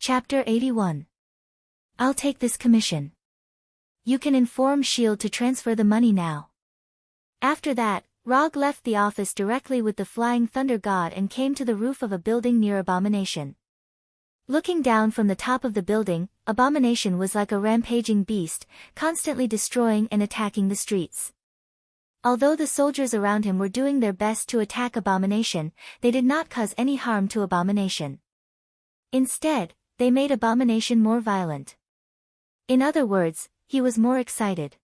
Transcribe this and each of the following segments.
Chapter 81. I'll take this commission. You can inform S.H.I.E.L.D. to transfer the money now. After that, Rog left the office directly with the Flying Thunder God and came to the roof of a building near Abomination. Looking down from the top of the building, Abomination was like a rampaging beast, constantly destroying and attacking the streets. Although the soldiers around him were doing their best to attack Abomination, they did not cause any harm to Abomination. Instead, they made Abomination more violent. In other words, he was more excited.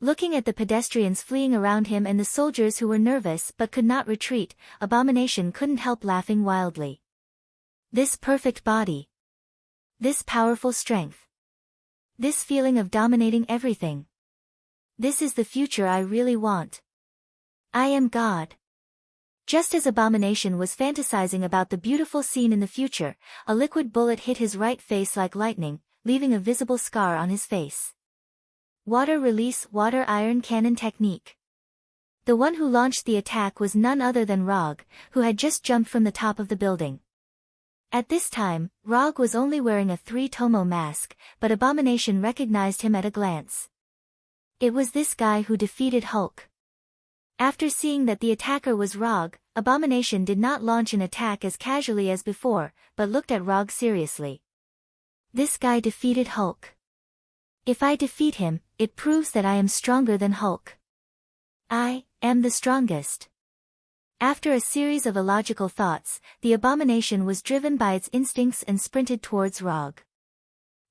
Looking at the pedestrians fleeing around him and the soldiers who were nervous but could not retreat, Abomination couldn't help laughing wildly. This perfect body. This powerful strength. This feeling of dominating everything. This is the future I really want. I am God. Just as Abomination was fantasizing about the beautiful scene in the future, a liquid bullet hit his right face like lightning, leaving a visible scar on his face. Water release water iron cannon technique. The one who launched the attack was none other than Rog, who had just jumped from the top of the building. At this time, Rog was only wearing a 3-tomo mask, but Abomination recognized him at a glance. It was this guy who defeated Hulk. After seeing that the attacker was Rog, Abomination did not launch an attack as casually as before, but looked at Rog seriously. This guy defeated Hulk. If I defeat him, it proves that I am stronger than Hulk. I am the strongest. After a series of illogical thoughts, the Abomination was driven by its instincts and sprinted towards Rog.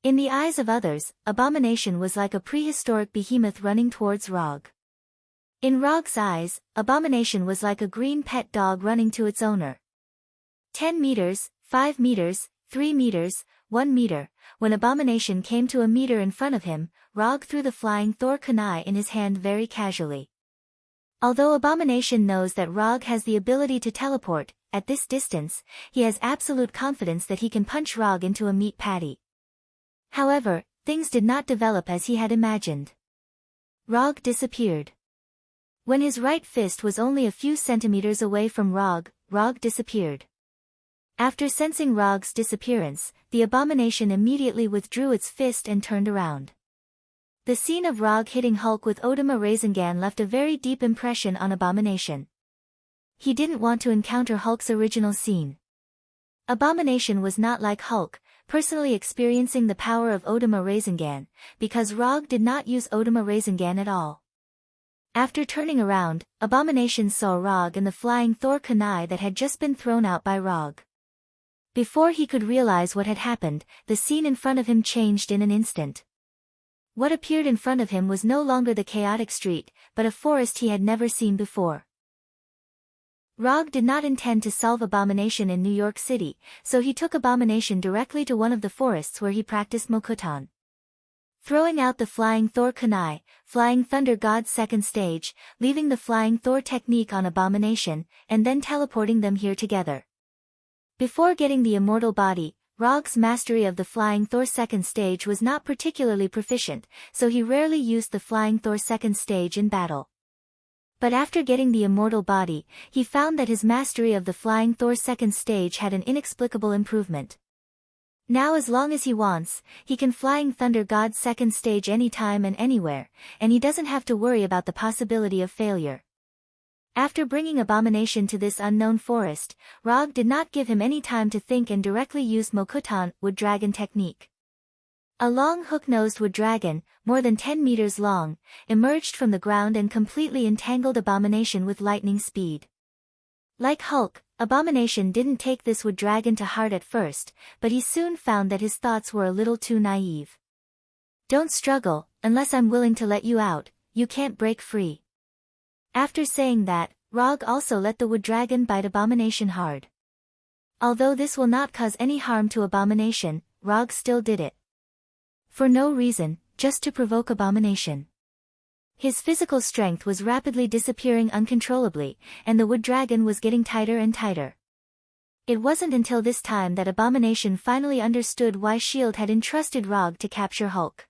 In the eyes of others, Abomination was like a prehistoric behemoth running towards Rog. In Rog's eyes, Abomination was like a green pet dog running to its owner. 10 meters, 5 meters, 3 meters, 1 meter. When Abomination came to a meter in front of him, Rog threw the flying Thor kunai in his hand very casually. Although Abomination knows that Rog has the ability to teleport, at this distance, he has absolute confidence that he can punch Rog into a meat patty. However, things did not develop as he had imagined. Rog disappeared. When his right fist was only a few centimeters away from Rog, Rog disappeared. After sensing Rog's disappearance, the Abomination immediately withdrew its fist and turned around. The scene of Rog hitting Hulk with Odama Rasengan left a very deep impression on Abomination. He didn't want to encounter Hulk's original scene. Abomination was not like Hulk, personally experiencing the power of Odama Rasengan, because Rog did not use Odama Rasengan at all. After turning around, Abomination saw Rog and the flying Thor kunai that had just been thrown out by Rog. Before he could realize what had happened, the scene in front of him changed in an instant. What appeared in front of him was no longer the chaotic street, but a forest he had never seen before. Rog did not intend to solve Abomination in New York City, so he took Abomination directly to one of the forests where he practiced Mokuton. Throwing out the flying Thor kunai, Flying Thunder God's second stage, leaving the flying Thor technique on Abomination, and then teleporting them here together. Before getting the immortal body, Rog's mastery of the Flying Thor second stage was not particularly proficient, so he rarely used the Flying Thor second stage in battle. But after getting the immortal body, he found that his mastery of the Flying Thor second stage had an inexplicable improvement. Now as long as he wants, he can Flying Thunder God's second stage anytime and anywhere, and he doesn't have to worry about the possibility of failure. After bringing Abomination to this unknown forest, Rog did not give him any time to think and directly used Mokuton Wood Dragon technique. A long hook-nosed wood dragon, more than 10 meters long, emerged from the ground and completely entangled Abomination with lightning speed. Like Hulk, Abomination didn't take this wood dragon to heart at first, but he soon found that his thoughts were a little too naive. Don't struggle, unless I'm willing to let you out, you can't break free. After saying that, Rog also let the wood dragon bite Abomination hard. Although this will not cause any harm to Abomination, Rog still did it. For no reason, just to provoke Abomination. His physical strength was rapidly disappearing uncontrollably, and the wood dragon was getting tighter and tighter. It wasn't until this time that Abomination finally understood why S.H.I.E.L.D. had entrusted Rog to capture Hulk.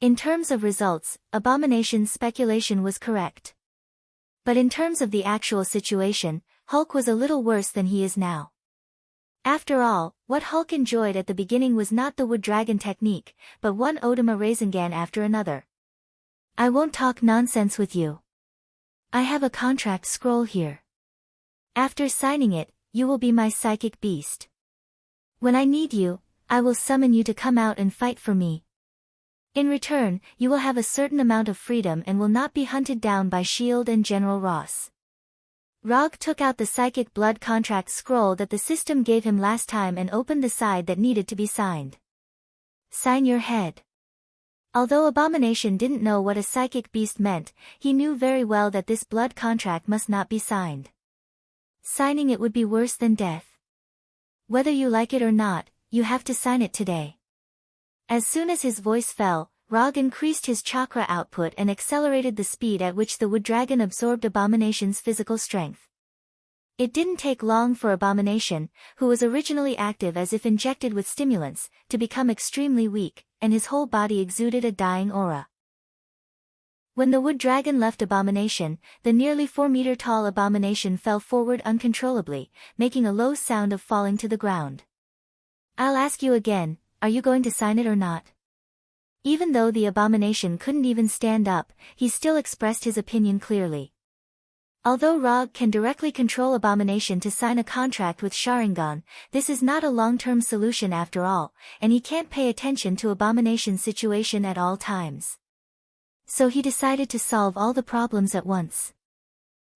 In terms of results, Abomination's speculation was correct. But in terms of the actual situation, Hulk was a little worse than he is now. After all, what Hulk enjoyed at the beginning was not the wood dragon technique, but one Odama Rasengan after another. I won't talk nonsense with you. I have a contract scroll here. After signing it, you will be my psychic beast. When I need you, I will summon you to come out and fight for me. In return, you will have a certain amount of freedom and will not be hunted down by S.H.I.E.L.D. and General Ross. Rog took out the psychic blood contract scroll that the system gave him last time and opened the side that needed to be signed. Sign your head. Although Abomination didn't know what a psychic beast meant, he knew very well that this blood contract must not be signed. Signing it would be worse than death. Whether you like it or not, you have to sign it today. As soon as his voice fell, Rog increased his chakra output and accelerated the speed at which the wood dragon absorbed Abomination's physical strength. It didn't take long for Abomination, who was originally active as if injected with stimulants, to become extremely weak, and his whole body exuded a dying aura. When the wood dragon left Abomination, the nearly 4-meter-tall Abomination fell forward uncontrollably, making a low sound of falling to the ground. I'll ask you again, are you going to sign it or not? Even though the Abomination couldn't even stand up, he still expressed his opinion clearly. Although Rog can directly control Abomination to sign a contract with Sharingan, this is not a long-term solution after all, and he can't pay attention to Abomination's situation at all times. So he decided to solve all the problems at once.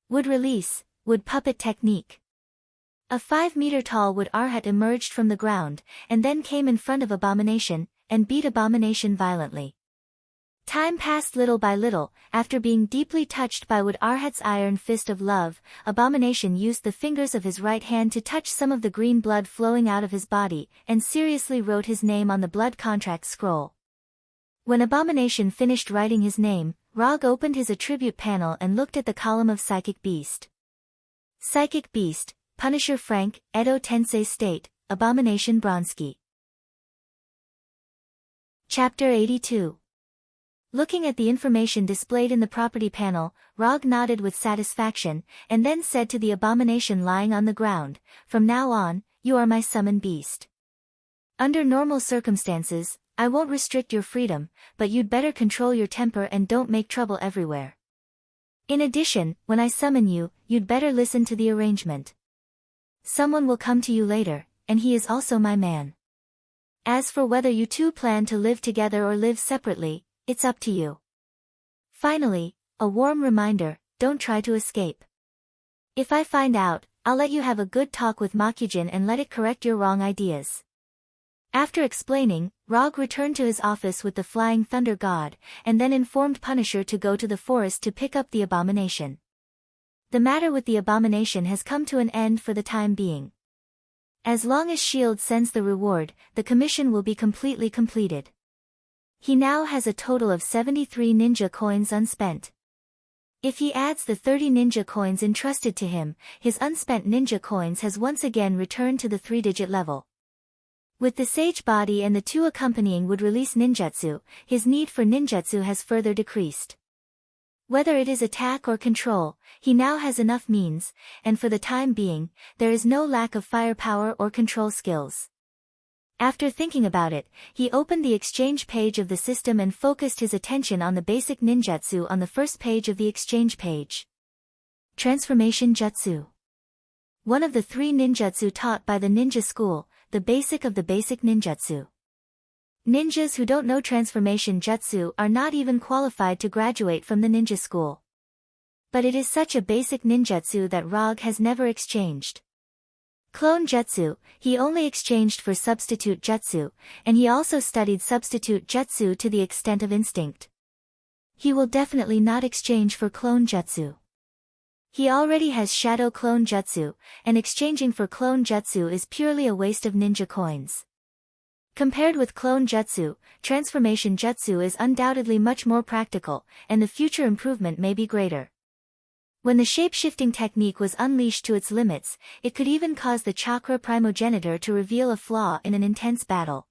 Wood release, wood puppet technique. A 5-meter-tall wood arhat emerged from the ground, and then came in front of Abomination, and beat Abomination violently. Time passed little by little. After being deeply touched by Wood Arhat's iron fist of love, Abomination used the fingers of his right hand to touch some of the green blood flowing out of his body, and seriously wrote his name on the blood contract scroll. When Abomination finished writing his name, Rog opened his attribute panel and looked at the column of Psychic Beast. Psychic Beast, Punisher Frank, Edo Tensei State, Abomination Bronski. Chapter 82. Looking at the information displayed in the property panel, Rog nodded with satisfaction, and then said to the Abomination lying on the ground, "From now on, you are my summon beast. Under normal circumstances, I won't restrict your freedom, but you'd better control your temper and don't make trouble everywhere. In addition, when I summon you, you'd better listen to the arrangement. Someone will come to you later, and he is also my man. As for whether you two plan to live together or live separately, it's up to you. Finally, a warm reminder, don't try to escape. If I find out, I'll let you have a good talk with Makujin and let it correct your wrong ideas." After explaining, Rog returned to his office with the Flying Thunder God, and then informed Punisher to go to the forest to pick up the Abomination. The matter with the Abomination has come to an end for the time being. As long as S.H.I.E.L.D. sends the reward, the commission will be completely completed. He now has a total of 73 ninja coins unspent. If he adds the 30 ninja coins entrusted to him, his unspent ninja coins has once again returned to the 3-digit level. With the Sage Body and the 2 accompanying would release ninjutsu, his need for ninjutsu has further decreased. Whether it is attack or control, he now has enough means, and for the time being, there is no lack of firepower or control skills. After thinking about it, he opened the exchange page of the system and focused his attention on the basic ninjutsu on the first page of the exchange page. Transformation Jutsu. One of the 3 ninjutsu taught by the ninja school, the basic of the basic ninjutsu. Ninjas who don't know transformation jutsu are not even qualified to graduate from the ninja school. But it is such a basic ninjutsu that Rog has never exchanged. Clone jutsu, he only exchanged for substitute jutsu, and he also studied substitute jutsu to the extent of instinct. He will definitely not exchange for clone jutsu. He already has shadow clone jutsu, and exchanging for clone jutsu is purely a waste of ninja coins. Compared with clone jutsu, transformation jutsu is undoubtedly much more practical, and the future improvement may be greater. When the shape-shifting technique was unleashed to its limits, it could even cause the chakra primogenitor to reveal a flaw in an intense battle.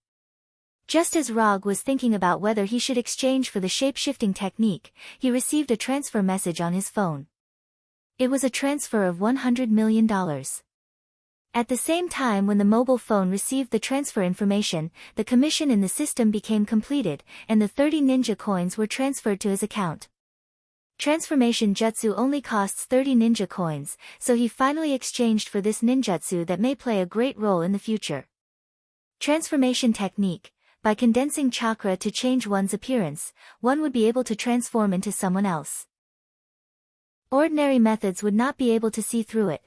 Just as Rog was thinking about whether he should exchange for the shape-shifting technique, he received a transfer message on his phone. It was a transfer of $100 million. At the same time when the mobile phone received the transfer information, the commission in the system became completed, and the 30 ninja coins were transferred to his account. Transformation jutsu only costs 30 ninja coins, so he finally exchanged for this ninjutsu that may play a great role in the future. Transformation technique. By condensing chakra to change one's appearance, one would be able to transform into someone else. Ordinary methods would not be able to see through it.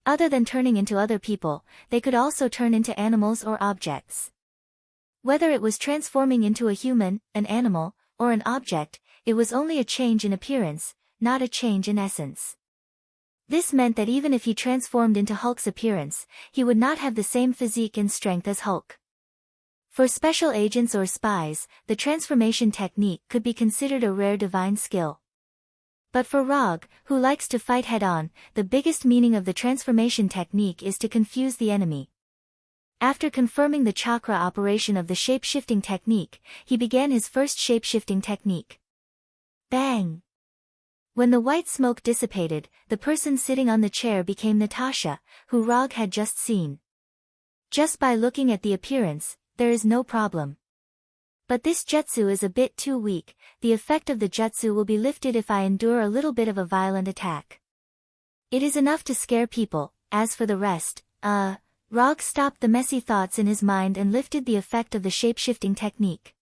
Other than turning into other people, they could also turn into animals or objects. Whether it was transforming into a human, an animal, or an object, it was only a change in appearance, not a change in essence. This meant that even if he transformed into Hulk's appearance, he would not have the same physique and strength as Hulk. For special agents or spies, the transformation technique could be considered a rare divine skill. But for Rog, who likes to fight head-on, the biggest meaning of the transformation technique is to confuse the enemy. After confirming the chakra operation of the shape-shifting technique, he began his first shape-shifting technique. Bang! When the white smoke dissipated, the person sitting on the chair became Natasha, who Rog had just seen. Just by looking at the appearance, there is no problem. But this jutsu is a bit too weak. The effect of the jutsu will be lifted if I endure a little bit of a violent attack. It is enough to scare people. As for the rest, Rog stopped the messy thoughts in his mind and lifted the effect of the shape-shifting technique.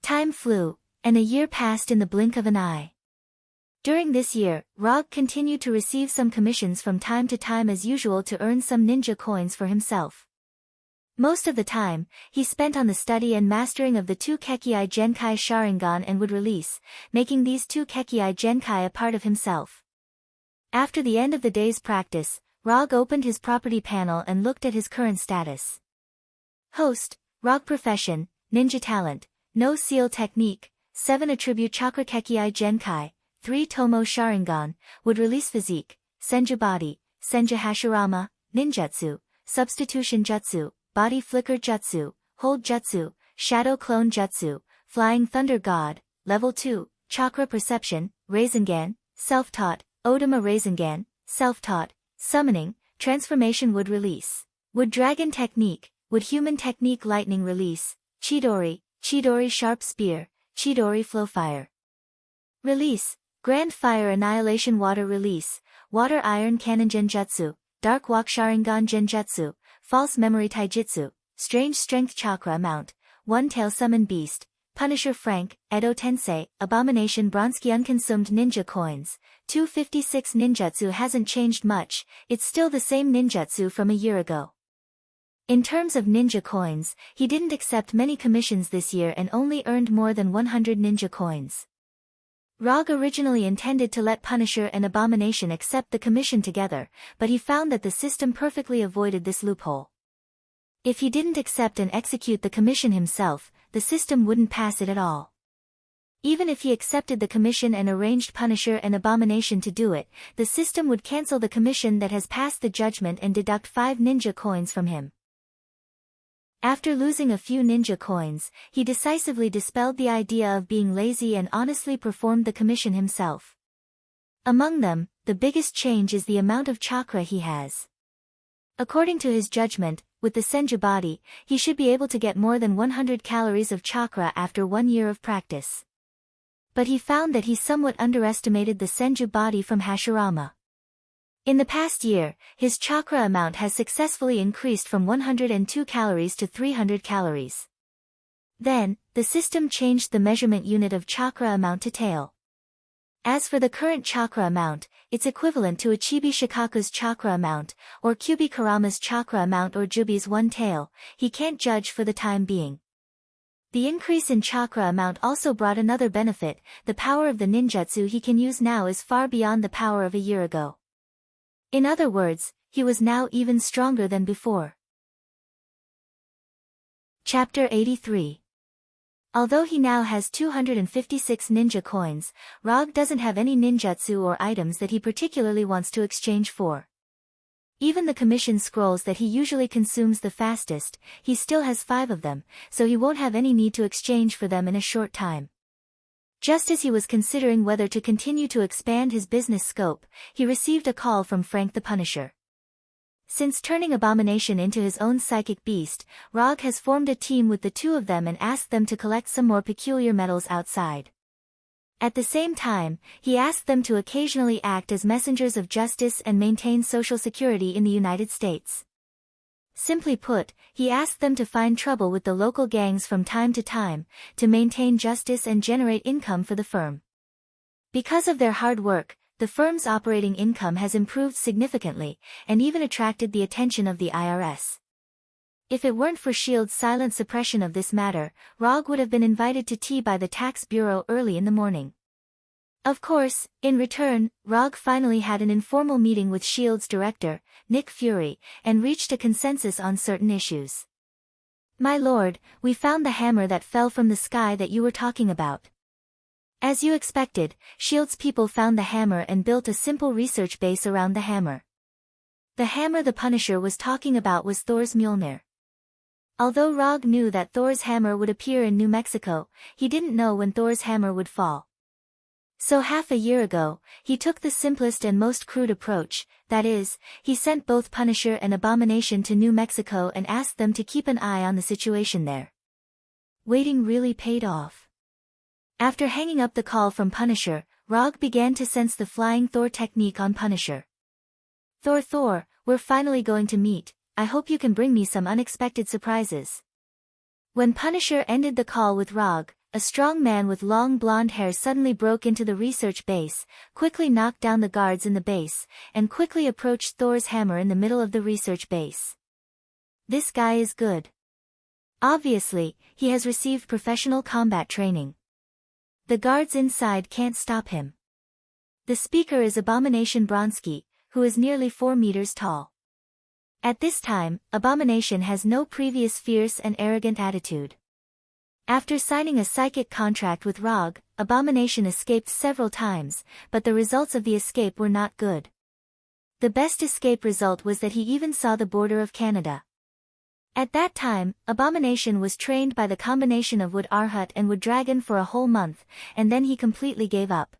Time flew, and a year passed in the blink of an eye. During this year, Rog continued to receive some commissions from time to time as usual to earn some ninja coins for himself. Most of the time, he spent on the study and mastering of the 2 Kekkei Genkai Sharingan and would release, making these 2 Kekkei Genkai a part of himself. After the end of the day's practice, Rog opened his property panel and looked at his current status. Host, Rog Profession, Ninja Talent, No Seal Technique, 7 Attribute Chakra Kekkei Genkai, 3 Tomo Sharingan, Would Release Physique, Senju Body, Senju Hashirama, Ninjutsu, Substitution Jutsu, Body Flicker Jutsu, Hold Jutsu, Shadow Clone Jutsu, Flying Thunder God, Level 2, Chakra Perception, Rasengan, Self-Taught, Odama Rasengan, Self-Taught, Summoning, Transformation Wood Release, Wood Dragon Technique, Wood Human Technique Lightning Release, Chidori, Chidori Sharp Spear, Chidori Flow Fire. Release, Grand Fire Annihilation Water Release, Water Iron Cannon Genjutsu, Dark Walk Sharingan Genjutsu, False Memory Taijutsu, Strange Strength Chakra Amount, One Tail Summon Beast, Punisher Frank, Edo Tensei, Abomination Bronski Unconsumed Ninja Coins, 256 Ninjutsu hasn't changed much, it's still the same ninjutsu from a year ago. In terms of ninja coins, he didn't accept many commissions this year and only earned more than 100 ninja coins. Rog originally intended to let Punisher and Abomination accept the commission together, but he found that the system perfectly avoided this loophole. If he didn't accept and execute the commission himself, the system wouldn't pass it at all. Even if he accepted the commission and arranged Punisher and Abomination to do it, the system would cancel the commission that has passed the judgment and deduct 5 ninja coins from him. After losing a few ninja coins, he decisively dispelled the idea of being lazy and honestly performed the commission himself. Among them, the biggest change is the amount of chakra he has. According to his judgment, with the Senju body, he should be able to get more than 100 calories of chakra after 1 year of practice. But he found that he somewhat underestimated the Senju body from Hashirama. In the past year, his chakra amount has successfully increased from 102 calories to 300 calories. Then, the system changed the measurement unit of chakra amount to tail. As for the current chakra amount, it's equivalent to a Chibi Shikaku's chakra amount, or Kyubi Karama's chakra amount or Jubi's 1 tail. He can't judge for the time being. The increase in chakra amount also brought another benefit. The power of the ninjutsu he can use now is far beyond the power of a year ago. In other words, he was now even stronger than before. Chapter 83. Although he now has 256 ninja coins, Rog doesn't have any ninjutsu or items that he particularly wants to exchange for. Even the commission scrolls that he usually consumes the fastest, he still has 5 of them, so he won't have any need to exchange for them in a short time. Just as he was considering whether to continue to expand his business scope, he received a call from Frank the Punisher. Since turning Abomination into his own psychic beast, Rog has formed a team with the two of them and asked them to collect some more peculiar metals outside. At the same time, he asked them to occasionally act as messengers of justice and maintain social security in the United States. Simply put, he asked them to find trouble with the local gangs from time to maintain justice and generate income for the firm. Because of their hard work, the firm's operating income has improved significantly, and even attracted the attention of the IRS. If it weren't for S.H.I.E.L.D's silent suppression of this matter, Rog would have been invited to tea by the tax bureau early in the morning. Of course, in return, Rog finally had an informal meeting with S.H.I.E.L.D's director, Nick Fury, and reached a consensus on certain issues. "My lord, we found the hammer that fell from the sky that you were talking about. As you expected, S.H.I.E.L.D's people found the hammer and built a simple research base around the hammer. The hammer the Punisher was talking about was Thor's Mjolnir. Although Rog knew that Thor's hammer would appear in New Mexico, he didn't know when Thor's hammer would fall. So half a year ago, he took the simplest and most crude approach, that is, he sent both Punisher and Abomination to New Mexico and asked them to keep an eye on the situation there. Waiting really paid off. After hanging up the call from Punisher, Rog began to sense the flying Thor technique on Punisher. Thor, we're finally going to meet. I hope you can bring me some unexpected surprises." When Punisher ended the call with Rog, a strong man with long blonde hair suddenly broke into the research base, quickly knocked down the guards in the base, and quickly approached Thor's hammer in the middle of the research base. This guy is good. Obviously, he has received professional combat training. The guards inside can't stop him. The speaker is Abomination Bronsky, who is nearly 4 meters tall. At this time, Abomination has no previous fierce and arrogant attitude. After signing a psychic contract with Rog, Abomination escaped several times, but the results of the escape were not good. The best escape result was that he even saw the border of Canada. At that time, Abomination was trained by the combination of Wood Arhut and Wood Dragon for a whole month, and then he completely gave up.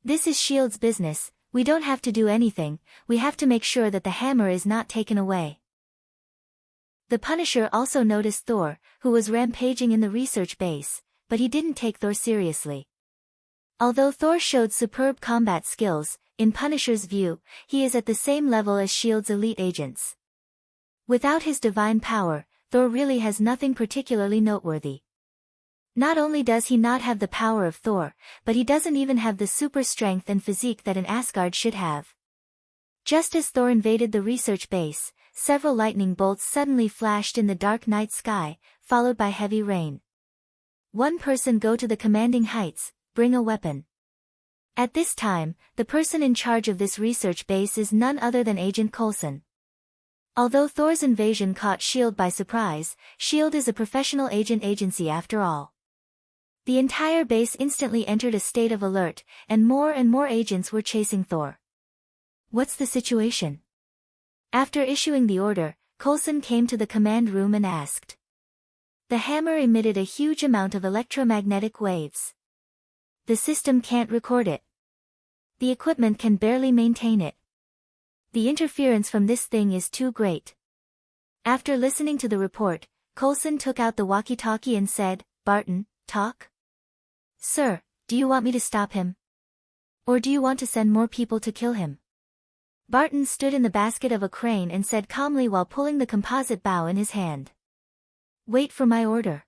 "This is S.H.I.E.L.D's business. We don't have to do anything, we have to make sure that the hammer is not taken away." The Punisher also noticed Thor, who was rampaging in the research base, but he didn't take Thor seriously. Although Thor showed superb combat skills, in Punisher's view, he is at the same level as S.H.I.E.L.D's elite agents. Without his divine power, Thor really has nothing particularly noteworthy. Not only does he not have the power of Thor, but he doesn't even have the super strength and physique that an Asgard should have. Just as Thor invaded the research base, several lightning bolts suddenly flashed in the dark night sky, followed by heavy rain. "One person go to the commanding heights, bring a weapon." At this time, the person in charge of this research base is none other than Agent Coulson. Although Thor's invasion caught S.H.I.E.L.D. by surprise, S.H.I.E.L.D. is a professional agency after all. The entire base instantly entered a state of alert, and more agents were chasing Thor. "What's the situation?" After issuing the order, Coulson came to the command room and asked. The hammer emitted a huge amount of electromagnetic waves. The system can't record it. The equipment can barely maintain it. The interference from this thing is too great. After listening to the report, Coulson took out the walkie-talkie and said, "Barton, talk?" "Sir, do you want me to stop him? Or do you want to send more people to kill him?" Barton stood in the basket of a crane and said calmly while pulling the composite bow in his hand. "Wait for my order."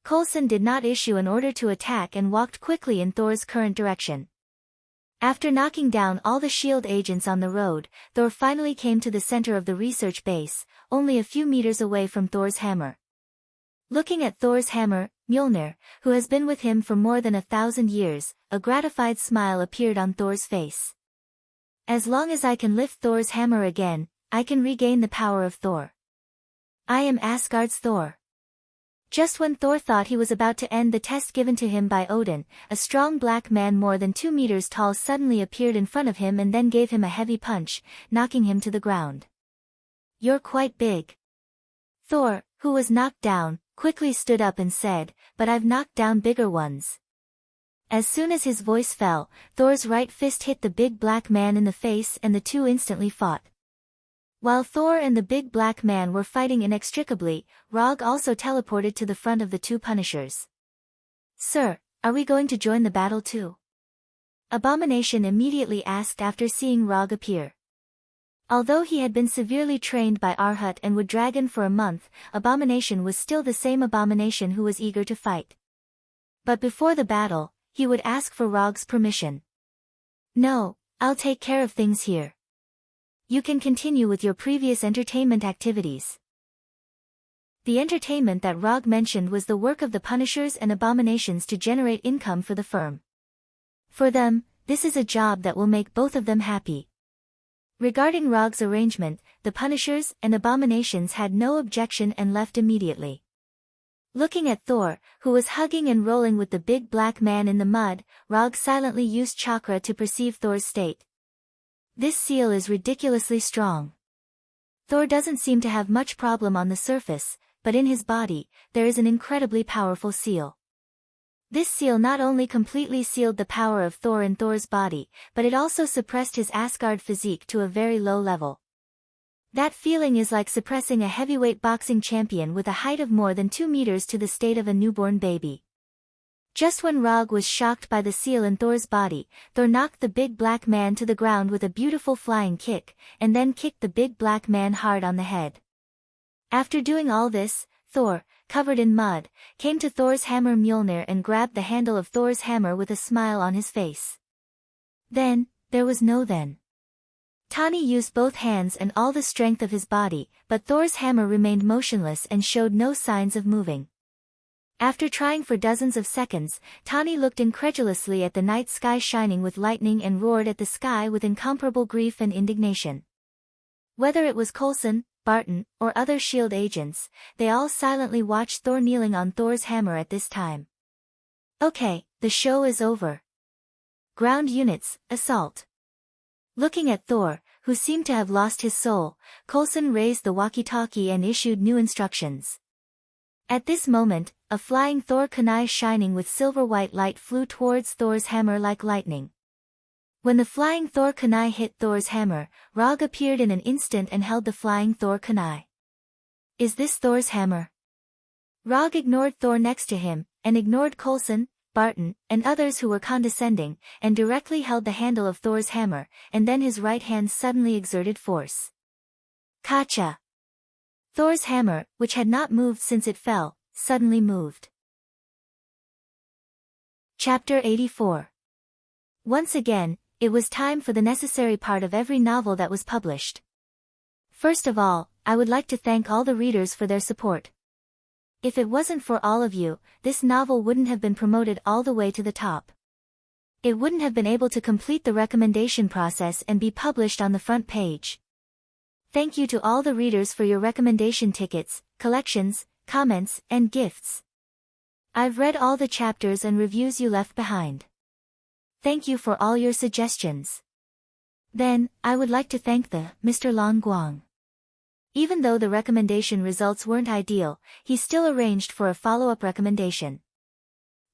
Coulson did not issue an order to attack and walked quickly in Thor's current direction. After knocking down all the S.H.I.E.L.D. agents on the road, Thor finally came to the center of the research base, only a few meters away from Thor's hammer. Looking at Thor's hammer, Mjolnir, who has been with him for more than 1,000 years, a gratified smile appeared on Thor's face. "As long as I can lift Thor's hammer again, I can regain the power of Thor. I am Asgard's Thor." Just when Thor thought he was about to end the test given to him by Odin, a strong black man more than 2 meters tall suddenly appeared in front of him and then gave him a heavy punch, knocking him to the ground. "You're quite big." Thor, who was knocked down, quickly stood up and said, "But I've knocked down bigger ones." As soon as his voice fell, Thor's right fist hit the big black man in the face and the two instantly fought. While Thor and the big black man were fighting inextricably, Rog also teleported to the front of the two Punishers. "Sir, are we going to join the battle too?" Abomination immediately asked after seeing Rog appear. Although he had been severely trained by Arhut and Wood Dragon for a month, Abomination was still the same Abomination who was eager to fight. But before the battle, he would ask for Rog's permission. "No, I'll take care of things here. You can continue with your previous entertainment activities." The entertainment that Rog mentioned was the work of the Punishers and Abominations to generate income for the firm. For them, this is a job that will make both of them happy. Regarding Rog's arrangement, the Punishers and Abominations had no objection and left immediately. Looking at Thor, who was hugging and rolling with the big black man in the mud, Rog silently used chakra to perceive Thor's state. "This seal is ridiculously strong. Thor doesn't seem to have much problem on the surface, but in his body, there is an incredibly powerful seal. This seal not only completely sealed the power of Thor in Thor's body, but it also suppressed his Asgard physique to a very low level. That feeling is like suppressing a heavyweight boxing champion with a height of more than 2 meters to the state of a newborn baby." Just when Rog was shocked by the seal in Thor's body, Thor knocked the big black man to the ground with a beautiful flying kick, and then kicked the big black man hard on the head. After doing all this, Thor, covered in mud, came to Thor's hammer Mjolnir and grabbed the handle of Thor's hammer with a smile on his face. Then, there was no then. Tani used both hands and all the strength of his body, but Thor's hammer remained motionless and showed no signs of moving. After trying for dozens of seconds, Tani looked incredulously at the night sky shining with lightning and roared at the sky with incomparable grief and indignation. Whether it was Coulson, Barton, or other S.H.I.E.L.D. agents, they all silently watched Thor kneeling on Thor's hammer at this time. "Okay, the show is over. Ground units, assault." Looking at Thor, who seemed to have lost his soul, Coulson raised the walkie-talkie and issued new instructions. At this moment, a flying Thor kunai shining with silver-white light flew towards Thor's hammer like lightning. When the flying Thor kunai hit Thor's hammer, Rog appeared in an instant and held the flying Thor kunai. "Is this Thor's hammer?" Rog ignored Thor next to him, and ignored Coulson, Barton, and others who were condescending, and directly held the handle of Thor's hammer, and then his right hand suddenly exerted force. Kacha! Thor's hammer, which had not moved since it fell, suddenly moved. Chapter 84. Once again, it was time for the necessary part of every novel that was published. First of all, I would like to thank all the readers for their support. If it wasn't for all of you, this novel wouldn't have been promoted all the way to the top. It wouldn't have been able to complete the recommendation process and be published on the front page. Thank you to all the readers for your recommendation tickets, collections, comments, and gifts. I've read all the chapters and reviews you left behind. Thank you for all your suggestions. Then, I would like to thank the Mr. Long Guang. Even though the recommendation results weren't ideal, he still arranged for a follow-up recommendation.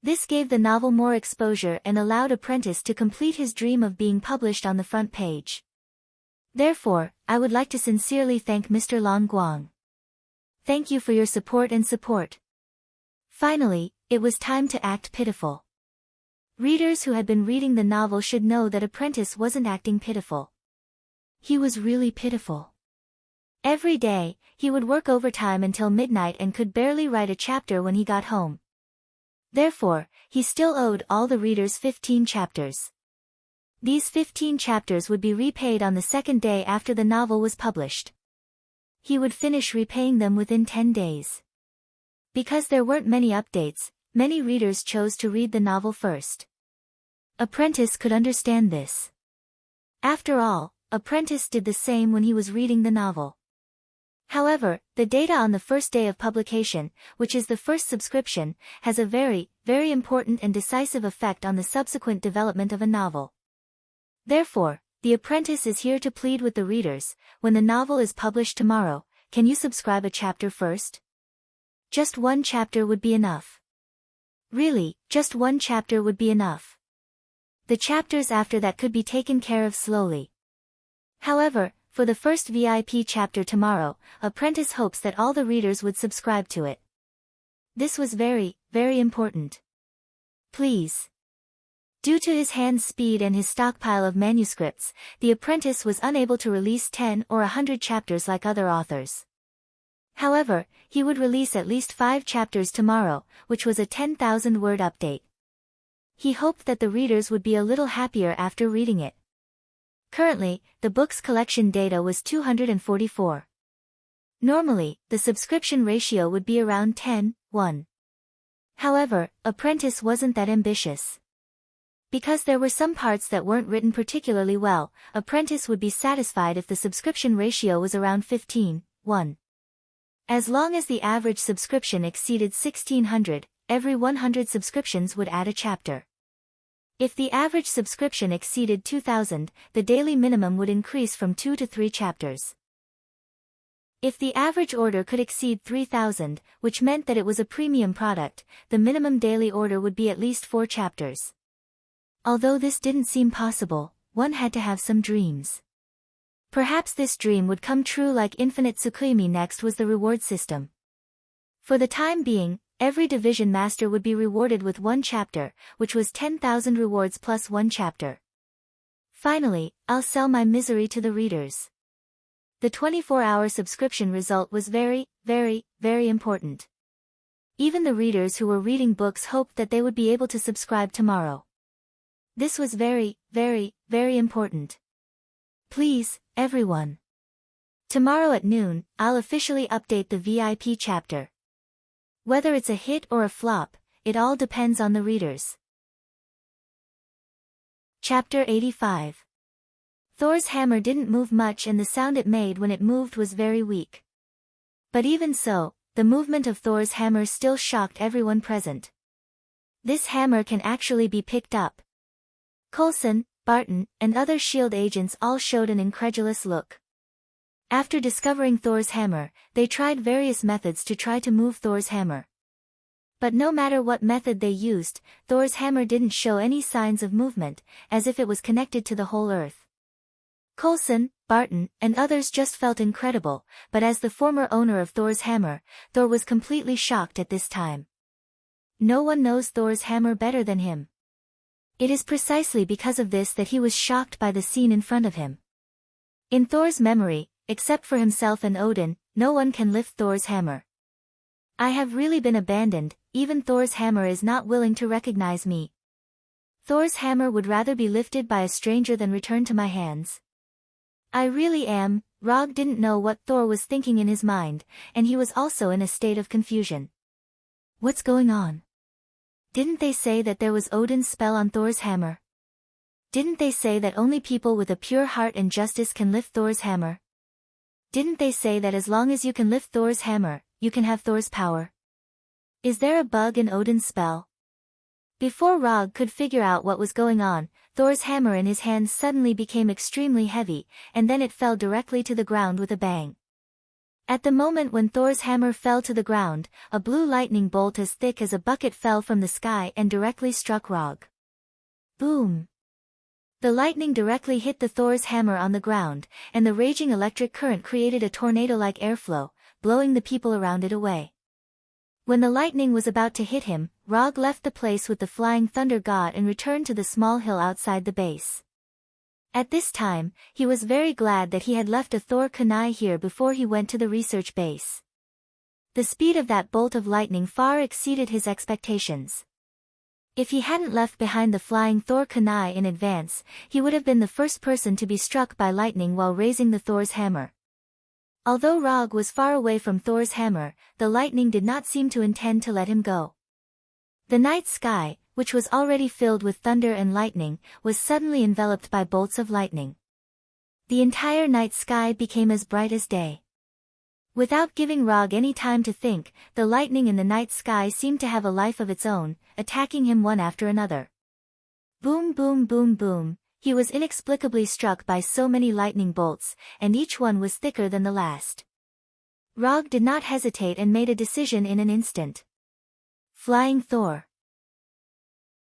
This gave the novel more exposure and allowed Apprentice to complete his dream of being published on the front page. Therefore, I would like to sincerely thank Mr. Long Guang. Thank you for your support and support. Finally, it was time to act pitiful. Readers who had been reading the novel should know that Apprentice wasn't acting pitiful. He was really pitiful. Every day, he would work overtime until midnight and could barely write a chapter when he got home. Therefore, he still owed all the readers 15 chapters. These 15 chapters would be repaid on the second day after the novel was published. He would finish repaying them within 10 days. Because there weren't many updates, many readers chose to read the novel first. Apprentice could understand this. After all, Apprentice did the same when he was reading the novel. However, the data on the first day of publication, which is the first subscription, has a very, very important and decisive effect on the subsequent development of a novel. Therefore, The Apprentice is here to plead with the readers, when the novel is published tomorrow, can you subscribe a chapter first? Just one chapter would be enough. Really, just one chapter would be enough. The chapters after that could be taken care of slowly. However, For the first VIP chapter tomorrow, Apprentice hopes that all the readers would subscribe to it. This was very, very important. Please. Due to his hand speed and his stockpile of manuscripts, the Apprentice was unable to release 10 or 100 chapters like other authors. However, he would release at least 5 chapters tomorrow, which was a 10,000-word update. He hoped that the readers would be a little happier after reading it. Currently, the book's collection data was 244. Normally, the subscription ratio would be around 10:1. However, Apprentice wasn't that ambitious. Because there were some parts that weren't written particularly well, Apprentice would be satisfied if the subscription ratio was around 15:1. As long as the average subscription exceeded 1,600, every 100 subscriptions would add a chapter. If the average subscription exceeded 2,000, the daily minimum would increase from 2 to 3 chapters. If the average order could exceed 3,000, which meant that it was a premium product, the minimum daily order would be at least 4 chapters. Although this didn't seem possible, one had to have some dreams. Perhaps this dream would come true like Infinite Tsukimi. Next was the reward system. For the time being, every division master would be rewarded with 1 chapter, which was 10,000 rewards plus 1 chapter. Finally, I'll sell my misery to the readers. The 24-hour subscription result was very, very, very important. Even the readers who were reading books hoped that they would be able to subscribe tomorrow. This was very, very, very important. Please, everyone. Tomorrow at noon, I'll officially update the VIP chapter. Whether it's a hit or a flop, it all depends on the readers. Chapter 85. Thor's hammer didn't move much and the sound it made when it moved was very weak. But even so, the movement of Thor's hammer still shocked everyone present. This hammer can actually be picked up. Coulson, Barton, and other S.H.I.E.L.D. agents all showed an incredulous look. After discovering Thor's hammer, they tried various methods to try to move Thor's hammer. But no matter what method they used, Thor's hammer didn't show any signs of movement, as if it was connected to the whole earth. Coulson, Barton, and others just felt incredible, but as the former owner of Thor's hammer, Thor was completely shocked at this time. No one knows Thor's hammer better than him. It is precisely because of this that he was shocked by the scene in front of him. In Thor's memory, except for himself and Odin, no one can lift Thor's hammer. I have really been abandoned, even Thor's hammer is not willing to recognize me. Thor's hammer would rather be lifted by a stranger than return to my hands. I really am. Rog didn't know what Thor was thinking in his mind, and he was also in a state of confusion. What's going on? Didn't they say that there was Odin's spell on Thor's hammer? Didn't they say that only people with a pure heart and justice can lift Thor's hammer? Didn't they say that as long as you can lift Thor's hammer, you can have Thor's power? Is there a bug in Odin's spell? Before Rog could figure out what was going on, Thor's hammer in his hands suddenly became extremely heavy, and then it fell directly to the ground with a bang. At the moment when Thor's hammer fell to the ground, a blue lightning bolt as thick as a bucket fell from the sky and directly struck Rog. Boom! The lightning directly hit the Thor's hammer on the ground, and the raging electric current created a tornado-like airflow, blowing the people around it away. When the lightning was about to hit him, Rog left the place with the flying thunder god and returned to the small hill outside the base. At this time, he was very glad that he had left a Thor kunai here before he went to the research base. The speed of that bolt of lightning far exceeded his expectations. If he hadn't left behind the flying Thor kunai in advance, he would have been the first person to be struck by lightning while raising the Thor's hammer. Although Rog was far away from Thor's hammer, the lightning did not seem to intend to let him go. The night sky, which was already filled with thunder and lightning, was suddenly enveloped by bolts of lightning. The entire night sky became as bright as day. Without giving Rog any time to think, the lightning in the night sky seemed to have a life of its own, attacking him one after another. Boom boom boom boom, he was inexplicably struck by so many lightning bolts, and each one was thicker than the last. Rog did not hesitate and made a decision in an instant. Flying Thor.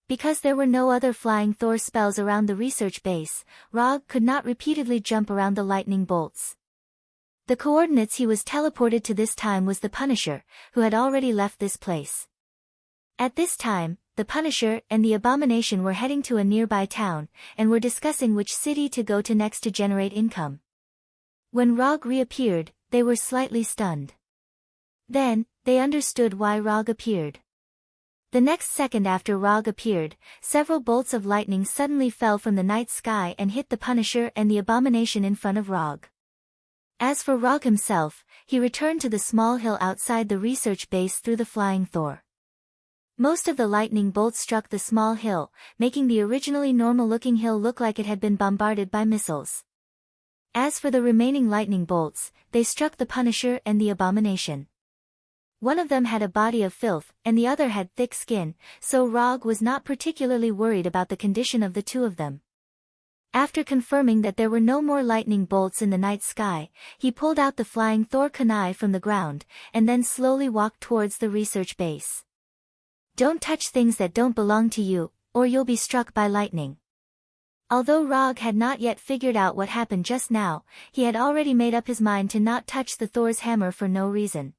Because there were no other flying Thor spells around the research base, Rog could not repeatedly jump around the lightning bolts. The coordinates he was teleported to this time was the Punisher, who had already left this place. At this time, the Punisher and the Abomination were heading to a nearby town, and were discussing which city to go to next to generate income. When Rog reappeared, they were slightly stunned. Then, they understood why Rog appeared. The next second after Rog appeared, several bolts of lightning suddenly fell from the night sky and hit the Punisher and the Abomination in front of Rog. As for Rog himself, he returned to the small hill outside the research base through the flying Thor. Most of the lightning bolts struck the small hill, making the originally normal-looking hill look like it had been bombarded by missiles. As for the remaining lightning bolts, they struck the Punisher and the Abomination. One of them had a body of filth, and the other had thick skin, so Rog was not particularly worried about the condition of the two of them. After confirming that there were no more lightning bolts in the night sky, he pulled out the flying Thor kunai from the ground, and then slowly walked towards the research base. Don't touch things that don't belong to you, or you'll be struck by lightning. Although Rog had not yet figured out what happened just now, he had already made up his mind to not touch the Thor's hammer for no reason.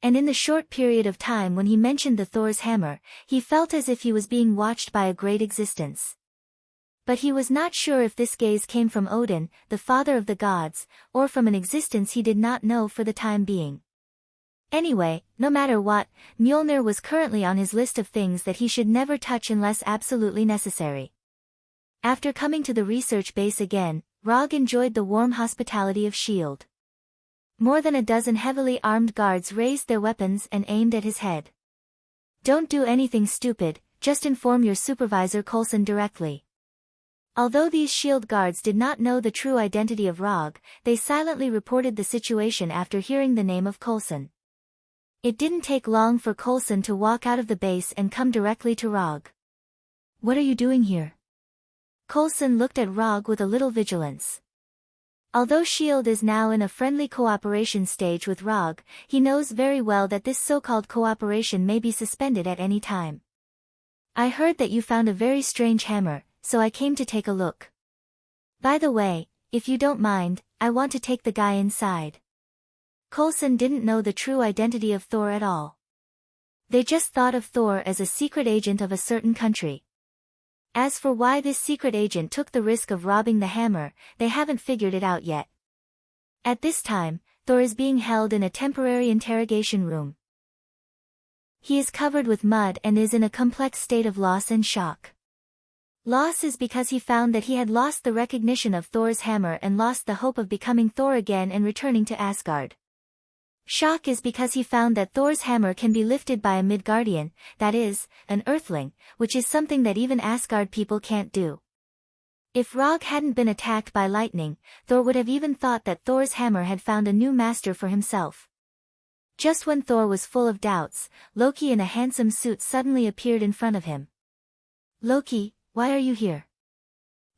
And in the short period of time when he mentioned the Thor's hammer, he felt as if he was being watched by a great existence. But he was not sure if this gaze came from Odin, the father of the gods, or from an existence he did not know for the time being. Anyway, no matter what, Mjolnir was currently on his list of things that he should never touch unless absolutely necessary. After coming to the research base again, Rog enjoyed the warm hospitality of S.H.I.E.L.D. More than a dozen heavily armed guards raised their weapons and aimed at his head. Don't do anything stupid, just inform your supervisor Coulson directly. Although these S.H.I.E.L.D. guards did not know the true identity of Rog, they silently reported the situation after hearing the name of Coulson. It didn't take long for Coulson to walk out of the base and come directly to Rog. What are you doing here? Coulson looked at Rog with a little vigilance. Although S.H.I.E.L.D. is now in a friendly cooperation stage with Rog, he knows very well that this so-called cooperation may be suspended at any time. I heard that you found a very strange hammer, so I came to take a look. By the way, if you don't mind, I want to take the guy inside. Coulson didn't know the true identity of Thor at all. They just thought of Thor as a secret agent of a certain country. As for why this secret agent took the risk of robbing the hammer, they haven't figured it out yet. At this time, Thor is being held in a temporary interrogation room. He is covered with mud and is in a complex state of loss and shock. Loss is because he found that he had lost the recognition of Thor's hammer and lost the hope of becoming Thor again and returning to Asgard. Shock is because he found that Thor's hammer can be lifted by a Midgardian, that is, an Earthling, which is something that even Asgard people can't do. If Rog hadn't been attacked by lightning, Thor would have even thought that Thor's hammer had found a new master for himself. Just when Thor was full of doubts, Loki in a handsome suit suddenly appeared in front of him. Loki, why are you here?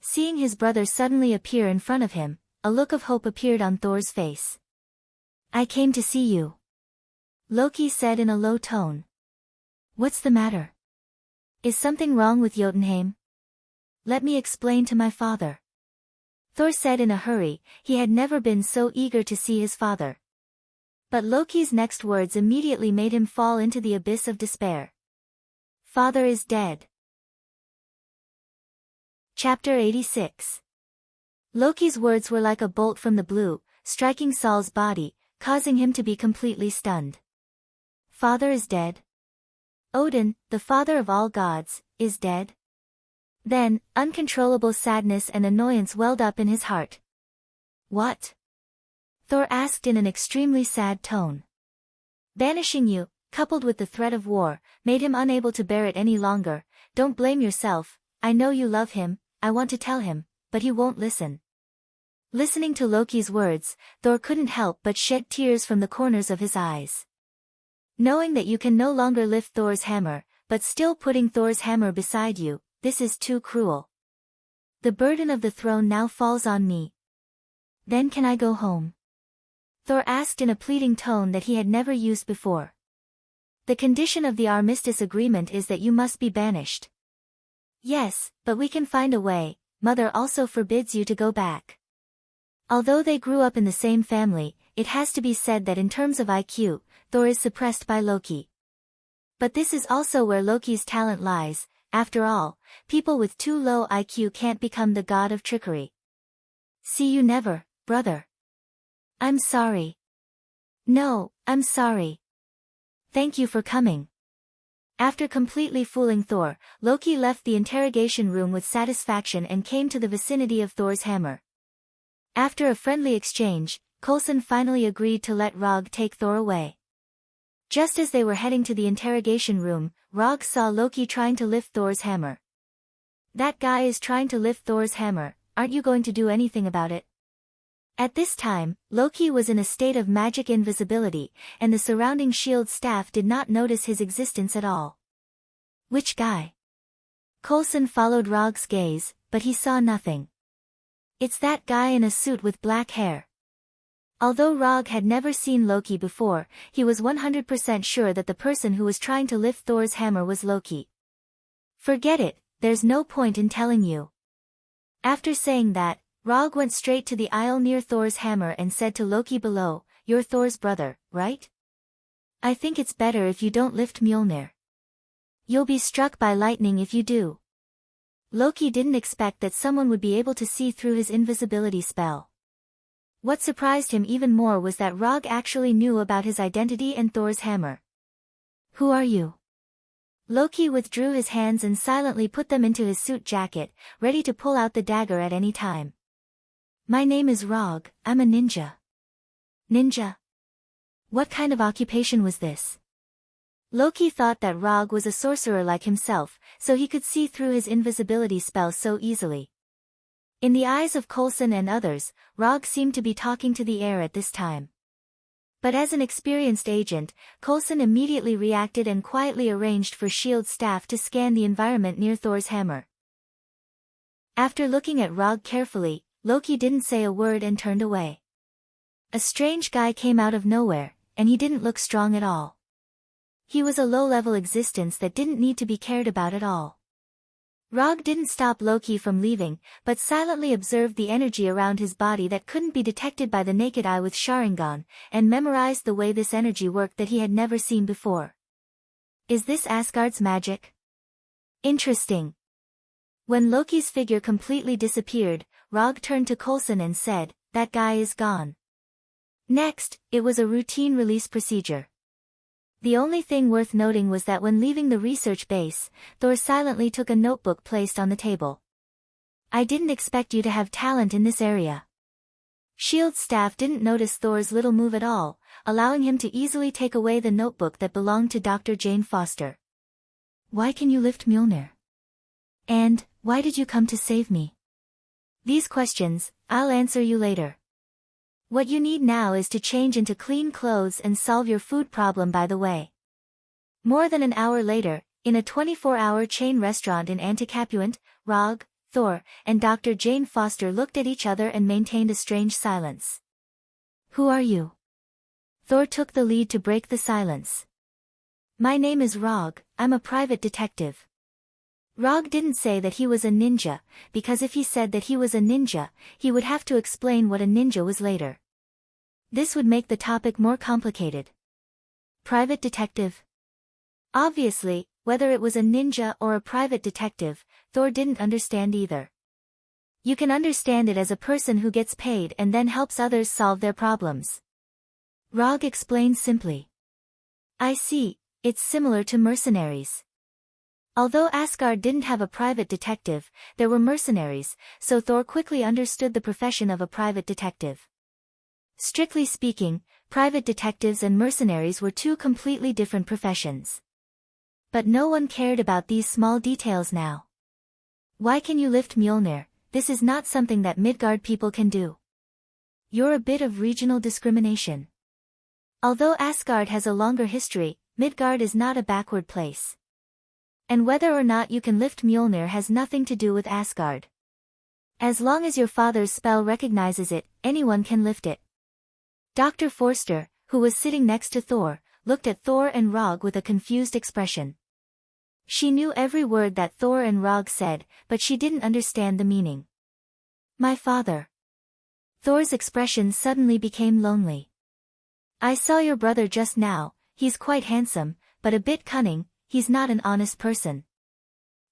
Seeing his brother suddenly appear in front of him, a look of hope appeared on Thor's face. I came to see you, Loki said in a low tone. What's the matter? Is something wrong with Jotunheim? Let me explain to my father. Thor said in a hurry, he had never been so eager to see his father. But Loki's next words immediately made him fall into the abyss of despair. Father is dead. Chapter 86. Loki's words were like a bolt from the blue, striking Saul's body, causing him to be completely stunned. Father is dead? Odin, the father of all gods, is dead? Then, uncontrollable sadness and annoyance welled up in his heart. What? Thor asked in an extremely sad tone. Banishing you, coupled with the threat of war, made him unable to bear it any longer. Don't blame yourself, I know you love him, I want to tell him, but he won't listen. Listening to Loki's words, Thor couldn't help but shed tears from the corners of his eyes. Knowing that you can no longer lift Thor's hammer, but still putting Thor's hammer beside you, this is too cruel. The burden of the throne now falls on me. Then can I go home? Thor asked in a pleading tone that he had never used before. The condition of the armistice agreement is that you must be banished. Yes, but we can find a way. Mother also forbids you to go back. Although they grew up in the same family, it has to be said that in terms of IQ, Thor is suppressed by Loki. But this is also where Loki's talent lies. After all, people with too low IQ can't become the god of trickery. See you never, brother. I'm sorry. No, I'm sorry. Thank you for coming. After completely fooling Thor, Loki left the interrogation room with satisfaction and came to the vicinity of Thor's hammer. After a friendly exchange, Coulson finally agreed to let Rog take Thor away. Just as they were heading to the interrogation room, Rog saw Loki trying to lift Thor's hammer. That guy is trying to lift Thor's hammer, aren't you going to do anything about it? At this time, Loki was in a state of magic invisibility, and the surrounding shield staff did not notice his existence at all. Which guy? Coulson followed Rog's gaze, but he saw nothing. It's that guy in a suit with black hair. Although Rog had never seen Loki before, he was 100% sure that the person who was trying to lift Thor's hammer was Loki. Forget it, there's no point in telling you. After saying that, Rog went straight to the aisle near Thor's hammer and said to Loki below, "You're Thor's brother, right? I think it's better if you don't lift Mjolnir. You'll be struck by lightning if you do." Loki didn't expect that someone would be able to see through his invisibility spell. What surprised him even more was that Rog actually knew about his identity and Thor's hammer. "Who are you?" Loki withdrew his hands and silently put them into his suit jacket, ready to pull out the dagger at any time. "My name is Rog, I'm a ninja." Ninja? What kind of occupation was this? Loki thought that Rog was a sorcerer like himself, so he could see through his invisibility spell so easily. In the eyes of Coulson and others, Rog seemed to be talking to the air at this time. But as an experienced agent, Coulson immediately reacted and quietly arranged for SHIELD staff to scan the environment near Thor's hammer. After looking at Rog carefully, Loki didn't say a word and turned away. A strange guy came out of nowhere, and he didn't look strong at all. He was a low-level existence that didn't need to be cared about at all. Rog didn't stop Loki from leaving, but silently observed the energy around his body that couldn't be detected by the naked eye with Sharingan, and memorized the way this energy worked that he had never seen before. Is this Asgard's magic? Interesting. When Loki's figure completely disappeared, Rog turned to Coulson and said, "That guy is gone." Next, it was a routine release procedure. The only thing worth noting was that when leaving the research base, Thor silently took a notebook placed on the table. "I didn't expect you to have talent in this area." SHIELD staff didn't notice Thor's little move at all, allowing him to easily take away the notebook that belonged to Dr. Jane Foster. "Why can you lift Mjolnir? And, why did you come to save me?" "These questions, I'll answer you later. What you need now is to change into clean clothes and solve your food problem by the way." More than an hour later, in a 24-hour chain restaurant in Anticapuant, Rog, Thor, and Dr. Jane Foster looked at each other and maintained a strange silence. "Who are you?" Thor took the lead to break the silence. "My name is Rog, I'm a private detective." Rog didn't say that he was a ninja, because if he said that he was a ninja, he would have to explain what a ninja was later. This would make the topic more complicated. Private detective? Obviously, whether it was a ninja or a private detective, Thor didn't understand either. You can understand it as a person who gets paid and then helps others solve their problems. Rog explained simply. "I see, it's similar to mercenaries." Although Asgard didn't have a private detective, there were mercenaries, so Thor quickly understood the profession of a private detective. Strictly speaking, private detectives and mercenaries were two completely different professions. But no one cared about these small details now. "Why can you lift Mjolnir? This is not something that Midgard people can do." You're a bit of regional discrimination. Although Asgard has a longer history, Midgard is not a backward place. And whether or not you can lift Mjolnir has nothing to do with Asgard. As long as your father's spell recognizes it, anyone can lift it. Dr. Forster, who was sitting next to Thor, looked at Thor and Rog with a confused expression. She knew every word that Thor and Rog said, but she didn't understand the meaning. My father. Thor's expression suddenly became lonely. I saw your brother just now, he's quite handsome, but a bit cunning, he's not an honest person.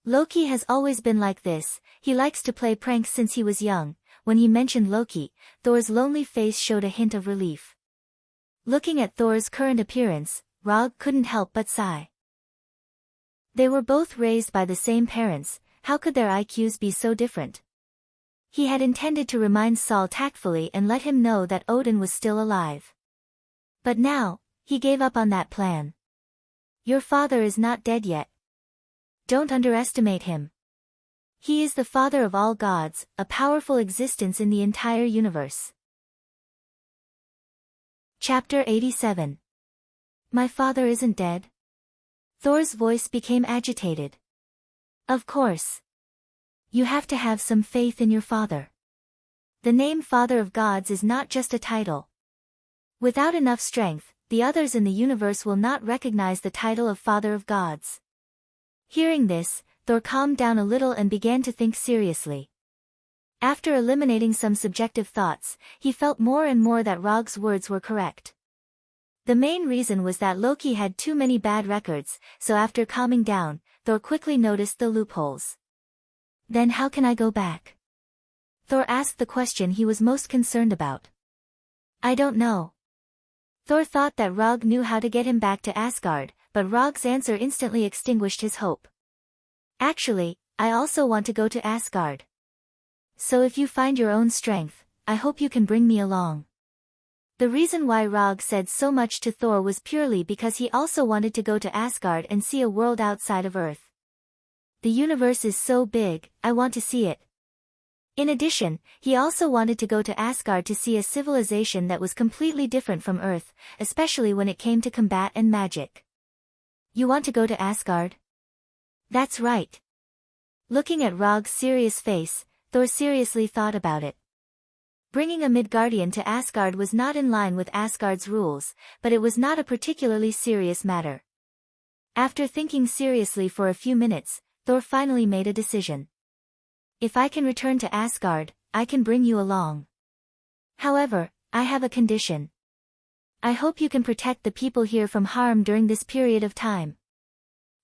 Loki has always been like this, he likes to play pranks since he was young. When he mentioned Loki, Thor's lonely face showed a hint of relief. Looking at Thor's current appearance, Rog couldn't help but sigh. They were both raised by the same parents, how could their IQs be so different? He had intended to remind Saul tactfully and let him know that Odin was still alive. But now, he gave up on that plan. Your father is not dead yet. Don't underestimate him. He is the father of all gods, a powerful existence in the entire universe. Chapter 87. My father isn't dead? Thor's voice became agitated. Of course. You have to have some faith in your father. The name Father of Gods is not just a title. Without enough strength, the others in the universe will not recognize the title of Father of Gods. Hearing this, Thor calmed down a little and began to think seriously. After eliminating some subjective thoughts, he felt more and more that Rog's words were correct. The main reason was that Loki had too many bad records, so after calming down, Thor quickly noticed the loopholes. Then how can I go back? Thor asked the question he was most concerned about. I don't know. Thor thought that Rog knew how to get him back to Asgard, but Rog's answer instantly extinguished his hope. Actually, I also want to go to Asgard. So if you find your own strength, I hope you can bring me along. The reason why Rog said so much to Thor was purely because he also wanted to go to Asgard and see a world outside of Earth. The universe is so big, I want to see it. In addition, he also wanted to go to Asgard to see a civilization that was completely different from Earth, especially when it came to combat and magic. You want to go to Asgard? That's right. Looking at Rog's serious face, Thor seriously thought about it. Bringing a Midgardian to Asgard was not in line with Asgard's rules, but it was not a particularly serious matter. After thinking seriously for a few minutes, Thor finally made a decision. If I can return to Asgard, I can bring you along. However, I have a condition. I hope you can protect the people here from harm during this period of time.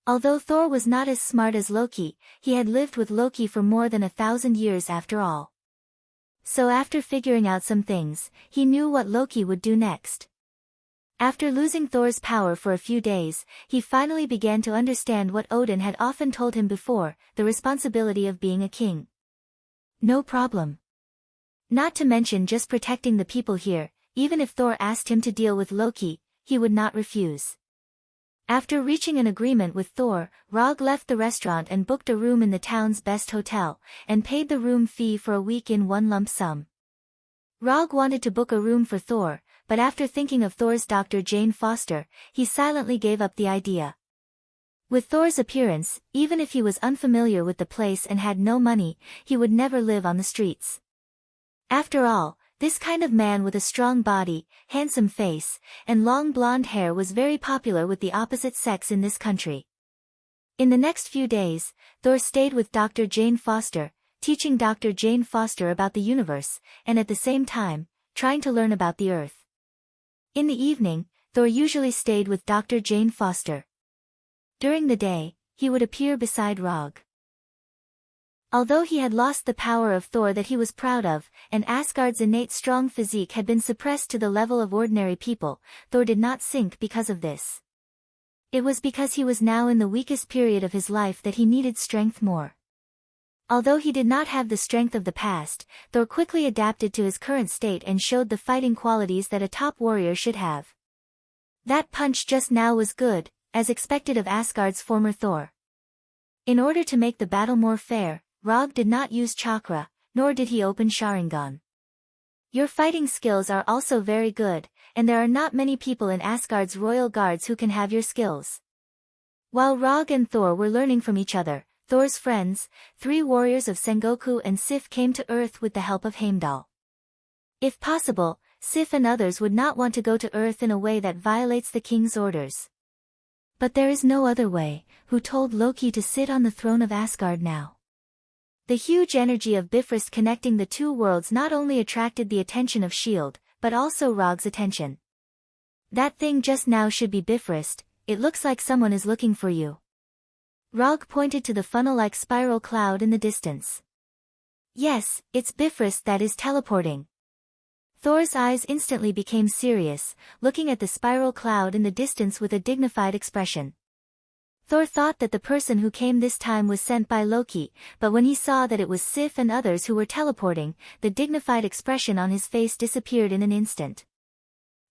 Although Thor was not as smart as Loki, he had lived with Loki for more than 1,000 years after all. So after figuring out some things, he knew what Loki would do next. After losing Thor's power for a few days, he finally began to understand what Odin had often told him before, the responsibility of being a king. No problem. Not to mention just protecting the people here, even if Thor asked him to deal with Loki, he would not refuse. After reaching an agreement with Thor, Rog left the restaurant and booked a room in the town's best hotel, and paid the room fee for a week in one lump sum. Rog wanted to book a room for Thor, but after thinking of Thor's Dr. Jane Foster, he silently gave up the idea. With Thor's appearance, even if he was unfamiliar with the place and had no money, he would never live on the streets. After all, this kind of man with a strong body, handsome face, and long blonde hair was very popular with the opposite sex in this country. In the next few days, Thor stayed with Dr. Jane Foster, teaching Dr. Jane Foster about the universe, and at the same time, trying to learn about the Earth. In the evening, Thor usually stayed with Dr. Jane Foster. During the day, he would appear beside Rog. Although he had lost the power of Thor that he was proud of, and Asgard's innate strong physique had been suppressed to the level of ordinary people, Thor did not sink because of this. It was because he was now in the weakest period of his life that he needed strength more. Although he did not have the strength of the past, Thor quickly adapted to his current state and showed the fighting qualities that a top warrior should have. That punch just now was good, as expected of Asgard's former Thor. In order to make the battle more fair, Rog did not use chakra, nor did he open Sharingan. Your fighting skills are also very good, and there are not many people in Asgard's royal guards who can have your skills. While Rog and Thor were learning from each other, Thor's friends, 3 warriors of Sengoku and Sif came to Earth with the help of Heimdall. If possible, Sif and others would not want to go to Earth in a way that violates the king's orders. But there is no other way, who told Loki to sit on the throne of Asgard now. The huge energy of Bifrost connecting the two worlds not only attracted the attention of S.H.I.E.L.D., but also Rog's attention. That thing just now should be Bifrost, it looks like someone is looking for you. Rog pointed to the funnel-like spiral cloud in the distance. Yes, it's Bifrost that is teleporting. Thor's eyes instantly became serious, looking at the spiral cloud in the distance with a dignified expression. Thor thought that the person who came this time was sent by Loki, but when he saw that it was Sif and others who were teleporting, the dignified expression on his face disappeared in an instant.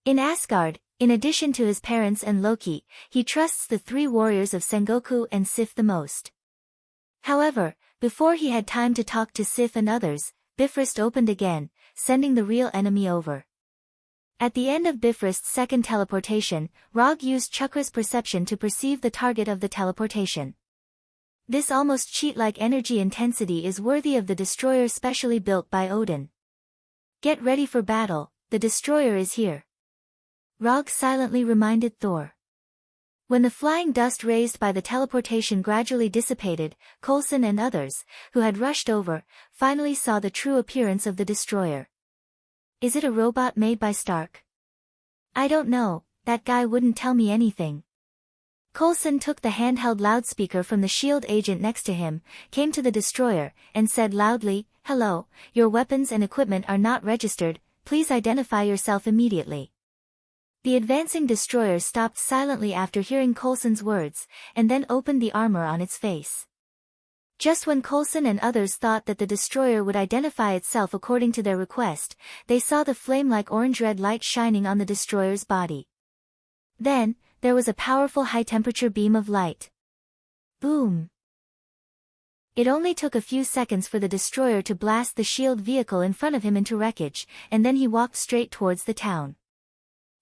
In Asgard, in addition to his parents and Loki, he trusts the three warriors of Sengoku and Sif the most. However, before he had time to talk to Sif and others, Bifrost opened again, sending the real enemy over. At the end of Bifrost's second teleportation, Rog used Chakra's perception to perceive the target of the teleportation. This almost cheat-like energy intensity is worthy of the destroyer specially built by Odin. Get ready for battle, the destroyer is here. Rog silently reminded Thor. When the flying dust raised by the teleportation gradually dissipated, Coulson and others, who had rushed over, finally saw the true appearance of the destroyer. Is it a robot made by Stark? I don't know, that guy wouldn't tell me anything. Coulson took the handheld loudspeaker from the S.H.I.E.L.D. agent next to him, came to the destroyer, and said loudly, "Hello, your weapons and equipment are not registered, please identify yourself immediately." The advancing destroyer stopped silently after hearing Coulson's words, and then opened the armor on its face. Just when Coulson and others thought that the destroyer would identify itself according to their request, they saw the flame-like orange-red light shining on the destroyer's body. Then, there was a powerful high-temperature beam of light. Boom! It only took a few seconds for the destroyer to blast the S.H.I.E.L.D. vehicle in front of him into wreckage, and then he walked straight towards the town.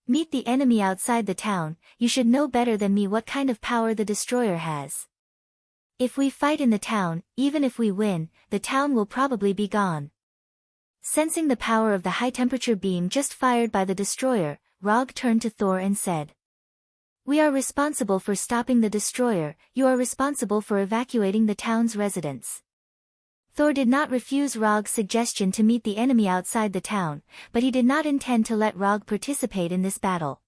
Meet the enemy outside the town, you should know better than me what kind of power the destroyer has. If we fight in the town, even if we win, the town will probably be gone. Sensing the power of the high-temperature beam just fired by the destroyer, Rog turned to Thor and said, "We are responsible for stopping the destroyer, you are responsible for evacuating the town's residents." Thor did not refuse Rog's suggestion to meet the enemy outside the town, but he did not intend to let Rog participate in this battle.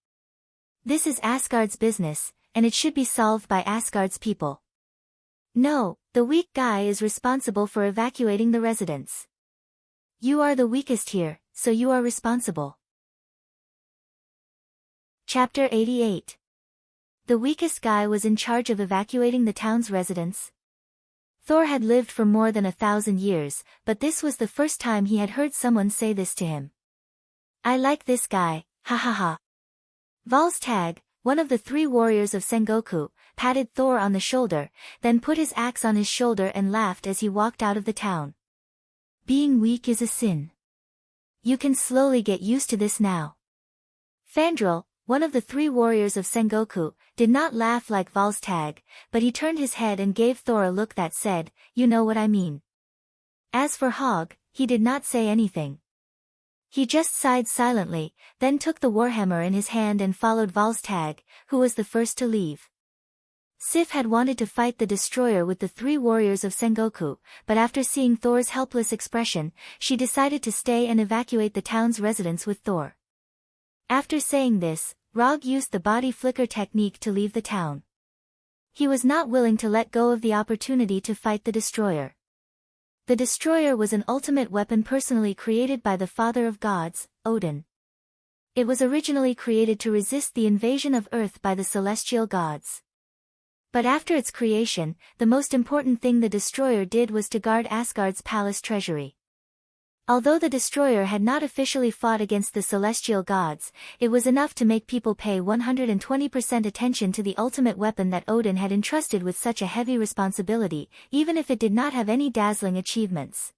This is Asgard's business, and it should be solved by Asgard's people. No, the weak guy is responsible for evacuating the residents. You are the weakest here, so you are responsible. Chapter 88. The weakest guy was in charge of evacuating the town's residents. Thor had lived for more than 1,000 years, but this was the first time he had heard someone say this to him. I like this guy, ha ha ha. Volstagg, one of the three warriors of Sengoku, patted Thor on the shoulder, then put his axe on his shoulder and laughed as he walked out of the town. Being weak is a sin. You can slowly get used to this now. Fandral, one of the three warriors of Sengoku, did not laugh like Volstagg, but he turned his head and gave Thor a look that said, you know what I mean. As for Hogg, he did not say anything. He just sighed silently, then took the warhammer in his hand and followed Volstagg, who was the first to leave. Sif had wanted to fight the destroyer with the three warriors of Sengoku, but after seeing Thor's helpless expression, she decided to stay and evacuate the town's residents with Thor. After saying this, Rog used the body flicker technique to leave the town. He was not willing to let go of the opportunity to fight the destroyer. The destroyer was an ultimate weapon personally created by the Father of Gods, Odin. It was originally created to resist the invasion of Earth by the celestial gods. But after its creation, the most important thing the destroyer did was to guard Asgard's palace treasury. Although the destroyer had not officially fought against the celestial gods, it was enough to make people pay 120% attention to the ultimate weapon that Odin had entrusted with such a heavy responsibility, even if it did not have any dazzling achievements.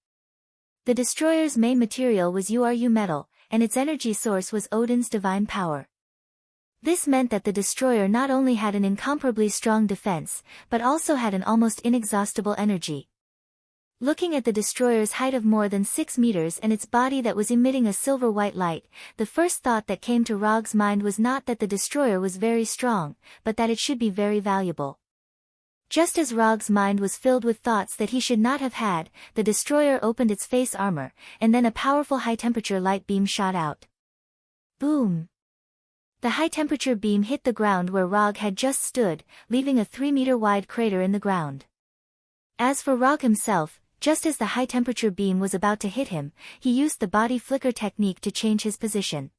The destroyer's main material was URU metal, and its energy source was Odin's divine power. This meant that the destroyer not only had an incomparably strong defense, but also had an almost inexhaustible energy. Looking at the destroyer's height of more than 6 meters and its body that was emitting a silver-white light, the first thought that came to Rog's mind was not that the destroyer was very strong, but that it should be very valuable. Just as Rog's mind was filled with thoughts that he should not have had, the destroyer opened its face armor, and then a powerful high-temperature light beam shot out. Boom! The high-temperature beam hit the ground where Rog had just stood, leaving a 3-meter-wide crater in the ground. As for Rog himself, just as the high-temperature beam was about to hit him, he used the body flicker technique to change his position.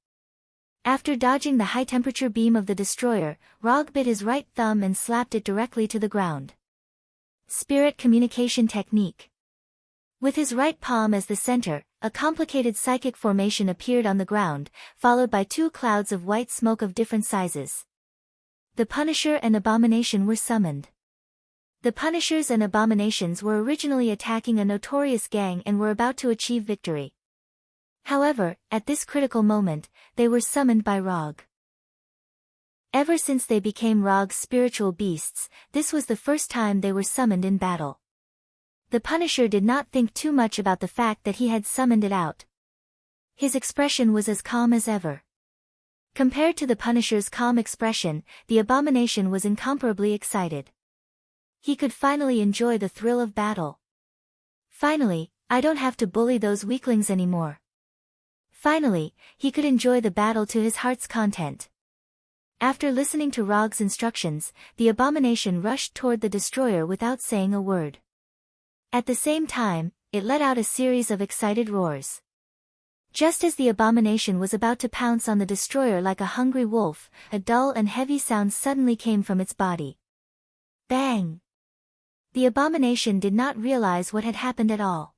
After dodging the high-temperature beam of the destroyer, Rog bit his right thumb and slapped it directly to the ground. Spirit communication technique. With his right palm as the center, a complicated psychic formation appeared on the ground, followed by 2 clouds of white smoke of different sizes. The Punisher and Abomination were summoned. The Punishers and Abominations were originally attacking a notorious gang and were about to achieve victory. However, at this critical moment, they were summoned by Rog. Ever since they became Rog's spiritual beasts, this was the first time they were summoned in battle. The Punisher did not think too much about the fact that he had summoned it out. His expression was as calm as ever. Compared to the Punisher's calm expression, the Abomination was incomparably excited. He could finally enjoy the thrill of battle. Finally, I don't have to bully those weaklings anymore. Finally, he could enjoy the battle to his heart's content. After listening to Rog's instructions, the Abomination rushed toward the destroyer without saying a word. At the same time, it let out a series of excited roars. Just as the Abomination was about to pounce on the destroyer like a hungry wolf, a dull and heavy sound suddenly came from its body. Bang! The Abomination did not realize what had happened at all.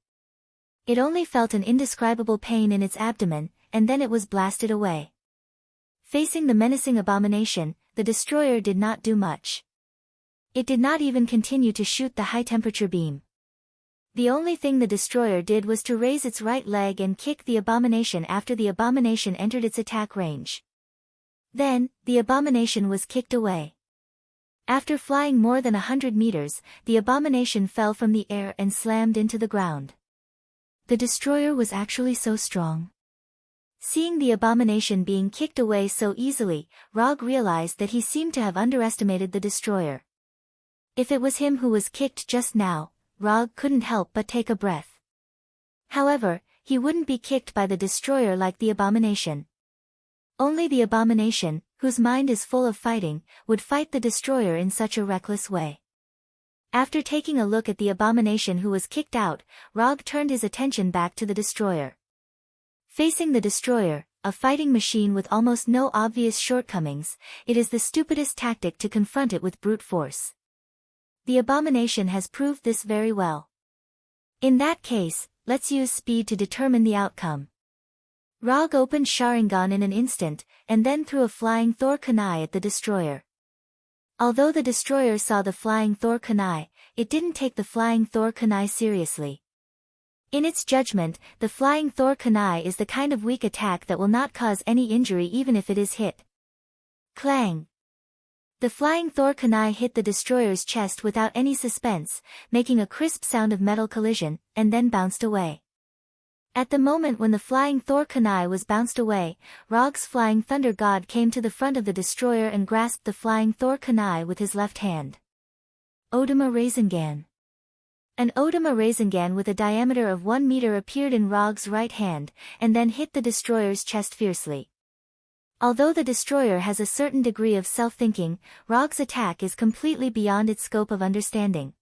It only felt an indescribable pain in its abdomen, and then it was blasted away. Facing the menacing Abomination, the destroyer did not do much. It did not even continue to shoot the high-temperature beam. The only thing the destroyer did was to raise its right leg and kick the Abomination after the Abomination entered its attack range. Then, the Abomination was kicked away. After flying more than 100 meters, the Abomination fell from the air and slammed into the ground. The destroyer was actually so strong. Seeing the Abomination being kicked away so easily, Rog realized that he seemed to have underestimated the destroyer. If it was him who was kicked just now, Rog couldn't help but take a breath. However, he wouldn't be kicked by the destroyer like the Abomination. Only the Abomination, whose mind is full of fighting, would fight the destroyer in such a reckless way. After taking a look at the Abomination who was kicked out, Rog turned his attention back to the destroyer. Facing the destroyer, a fighting machine with almost no obvious shortcomings, it is the stupidest tactic to confront it with brute force. The Abomination has proved this very well. In that case, let's use speed to determine the outcome. Rog opened Sharingan in an instant, and then threw a flying Thor kunai at the destroyer. Although the destroyer saw the flying Thor kunai, it didn't take the flying Thor kunai seriously. In its judgment, the flying Thor kunai is the kind of weak attack that will not cause any injury even if it is hit. Clang! The flying Thor kunai hit the destroyer's chest without any suspense, making a crisp sound of metal collision, and then bounced away. At the moment when the flying Thor kunai was bounced away, Rog's flying thunder god came to the front of the destroyer and grasped the flying Thor kunai with his left hand. Odama Rasengan. An Odama Rasengan with a diameter of 1 meter appeared in Rog's right hand, and then hit the destroyer's chest fiercely. Although the destroyer has a certain degree of self-thinking, Rog's attack is completely beyond its scope of understanding.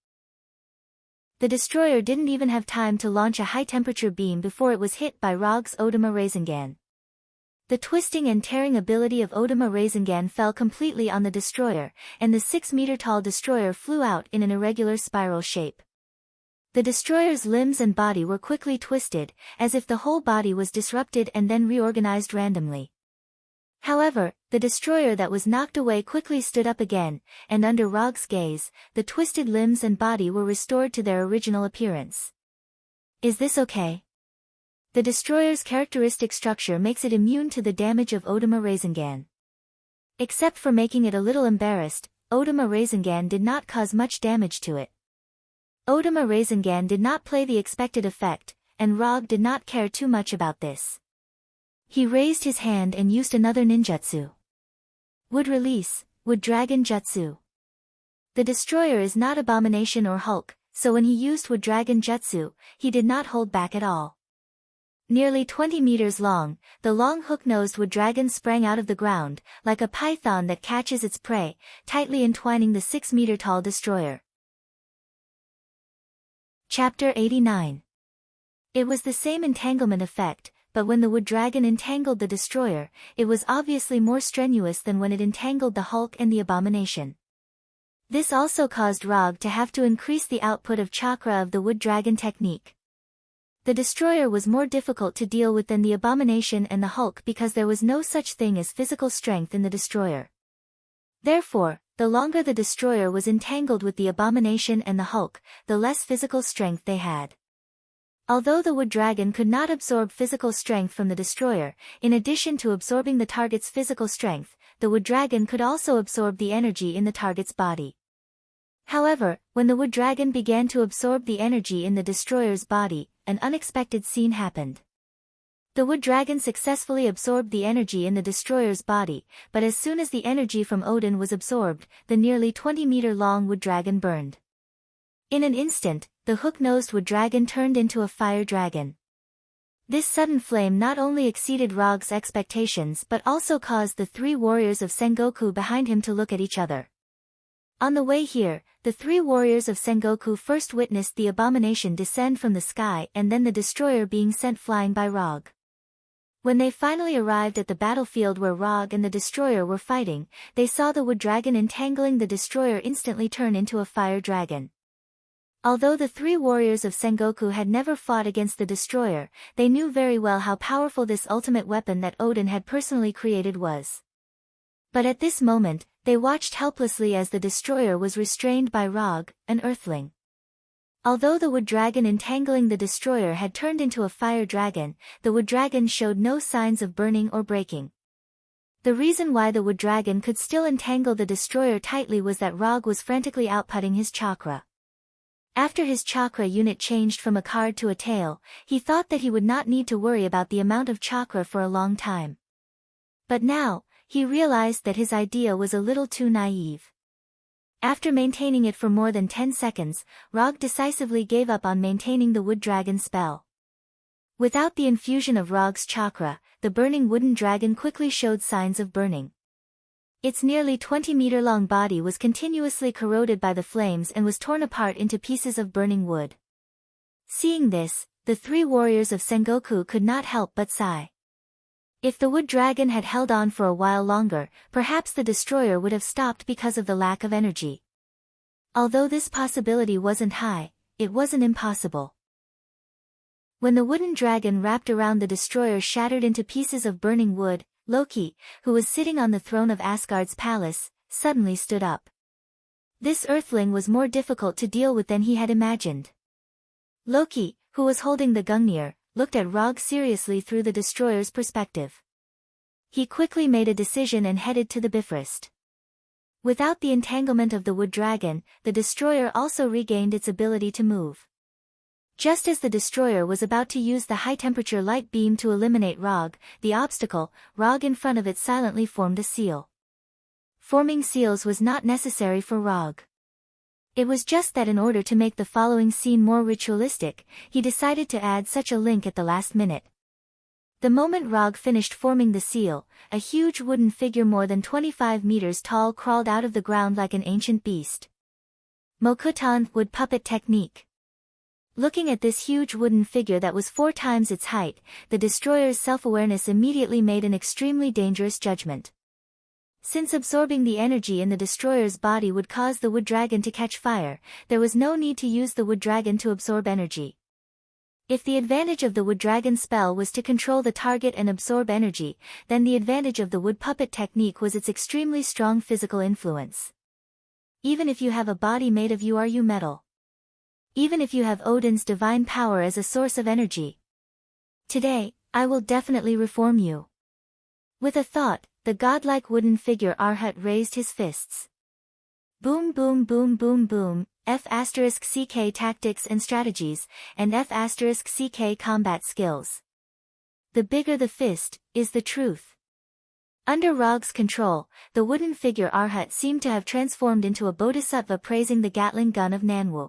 The destroyer didn't even have time to launch a high-temperature beam before it was hit by Rog's Odama Rasengan. The twisting and tearing ability of Odama Rasengan fell completely on the destroyer, and the 6-meter-tall destroyer flew out in an irregular spiral shape. The destroyer's limbs and body were quickly twisted, as if the whole body was disrupted and then reorganized randomly. However, the destroyer that was knocked away quickly stood up again, and under Rog's gaze, the twisted limbs and body were restored to their original appearance. Is this okay? The destroyer's characteristic structure makes it immune to the damage of Odama Rasengan. Except for making it a little embarrassed, Odama Rasengan did not cause much damage to it. Odama Rasengan did not play the expected effect, and Rog did not care too much about this. He raised his hand and used another ninjutsu. Wood release, Wood Dragon Jutsu. The destroyer is not Abomination or Hulk, so when he used Wood Dragon Jutsu, he did not hold back at all. Nearly 20 meters long, the long hook-nosed wood dragon sprang out of the ground, like a python that catches its prey, tightly entwining the 6-meter-tall destroyer. Chapter 89. It was the same entanglement effect, but when the wood dragon entangled the destroyer, it was obviously more strenuous than when it entangled the Hulk and the Abomination. This also caused Rog to have to increase the output of chakra of the wood dragon technique. The destroyer was more difficult to deal with than the Abomination and the Hulk because there was no such thing as physical strength in the destroyer. Therefore, the longer the destroyer was entangled with the Abomination and the Hulk, the less physical strength they had. Although the wood dragon could not absorb physical strength from the destroyer, in addition to absorbing the target's physical strength, the wood dragon could also absorb the energy in the target's body. However, when the wood dragon began to absorb the energy in the destroyer's body, an unexpected scene happened. The wood dragon successfully absorbed the energy in the destroyer's body, but as soon as the energy from Odin was absorbed, the nearly 20-meter-long wood dragon burned. In an instant, the hook-nosed wood dragon turned into a fire dragon. This sudden flame not only exceeded Rog's expectations but also caused the 3 warriors of Sengoku behind him to look at each other. On the way here, the 3 warriors of Sengoku first witnessed the Abomination descend from the sky and then the destroyer being sent flying by Rog. When they finally arrived at the battlefield where Rog and the destroyer were fighting, they saw the wood dragon entangling the destroyer instantly turn into a fire dragon. Although the 3 warriors of Sengoku had never fought against the destroyer, they knew very well how powerful this ultimate weapon that Odin had personally created was. But at this moment, they watched helplessly as the destroyer was restrained by Rog, an earthling. Although the wood dragon entangling the destroyer had turned into a fire dragon, the wood dragon showed no signs of burning or breaking. The reason why the wood dragon could still entangle the destroyer tightly was that Rog was frantically outputting his chakra. After his chakra unit changed from a card to a tail, he thought that he would not need to worry about the amount of chakra for a long time. But now, he realized that his idea was a little too naive. After maintaining it for more than 10 seconds, Rog decisively gave up on maintaining the wood dragon spell. Without the infusion of Rog's chakra, the burning wooden dragon quickly showed signs of burning. Its nearly 20-meter-long body was continuously corroded by the flames and was torn apart into pieces of burning wood. Seeing this, the 3 warriors of Sengoku could not help but sigh. If the wood dragon had held on for a while longer, perhaps the destroyer would have stopped because of the lack of energy. Although this possibility wasn't high, it wasn't impossible. When the wooden dragon wrapped around the destroyer shattered into pieces of burning wood, Loki, who was sitting on the throne of Asgard's palace, suddenly stood up. This earthling was more difficult to deal with than he had imagined. Loki, who was holding the Gungnir, looked at Rog seriously through the destroyer's perspective. He quickly made a decision and headed to the Bifrost. Without the entanglement of the wood dragon, the destroyer also regained its ability to move. Just as the destroyer was about to use the high-temperature light beam to eliminate Rog, the obstacle, Rog in front of it silently formed a seal. Forming seals was not necessary for Rog. It was just that in order to make the following scene more ritualistic, he decided to add such a link at the last minute. The moment Rog finished forming the seal, a huge wooden figure more than 25 meters tall crawled out of the ground like an ancient beast. Mokutan wood puppet technique. Looking at this huge wooden figure that was 4 times its height, the destroyer's self-awareness immediately made an extremely dangerous judgment. Since absorbing the energy in the destroyer's body would cause the wood dragon to catch fire, there was no need to use the wood dragon to absorb energy. If the advantage of the wood dragon spell was to control the target and absorb energy, then the advantage of the wood puppet technique was its extremely strong physical influence. Even if you have a body made of URU metal. Even if you have Odin's divine power as a source of energy. Today, I will definitely reform you. With a thought, the godlike wooden figure Arhat raised his fists. Boom boom boom boom boom, F***CK tactics and strategies, and F***CK combat skills. The bigger the fist, is the truth. Under Rog's control, the wooden figure Arhat seemed to have transformed into a bodhisattva praising the Gatling gun of Nanwu.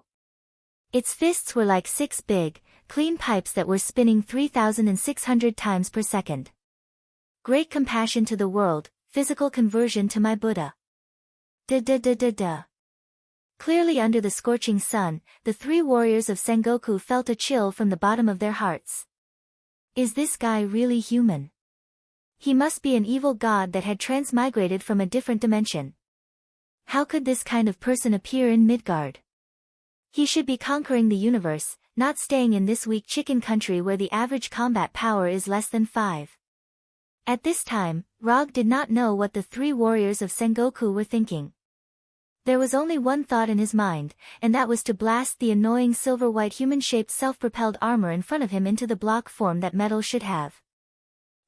Its fists were like 6 big, clean pipes that were spinning 3,600 times per second. Great compassion to the world, physical conversion to my Buddha. Da. Clearly under the scorching sun, the 3 warriors of Sengoku felt a chill from the bottom of their hearts. Is this guy really human? He must be an evil god that had transmigrated from a different dimension. How could this kind of person appear in Midgard? He should be conquering the universe, not staying in this weak chicken country where the average combat power is less than 5. At this time, Rog did not know what the 3 warriors of Sengoku were thinking. There was only one thought in his mind, and that was to blast the annoying silver-white human-shaped self-propelled armor in front of him into the block form that metal should have.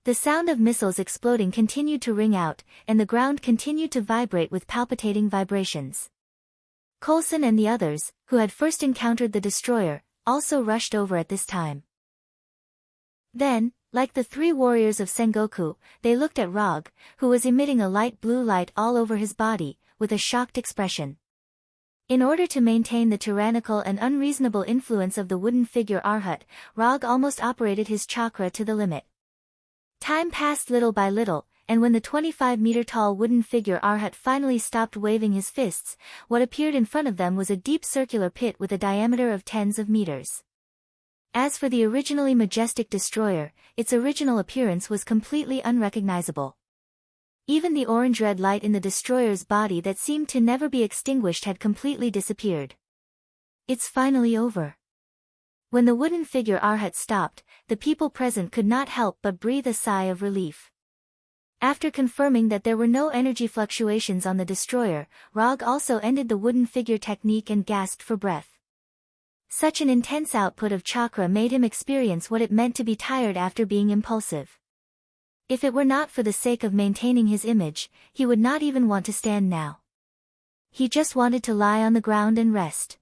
The sound of missiles exploding continued to ring out, and the ground continued to vibrate with palpitating vibrations. Coulson and the others, who had first encountered the destroyer, also rushed over at this time. Then, like the 3 warriors of Sengoku, they looked at Rog, who was emitting a light blue light all over his body, with a shocked expression. In order to maintain the tyrannical and unreasonable influence of the wooden figure Arhat, Rog almost operated his chakra to the limit. Time passed little by little, and when the 25-meter-tall wooden figure Arhat finally stopped waving his fists, what appeared in front of them was a deep circular pit with a diameter of tens of meters. As for the originally majestic destroyer, its original appearance was completely unrecognizable. Even the orange-red light in the destroyer's body that seemed to never be extinguished had completely disappeared. It's finally over. When the wooden figure Arhat stopped, the people present could not help but breathe a sigh of relief. After confirming that there were no energy fluctuations on the destroyer, Rog also ended the wooden figure technique and gasped for breath. Such an intense output of chakra made him experience what it meant to be tired after being impulsive. If it were not for the sake of maintaining his image, he would not even want to stand now. He just wanted to lie on the ground and rest.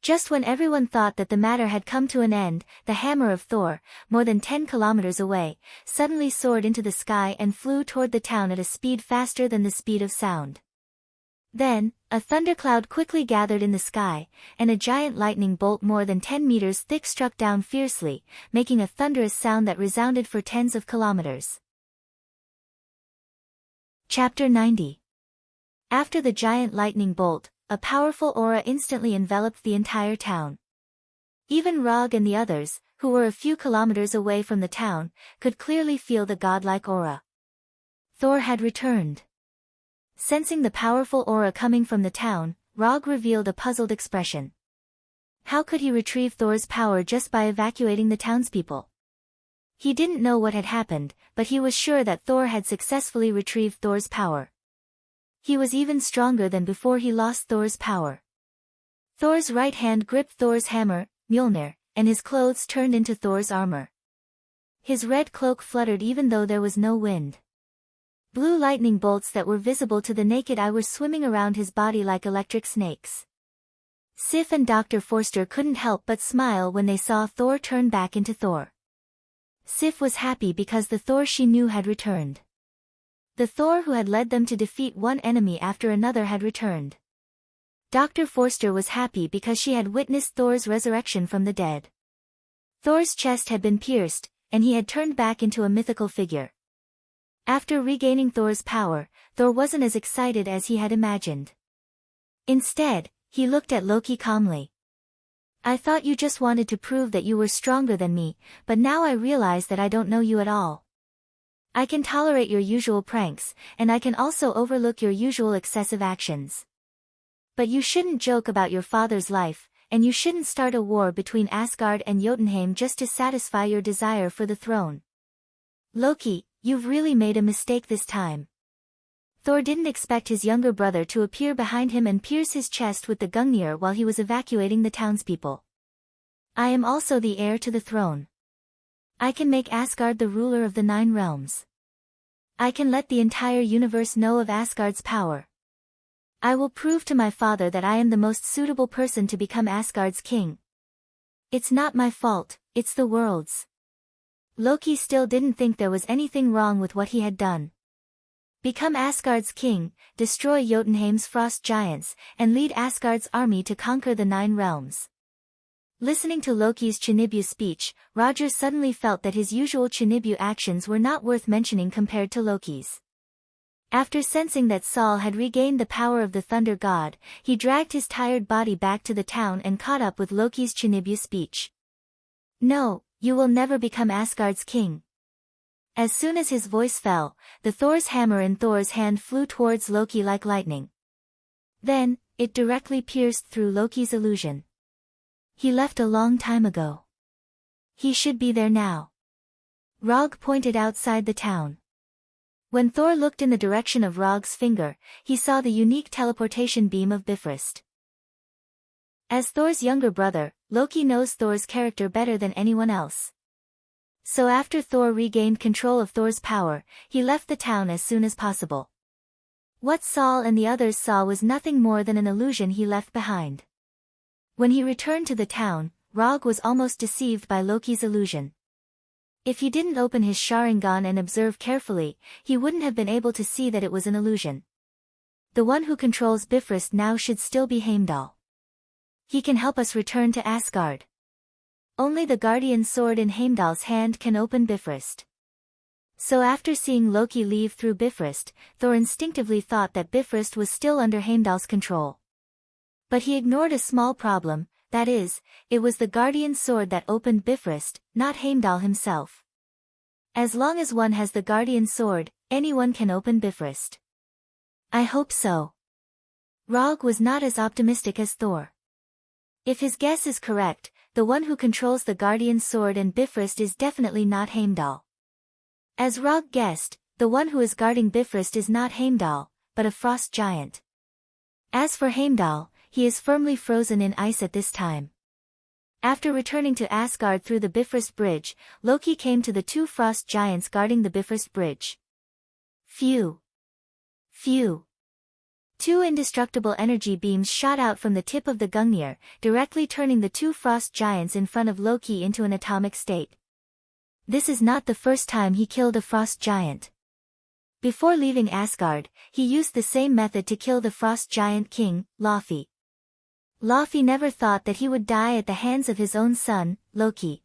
Just when everyone thought that the matter had come to an end, the hammer of Thor, more than 10 kilometers away, suddenly soared into the sky and flew toward the town at a speed faster than the speed of sound. Then, a thundercloud quickly gathered in the sky, and a giant lightning bolt more than 10 meters thick struck down fiercely, making a thunderous sound that resounded for tens of kilometers. Chapter 90. After the giant lightning bolt, a powerful aura instantly enveloped the entire town. Even Rog and the others, who were a few kilometers away from the town, could clearly feel the godlike aura. Thor had returned. Sensing the powerful aura coming from the town, Rog revealed a puzzled expression. How could he retrieve Thor's power just by evacuating the townspeople? He didn't know what had happened, but he was sure that Thor had successfully retrieved Thor's power. He was even stronger than before he lost Thor's power. Thor's right hand gripped Thor's hammer, Mjolnir, and his clothes turned into Thor's armor. His red cloak fluttered even though there was no wind. Blue lightning bolts that were visible to the naked eye were swimming around his body like electric snakes. Sif and Dr. Forster couldn't help but smile when they saw Thor turn back into Thor. Sif was happy because the Thor she knew had returned. The Thor who had led them to defeat one enemy after another had returned. Dr. Forster was happy because she had witnessed Thor's resurrection from the dead. Thor's chest had been pierced, and he had turned back into a mythical figure. After regaining Thor's power, Thor wasn't as excited as he had imagined. Instead, he looked at Loki calmly. I thought you just wanted to prove that you were stronger than me, but now I realize that I don't know you at all. I can tolerate your usual pranks, and I can also overlook your usual excessive actions. But you shouldn't joke about your father's life, and you shouldn't start a war between Asgard and Jotunheim just to satisfy your desire for the throne. Loki, you've really made a mistake this time. Thor didn't expect his younger brother to appear behind him and pierce his chest with the Gungnir while he was evacuating the townspeople. I am also the heir to the throne. I can make Asgard the ruler of the 9 realms. I can let the entire universe know of Asgard's power. I will prove to my father that I am the most suitable person to become Asgard's king. It's not my fault, it's the world's. Loki still didn't think there was anything wrong with what he had done. Become Asgard's king, destroy Jotunheim's frost giants, and lead Asgard's army to conquer the 9 realms. Listening to Loki's Chinibu speech, Roger suddenly felt that his usual Chinibu actions were not worth mentioning compared to Loki's. After sensing that Saul had regained the power of the thunder god, he dragged his tired body back to the town and caught up with Loki's Chinibu speech. No, you will never become Asgard's king. As soon as his voice fell, the Thor's hammer in Thor's hand flew towards Loki like lightning. Then, it directly pierced through Loki's illusion. He left a long time ago. He should be there now. Rog pointed outside the town. When Thor looked in the direction of Rog's finger, he saw the unique teleportation beam of Bifrost. As Thor's younger brother, Loki knows Thor's character better than anyone else. So after Thor regained control of Thor's power, he left the town as soon as possible. What Saul and the others saw was nothing more than an illusion he left behind. When he returned to the town, Rog was almost deceived by Loki's illusion. If he didn't open his Sharingan and observe carefully, he wouldn't have been able to see that it was an illusion. The one who controls Bifrost now should still be Heimdall. He can help us return to Asgard. Only the guardian sword in Heimdall's hand can open Bifrost. So after seeing Loki leave through Bifrost, Thor instinctively thought that Bifrost was still under Heimdall's control. But he ignored a small problem, that is, it was the guardian sword that opened Bifrost, not Heimdall himself. As long as one has the guardian sword, anyone can open Bifrost. I hope so. Rog was not as optimistic as Thor. If his guess is correct, the one who controls the guardian sword and Bifrost is definitely not Heimdall. As Rog guessed, the one who is guarding Bifrost is not Heimdall, but a frost giant. As for Heimdall, he is firmly frozen in ice at this time. After returning to Asgard through the Bifrost Bridge, Loki came to the 2 frost giants guarding the Bifrost Bridge. Phew! Phew! 2 indestructible energy beams shot out from the tip of the Gungnir, directly turning the 2 frost giants in front of Loki into an atomic state. This is not the first time he killed a frost giant. Before leaving Asgard, he used the same method to kill the frost giant king, Laufey. Laufey never thought that he would die at the hands of his own son, Loki.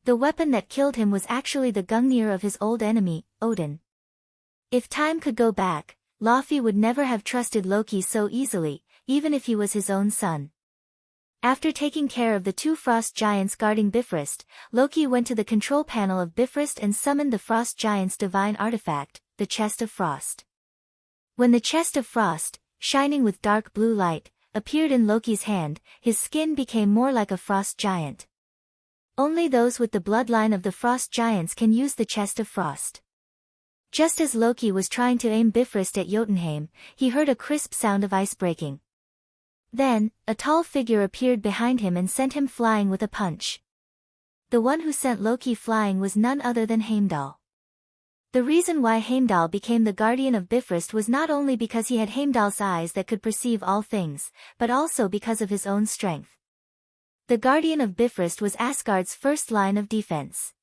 The weapon that killed him was actually the Gungnir of his old enemy, Odin. If time could go back, Laufey would never have trusted Loki so easily, even if he was his own son. After taking care of the 2 frost giants guarding Bifrost, Loki went to the control panel of Bifrost and summoned the frost giant's divine artifact, the Chest of Frost. When the Chest of Frost, shining with dark blue light, appeared in Loki's hand, his skin became more like a frost giant. Only those with the bloodline of the frost giants can use the Chest of Frost. Just as Loki was trying to aim Bifrost at Jotunheim, he heard a crisp sound of ice breaking. Then, a tall figure appeared behind him and sent him flying with a punch. The one who sent Loki flying was none other than Heimdall. The reason why Heimdall became the guardian of Bifrost was not only because he had Heimdall's eyes that could perceive all things, but also because of his own strength. The guardian of Bifrost was Asgard's first line of defense.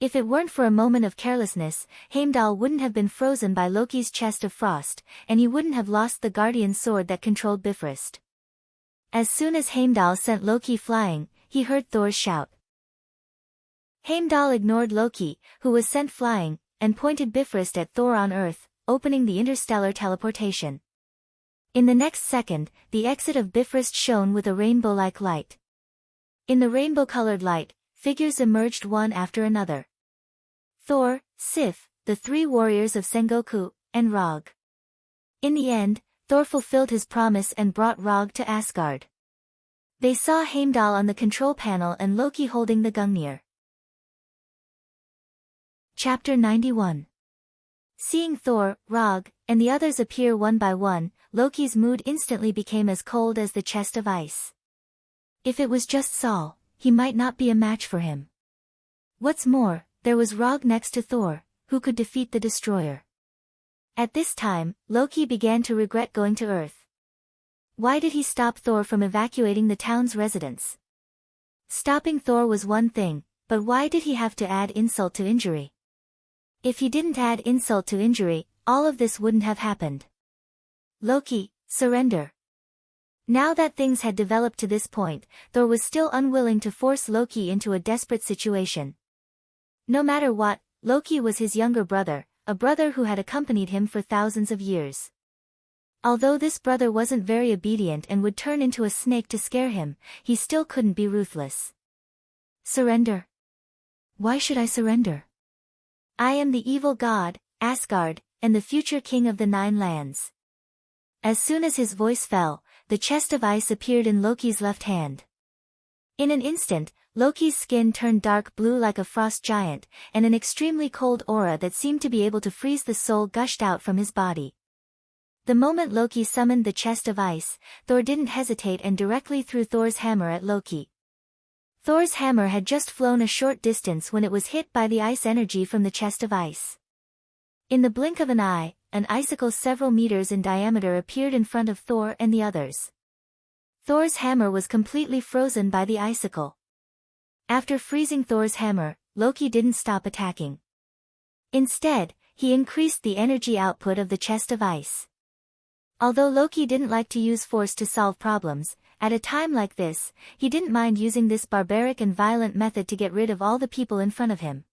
If it weren't for a moment of carelessness, Heimdall wouldn't have been frozen by Loki's Chest of Frost, and he wouldn't have lost the guardian sword that controlled Bifrost. As soon as Heimdall sent Loki flying, he heard Thor's shout. Heimdall ignored Loki, who was sent flying, and pointed Bifrost at Thor on Earth, opening the interstellar teleportation. In the next second, the exit of Bifrost shone with a rainbow-like light. In the rainbow-colored light, figures emerged one after another. Thor, Sif, the 3 warriors of Sengoku, and Rog. In the end, Thor fulfilled his promise and brought Rog to Asgard. They saw Heimdall on the control panel and Loki holding the Gungnir. Chapter 91. Seeing Thor, Rog, and the others appear one by one, Loki's mood instantly became as cold as the chest of ice. If it was just Saul, he might not be a match for him. What's more, there was Rog next to Thor, who could defeat the destroyer. At this time, Loki began to regret going to Earth. Why did he stop Thor from evacuating the town's residents? Stopping Thor was one thing, but why did he have to add insult to injury? If he didn't add insult to injury, all of this wouldn't have happened. Loki, surrender. Now that things had developed to this point, Thor was still unwilling to force Loki into a desperate situation. No matter what, Loki was his younger brother, a brother who had accompanied him for thousands of years. Although this brother wasn't very obedient and would turn into a snake to scare him, he still couldn't be ruthless. Surrender? Why should I surrender? I am the evil god, Asgard, and the future king of the Nine Lands. As soon as his voice fell, the chest of ice appeared in Loki's left hand. In an instant, Loki's skin turned dark blue like a frost giant, and an extremely cold aura that seemed to be able to freeze the soul gushed out from his body. The moment Loki summoned the chest of ice, Thor didn't hesitate and directly threw Thor's hammer at Loki. Thor's hammer had just flown a short distance when it was hit by the ice energy from the chest of ice. In the blink of an eye, an icicle several meters in diameter appeared in front of Thor and the others. Thor's hammer was completely frozen by the icicle. After freezing Thor's hammer, Loki didn't stop attacking. Instead, he increased the energy output of the chest of ice. Although Loki didn't like to use force to solve problems, at a time like this, he didn't mind using this barbaric and violent method to get rid of all the people in front of him.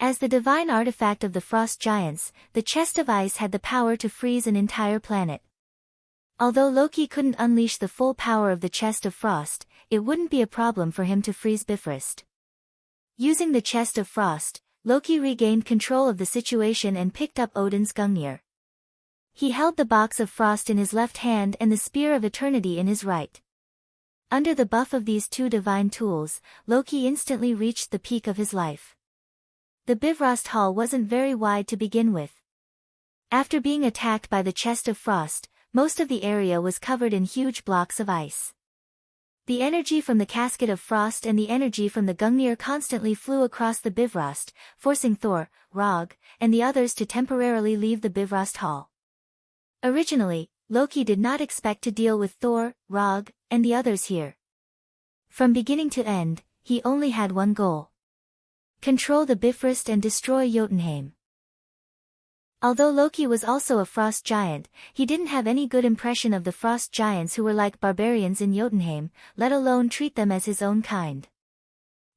As the divine artifact of the frost giants, the chest of ice had the power to freeze an entire planet. Although Loki couldn't unleash the full power of the chest of frost, it wouldn't be a problem for him to freeze Bifrost. Using the chest of frost, Loki regained control of the situation and picked up Odin's Gungnir. He held the box of frost in his left hand and the spear of eternity in his right. Under the buff of these two divine tools, Loki instantly reached the peak of his life. The Bifrost Hall wasn't very wide to begin with. After being attacked by the chest of frost, most of the area was covered in huge blocks of ice. The energy from the casket of frost and the energy from the Gungnir constantly flew across the Bifrost, forcing Thor, Rog, and the others to temporarily leave the Bifrost Hall. Originally, Loki did not expect to deal with Thor, Rog, and the others here. From beginning to end, he only had one goal. Control the Bifrost and destroy Jotunheim. Although Loki was also a frost giant, he didn't have any good impression of the frost giants who were like barbarians in Jotunheim, let alone treat them as his own kind.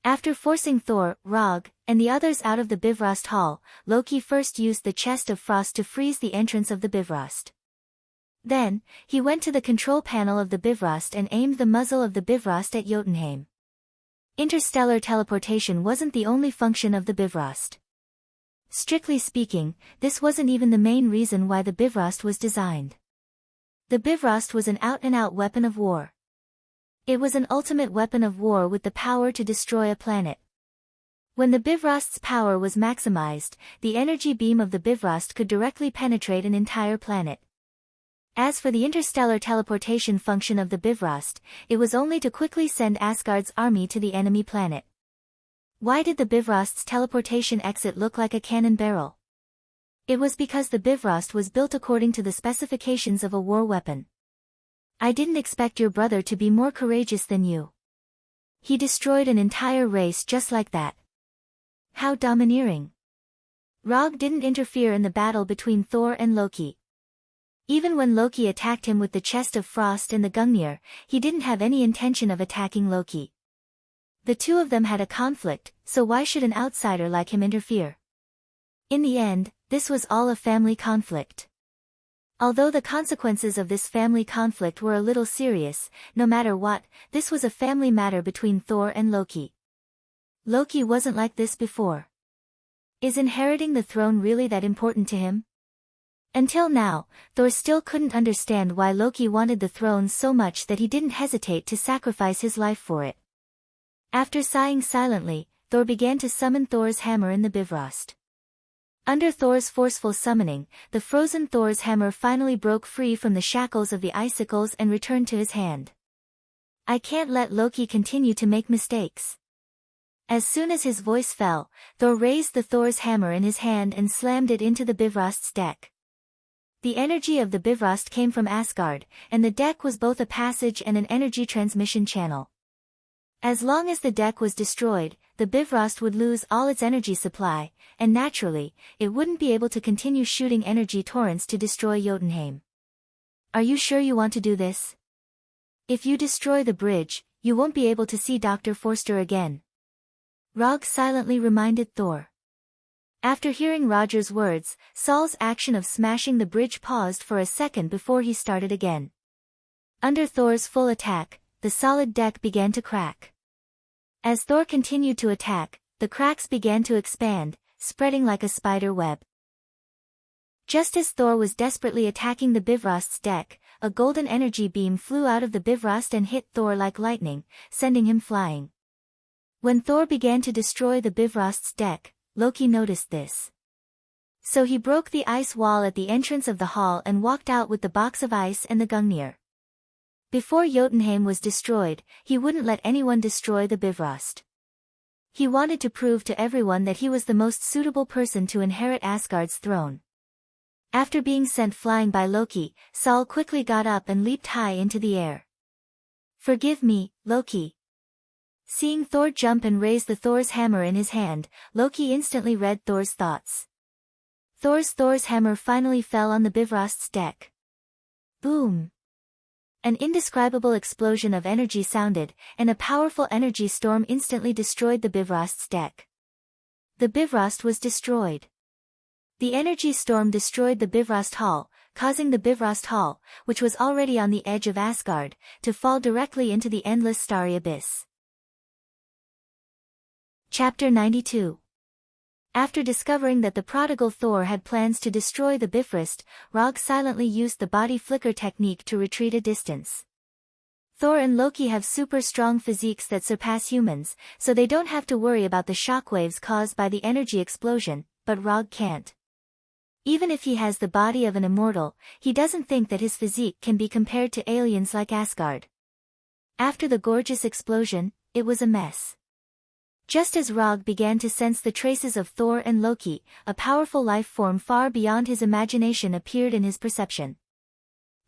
After forcing Thor, Rog, and the others out of the Bifrost Hall, Loki first used the chest of frost to freeze the entrance of the Bifrost. Then, he went to the control panel of the Bifrost and aimed the muzzle of the Bifrost at Jotunheim. Interstellar teleportation wasn't the only function of the Bifrost. Strictly speaking, this wasn't even the main reason why the Bifrost was designed. The Bifrost was an out-and-out weapon of war. It was an ultimate weapon of war with the power to destroy a planet. When the Bifrost's power was maximized, the energy beam of the Bifrost could directly penetrate an entire planet. As for the interstellar teleportation function of the Bifrost, it was only to quickly send Asgard's army to the enemy planet. Why did the Bifrost's teleportation exit look like a cannon barrel? It was because the Bifrost was built according to the specifications of a war weapon. I didn't expect your brother to be more courageous than you. He destroyed an entire race just like that. How domineering. Rog didn't interfere in the battle between Thor and Loki. Even when Loki attacked him with the chest of frost and the Gungnir, he didn't have any intention of attacking Loki. The two of them had a conflict, so why should an outsider like him interfere? In the end, this was all a family conflict. Although the consequences of this family conflict were a little serious, no matter what, this was a family matter between Thor and Loki. Loki wasn't like this before. Is inheriting the throne really that important to him? Until now, Thor still couldn't understand why Loki wanted the throne so much that he didn't hesitate to sacrifice his life for it. After sighing silently, Thor began to summon Thor's hammer in the Bifrost. Under Thor's forceful summoning, the frozen Thor's hammer finally broke free from the shackles of the icicles and returned to his hand. I can't let Loki continue to make mistakes. As soon as his voice fell, Thor raised the Thor's hammer in his hand and slammed it into the Bifrost's deck. The energy of the Bifrost came from Asgard, and the deck was both a passage and an energy transmission channel. As long as the deck was destroyed, the Bifrost would lose all its energy supply, and naturally, it wouldn't be able to continue shooting energy torrents to destroy Jotunheim. Are you sure you want to do this? If you destroy the bridge, you won't be able to see Dr. Forster again. Rog silently reminded Thor. After hearing Roger's words, Saul's action of smashing the bridge paused for a second before he started again. Under Thor's full attack, the solid deck began to crack. As Thor continued to attack, the cracks began to expand, spreading like a spider web. Just as Thor was desperately attacking the Bifrost's deck, a golden energy beam flew out of the Bifrost and hit Thor like lightning, sending him flying. When Thor began to destroy the Bifrost's deck, Loki noticed this. So he broke the ice wall at the entrance of the hall and walked out with the box of ice and the Gungnir. Before Jotunheim was destroyed, he wouldn't let anyone destroy the Bifrost. He wanted to prove to everyone that he was the most suitable person to inherit Asgard's throne. After being sent flying by Loki, Saul quickly got up and leaped high into the air. "Forgive me, Loki." Seeing Thor jump and raise the Thor's hammer in his hand, Loki instantly read Thor's thoughts. Thor's hammer finally fell on the Bifrost's deck. Boom! An indescribable explosion of energy sounded, and a powerful energy storm instantly destroyed the Bifrost's deck. The Bifrost was destroyed. The energy storm destroyed the Bifrost Hall, causing the Bifrost Hall, which was already on the edge of Asgard, to fall directly into the endless starry abyss. Chapter 92. After discovering that the prodigal Thor had plans to destroy the Bifrost, Rog silently used the body flicker technique to retreat a distance. Thor and Loki have super strong physiques that surpass humans, so they don't have to worry about the shockwaves caused by the energy explosion, but Rog can't. Even if he has the body of an immortal, he doesn't think that his physique can be compared to aliens like Asgard. After the gorgeous explosion, it was a mess. Just as Rog began to sense the traces of Thor and Loki, a powerful life form far beyond his imagination appeared in his perception.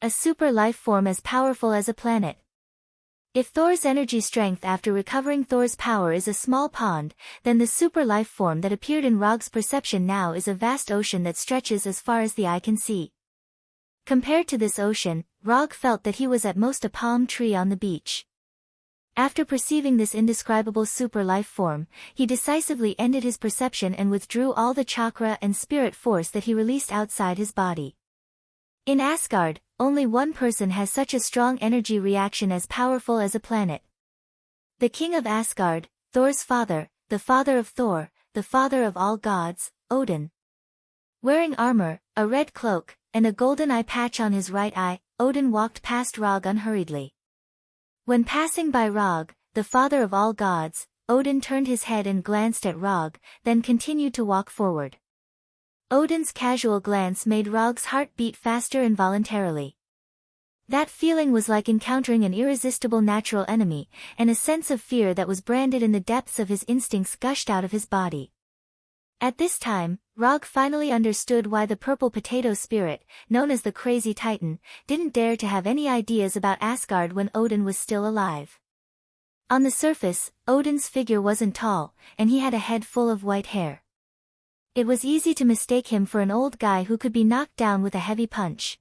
A super life form as powerful as a planet. If Thor's energy strength after recovering Thor's power is a small pond, then the super life form that appeared in Rog's perception now is a vast ocean that stretches as far as the eye can see. Compared to this ocean, Rog felt that he was at most a palm tree on the beach. After perceiving this indescribable super life form, he decisively ended his perception and withdrew all the chakra and spirit force that he released outside his body. In Asgard, only one person has such a strong energy reaction as powerful as a planet. The king of Asgard, Thor's father, the father of Thor, the father of all gods, Odin. Wearing armor, a red cloak, and a golden eye patch on his right eye, Odin walked past Rog unhurriedly. When passing by Rog, the father of all gods, Odin turned his head and glanced at Rog, then continued to walk forward. Odin's casual glance made Rog's heart beat faster involuntarily. That feeling was like encountering an irresistible natural enemy, and a sense of fear that was branded in the depths of his instincts gushed out of his body. At this time, Rog finally understood why the purple potato spirit, known as the Crazy Titan, didn't dare to have any ideas about Asgard when Odin was still alive. On the surface, Odin's figure wasn't tall, and he had a head full of white hair. It was easy to mistake him for an old guy who could be knocked down with a heavy punch.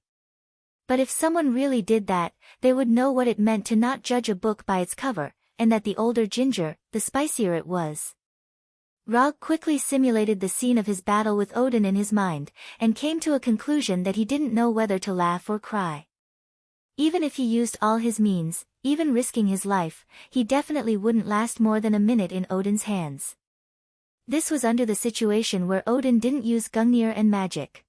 But if someone really did that, they would know what it meant to not judge a book by its cover, and that the older ginger, the spicier it was. Rog quickly simulated the scene of his battle with Odin in his mind, and came to a conclusion that he didn't know whether to laugh or cry. Even if he used all his means, even risking his life, he definitely wouldn't last more than a minute in Odin's hands. This was under the situation where Odin didn't use Gungnir and magic.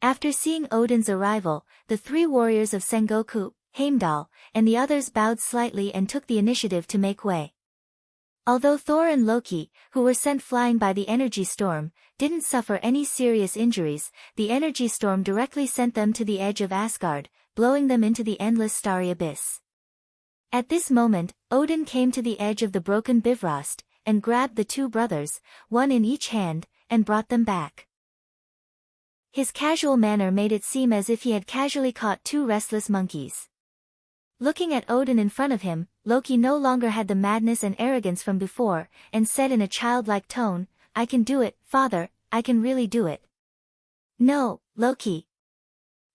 After seeing Odin's arrival, the three warriors of Sengoku, Heimdall, and the others bowed slightly and took the initiative to make way. Although Thor and Loki, who were sent flying by the energy storm, didn't suffer any serious injuries, the energy storm directly sent them to the edge of Asgard, blowing them into the endless starry abyss. At this moment, Odin came to the edge of the broken Bifrost, and grabbed the two brothers, one in each hand, and brought them back. His casual manner made it seem as if he had casually caught two restless monkeys. Looking at Odin in front of him, Loki no longer had the madness and arrogance from before, and said in a childlike tone, "I can do it, father, I can really do it." "No, Loki."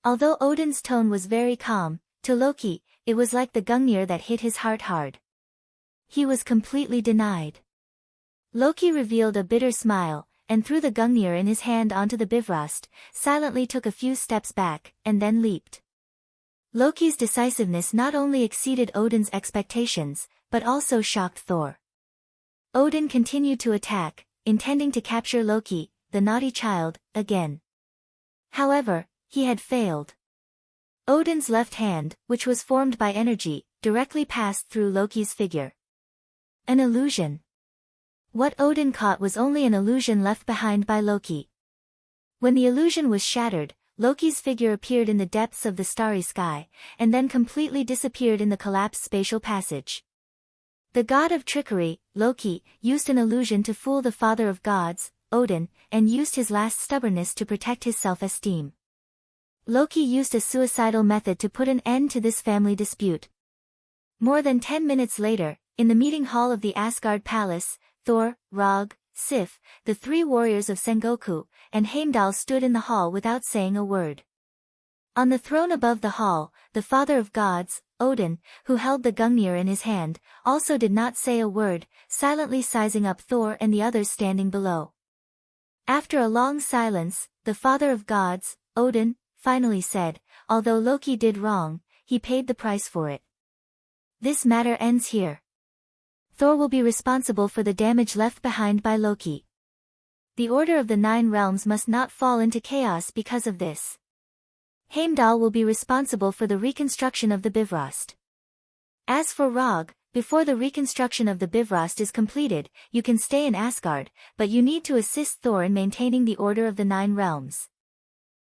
Although Odin's tone was very calm, to Loki, it was like the Gungnir that hit his heart hard. He was completely denied. Loki revealed a bitter smile, and threw the Gungnir in his hand onto the Bifrost, silently took a few steps back, and then leaped. Loki's decisiveness not only exceeded Odin's expectations, but also shocked Thor. Odin continued to attack, intending to capture Loki, the naughty child, again. However, he had failed. Odin's left hand, which was formed by energy, directly passed through Loki's figure. An illusion. What Odin caught was only an illusion left behind by Loki. When the illusion was shattered, Loki's figure appeared in the depths of the starry sky, and then completely disappeared in the collapsed spatial passage. The god of trickery, Loki, used an illusion to fool the father of gods, Odin, and used his last stubbornness to protect his self-esteem. Loki used a suicidal method to put an end to this family dispute. More than 10 minutes later, in the meeting hall of the Asgard Palace, Thor, Rog, Sif, the three warriors of Sengoku, and Heimdall stood in the hall without saying a word. On the throne above the hall, the father of gods, Odin, who held the Gungnir in his hand, also did not say a word, silently sizing up Thor and the others standing below. After a long silence, the father of gods, Odin, finally said, "Although Loki did wrong, he paid the price for it. This matter ends here. Thor will be responsible for the damage left behind by Loki. The order of the 9 realms must not fall into chaos because of this. Heimdall will be responsible for the reconstruction of the Bifrost. As for Rog, before the reconstruction of the Bifrost is completed, you can stay in Asgard, but you need to assist Thor in maintaining the order of the 9 realms."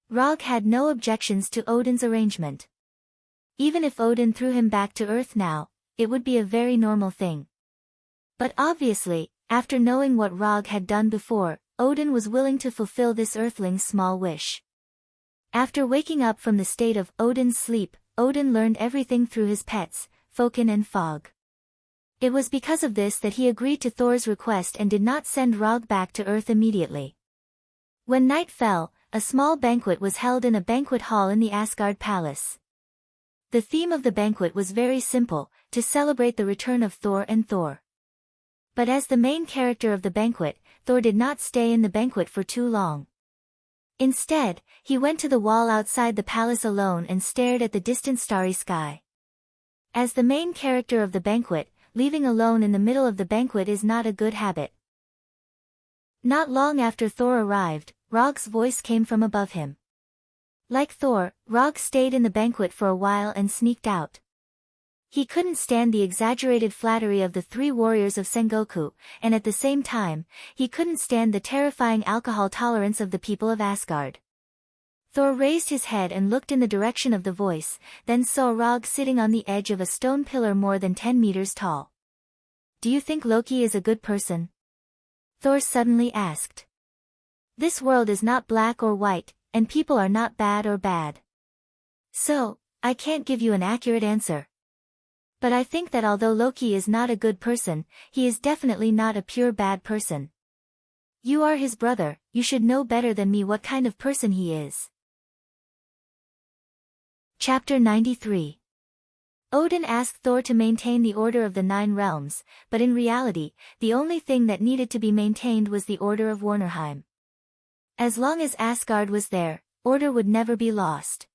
Rog had no objections to Odin's arrangement. Even if Odin threw him back to Earth now, it would be a very normal thing. But obviously, after knowing what Rog had done before, Odin was willing to fulfill this Earthling's small wish. After waking up from the state of Odin's sleep, Odin learned everything through his pets, Fokin and Fog. It was because of this that he agreed to Thor's request and did not send Rog back to Earth immediately. When night fell, a small banquet was held in a banquet hall in the Asgard Palace. The theme of the banquet was very simple, to celebrate the return of Thor and Thor. But as the main character of the banquet, Thor did not stay in the banquet for too long. Instead, he went to the wall outside the palace alone and stared at the distant starry sky. As the main character of the banquet, leaving alone in the middle of the banquet is not a good habit. Not long after Thor arrived, Rog's voice came from above him. Like Thor, Rog stayed in the banquet for a while and sneaked out. He couldn't stand the exaggerated flattery of the 3 warriors of Sengoku, and at the same time, he couldn't stand the terrifying alcohol tolerance of the people of Asgard. Thor raised his head and looked in the direction of the voice, then saw Rog sitting on the edge of a stone pillar more than 10 meters tall. "Do you think Loki is a good person?" Thor suddenly asked. "This world is not black or white, and people are not bad or bad. So, I can't give you an accurate answer. But I think that although Loki is not a good person, he is definitely not a pure bad person. You are his brother, you should know better than me what kind of person he is." Chapter 93. Odin asked Thor to maintain the order of the 9 realms, but in reality, the only thing that needed to be maintained was the order of Warnerheim. As long as Asgard was there, order would never be lost.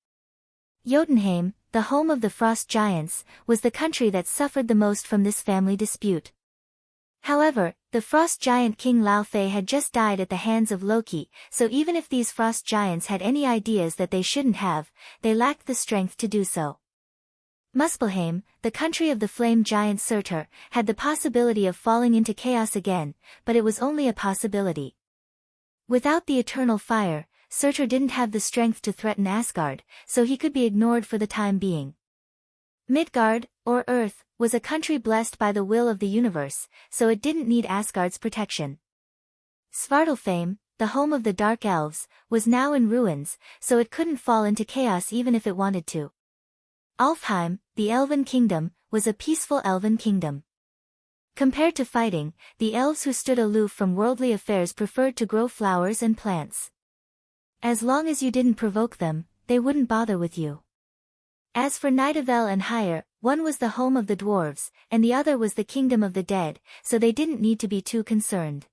Jotunheim, the home of the Frost Giants, was the country that suffered the most from this family dispute. However, the Frost Giant King Laufey had just died at the hands of Loki, so even if these Frost Giants had any ideas that they shouldn't have, they lacked the strength to do so. Muspelheim, the country of the flame giant Surtur, had the possibility of falling into chaos again, but it was only a possibility. Without the eternal fire, Surtur didn't have the strength to threaten Asgard, so he could be ignored for the time being. Midgard, or Earth, was a country blessed by the will of the universe, so it didn't need Asgard's protection. Svartalfheim, the home of the Dark Elves, was now in ruins, so it couldn't fall into chaos even if it wanted to. Alfheim, the Elven Kingdom, was a peaceful elven kingdom. Compared to fighting, the elves who stood aloof from worldly affairs preferred to grow flowers and plants. As long as you didn't provoke them, they wouldn't bother with you. As for Nidavel and Hyre, one was the home of the dwarves, and the other was the kingdom of the dead, so they didn't need to be too concerned.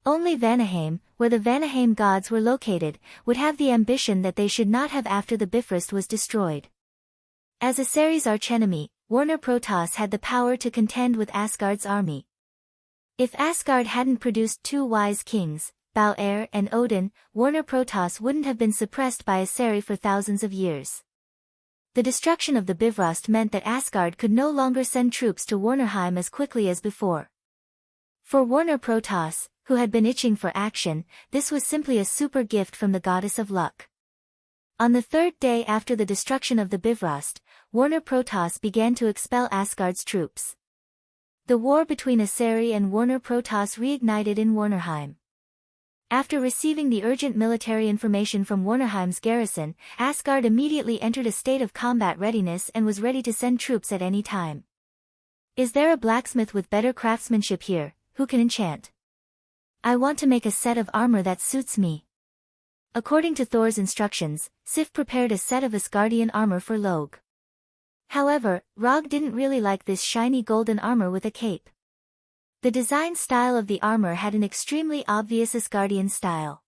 Only Vanaheim, where the Vanaheim gods were located, would have the ambition that they should not have after the Bifrost was destroyed. As Aseri's archenemy, Warner Protoss had the power to contend with Asgard's army. If Asgard hadn't produced two wise kings, Bal-Air and Odin, Warner Protoss wouldn't have been suppressed by Aseri for thousands of years. The destruction of the Bifrost meant that Asgard could no longer send troops to Warnerheim as quickly as before. For Warner Protoss, who had been itching for action, this was simply a super gift from the goddess of luck. On the third day after the destruction of the Bifrost, Warner Protoss began to expel Asgard's troops. The war between Aseri and Warner Protoss reignited in Warnerheim. After receiving the urgent military information from Warnerheim's garrison, Asgard immediately entered a state of combat readiness and was ready to send troops at any time. Is there a blacksmith with better craftsmanship here, who can enchant? I want to make a set of armor that suits me. According to Thor's instructions, Sif prepared a set of Asgardian armor for Loge. However, Rog didn't really like this shiny golden armor with a cape. The design style of the armor had an extremely obvious Asgardian style.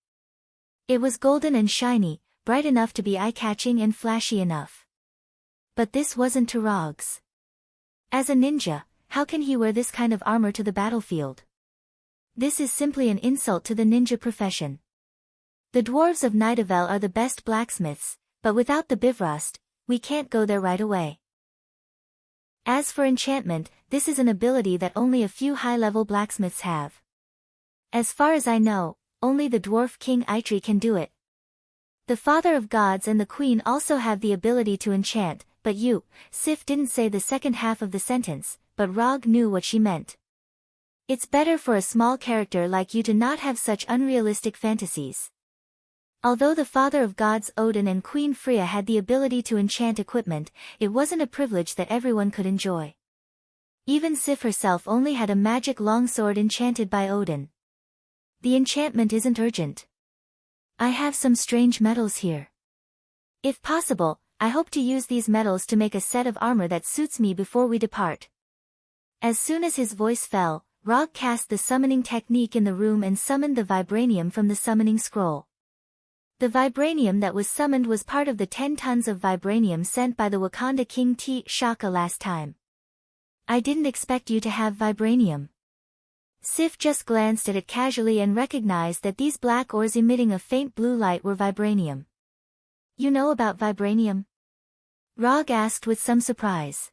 It was golden and shiny, bright enough to be eye-catching and flashy enough. But this wasn't to Rog's. As a ninja, how can he wear this kind of armor to the battlefield? This is simply an insult to the ninja profession. The dwarves of Nidavel are the best blacksmiths, but without the Bifrost, we can't go there right away. As for enchantment, this is an ability that only a few high-level blacksmiths have. As far as I know, only the dwarf king Eitri can do it. The father of gods and the queen also have the ability to enchant, but you, Sif didn't say the second half of the sentence, but Rog knew what she meant. It's better for a small character like you to not have such unrealistic fantasies. Although the father of gods Odin and Queen Freya had the ability to enchant equipment, it wasn't a privilege that everyone could enjoy. Even Sif herself only had a magic longsword enchanted by Odin. The enchantment isn't urgent. I have some strange metals here. If possible, I hope to use these metals to make a set of armor that suits me before we depart. As soon as his voice fell, Rog cast the summoning technique in the room and summoned the vibranium from the summoning scroll. The vibranium that was summoned was part of the 10 tons of vibranium sent by the Wakanda King T'Chaka last time. I didn't expect you to have vibranium. Sif just glanced at it casually and recognized that these black ores emitting a faint blue light were vibranium. You know about vibranium? Rog asked with some surprise.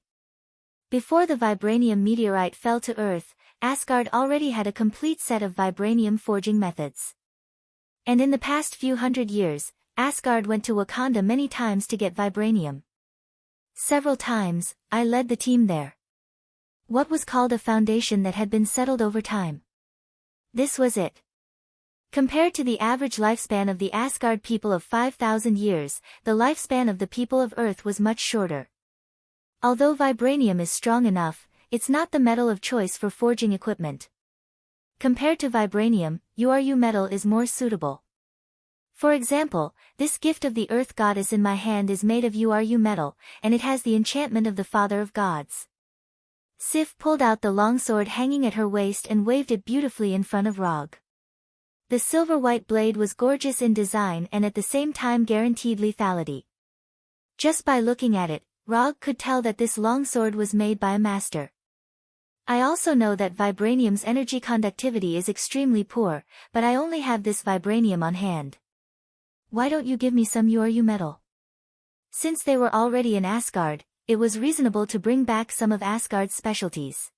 Before the vibranium meteorite fell to Earth, Asgard already had a complete set of vibranium forging methods. And in the past few hundred years, Asgard went to Wakanda many times to get vibranium. Several times, I led the team there. What was called a foundation that had been settled over time. This was it. Compared to the average lifespan of the Asgard people of 5,000 years, the lifespan of the people of Earth was much shorter. Although vibranium is strong enough, it's not the metal of choice for forging equipment. Compared to vibranium, URU metal is more suitable. For example, this gift of the Earth Goddess in my hand is made of URU metal, and it has the enchantment of the Father of Gods. Sif pulled out the longsword hanging at her waist and waved it beautifully in front of Rog. The silver-white blade was gorgeous in design and at the same time guaranteed lethality. Just by looking at it, Rog could tell that this longsword was made by a master. I also know that vibranium's energy conductivity is extremely poor, but I only have this vibranium on hand. Why don't you give me some URU metal? Since they were already in Asgard, it was reasonable to bring back some of Asgard's specialties.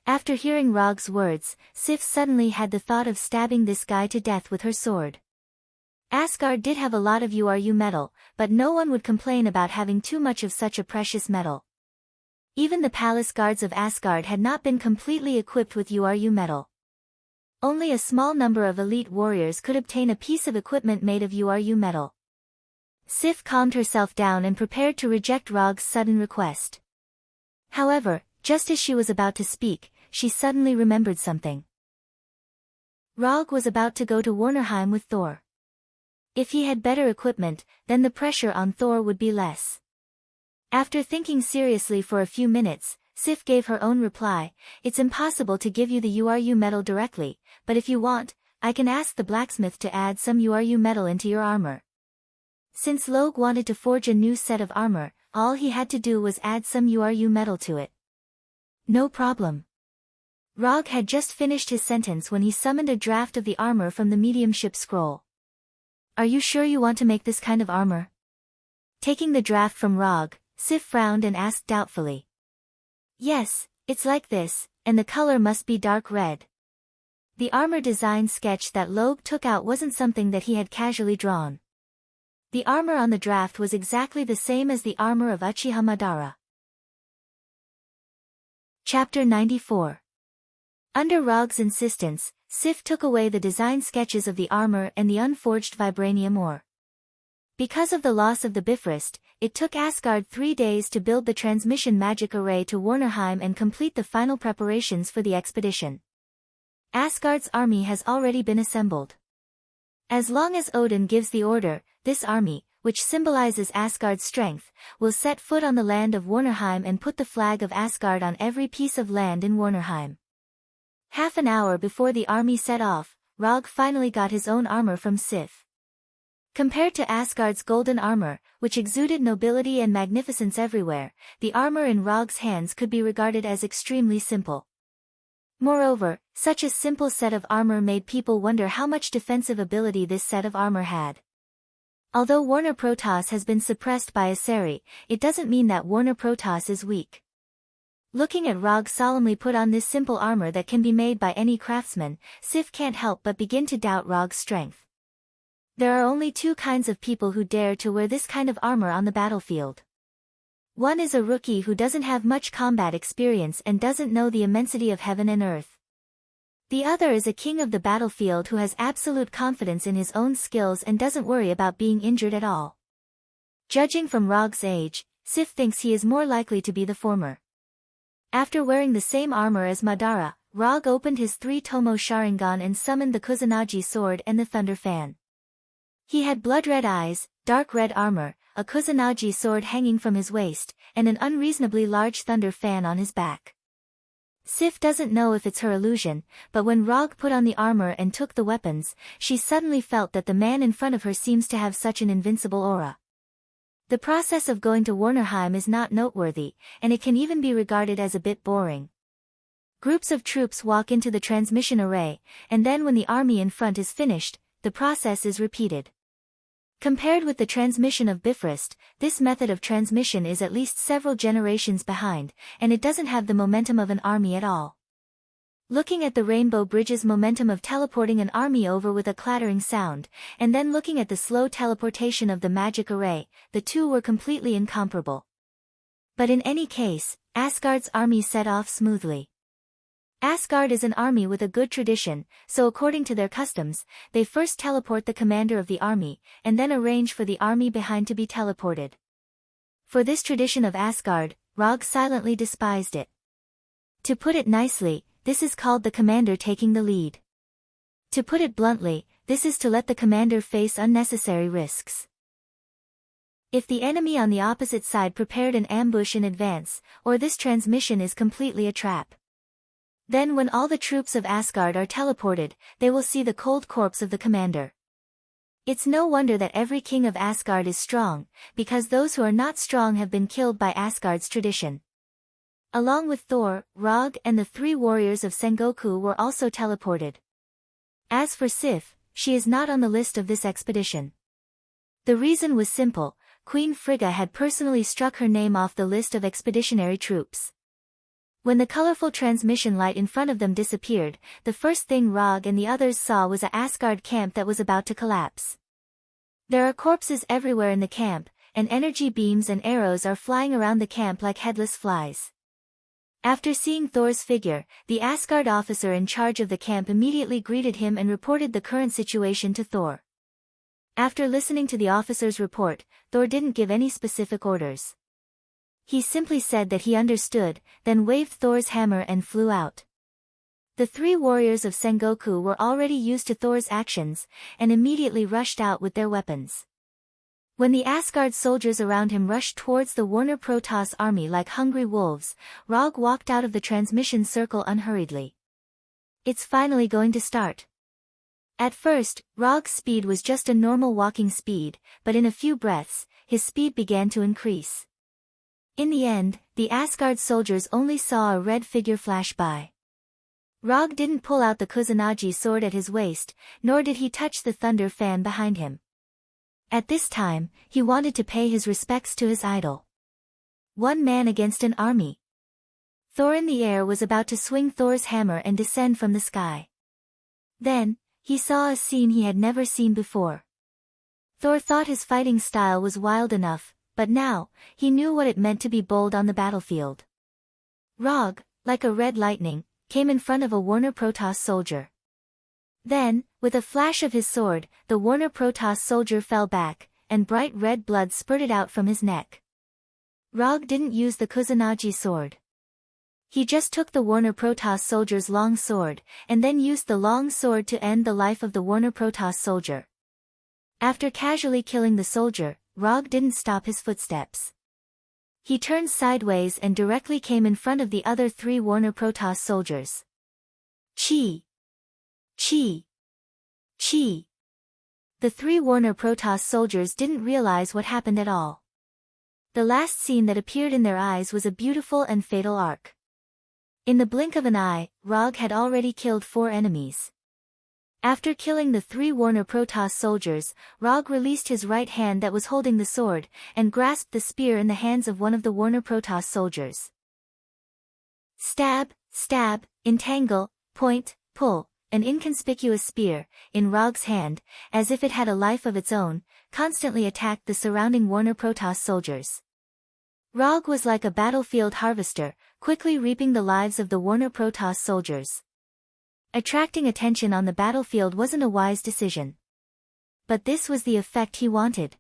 After hearing Rog's words, Sif suddenly had the thought of stabbing this guy to death with her sword. Asgard did have a lot of URU metal, but no one would complain about having too much of such a precious metal. Even the palace guards of Asgard had not been completely equipped with URU metal. Only a small number of elite warriors could obtain a piece of equipment made of Uru metal. Sif calmed herself down and prepared to reject Rog's sudden request. However, just as she was about to speak, she suddenly remembered something. Rog was about to go to Warnerheim with Thor. If he had better equipment, then the pressure on Thor would be less. After thinking seriously for a few minutes, Sif gave her own reply. It's impossible to give you the Uru metal directly, but if you want, I can ask the blacksmith to add some Uru metal into your armor. Since Log wanted to forge a new set of armor, all he had to do was add some Uru metal to it. No problem. Rog had just finished his sentence when he summoned a draft of the armor from the mediumship scroll. Are you sure you want to make this kind of armor? Taking the draft from Rog, Sif frowned and asked doubtfully. Yes, it's like this, and the color must be dark red. The armor design sketch that Log took out wasn't something that he had casually drawn. The armor on the draft was exactly the same as the armor of Uchiha Madara. Chapter 94. Under Rog's insistence, Sif took away the design sketches of the armor and the unforged vibranium ore. Because of the loss of the Bifrost, it took Asgard 3 days to build the transmission magic array to Warnerheim and complete the final preparations for the expedition. Asgard's army has already been assembled. As long as Odin gives the order, this army, which symbolizes Asgard's strength, will set foot on the land of Warnerheim and put the flag of Asgard on every piece of land in Warnerheim. Half an hour before the army set off, Rog finally got his own armor from Sif. Compared to Asgard's golden armor, which exuded nobility and magnificence everywhere, the armor in Rog's hands could be regarded as extremely simple. Moreover, such a simple set of armor made people wonder how much defensive ability this set of armor had. Although Warner Protoss has been suppressed by Aseri, it doesn't mean that Warner Protoss is weak. Looking at Rog solemnly put on this simple armor that can be made by any craftsman, Sif can't help but begin to doubt Rog's strength. There are only two kinds of people who dare to wear this kind of armor on the battlefield. One is a rookie who doesn't have much combat experience and doesn't know the immensity of heaven and earth. The other is a king of the battlefield who has absolute confidence in his own skills and doesn't worry about being injured at all. Judging from Rog's age, Sif thinks he is more likely to be the former. After wearing the same armor as Madara, Rog opened his 3-tomo Sharingan and summoned the Kusanagi sword and the Thunder Fan. He had blood-red eyes, dark red armor, a Kusanagi sword hanging from his waist, and an unreasonably large thunder fan on his back. Sif doesn't know if it's her illusion, but when Rog put on the armor and took the weapons, she suddenly felt that the man in front of her seems to have such an invincible aura. The process of going to Warnerheim is not noteworthy, and it can even be regarded as a bit boring. Groups of troops walk into the transmission array, and then when the army in front is finished, the process is repeated. Compared with the transmission of Bifrost, this method of transmission is at least several generations behind, and it doesn't have the momentum of an army at all. Looking at the Rainbow Bridge's momentum of teleporting an army over with a clattering sound, and then looking at the slow teleportation of the magic array, the two were completely incomparable. But in any case, Asgard's army set off smoothly. Asgard is an army with a good tradition, so according to their customs, they first teleport the commander of the army, and then arrange for the army behind to be teleported. For this tradition of Asgard, Rog silently despised it. To put it nicely, this is called the commander taking the lead. To put it bluntly, this is to let the commander face unnecessary risks. If the enemy on the opposite side prepared an ambush in advance, or this transmission is completely a trap. Then when all the troops of Asgard are teleported, they will see the cold corpse of the commander. It's no wonder that every king of Asgard is strong, because those who are not strong have been killed by Asgard's tradition. Along with Thor, Rog and the 3 warriors of Sengoku were also teleported. As for Sif, she is not on the list of this expedition. The reason was simple, Queen Frigga had personally struck her name off the list of expeditionary troops. When the colorful transmission light in front of them disappeared, the first thing Rog and the others saw was a Asgard camp that was about to collapse. There are corpses everywhere in the camp, and energy beams and arrows are flying around the camp like headless flies. After seeing Thor's figure, the Asgard officer in charge of the camp immediately greeted him and reported the current situation to Thor. After listening to the officer's report, Thor didn't give any specific orders. He simply said that he understood, then waved Thor's hammer and flew out. The three warriors of Sengoku were already used to Thor's actions, and immediately rushed out with their weapons. When the Asgard soldiers around him rushed towards the Warner Protoss army like hungry wolves, Rog walked out of the transmission circle unhurriedly. It's finally going to start. At first, Rog's speed was just a normal walking speed, but in a few breaths, his speed began to increase. In the end, the Asgard soldiers only saw a red figure flash by. Rog didn't pull out the Kusanagi sword at his waist, nor did he touch the thunder fan behind him. At this time, he wanted to pay his respects to his idol. One man against an army. Thor in the air was about to swing Thor's hammer and descend from the sky. Then, he saw a scene he had never seen before. Thor thought his fighting style was wild enough, but now, he knew what it meant to be bold on the battlefield. Rog, like a red lightning, came in front of a Warner Protoss soldier. Then, with a flash of his sword, the Warner Protoss soldier fell back, and bright red blood spurted out from his neck. Rog didn't use the Kusanagi sword. He just took the Warner Protoss soldier's long sword, and then used the long sword to end the life of the Warner Protoss soldier. After casually killing the soldier, Rog didn't stop his footsteps. He turned sideways and directly came in front of the other three Warner Protoss soldiers. Chi! Chi! Chi! The three Warner Protoss soldiers didn't realize what happened at all. The last scene that appeared in their eyes was a beautiful and fatal arc. In the blink of an eye, Rog had already killed 4 enemies. After killing the 3 Warner Protoss soldiers, Rog released his right hand that was holding the sword, and grasped the spear in the hands of one of the Warner Protoss soldiers. Stab, stab, entangle, point, pull, an inconspicuous spear, in Rog's hand, as if it had a life of its own, constantly attacked the surrounding Warner Protoss soldiers. Rog was like a battlefield harvester, quickly reaping the lives of the Warner Protoss soldiers. Attracting attention on the battlefield wasn't a wise decision. But this was the effect he wanted.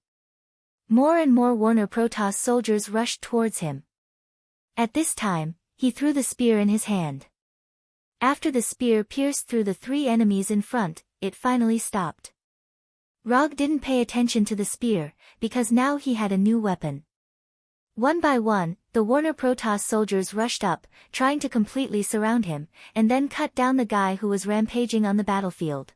More and more Warner Protoss soldiers rushed towards him. At this time, he threw the spear in his hand. After the spear pierced through the 3 enemies in front, it finally stopped. Rog didn't pay attention to the spear, because now he had a new weapon. One by one, the Warner Protoss soldiers rushed up, trying to completely surround him, and then cut down the guy who was rampaging on the battlefield.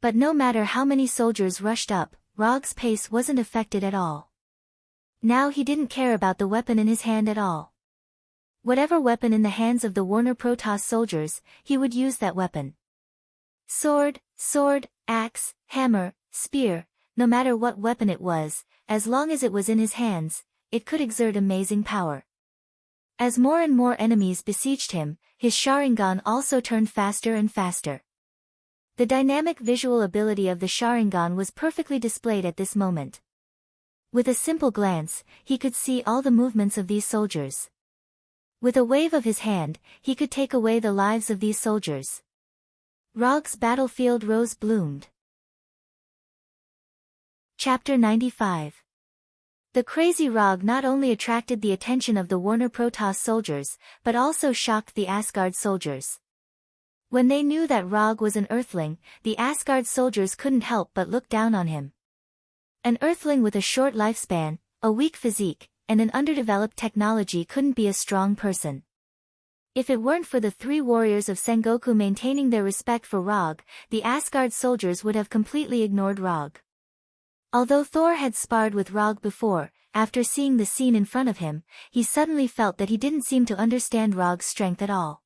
But no matter how many soldiers rushed up, Rog's pace wasn't affected at all. Now he didn't care about the weapon in his hand at all. Whatever weapon in the hands of the Warner Protoss soldiers, he would use that weapon. Sword, axe, hammer, spear, no matter what weapon it was, as long as it was in his hands, it could exert amazing power. As more and more enemies besieged him, his Sharingan also turned faster and faster. The dynamic visual ability of the Sharingan was perfectly displayed at this moment. With a simple glance, he could see all the movements of these soldiers. With a wave of his hand, he could take away the lives of these soldiers. Rog's battlefield rose bloomed. Chapter 95. The crazy Rog not only attracted the attention of the Warner Protoss soldiers, but also shocked the Asgard soldiers. When they knew that Rog was an Earthling, the Asgard soldiers couldn't help but look down on him. An Earthling with a short lifespan, a weak physique, and an underdeveloped technology couldn't be a strong person. If it weren't for the 3 warriors of Sengoku maintaining their respect for Rog, the Asgard soldiers would have completely ignored Rog. Although Thor had sparred with Rog before, after seeing the scene in front of him, he suddenly felt that he didn't seem to understand Rog's strength at all.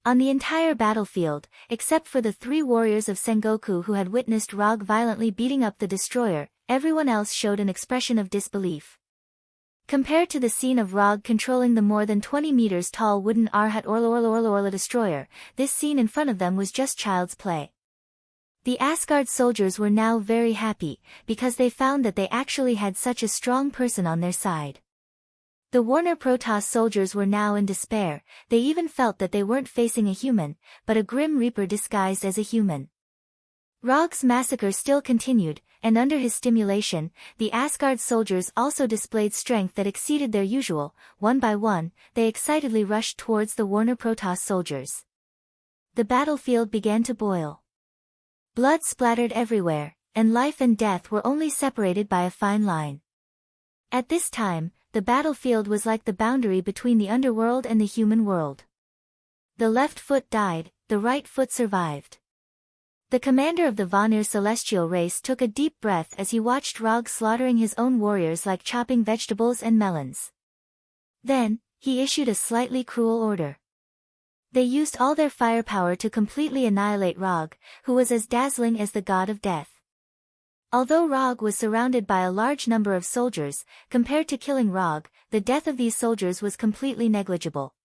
On the entire battlefield, except for the 3 warriors of Sengoku who had witnessed Rog violently beating up the destroyer, everyone else showed an expression of disbelief. Compared to the scene of Rog controlling the more than 20 meters tall wooden Arhat Orla destroyer, this scene in front of them was just child's play. The Asgard soldiers were now very happy, because they found that they actually had such a strong person on their side. The Warner Protoss soldiers were now in despair. They even felt that they weren't facing a human, but a grim reaper disguised as a human. Rog's massacre still continued, and under his stimulation, the Asgard soldiers also displayed strength that exceeded their usual. One by one, they excitedly rushed towards the Warner Protoss soldiers. The battlefield began to boil. Blood splattered everywhere, and life and death were only separated by a fine line. At this time, the battlefield was like the boundary between the underworld and the human world. The left foot died, the right foot survived. The commander of the Vanir celestial race took a deep breath as he watched Rog slaughtering his own warriors like chopping vegetables and melons. Then, he issued a slightly cruel order. They used all their firepower to completely annihilate Rog, who was as dazzling as the god of death. Although Rog was surrounded by a large number of soldiers, compared to killing Rog, the death of these soldiers was completely negligible.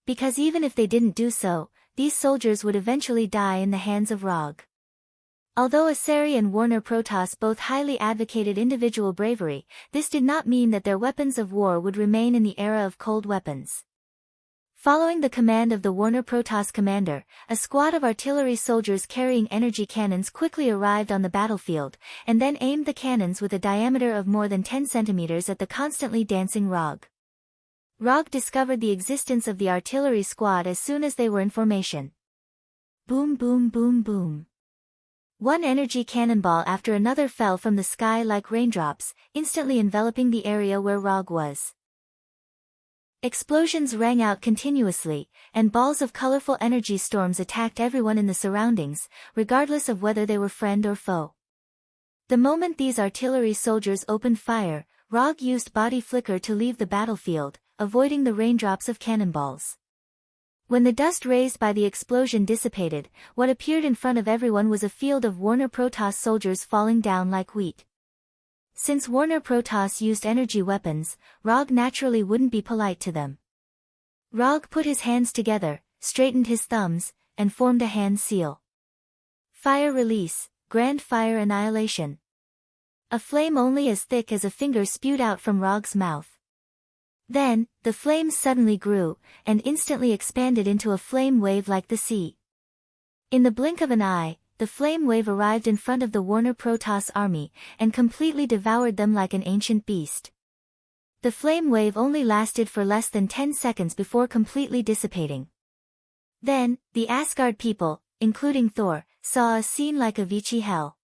Because even if they didn't do so, these soldiers would eventually die in the hands of Rog. Although Asari and Warner Protoss both highly advocated individual bravery, this did not mean that their weapons of war would remain in the era of cold weapons. Following the command of the Warner Protoss commander, a squad of artillery soldiers carrying energy cannons quickly arrived on the battlefield, and then aimed the cannons with a diameter of more than 10 centimeters at the constantly dancing Rog. Rog discovered the existence of the artillery squad as soon as they were in formation. Boom boom boom boom. One energy cannonball after another fell from the sky like raindrops, instantly enveloping the area where Rog was. Explosions rang out continuously, and balls of colorful energy storms attacked everyone in the surroundings, regardless of whether they were friend or foe. The moment these artillery soldiers opened fire, Rog used body flicker to leave the battlefield, avoiding the raindrops of cannonballs. When the dust raised by the explosion dissipated, what appeared in front of everyone was a field of Warner Protoss soldiers falling down like wheat. Since Warner Protoss used energy weapons, Rog naturally wouldn't be polite to them. Rog put his hands together, straightened his thumbs, and formed a hand seal. Fire release, grand fire annihilation. A flame only as thick as a finger spewed out from Rog's mouth. Then, the flames suddenly grew, and instantly expanded into a flame wave like the sea. In the blink of an eye, the flame wave arrived in front of the Warner Protoss army, and completely devoured them like an ancient beast. The flame wave only lasted for less than 10 seconds before completely dissipating. Then, the Asgard people, including Thor, saw a scene like a Vichy hell.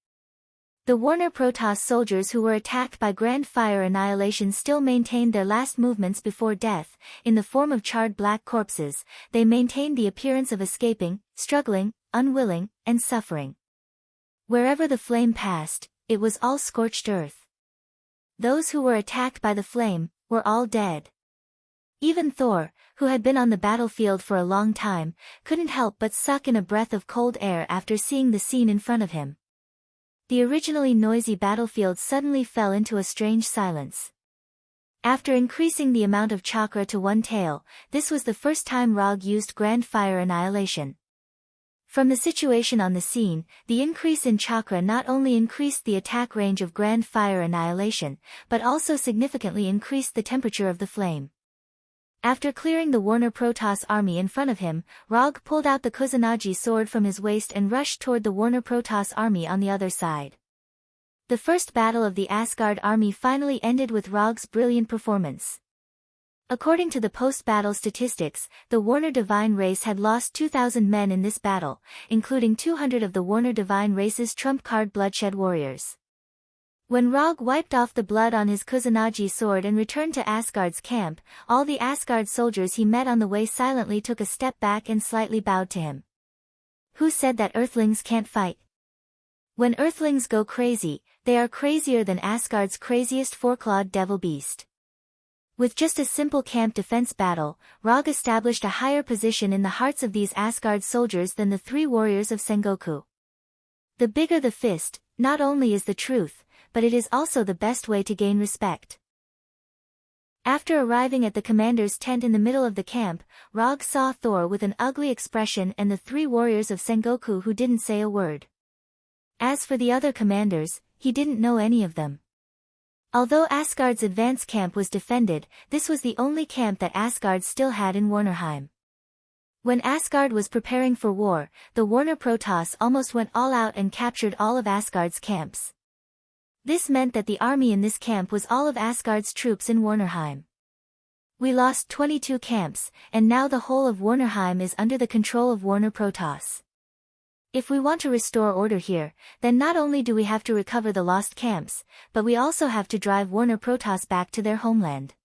The Warner Protoss soldiers who were attacked by Grand Fire Annihilation still maintained their last movements before death, in the form of charred black corpses. They maintained the appearance of escaping, struggling, unwilling, and suffering. Wherever the flame passed, it was all scorched earth. Those who were attacked by the flame were all dead. Even Thor, who had been on the battlefield for a long time, couldn't help but suck in a breath of cold air after seeing the scene in front of him. The originally noisy battlefield suddenly fell into a strange silence. After increasing the amount of chakra to one tael, this was the first time Rog used Grand Fire Annihilation. From the situation on the scene, the increase in chakra not only increased the attack range of Grand Fire Annihilation, but also significantly increased the temperature of the flame. After clearing the Warner Protoss army in front of him, Rog pulled out the Kusanagi sword from his waist and rushed toward the Warner Protoss army on the other side. The first battle of the Asgard army finally ended with Rog's brilliant performance. According to the post-battle statistics, the Warner Divine race had lost 2,000 men in this battle, including 200 of the Warner Divine race's trump card bloodshed warriors. When Rog wiped off the blood on his Kusanagi sword and returned to Asgard's camp, all the Asgard soldiers he met on the way silently took a step back and slightly bowed to him. Who said that Earthlings can't fight? When Earthlings go crazy, they are crazier than Asgard's craziest four-clawed devil beast. With just a simple camp defense battle, Rog established a higher position in the hearts of these Asgard soldiers than the three warriors of Sengoku. The bigger the fist, not only is the truth, but it is also the best way to gain respect. After arriving at the commander's tent in the middle of the camp, Rog saw Thor with an ugly expression and the three warriors of Sengoku who didn't say a word. As for the other commanders, he didn't know any of them. Although Asgard's advance camp was defended, this was the only camp that Asgard still had in Warnerheim. When Asgard was preparing for war, the Warner Protoss almost went all out and captured all of Asgard's camps. This meant that the army in this camp was all of Asgard's troops in Warnerheim. We lost 22 camps, and now the whole of Warnerheim is under the control of Warner Protoss. If we want to restore order here, then not only do we have to recover the lost camps, but we also have to drive Warner Protoss back to their homeland.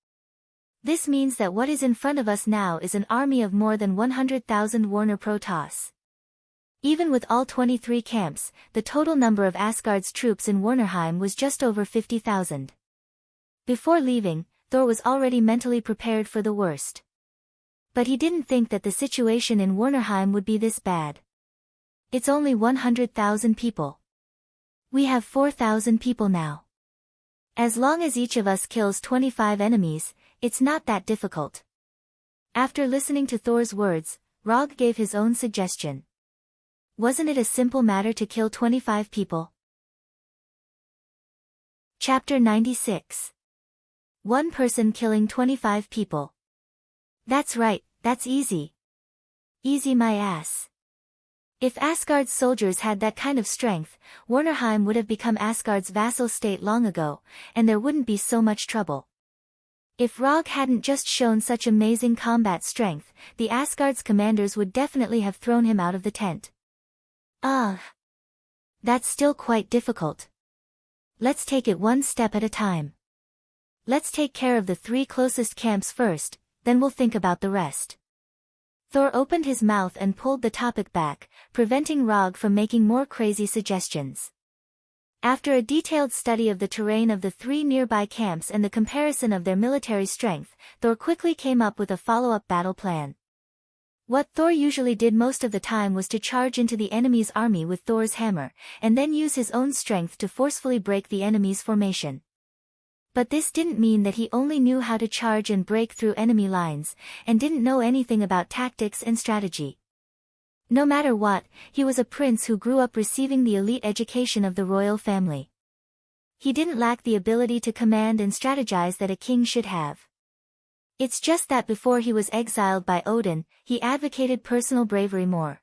This means that what is in front of us now is an army of more than 100,000 Warner Protoss. Even with all 23 camps, the total number of Asgard's troops in Warnerheim was just over 50,000. Before leaving, Thor was already mentally prepared for the worst. But he didn't think that the situation in Warnerheim would be this bad. It's only 100,000 people. We have 4,000 people now. As long as each of us kills 25 enemies, it's not that difficult. After listening to Thor's words, Rog gave his own suggestion. Wasn't it a simple matter to kill 25 people? Chapter 96. One person killing 25 people. That's right, that's easy. Easy my ass. If Asgard's soldiers had that kind of strength, Warnerheim would have become Asgard's vassal state long ago, and there wouldn't be so much trouble. If Rog hadn't just shown such amazing combat strength, the Asgard's commanders would definitely have thrown him out of the tent. Ugh. That's still quite difficult. Let's take it one step at a time. Let's take care of the 3 closest camps first, then we'll think about the rest. Thor opened his mouth and pulled the topic back, preventing Rog from making more crazy suggestions. After a detailed study of the terrain of the 3 nearby camps and the comparison of their military strength, Thor quickly came up with a follow-up battle plan. What Thor usually did most of the time was to charge into the enemy's army with Thor's hammer, and then use his own strength to forcefully break the enemy's formation. But this didn't mean that he only knew how to charge and break through enemy lines, and didn't know anything about tactics and strategy. No matter what, he was a prince who grew up receiving the elite education of the royal family. He didn't lack the ability to command and strategize that a king should have. It's just that before he was exiled by Odin, he advocated personal bravery more.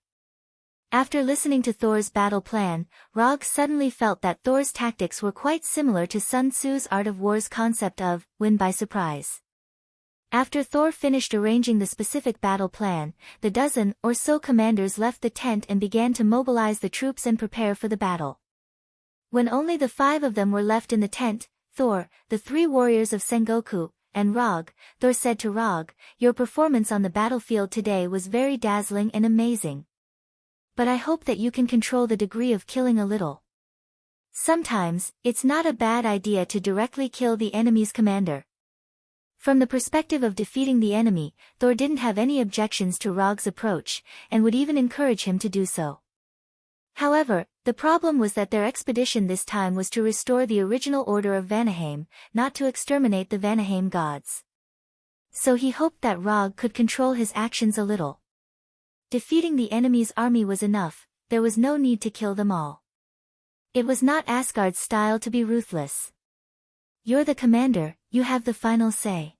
After listening to Thor's battle plan, Rog suddenly felt that Thor's tactics were quite similar to Sun Tzu's Art of War's concept of win by surprise. After Thor finished arranging the specific battle plan, the dozen or so commanders left the tent and began to mobilize the troops and prepare for the battle. When only the 5 of them were left in the tent, Thor, the 3 warriors of Sengoku, and Rog, Thor said to Rog, "Your performance on the battlefield today was very dazzling and amazing. But I hope that you can control the degree of killing a little. Sometimes, it's not a bad idea to directly kill the enemy's commander." From the perspective of defeating the enemy, Thor didn't have any objections to Rog's approach, and would even encourage him to do so. However, the problem was that their expedition this time was to restore the original order of Vanaheim, not to exterminate the Vanaheim gods. So he hoped that Rog could control his actions a little. Defeating the enemy's army was enough, there was no need to kill them all. It was not Asgard's style to be ruthless. You're the commander, you have the final say.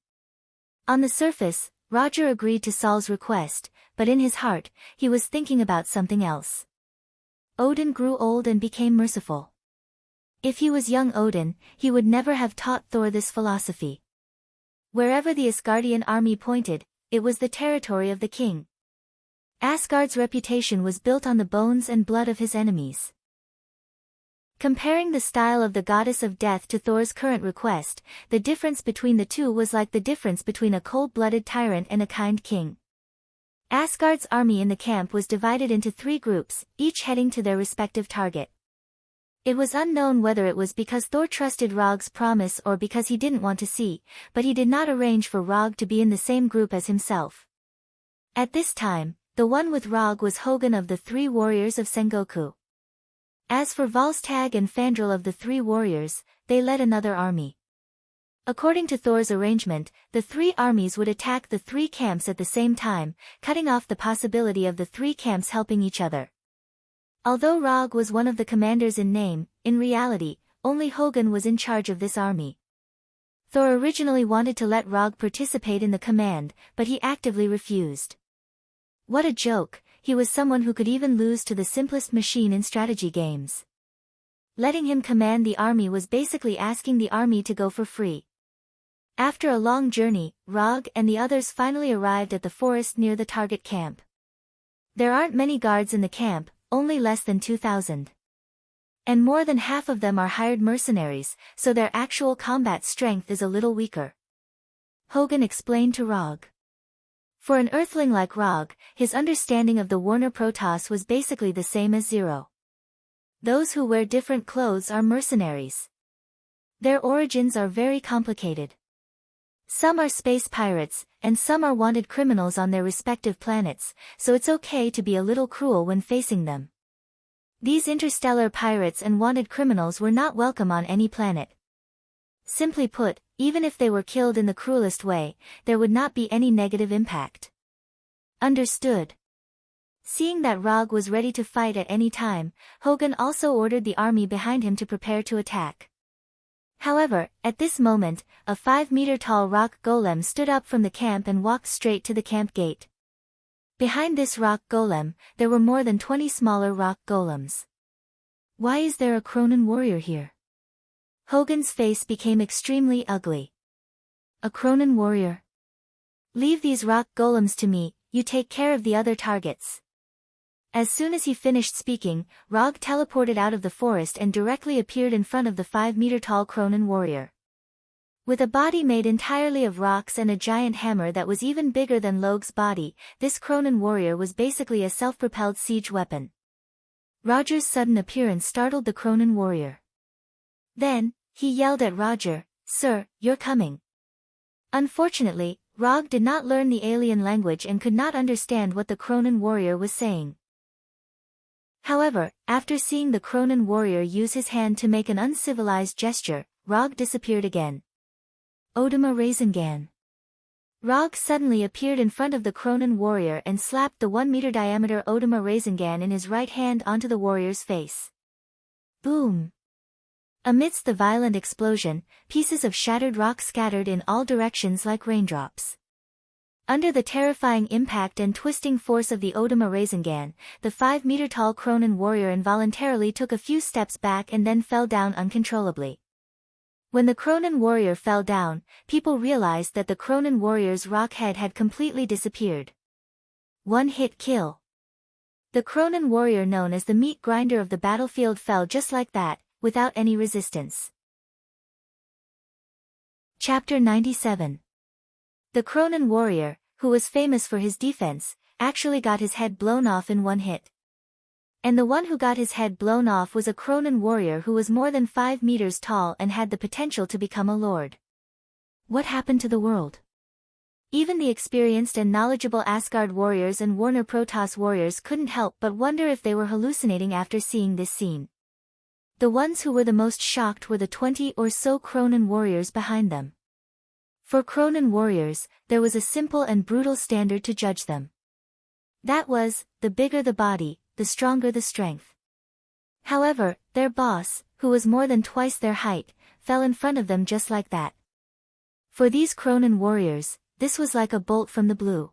On the surface, Roger agreed to Saul's request, but in his heart, he was thinking about something else. Odin grew old and became merciful. If he was young Odin, he would never have taught Thor this philosophy. Wherever the Asgardian army pointed, it was the territory of the king. Asgard's reputation was built on the bones and blood of his enemies. Comparing the style of the goddess of death to Thor's current request, the difference between the two was like the difference between a cold-blooded tyrant and a kind king. Asgard's army in the camp was divided into 3 groups, each heading to their respective target. It was unknown whether it was because Thor trusted Rog's promise or because he didn't want to see, but he did not arrange for Rog to be in the same group as himself. At this time, the one with Rog was Hogun of the 3 warriors of Sengoku. As for Volstagg and Fandral of the 3 warriors, they led another army. According to Thor's arrangement, the 3 armies would attack the 3 camps at the same time, cutting off the possibility of the 3 camps helping each other. Although Rog was one of the commanders in name, in reality, only Hogun was in charge of this army. Thor originally wanted to let Rog participate in the command, but he actively refused. What a joke, he was someone who could even lose to the simplest machine in strategy games. Letting him command the army was basically asking the army to go for free. After a long journey, Rog and the others finally arrived at the forest near the target camp. There aren't many guards in the camp, only less than 2,000. And more than half of them are hired mercenaries, so their actual combat strength is a little weaker. Hogan explained to Rog. For an earthling like Rog, his understanding of the Warner Protoss was basically the same as zero. Those who wear different clothes are mercenaries. Their origins are very complicated. Some are space pirates, and some are wanted criminals on their respective planets, so it's okay to be a little cruel when facing them. These interstellar pirates and wanted criminals were not welcome on any planet. Simply put, even if they were killed in the cruelest way, there would not be any negative impact. Understood. Seeing that Rog was ready to fight at any time, Hogan also ordered the army behind him to prepare to attack. However, at this moment, a 5-meter-tall rock golem stood up from the camp and walked straight to the camp gate. Behind this rock golem, there were more than 20 smaller rock golems. Why is there a Cronin warrior here? Hogan's face became extremely ugly. A Cronin warrior? Leave these rock golems to me, you take care of the other targets. As soon as he finished speaking, Rog teleported out of the forest and directly appeared in front of the 5-meter-tall Cronin warrior. With a body made entirely of rocks and a giant hammer that was even bigger than Log's body, this Cronin warrior was basically a self-propelled siege weapon. Roger's sudden appearance startled the Cronin warrior. Then, he yelled at Roger, "Sir, you're coming." Unfortunately, Rog did not learn the alien language and could not understand what the Cronin warrior was saying. However, after seeing the Cronin warrior use his hand to make an uncivilized gesture, Rog disappeared again. Odama Rasengan. Rog suddenly appeared in front of the Cronin warrior and slapped the 1-meter diameter Odama Rasengan in his right hand onto the warrior's face. Boom! Amidst the violent explosion, pieces of shattered rock scattered in all directions like raindrops. Under the terrifying impact and twisting force of the Odama Rasengan, the 5-meter-tall Cronin warrior involuntarily took a few steps back and then fell down uncontrollably. When the Cronin warrior fell down, people realized that the Cronin warrior's rock head had completely disappeared. One-hit kill. The Cronin warrior, known as the meat grinder of the battlefield, fell just like that, without any resistance. Chapter 97. The Cronin warrior, who was famous for his defense, actually got his head blown off in one hit. And the one who got his head blown off was a Cronin warrior who was more than 5 meters tall and had the potential to become a lord. What happened to the world? Even the experienced and knowledgeable Asgard warriors and Warner Protoss warriors couldn't help but wonder if they were hallucinating after seeing this scene. The ones who were the most shocked were the 20 or so Cronin warriors behind them. For Cronin warriors, there was a simple and brutal standard to judge them. That was, the bigger the body, the stronger the strength. However, their boss, who was more than twice their height, fell in front of them just like that. For these Cronin warriors, this was like a bolt from the blue.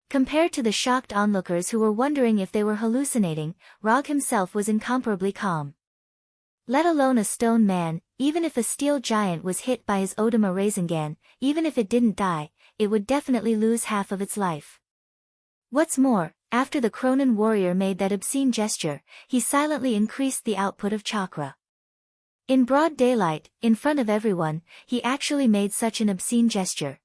Compared to the shocked onlookers who were wondering if they were hallucinating, Rog himself was incomparably calm. Let alone a stone man, even if a steel giant was hit by his Odama Rasengan, even if it didn't die, it would definitely lose half of its life. What's more, after the Cronin warrior made that obscene gesture, he silently increased the output of chakra. In broad daylight, in front of everyone, he actually made such an obscene gesture.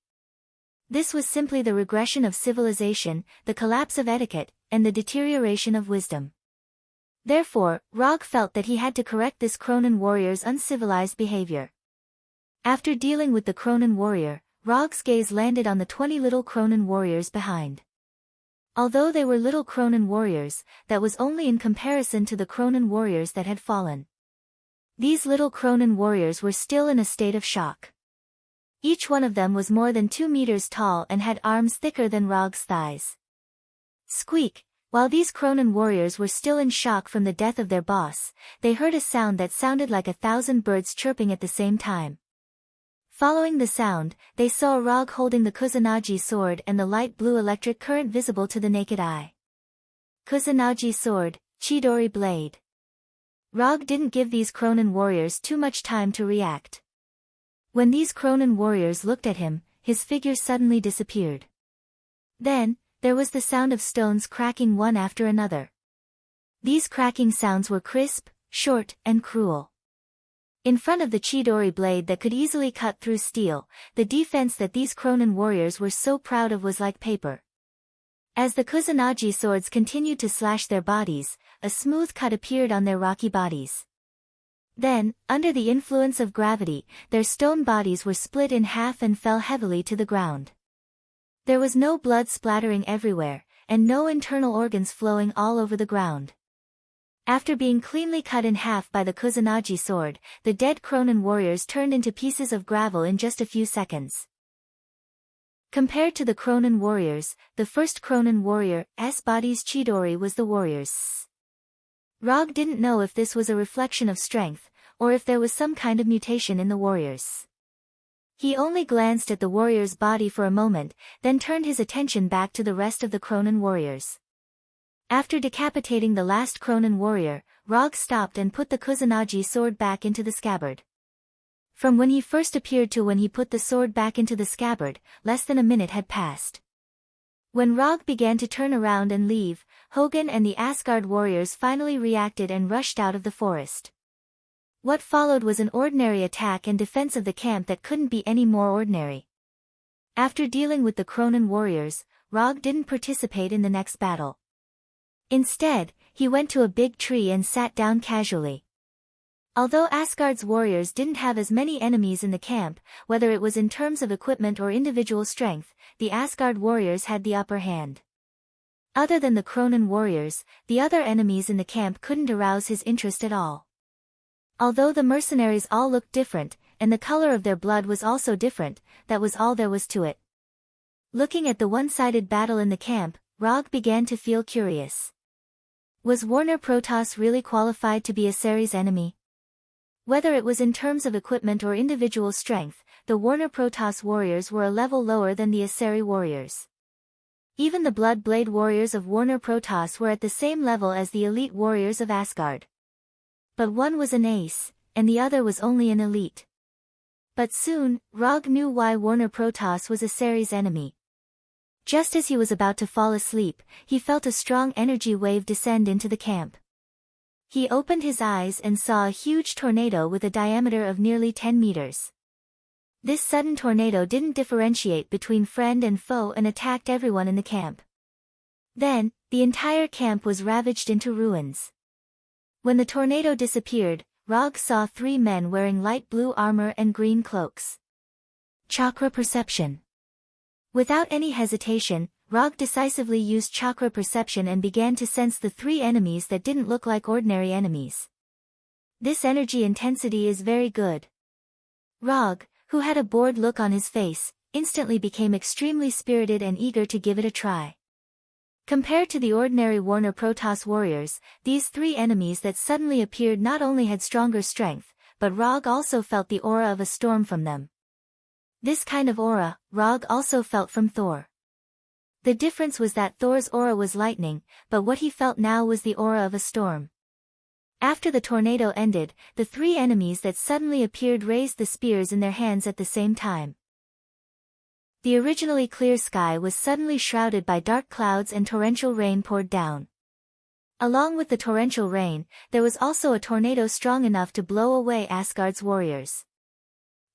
This was simply the regression of civilization, the collapse of etiquette, and the deterioration of wisdom. Therefore, Rog felt that he had to correct this Cronin warrior's uncivilized behavior. After dealing with the Cronin warrior, Rog's gaze landed on the 20 little Cronin warriors behind. Although they were little Cronin warriors, that was only in comparison to the Cronin warriors that had fallen. These little Cronin warriors were still in a state of shock. Each one of them was more than 2 meters tall and had arms thicker than Rog's thighs. Squeak! While these Cronin warriors were still in shock from the death of their boss, they heard a sound that sounded like 1,000 birds chirping at the same time. Following the sound, they saw Rog holding the Kusanagi sword and the light blue electric current visible to the naked eye. Kusanagi sword, Chidori blade. Rog didn't give these Kronen warriors too much time to react. When these Kronen warriors looked at him, his figure suddenly disappeared. Then, there was the sound of stones cracking one after another. These cracking sounds were crisp, short, and cruel. In front of the Chidori blade that could easily cut through steel, the defense that these Kronen warriors were so proud of was like paper. As the Kusanagi swords continued to slash their bodies, a smooth cut appeared on their rocky bodies. Then, under the influence of gravity, their stone bodies were split in half and fell heavily to the ground. There was no blood splattering everywhere, and no internal organs flowing all over the ground. After being cleanly cut in half by the Kusanagi sword, the dead Kronen warriors turned into pieces of gravel in just a few seconds. Compared to the Kronen warriors, the first Kronen warrior's body's Chidori was the warrior's. Rog didn't know if this was a reflection of strength, or if there was some kind of mutation in the warriors. He only glanced at the warrior's body for a moment, then turned his attention back to the rest of the Kronen warriors. After decapitating the last Kronen warrior, Rog stopped and put the Kusanagi sword back into the scabbard. From when he first appeared to when he put the sword back into the scabbard, less than a minute had passed. When Rog began to turn around and leave, Hogun and the Asgard warriors finally reacted and rushed out of the forest. What followed was an ordinary attack and defense of the camp that couldn't be any more ordinary. After dealing with the Kronen warriors, Rog didn't participate in the next battle. Instead, he went to a big tree and sat down casually. Although Asgard's warriors didn't have as many enemies in the camp, whether it was in terms of equipment or individual strength, the Asgard warriors had the upper hand. Other than the Kronen warriors, the other enemies in the camp couldn't arouse his interest at all. Although the mercenaries all looked different, and the color of their blood was also different, that was all there was to it. Looking at the one-sided battle in the camp, Rog began to feel curious. Was Warner Protoss really qualified to be Asari's enemy? Whether it was in terms of equipment or individual strength, the Warner Protoss warriors were a level lower than the Asari warriors. Even the Blood Blade warriors of Warner Protoss were at the same level as the elite warriors of Asgard. But one was an ace, and the other was only an elite. But soon, Rog knew why Warner Protoss was Asari's enemy. Just as he was about to fall asleep, he felt a strong energy wave descend into the camp. He opened his eyes and saw a huge tornado with a diameter of nearly 10 meters. This sudden tornado didn't differentiate between friend and foe and attacked everyone in the camp. Then, the entire camp was ravaged into ruins. When the tornado disappeared, Rog saw 3 men wearing light blue armor and green cloaks. Chakra perception. Without any hesitation, Rog decisively used chakra perception and began to sense the 3 enemies that didn't look like ordinary enemies. This energy intensity is very good. Rog, who had a bored look on his face, instantly became extremely spirited and eager to give it a try. Compared to the ordinary Warner Protoss warriors, these 3 enemies that suddenly appeared not only had stronger strength, but Rog also felt the aura of a storm from them. This kind of aura, Rog also felt from Thor. The difference was that Thor's aura was lightning, but what he felt now was the aura of a storm. After the tornado ended, the 3 enemies that suddenly appeared raised the spears in their hands at the same time. The originally clear sky was suddenly shrouded by dark clouds and torrential rain poured down. Along with the torrential rain, there was also a tornado strong enough to blow away Asgard's warriors.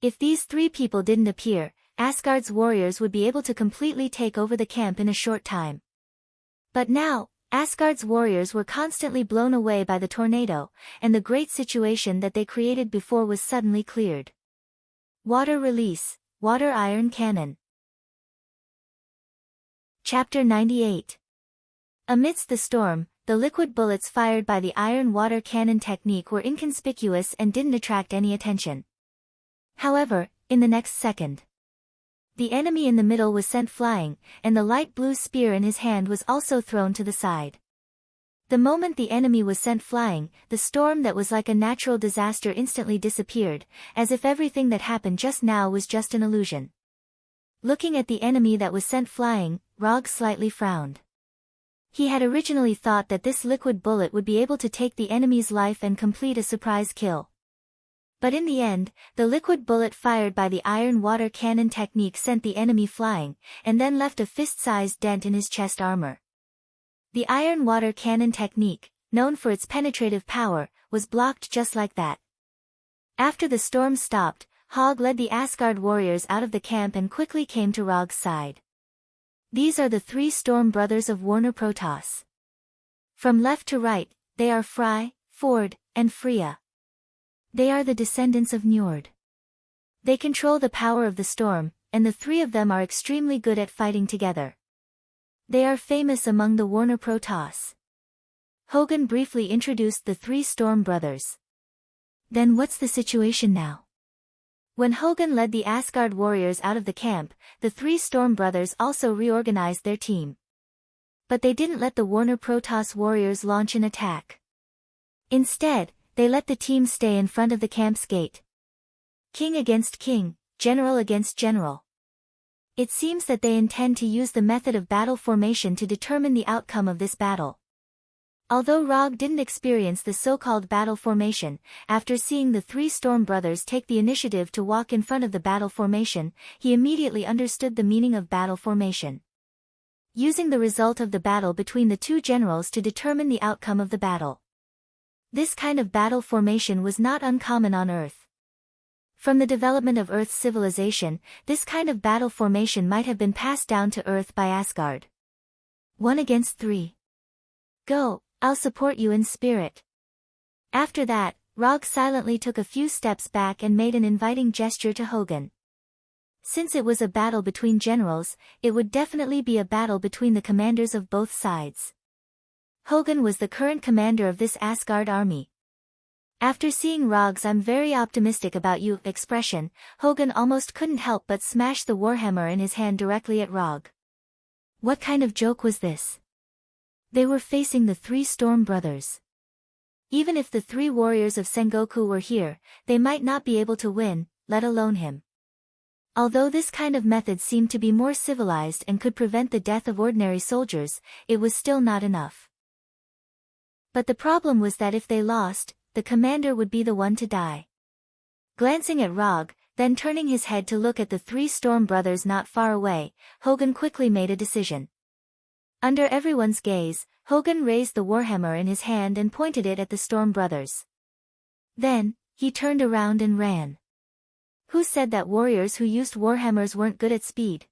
If these 3 people didn't appear, Asgard's warriors would be able to completely take over the camp in a short time. But now, Asgard's warriors were constantly blown away by the tornado, and the great situation that they created before was suddenly cleared. Water release, water iron cannon. Chapter 98. Amidst the storm, the liquid bullets fired by the iron water cannon technique were inconspicuous and didn't attract any attention. However, in the next second, the enemy in the middle was sent flying, and the light blue spear in his hand was also thrown to the side. The moment the enemy was sent flying, the storm that was like a natural disaster instantly disappeared, as if everything that happened just now was just an illusion. Looking at the enemy that was sent flying, Rog slightly frowned. He had originally thought that this liquid bullet would be able to take the enemy's life and complete a surprise kill. But in the end, the liquid bullet fired by the iron water cannon technique sent the enemy flying, and then left a fist-sized dent in his chest armor. The iron water cannon technique, known for its penetrative power, was blocked just like that. After the storm stopped, Hogg led the Asgard warriors out of the camp and quickly came to Rog's side. These are the three storm brothers of Warner Protoss. From left to right, they are Fry, Ford, and Freya. They are the descendants of Njord. They control the power of the storm, and the three of them are extremely good at fighting together. They are famous among the Warner Protoss. Hogun briefly introduced the three storm brothers. Then what's the situation now? When Hogun led the Asgard warriors out of the camp, the three storm brothers also reorganized their team. But they didn't let the Warner Protoss warriors launch an attack. Instead, they let the team stay in front of the camp's gate. King against king, general against general. It seems that they intend to use the method of battle formation to determine the outcome of this battle. Although Rog didn't experience the so-called battle formation, after seeing the three storm brothers take the initiative to walk in front of the battle formation, he immediately understood the meaning of battle formation. Using the result of the battle between the two generals to determine the outcome of the battle. This kind of battle formation was not uncommon on Earth. From the development of Earth's civilization, this kind of battle formation might have been passed down to Earth by Asgard. 1 against 3. Go, I'll support you in spirit. After that, Rog silently took a few steps back and made an inviting gesture to Hogun. Since it was a battle between generals, it would definitely be a battle between the commanders of both sides. Hogun was the current commander of this Asgard army. After seeing Rog's "I'm very optimistic about you" expression, Hogun almost couldn't help but smash the warhammer in his hand directly at Rog. What kind of joke was this? They were facing the three storm brothers. Even if the three warriors of Sengoku were here, they might not be able to win, let alone him. Although this kind of method seemed to be more civilized and could prevent the death of ordinary soldiers, it was still not enough. But the problem was that if they lost, the commander would be the one to die. Glancing at Rog, then turning his head to look at the three storm brothers not far away, Hogun quickly made a decision. Under everyone's gaze, Hogun raised the warhammer in his hand and pointed it at the storm brothers. Then, he turned around and ran. Who said that warriors who used warhammers weren't good at speed?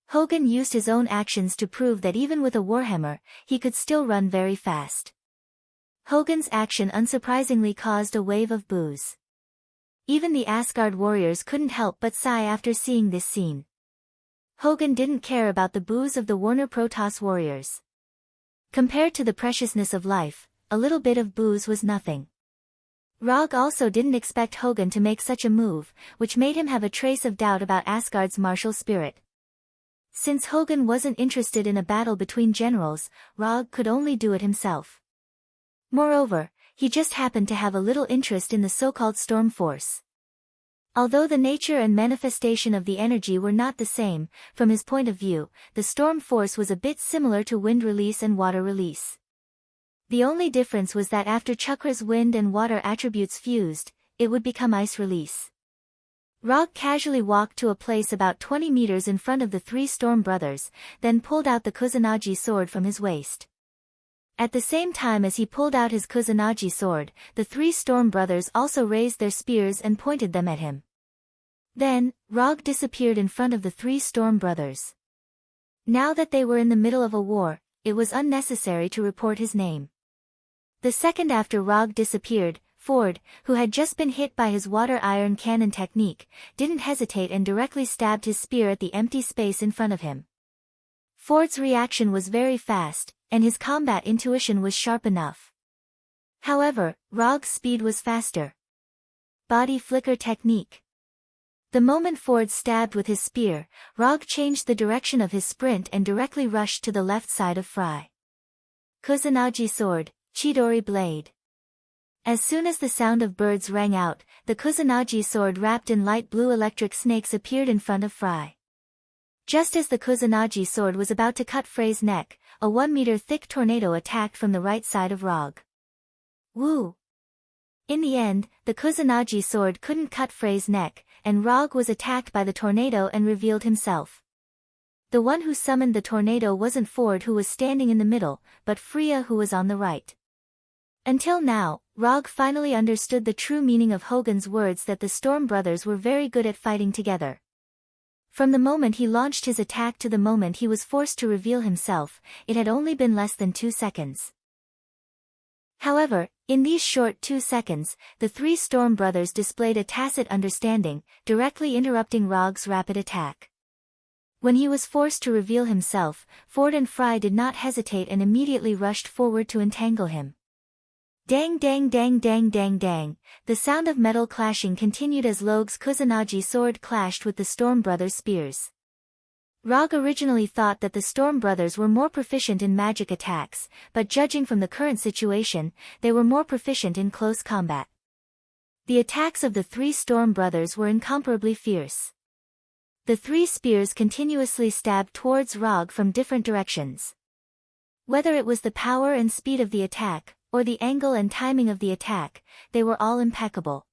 Hogun used his own actions to prove that even with a warhammer, he could still run very fast. Hogun's action unsurprisingly caused a wave of boos. Even the Asgard warriors couldn't help but sigh after seeing this scene. Hogun didn't care about the boos of the Warner Protoss warriors. Compared to the preciousness of life, a little bit of boos was nothing. Rog also didn't expect Hogun to make such a move, which made him have a trace of doubt about Asgard's martial spirit. Since Hogun wasn't interested in a battle between generals, Rog could only do it himself. Moreover, he just happened to have a little interest in the so-called storm force. Although the nature and manifestation of the energy were not the same, from his point of view, the storm force was a bit similar to wind release and water release. The only difference was that after Chakra's wind and water attributes fused, it would become ice release. Rog casually walked to a place about 20 meters in front of the three storm brothers, then pulled out the Kusanagi sword from his waist. At the same time as he pulled out his Kusanagi sword, the three storm brothers also raised their spears and pointed them at him. Then, Rog disappeared in front of the three storm brothers. Now that they were in the middle of a war, it was unnecessary to report his name. The second after Rog disappeared, Ford, who had just been hit by his water iron cannon technique, didn't hesitate and directly stabbed his spear at the empty space in front of him. Ford's reaction was very fast, and his combat intuition was sharp enough. However, Rog's speed was faster. Body flicker technique. The moment Ford stabbed with his spear, Rog changed the direction of his sprint and directly rushed to the left side of Fry. Kusanagi sword, Chidori blade. As soon as the sound of birds rang out, the Kusanagi sword wrapped in light blue electric snakes appeared in front of Fry. Just as the Kusanagi sword was about to cut Frey's neck, a 1-meter thick tornado attacked from the right side of Rog. Woo! In the end, the Kusanagi sword couldn't cut Frey's neck, and Rog was attacked by the tornado and revealed himself. The one who summoned the tornado wasn't Ford, who was standing in the middle, but Freya, who was on the right. Until now, Rog finally understood the true meaning of Hogun's words that the Storm Brothers were very good at fighting together. From the moment he launched his attack to the moment he was forced to reveal himself, it had only been less than 2 seconds. However, in these short 2 seconds, the 3 Storm Brothers displayed a tacit understanding, directly interrupting Rog's rapid attack. When he was forced to reveal himself, Ford and Fry did not hesitate and immediately rushed forward to entangle him. Dang dang dang dang dang dang, the sound of metal clashing continued as Log's Kusanagi sword clashed with the Storm Brothers' spears. Rog originally thought that the Storm Brothers were more proficient in magic attacks, but judging from the current situation, they were more proficient in close combat. The attacks of the 3 Storm Brothers were incomparably fierce. The 3 spears continuously stabbed towards Rog from different directions. Whether it was the power and speed of the attack, or the angle and timing of the attack, they were all impeccable.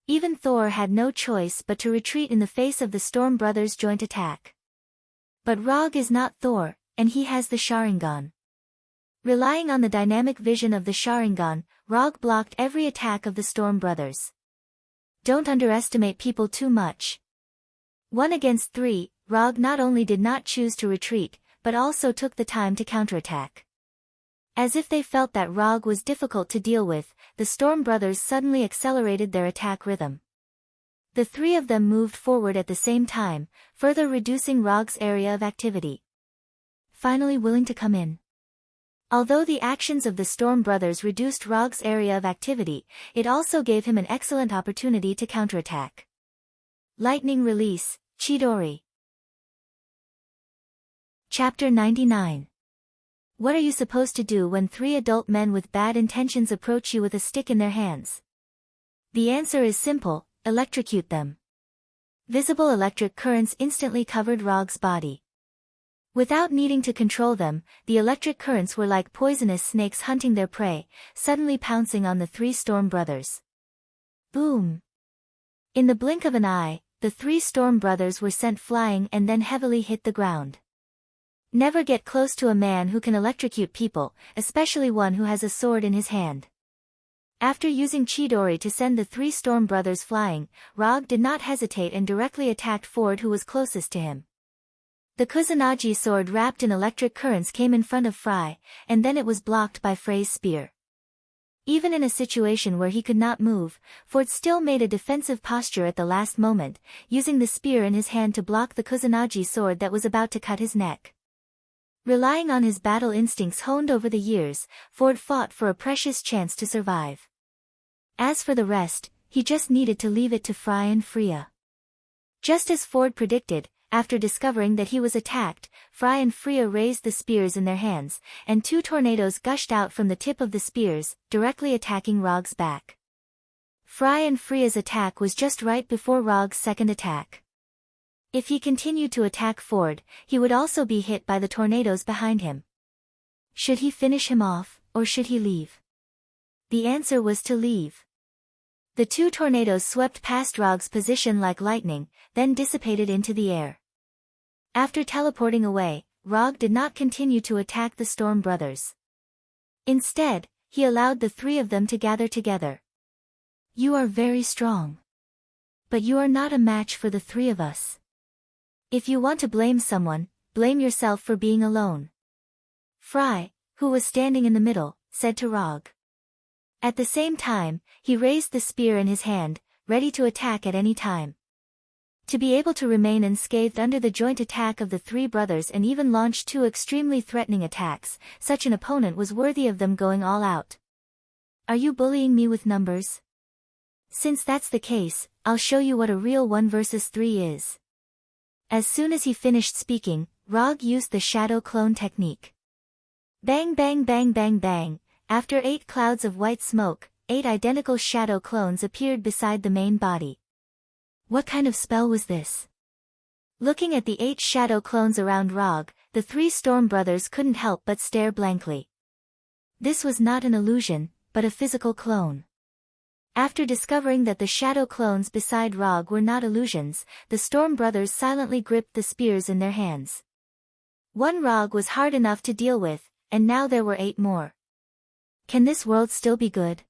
Even Thor had no choice but to retreat in the face of the Storm Brothers' joint attack. But Rog is not Thor, and he has the Sharingan. Relying on the dynamic vision of the Sharingan, Rog blocked every attack of the Storm Brothers. Don't underestimate people too much. 1 against 3, Rog not only did not choose to retreat, but also took the time to counterattack. As if they felt that Rog was difficult to deal with, the Storm Brothers suddenly accelerated their attack rhythm. The 3 of them moved forward at the same time, further reducing Rog's area of activity. Finally willing to come in. Although the actions of the Storm Brothers reduced Rog's area of activity, it also gave him an excellent opportunity to counterattack. Lightning Release, Chidori. Chapter 99. What are you supposed to do when 3 adult men with bad intentions approach you with a stick in their hands? The answer is simple: electrocute them. Visible electric currents instantly covered Rog's body. Without needing to control them, the electric currents were like poisonous snakes hunting their prey, suddenly pouncing on the 3 Storm Brothers. Boom! In the blink of an eye, the 3 Storm Brothers were sent flying and then heavily hit the ground. Never get close to a man who can electrocute people, especially one who has a sword in his hand. After using Chidori to send the 3 Storm Brothers flying, Rog did not hesitate and directly attacked Ford, who was closest to him. The Kusanagi sword wrapped in electric currents came in front of Fry, and then it was blocked by Frey's spear. Even in a situation where he could not move, Ford still made a defensive posture at the last moment, using the spear in his hand to block the Kusanagi sword that was about to cut his neck. Relying on his battle instincts honed over the years, Ford fought for a precious chance to survive. As for the rest, he just needed to leave it to Fry and Freya. Just as Ford predicted, after discovering that he was attacked, Fry and Freya raised the spears in their hands, and 2 tornadoes gushed out from the tip of the spears, directly attacking Rog's back. Fry and Freya's attack was just right before Rog's second attack. If he continued to attack Ford, he would also be hit by the tornadoes behind him. Should he finish him off, or should he leave? The answer was to leave. The 2 tornadoes swept past Rog's position like lightning, then dissipated into the air. After teleporting away, Rog did not continue to attack the Storm Brothers. Instead, he allowed the 3 of them to gather together. You are very strong. But you are not a match for the 3 of us. If you want to blame someone, blame yourself for being alone. Fry, who was standing in the middle, said to Rog. At the same time, he raised the spear in his hand, ready to attack at any time. To be able to remain unscathed under the joint attack of the 3 brothers and even launch 2 extremely threatening attacks, such an opponent was worthy of them going all out. Are you bullying me with numbers? Since that's the case, I'll show you what a real 1 versus 3 is. As soon as he finished speaking, Rog used the shadow clone technique. Bang bang bang bang bang, after 8 clouds of white smoke, 8 identical shadow clones appeared beside the main body. What kind of spell was this? Looking at the 8 shadow clones around Rog, the 3 Storm Brothers couldn't help but stare blankly. This was not an illusion, but a physical clone. After discovering that the shadow clones beside Rog were not illusions, the Storm Brothers silently gripped the spears in their hands. One Rog was hard enough to deal with, and now there were 8 more. Can this world still be good?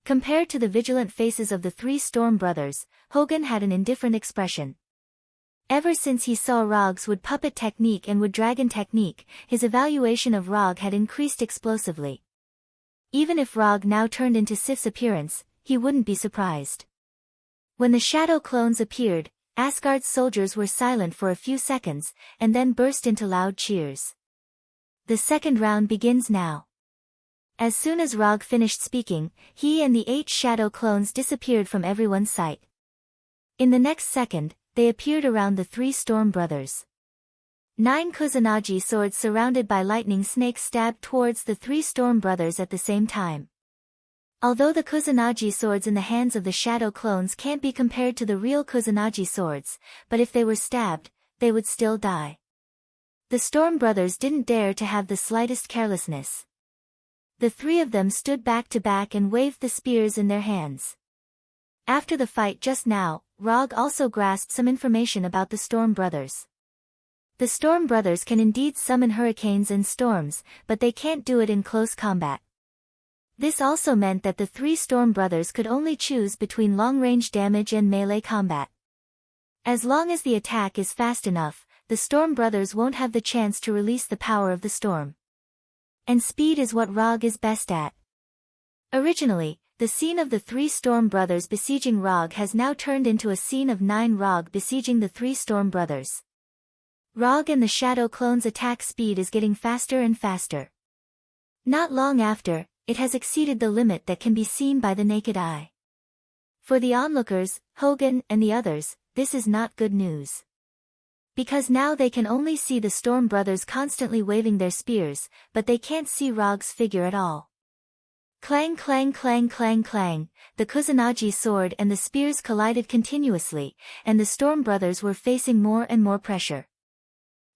Compared to the vigilant faces of the 3 Storm Brothers, Hogan had an indifferent expression. Ever since he saw Rog's wood puppet technique and wood dragon technique, his evaluation of Rog had increased explosively. Even if Rog now turned into Sif's appearance, he wouldn't be surprised. When the shadow clones appeared, Asgard's soldiers were silent for a few seconds, and then burst into loud cheers. The second round begins now. As soon as Rog finished speaking, he and the 8 shadow clones disappeared from everyone's sight. In the next second, they appeared around the 3 Storm Brothers. 9 Kusanagi swords surrounded by lightning snakes stabbed towards the 3 Storm Brothers at the same time. Although the Kusanagi swords in the hands of the shadow clones can't be compared to the real Kusanagi swords, but if they were stabbed, they would still die. The Storm Brothers didn't dare to have the slightest carelessness. The 3 of them stood back to back and waved the spears in their hands. After the fight just now, Rog also grasped some information about the Storm Brothers. The Storm Brothers can indeed summon hurricanes and storms, but they can't do it in close combat. This also meant that the 3 Storm Brothers could only choose between long-range damage and melee combat. As long as the attack is fast enough, the Storm Brothers won't have the chance to release the power of the storm. And speed is what Rog is best at. Originally, the scene of the 3 Storm Brothers besieging Rog has now turned into a scene of 9 Rog besieging the 3 Storm Brothers. Rog and the Shadow Clone's attack speed is getting faster and faster. Not long after, it has exceeded the limit that can be seen by the naked eye. For the onlookers, Hogan and the others, this is not good news. Because now they can only see the Storm Brothers constantly waving their spears, but they can't see Rog's figure at all. Clang clang clang clang clang, the Kusanagi sword and the spears collided continuously, and the Storm Brothers were facing more and more pressure.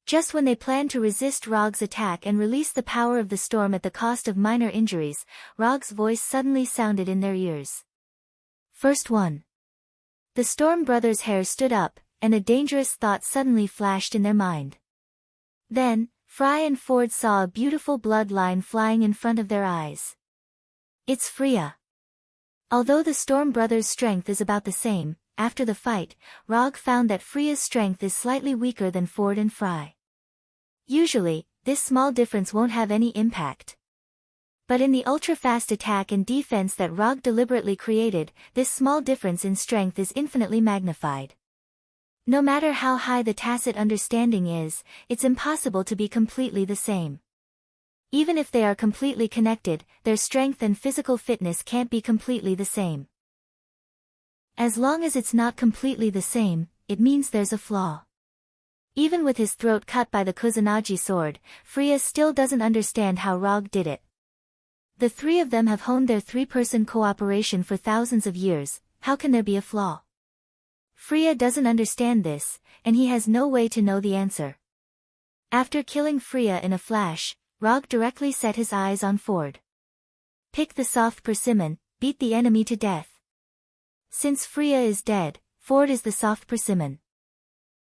Just when they planned to resist Rog's attack and release the power of the storm at the cost of minor injuries, Rog's voice suddenly sounded in their ears. First one. The Storm Brothers' hair stood up, and a dangerous thought suddenly flashed in their mind. Then, Fry and Ford saw a beautiful bloodline flying in front of their eyes. It's Freya. Although the Storm Brothers' strength is about the same, after the fight, Rog found that Freya's strength is slightly weaker than Ford and Fry. Usually, this small difference won't have any impact. But in the ultra-fast attack and defense that Rog deliberately created, this small difference in strength is infinitely magnified. No matter how high the tacit understanding is, it's impossible to be completely the same. Even if they are completely connected, their strength and physical fitness can't be completely the same. As long as it's not completely the same, it means there's a flaw. Even with his throat cut by the Kusanagi sword, Freya still doesn't understand how Rog did it. The 3 of them have honed their 3-person cooperation for thousands of years, how can there be a flaw? Freya doesn't understand this, and he has no way to know the answer. After killing Freya in a flash, Rog directly set his eyes on Ford. Pick the soft persimmon, beat the enemy to death. Since Freya is dead, Ford is the soft persimmon.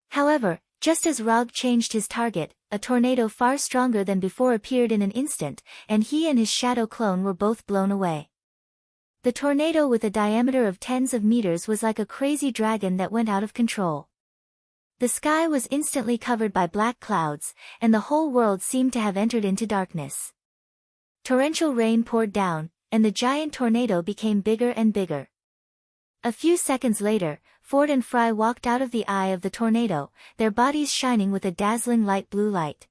However, just as Rog changed his target, a tornado far stronger than before appeared in an instant, and he and his shadow clone were both blown away. The tornado with a diameter of tens of meters was like a crazy dragon that went out of control. The sky was instantly covered by black clouds, and the whole world seemed to have entered into darkness. Torrential rain poured down, and the giant tornado became bigger and bigger. A few seconds later, Ford and Fry walked out of the eye of the tornado, their bodies shining with a dazzling light blue light.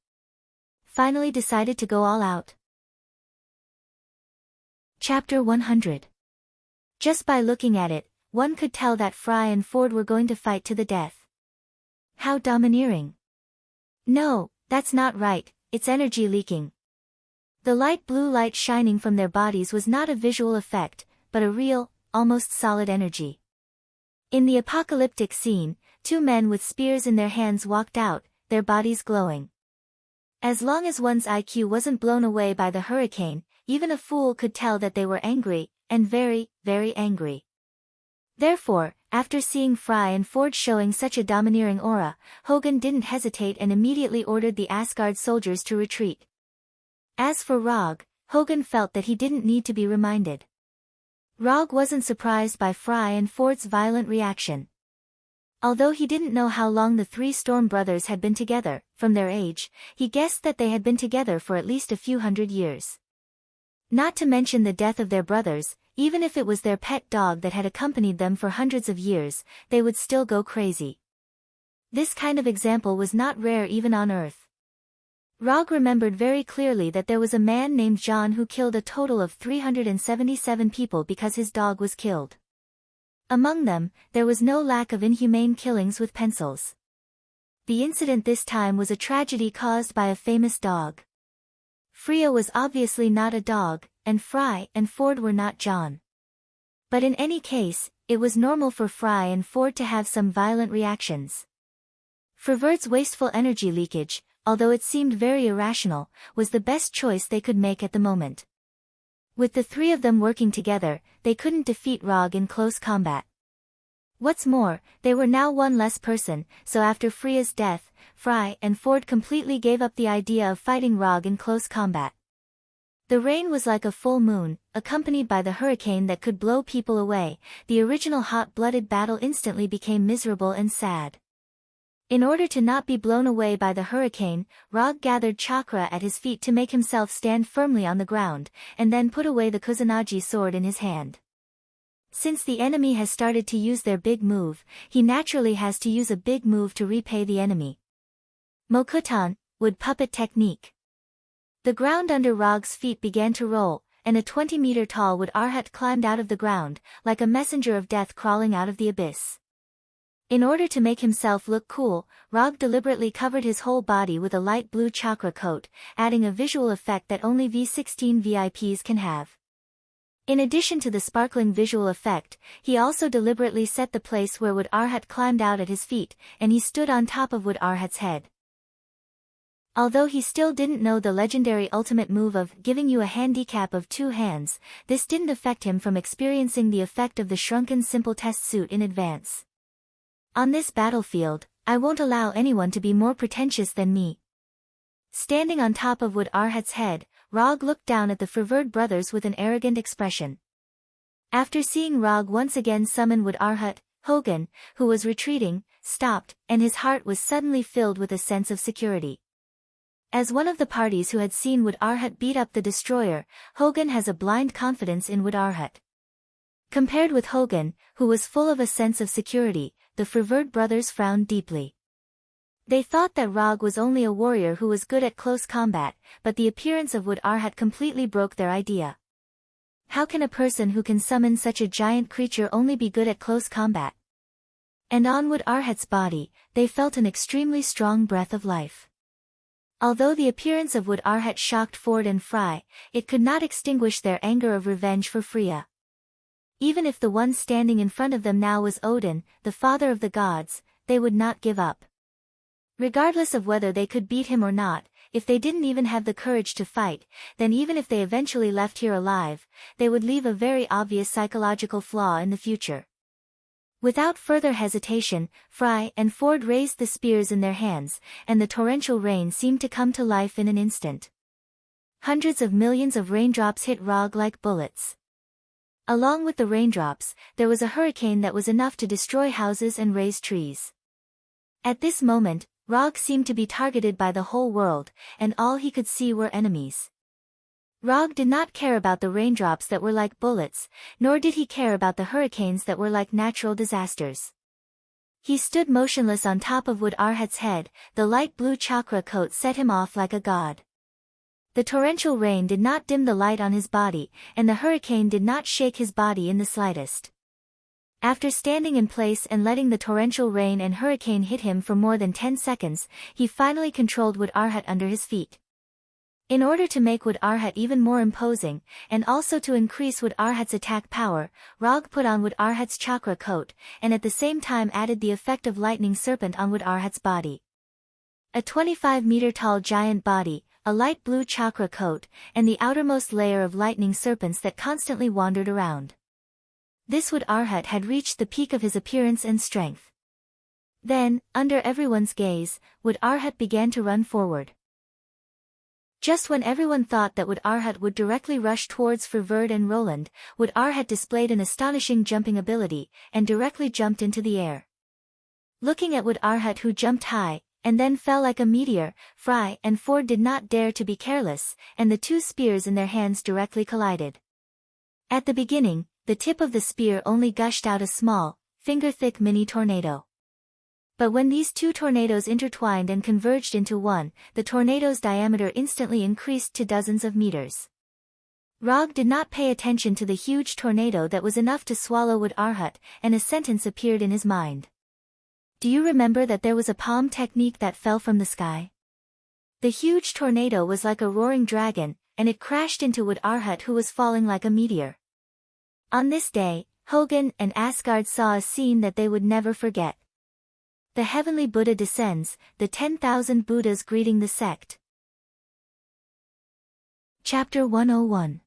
Finally decided to go all out. Chapter 100. Just by looking at it, one could tell that Fry and Ford were going to fight to the death. How domineering. No, that's not right, it's energy leaking, The light blue light shining from their bodies was not a visual effect, but a real, almost solid energy. In the apocalyptic scene, two men with spears in their hands walked out, their bodies glowing. As long as one's IQ wasn't blown away by the hurricane, even a fool could tell that they were angry, and very, very angry. Therefore, after seeing Fry and Ford showing such a domineering aura, Hogan didn't hesitate and immediately ordered the Asgard soldiers to retreat. As for Rog, Hogan felt that he didn't need to be reminded. Rog wasn't surprised by Fry and Ford's violent reaction. Although he didn't know how long the three Storm brothers had been together, from their age, he guessed that they had been together for at least a few hundred years. Not to mention the death of their brothers, even if it was their pet dog that had accompanied them for hundreds of years, they would still go crazy. This kind of example was not rare even on Earth. Rog remembered very clearly that there was a man named John who killed a total of 377 people because his dog was killed. Among them, there was no lack of inhumane killings with pencils. The incident this time was a tragedy caused by a famous dog. Freya was obviously not a dog, and Fry and Ford were not John. But in any case, it was normal for Fry and Ford to have some violent reactions. Fervert's wasteful energy leakage, although it seemed very irrational, was the best choice they could make at the moment. With the three of them working together, they couldn't defeat Rog in close combat. What's more, they were now one less person, so after Freya's death, Fry and Ford completely gave up the idea of fighting Rog in close combat. The rain was like a full moon, accompanied by the hurricane that could blow people away. The original hot-blooded battle instantly became miserable and sad. In order to not be blown away by the hurricane, Rog gathered chakra at his feet to make himself stand firmly on the ground, and then put away the Kusanagi sword in his hand. Since the enemy has started to use their big move, he naturally has to use a big move to repay the enemy. Mokutan, wood puppet technique. The ground under Rog's feet began to roll, and a 20-meter-tall wood arhat climbed out of the ground, like a messenger of death crawling out of the abyss. In order to make himself look cool, Rog deliberately covered his whole body with a light blue chakra coat, adding a visual effect that only V16 VIPs can have. In addition to the sparkling visual effect, he also deliberately set the place where Wood Arhat climbed out at his feet, and he stood on top of Wood Arhat's head. Although he still didn't know the legendary ultimate move of giving you a handicap of 2 hands, this didn't affect him from experiencing the effect of the shrunken simple test suit in advance. On this battlefield, I won't allow anyone to be more pretentious than me. Standing on top of Wood Arhat's head, Rog looked down at the Ferverd brothers with an arrogant expression. After seeing Rog once again summon Wood Arhat, Hogan, who was retreating, stopped, and his heart was suddenly filled with a sense of security. As one of the parties who had seen Wood Arhat beat up the destroyer, Hogan has a blind confidence in Wood Arhat. Compared with Hogan, who was full of a sense of security, the Ferverd brothers frowned deeply. They thought that Rog was only a warrior who was good at close combat, but the appearance of Wood Arhat completely broke their idea. How can a person who can summon such a giant creature only be good at close combat? And on Wood Arhat's body, they felt an extremely strong breath of life. Although the appearance of Wood Arhat shocked Ford and Fry, it could not extinguish their anger of revenge for Freya. Even if the one standing in front of them now was Odin, the father of the gods, they would not give up. Regardless of whether they could beat him or not, if they didn't even have the courage to fight, then even if they eventually left here alive, they would leave a very obvious psychological flaw in the future. Without further hesitation, Fry and Ford raised the spears in their hands, and the torrential rain seemed to come to life in an instant. Hundreds of millions of raindrops hit Rog like bullets. Along with the raindrops, there was a hurricane that was enough to destroy houses and raise trees. At this moment, Rog seemed to be targeted by the whole world, and all he could see were enemies. Rog did not care about the raindrops that were like bullets, nor did he care about the hurricanes that were like natural disasters. He stood motionless on top of Wood Arhat's head, the light blue chakra coat set him off like a god. The torrential rain did not dim the light on his body, and the hurricane did not shake his body in the slightest. After standing in place and letting the torrential rain and hurricane hit him for more than 10 seconds, he finally controlled Wood Arhat under his feet. In order to make Wood Arhat even more imposing, and also to increase Wood Arhat's attack power, Rog put on Wood Arhat's chakra coat, and at the same time added the effect of lightning serpent on Wood Arhat's body. A 25-meter-tall giant body, a light blue chakra coat, and the outermost layer of lightning serpents that constantly wandered around. This Wood Arhat had reached the peak of his appearance and strength. Then, under everyone's gaze, Wood Arhat began to run forward. Just when everyone thought that Wood Arhat would directly rush towards Ferverd and Roland, Wood Arhat displayed an astonishing jumping ability, and directly jumped into the air. Looking at Wood Arhat, who jumped high, and then fell like a meteor, Fry and Ford did not dare to be careless, and the two spears in their hands directly collided. At the beginning, the tip of the spear only gushed out a small, finger-thick mini tornado. But when these two tornadoes intertwined and converged into one, the tornado's diameter instantly increased to dozens of meters. Rog did not pay attention to the huge tornado that was enough to swallow Wood Arhat, and a sentence appeared in his mind. Do you remember that there was a palm technique that fell from the sky? The huge tornado was like a roaring dragon, and it crashed into Wood Arhat, who was falling like a meteor. On this day, Hogun and Asgard saw a scene that they would never forget. The heavenly Buddha descends, the 10,000 Buddhas greeting the sect. Chapter 101.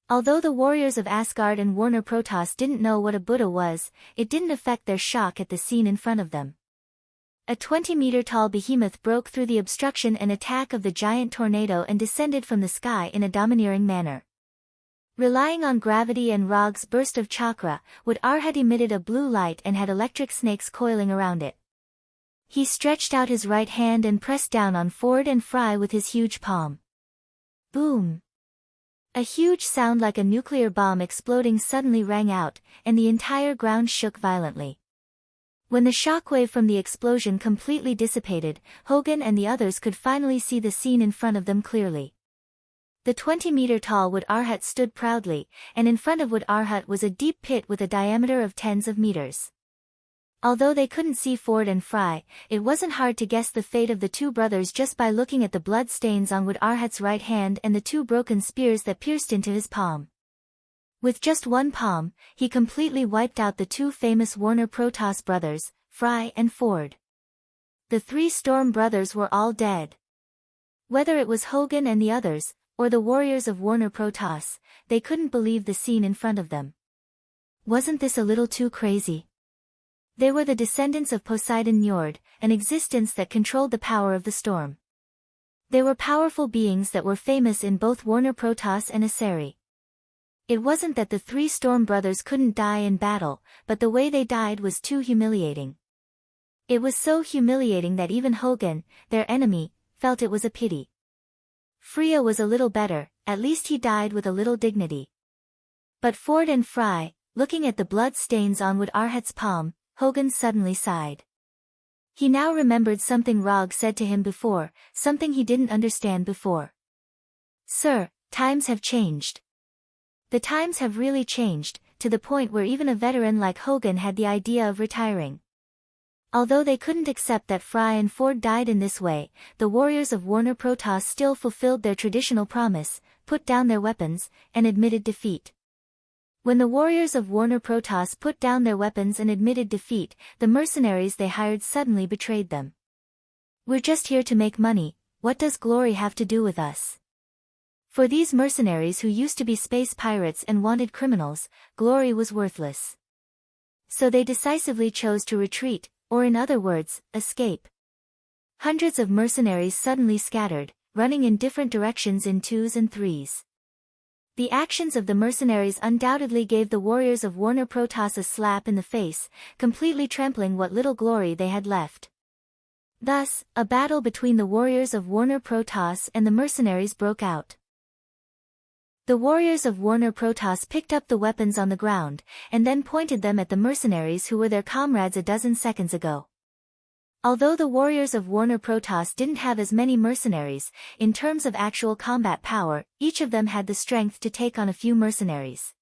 Although the warriors of Asgard and Warner Protoss didn't know what a Buddha was, it didn't affect their shock at the scene in front of them. A 20-meter-tall behemoth broke through the obstruction and attack of the giant tornado and descended from the sky in a domineering manner. Relying on gravity and Rog's burst of chakra, Wood Arhat emitted a blue light and had electric snakes coiling around it. He stretched out his right hand and pressed down on Ford and Fry with his huge palm. Boom! A huge sound like a nuclear bomb exploding suddenly rang out, and the entire ground shook violently. When the shockwave from the explosion completely dissipated, Hogun and the others could finally see the scene in front of them clearly. The 20-meter-tall Wood Arhat stood proudly, and in front of Wood Arhat was a deep pit with a diameter of tens of meters. Although they couldn't see Ford and Fry, it wasn't hard to guess the fate of the two brothers just by looking at the blood stains on Wood Arhat's right hand and the two broken spears that pierced into his palm. With just one palm, he completely wiped out the two famous Warner Protoss brothers, Fry and Ford. The three Storm brothers were all dead. Whether it was Hogun and the others, or the warriors of Warner Protoss, they couldn't believe the scene in front of them. Wasn't this a little too crazy? They were the descendants of Poseidon Njord, an existence that controlled the power of the storm. They were powerful beings that were famous in both Warner Protoss and Asari. It wasn't that the three Storm brothers couldn't die in battle, but the way they died was too humiliating. It was so humiliating that even Hogun, their enemy, felt it was a pity. Freya was a little better, at least he died with a little dignity. But Ford and Fry, looking at the blood stains on Wood Arhat's palm, Hogun suddenly sighed. He now remembered something Rog said to him before, something he didn't understand before. Sir, times have changed. The times have really changed, to the point where even a veteran like Hogun had the idea of retiring. Although they couldn't accept that Fry and Ford died in this way, the warriors of Warner Protoss still fulfilled their traditional promise, put down their weapons, and admitted defeat. When the warriors of Warner Protoss put down their weapons and admitted defeat, the mercenaries they hired suddenly betrayed them. We're just here to make money, what does glory have to do with us? For these mercenaries who used to be space pirates and wanted criminals, glory was worthless. So they decisively chose to retreat, or in other words, escape. Hundreds of mercenaries suddenly scattered, running in different directions in twos and threes. The actions of the mercenaries undoubtedly gave the warriors of Warner Protoss a slap in the face, completely trampling what little glory they had left. Thus, a battle between the warriors of Warner Protoss and the mercenaries broke out. The warriors of Warner Protoss picked up the weapons on the ground, and then pointed them at the mercenaries who were their comrades a dozen seconds ago. Although the warriors of Warner Protoss didn't have as many mercenaries, in terms of actual combat power, each of them had the strength to take on a few mercenaries.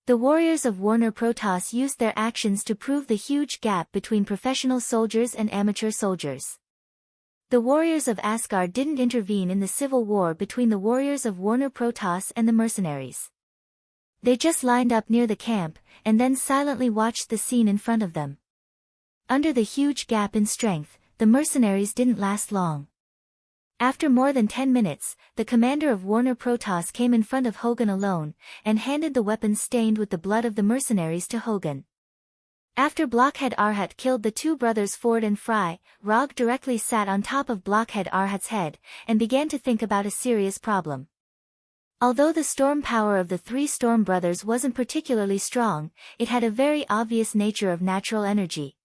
The warriors of Warner Protoss used their actions to prove the huge gap between professional soldiers and amateur soldiers. The warriors of Asgard didn't intervene in the civil war between the warriors of Warner Protoss and the mercenaries. They just lined up near the camp, and then silently watched the scene in front of them. Under the huge gap in strength, the mercenaries didn't last long. After more than 10 minutes, the commander of Warner Protoss came in front of Hogun alone, and handed the weapons stained with the blood of the mercenaries to Hogun. After Blockhead Arhat killed the two brothers Ford and Fry, Rog directly sat on top of Blockhead Arhat's head, and began to think about a serious problem. Although the storm power of the three storm brothers wasn't particularly strong, it had a very obvious nature of natural energy.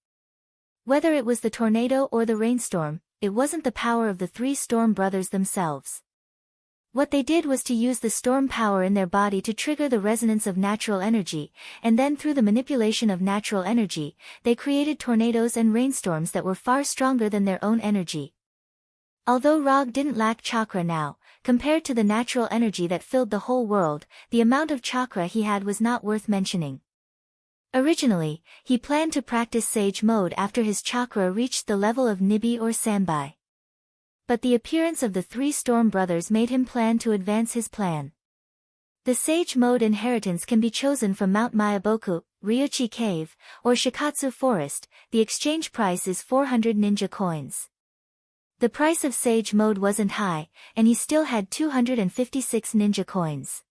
Whether it was the tornado or the rainstorm, it wasn't the power of the three storm brothers themselves. What they did was to use the storm power in their body to trigger the resonance of natural energy, and then through the manipulation of natural energy, they created tornadoes and rainstorms that were far stronger than their own energy. Although Rog didn't lack chakra now, compared to the natural energy that filled the whole world, the amount of chakra he had was not worth mentioning. Originally, he planned to practice Sage Mode after his chakra reached the level of Nibi or Sanbai. But the appearance of the three storm brothers made him plan to advance his plan. The Sage Mode inheritance can be chosen from Mount Mayaboku, Ryuchi Cave, or Shikatsu Forest. The exchange price is 400 ninja coins. The price of Sage Mode wasn't high, and he still had 256 ninja coins.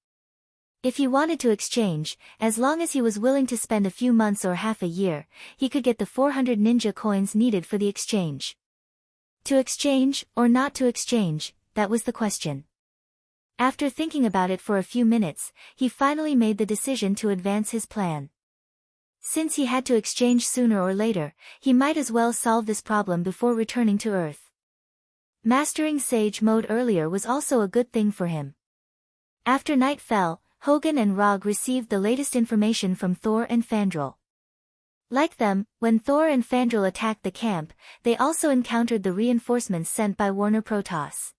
If he wanted to exchange, as long as he was willing to spend a few months or half a year, he could get the 400 ninja coins needed for the exchange. To exchange, or not to exchange, that was the question. After thinking about it for a few minutes, he finally made the decision to advance his plan. Since he had to exchange sooner or later, he might as well solve this problem before returning to Earth. Mastering Sage Mode earlier was also a good thing for him. After night fell, Hogun and Rog received the latest information from Thor and Fandral. Like them, when Thor and Fandral attacked the camp, they also encountered the reinforcements sent by Warner Protoss.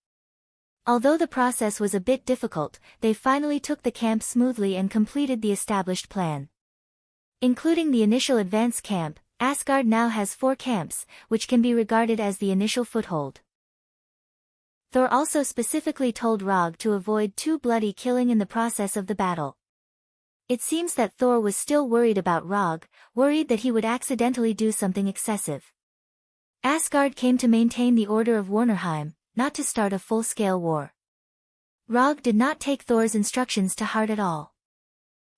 Although the process was a bit difficult, they finally took the camp smoothly and completed the established plan. Including the initial advance camp, Asgard now has 4 camps, which can be regarded as the initial foothold. Thor also specifically told Rog to avoid too bloody killing in the process of the battle. It seems that Thor was still worried about Rog, worried that he would accidentally do something excessive. Asgard came to maintain the order of Warnerheim, not to start a full-scale war. Rog did not take Thor's instructions to heart at all.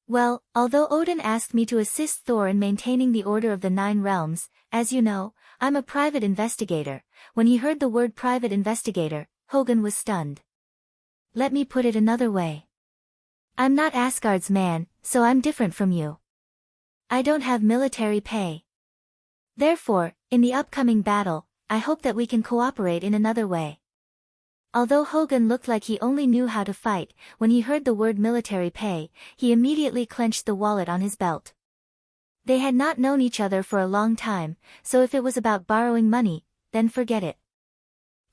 Well, although Odin asked me to assist Thor in maintaining the order of the 9 realms, as you know, I'm a private investigator. When he heard the word private investigator, Hogun was stunned. Let me put it another way. I'm not Asgard's man, so I'm different from you. I don't have military pay. Therefore, in the upcoming battle, I hope that we can cooperate in another way. Although Hogun looked like he only knew how to fight, when he heard the word military pay, he immediately clenched the wallet on his belt. They had not known each other for a long time, so if it was about borrowing money, then forget it.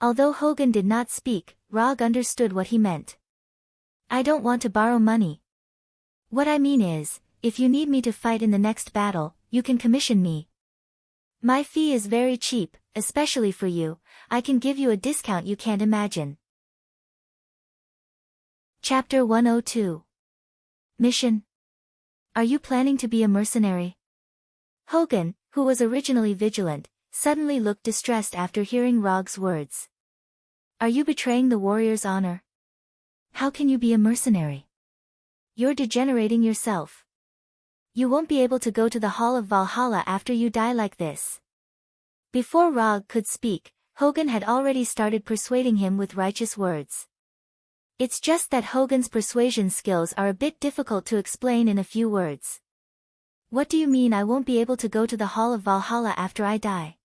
Although Hogun did not speak, Rog understood what he meant. I don't want to borrow money. What I mean is, if you need me to fight in the next battle, you can commission me. My fee is very cheap, especially for you. I can give you a discount you can't imagine. Chapter 102. Mission. Are you planning to be a mercenary? Hogun, who was originally vigilant, suddenly looked distressed after hearing Rog's words. Are you betraying the warrior's honor? How can you be a mercenary? You're degenerating yourself. You won't be able to go to the Hall of Valhalla after you die like this. Before Rog could speak, Hogun had already started persuading him with righteous words. It's just that Hogun's persuasion skills are a bit difficult to explain in a few words. What do you mean I won't be able to go to the Hall of Valhalla after I die?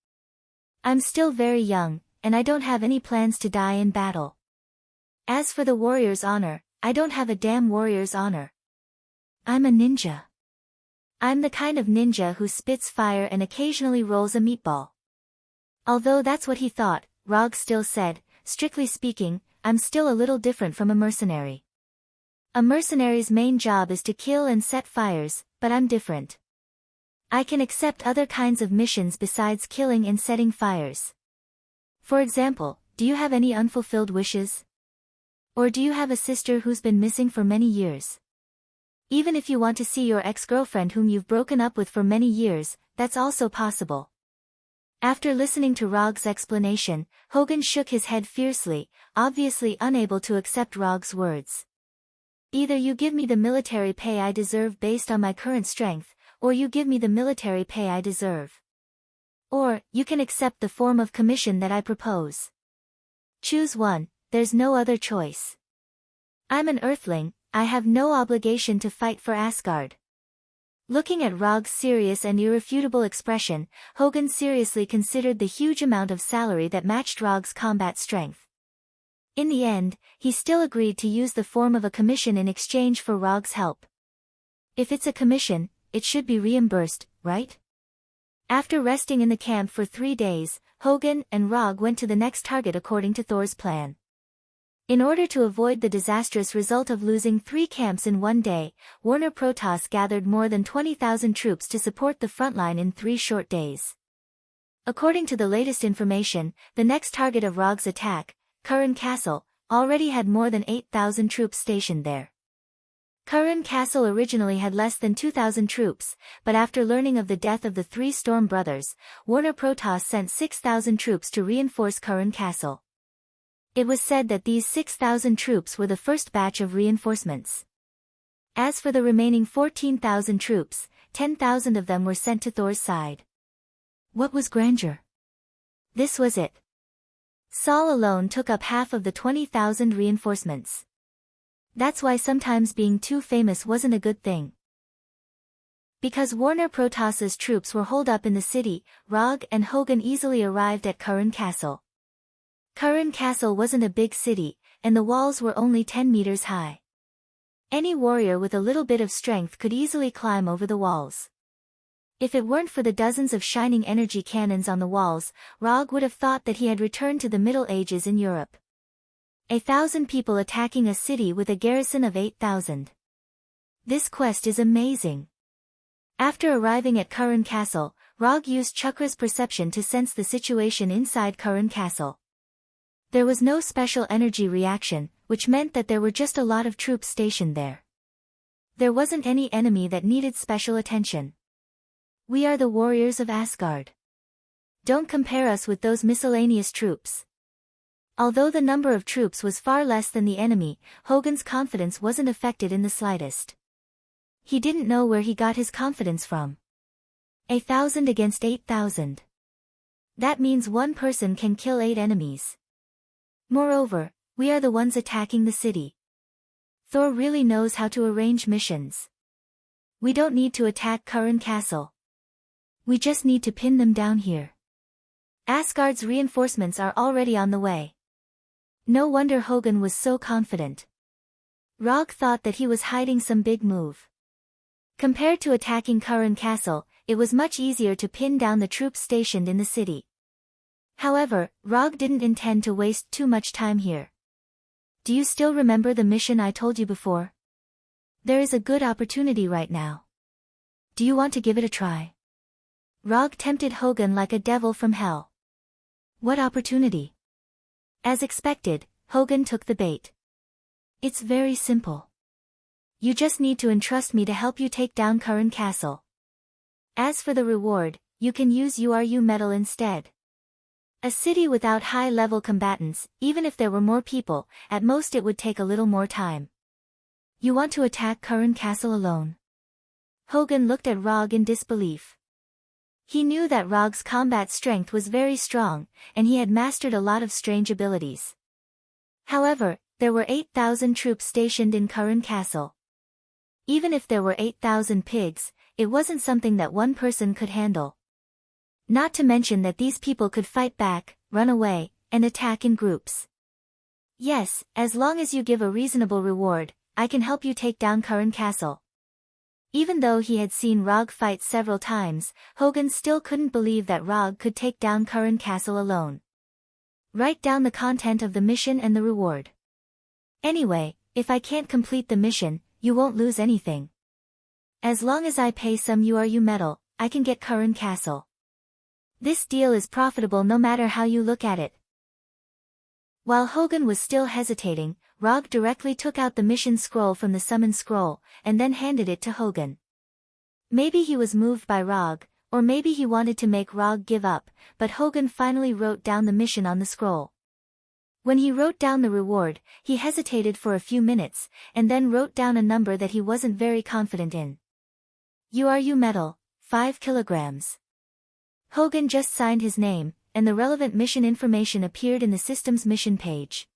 I'm still very young, and I don't have any plans to die in battle. As for the warrior's honor, I don't have a damn warrior's honor. I'm a ninja. I'm the kind of ninja who spits fire and occasionally rolls a meatball. Although that's what he thought, Rog still said, strictly speaking, I'm still a little different from a mercenary. A mercenary's main job is to kill and set fires, but I'm different. I can accept other kinds of missions besides killing and setting fires. For example, do you have any unfulfilled wishes? Or do you have a sister who's been missing for many years? Even if you want to see your ex-girlfriend whom you've broken up with for many years, that's also possible. After listening to Rog's explanation, Hogan shook his head fiercely, obviously unable to accept Rog's words. Either you give me the military pay I deserve based on my current strength, or you give me the military pay I deserve. Or, you can accept the form of commission that I propose. Choose one, there's no other choice. I'm an Earthling, I have no obligation to fight for Asgard. Looking at Rog's serious and irrefutable expression, Hogan seriously considered the huge amount of salary that matched Rog's combat strength. In the end, he still agreed to use the form of a commission in exchange for Rog's help. If it's a commission, it should be reimbursed, right? After resting in the camp for 3 days, Hogan and Rog went to the next target according to Thor's plan. In order to avoid the disastrous result of losing 3 camps in one day, Warner Protoss gathered more than 20,000 troops to support the front line in 3 short days. According to the latest information, the next target of Rog's attack, Curran Castle, already had more than 8,000 troops stationed there. Curran Castle originally had less than 2,000 troops, but after learning of the death of the 3 Storm brothers, Warner Protoss sent 6,000 troops to reinforce Curran Castle. It was said that these 6,000 troops were the first batch of reinforcements. As for the remaining 14,000 troops, 10,000 of them were sent to Thor's side. What was grandeur? This was it. Saul alone took up half of the 20,000 reinforcements. That's why sometimes being too famous wasn't a good thing. Because Warner Protoss's troops were holed up in the city, Rog and Hogan easily arrived at Curran Castle. Curran Castle wasn't a big city, and the walls were only 10 meters high. Any warrior with a little bit of strength could easily climb over the walls. If it weren't for the dozens of shining energy cannons on the walls, Rog would have thought that he had returned to the Middle Ages in Europe. 1,000 people attacking a city with a garrison of 8,000. This quest is amazing. After arriving at Curran Castle, Rog used Chukra's perception to sense the situation inside Curran Castle. There was no special energy reaction, which meant that there were just a lot of troops stationed there. There wasn't any enemy that needed special attention. We are the warriors of Asgard. Don't compare us with those miscellaneous troops. Although the number of troops was far less than the enemy, Hogan's confidence wasn't affected in the slightest. He didn't know where he got his confidence from. 1,000 against 8,000. That means one person can kill 8 enemies. Moreover, we are the ones attacking the city. Thor really knows how to arrange missions. We don't need to attack Curran Castle. We just need to pin them down here. Asgard's reinforcements are already on the way. No wonder Hogan was so confident. Rog thought that he was hiding some big move. Compared to attacking Curran Castle, it was much easier to pin down the troops stationed in the city. However, Rog didn't intend to waste too much time here. Do you still remember the mission I told you before? There is a good opportunity right now. Do you want to give it a try? Rog tempted Hogan like a devil from hell. What opportunity? As expected, Hogan took the bait. It's very simple. You just need to entrust me to help you take down Curran Castle. As for the reward, you can use URU metal instead. A city without high-level combatants, even if there were more people, at most it would take a little more time. You want to attack Curran Castle alone? Hogan looked at Rog in disbelief. He knew that Rog's combat strength was very strong, and he had mastered a lot of strange abilities. However, there were 8,000 troops stationed in Curran Castle. Even if there were 8,000 pigs, it wasn't something that one person could handle. Not to mention that these people could fight back, run away, and attack in groups. Yes, as long as you give a reasonable reward, I can help you take down Curran Castle. Even though he had seen Rog fight several times, Hogan still couldn't believe that Rog could take down Curran Castle alone. Write down the content of the mission and the reward. Anyway, if I can't complete the mission, you won't lose anything. As long as I pay some URU metal, I can get Curran Castle. This deal is profitable no matter how you look at it. While Hogan was still hesitating, Rog directly took out the mission scroll from the summon scroll, and then handed it to Hogan. Maybe he was moved by Rog, or maybe he wanted to make Rog give up, but Hogan finally wrote down the mission on the scroll. When he wrote down the reward, he hesitated for a few minutes, and then wrote down a number that he wasn't very confident in. URU metal, 5 kilograms. Hogan just signed his name, and the relevant mission information appeared in the system's mission page.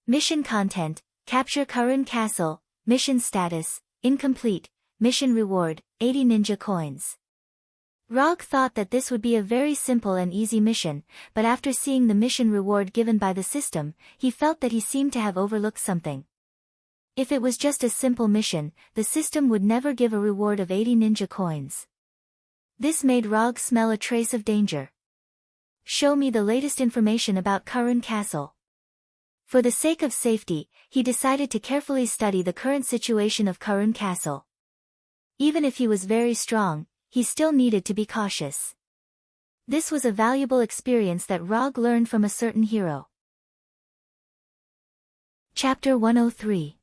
Mission content: capture Karun Castle, mission status, incomplete, mission reward, 80 ninja coins. Rog thought that this would be a very simple and easy mission, but after seeing the mission reward given by the system, he felt that he seemed to have overlooked something. If it was just a simple mission, the system would never give a reward of 80 ninja coins. This made Rog smell a trace of danger. Show me the latest information about Karun Castle. For the sake of safety, he decided to carefully study the current situation of Karun Castle. Even if he was very strong, he still needed to be cautious. This was a valuable experience that Rog learned from a certain hero. Chapter 103.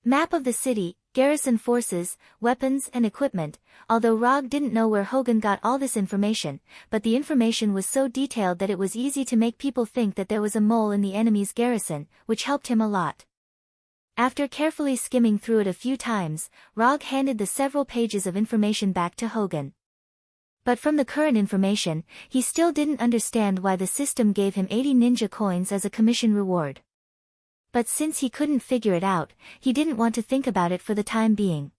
Map of the city, garrison forces, weapons and equipment. Although Rog didn't know where Hogan got all this information, but the information was so detailed that it was easy to make people think that there was a mole in the enemy's garrison, which helped him a lot. After carefully skimming through it a few times, Rog handed the several pages of information back to Hogan. But from the current information, he still didn't understand why the system gave him 80 ninja coins as a commission reward. But since he couldn't figure it out, he didn't want to think about it for the time being.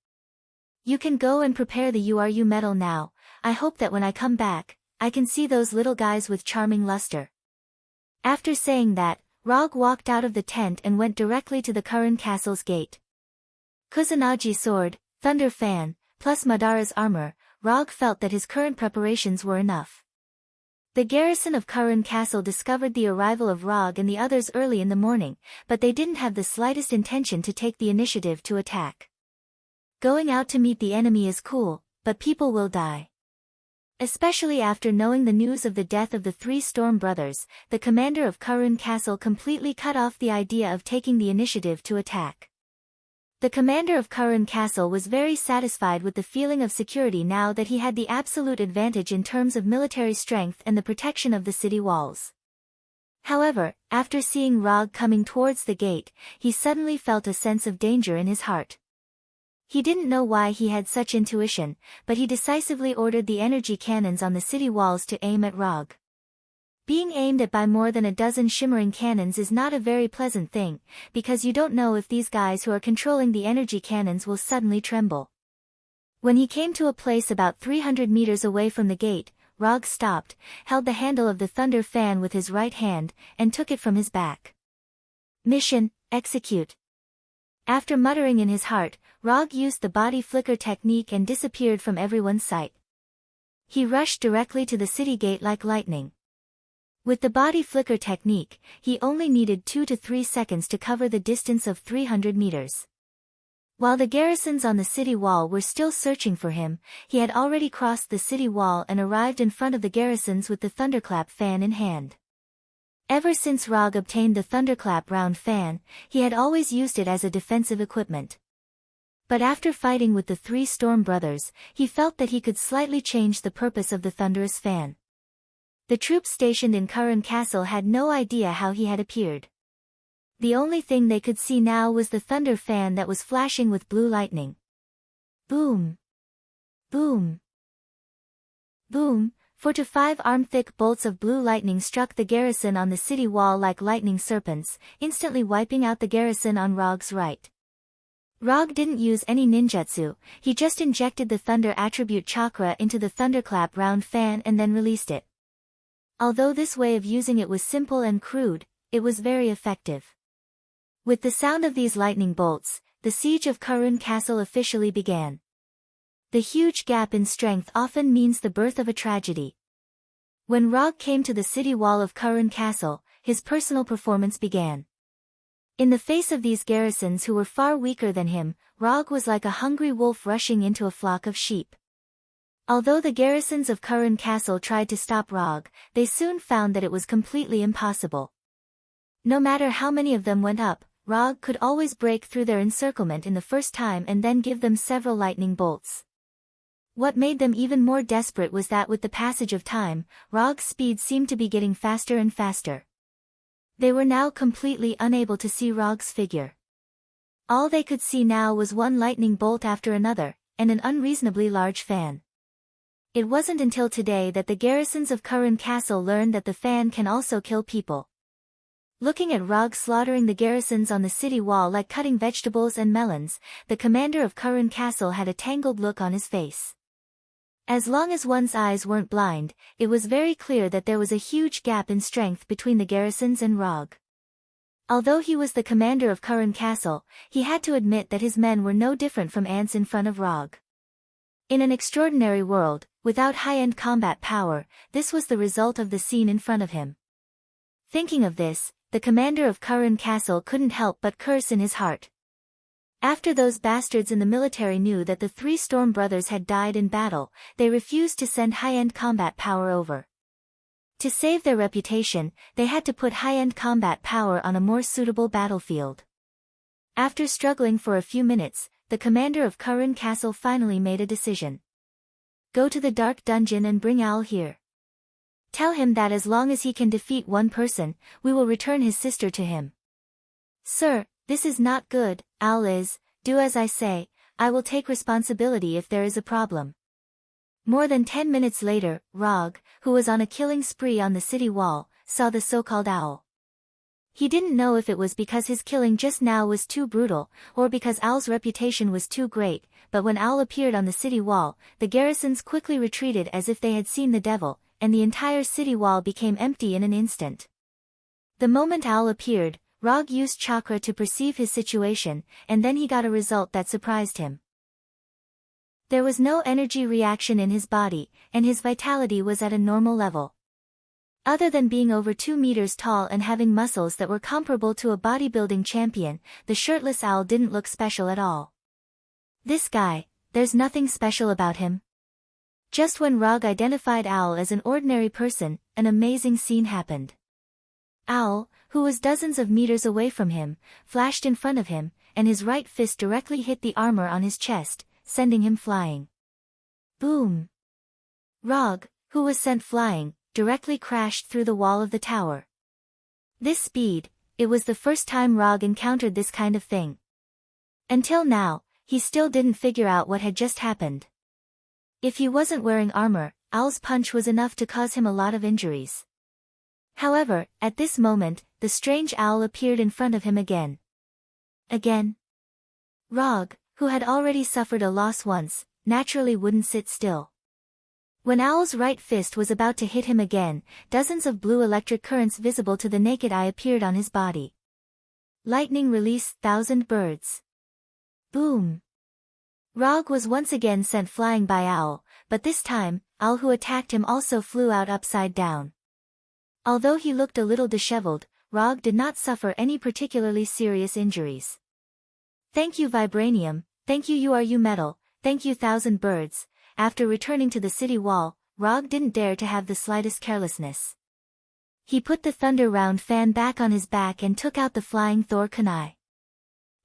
You can go and prepare the URU metal now. I hope that when I come back, I can see those little guys with charming luster. After saying that, Rog walked out of the tent and went directly to the Karun Castle's gate. Kusanagi sword, thunder fan, plus Madara's armor, Rog felt that his current preparations were enough. The garrison of Karun Castle discovered the arrival of Rog and the others early in the morning, but they didn't have the slightest intention to take the initiative to attack. Going out to meet the enemy is cool, but people will die. Especially after knowing the news of the death of the 3 Storm brothers, the commander of Karun Castle completely cut off the idea of taking the initiative to attack. The commander of Karun Castle was very satisfied with the feeling of security now that he had the absolute advantage in terms of military strength and the protection of the city walls. However, after seeing Rog coming towards the gate, he suddenly felt a sense of danger in his heart. He didn't know why he had such intuition, but he decisively ordered the energy cannons on the city walls to aim at Rog. Being aimed at by more than a dozen shimmering cannons is not a very pleasant thing, because you don't know if these guys who are controlling the energy cannons will suddenly tremble. When he came to a place about 300 meters away from the gate, Rog stopped, held the handle of the thunder fan with his right hand, and took it from his back. Mission, execute. After muttering in his heart, Rog used the body flicker technique and disappeared from everyone's sight. He rushed directly to the city gate like lightning. With the body flicker technique, he only needed 2 to 3 seconds to cover the distance of 300 meters. While the garrisons on the city wall were still searching for him, he had already crossed the city wall and arrived in front of the garrisons with the thunderclap fan in hand. Ever since Rog obtained the thunderclap round fan, he had always used it as a defensive equipment. But after fighting with the 3 Storm brothers, he felt that he could slightly change the purpose of the thunderous fan. The troops stationed in Karun Castle had no idea how he had appeared. The only thing they could see now was the thunder fan that was flashing with blue lightning. Boom! Boom! Boom! 4 to 5 arm-thick bolts of blue lightning struck the garrison on the city wall like lightning serpents, instantly wiping out the garrison on Rog's right. Rog didn't use any ninjutsu, he just injected the thunder attribute chakra into the thunderclap round fan and then released it. Although this way of using it was simple and crude, it was very effective. With the sound of these lightning bolts, the siege of Karun Castle officially began. The huge gap in strength often means the birth of a tragedy. When Rog came to the city wall of Karun Castle, his personal performance began. In the face of these garrisons who were far weaker than him, Rog was like a hungry wolf rushing into a flock of sheep. Although the garrisons of Karun Castle tried to stop Rog, they soon found that it was completely impossible. No matter how many of them went up, Rog could always break through their encirclement in the first time and then give them several lightning bolts. What made them even more desperate was that with the passage of time, Rog's speed seemed to be getting faster and faster. They were now completely unable to see Rog's figure. All they could see now was one lightning bolt after another, and an unreasonably large fan. It wasn't until today that the garrisons of Curran Castle learned that the fan can also kill people. Looking at Rog slaughtering the garrisons on the city wall like cutting vegetables and melons, the commander of Curran Castle had a tangled look on his face. As long as one's eyes weren't blind, it was very clear that there was a huge gap in strength between the garrisons and Rog. Although he was the commander of Curran Castle, he had to admit that his men were no different from ants in front of Rog. In an extraordinary world, without high-end combat power, this was the result of the scene in front of him. Thinking of this, the commander of Curran Castle couldn't help but curse in his heart. After those bastards in the military knew that the 3 Storm brothers had died in battle, they refused to send high-end combat power over. To save their reputation, they had to put high-end combat power on a more suitable battlefield. After struggling for a few minutes, the commander of Curran Castle finally made a decision. Go to the dark dungeon and bring Owl here. Tell him that as long as he can defeat one person, we will return his sister to him. Sir, this is not good, Owl is, do as I say, I will take responsibility if there is a problem. More than 10 minutes later, Rog, who was on a killing spree on the city wall, saw the so-called Owl. He didn't know if it was because his killing just now was too brutal, or because Owl's reputation was too great, but when Owl appeared on the city wall, the garrisons quickly retreated as if they had seen the devil, and the entire city wall became empty in an instant. The moment Owl appeared, Rog used chakra to perceive his situation, and then he got a result that surprised him. There was no energy reaction in his body, and his vitality was at a normal level. Other than being over 2 meters tall and having muscles that were comparable to a bodybuilding champion, the shirtless Owl didn't look special at all. This guy, there's nothing special about him. Just when Rog identified Owl as an ordinary person, an amazing scene happened. Owl, who was dozens of meters away from him, flashed in front of him, and his right fist directly hit the armor on his chest, sending him flying. Boom! Rog, who was sent flying, directly crashed through the wall of the tower. This speed, it was the first time Rog encountered this kind of thing. Until now, he still didn't figure out what had just happened. If he wasn't wearing armor, Owl's punch was enough to cause him a lot of injuries. However, at this moment, the strange Owl appeared in front of him again. Rog, who had already suffered a loss once, naturally wouldn't sit still. When Owl's right fist was about to hit him again, dozens of blue electric currents visible to the naked eye appeared on his body. Lightning released 1,000 birds. Boom! Rog was once again sent flying by Owl, but this time, Owl who attacked him also flew out upside down. Although he looked a little disheveled, Rog did not suffer any particularly serious injuries. Thank you Vibranium, thank you URU Metal, thank you 1,000 birds. After returning to the city wall, Rog didn't dare to have the slightest carelessness. He put the Thunder Round fan back on his back and took out the flying Thor kunai.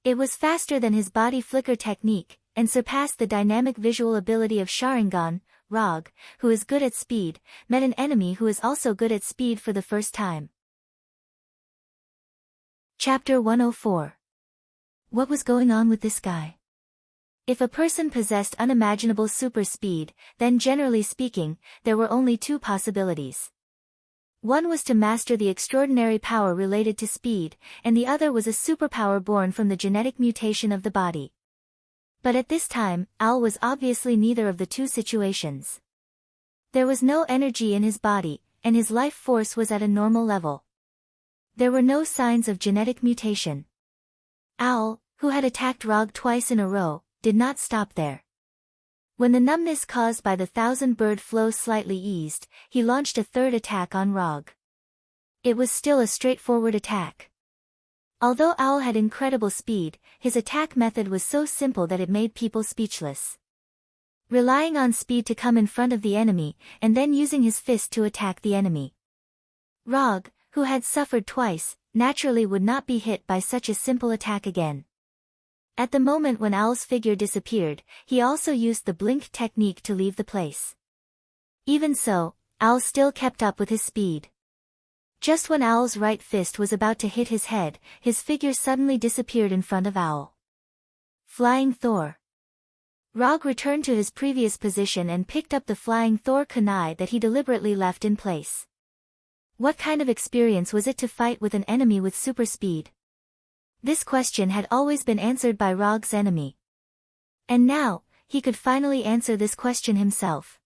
It was faster than his body flicker technique, and surpassed the dynamic visual ability of Sharingan. Rog, who is good at speed, met an enemy who is also good at speed for the first time. Chapter 104. What was going on with this guy? If a person possessed unimaginable super speed, then generally speaking, there were only 2 possibilities. One was to master the extraordinary power related to speed, and the other was a superpower born from the genetic mutation of the body. But at this time, Owl was obviously neither of the 2 situations. There was no energy in his body, and his life force was at a normal level. There were no signs of genetic mutation. Owl, who had attacked Rog twice in a row, did not stop there. When the numbness caused by the 1,000-bird flow slightly eased, he launched a third attack on Rog. It was still a straightforward attack. Although Owl had incredible speed, his attack method was so simple that it made people speechless. Relying on speed to come in front of the enemy, and then using his fist to attack the enemy. Rog, who had suffered twice, naturally would not be hit by such a simple attack again. At the moment when Owl's figure disappeared, he also used the blink technique to leave the place. Even so, Owl still kept up with his speed. Just when Owl's right fist was about to hit his head, his figure suddenly disappeared in front of Owl. Flying Thor. Rog returned to his previous position and picked up the Flying Thor kunai that he deliberately left in place. What kind of experience was it to fight with an enemy with super speed? This question had always been answered by Rog's enemy. And now, he could finally answer this question himself.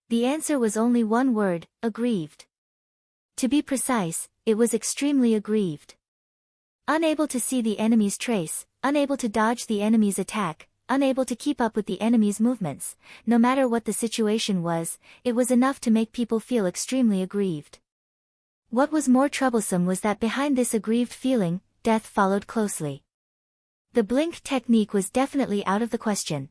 The answer was only one word: aggrieved. To be precise, it was extremely aggrieved. Unable to see the enemy's trace, unable to dodge the enemy's attack, unable to keep up with the enemy's movements, no matter what the situation was, it was enough to make people feel extremely aggrieved. What was more troublesome was that behind this aggrieved feeling, death followed closely. The blink technique was definitely out of the question.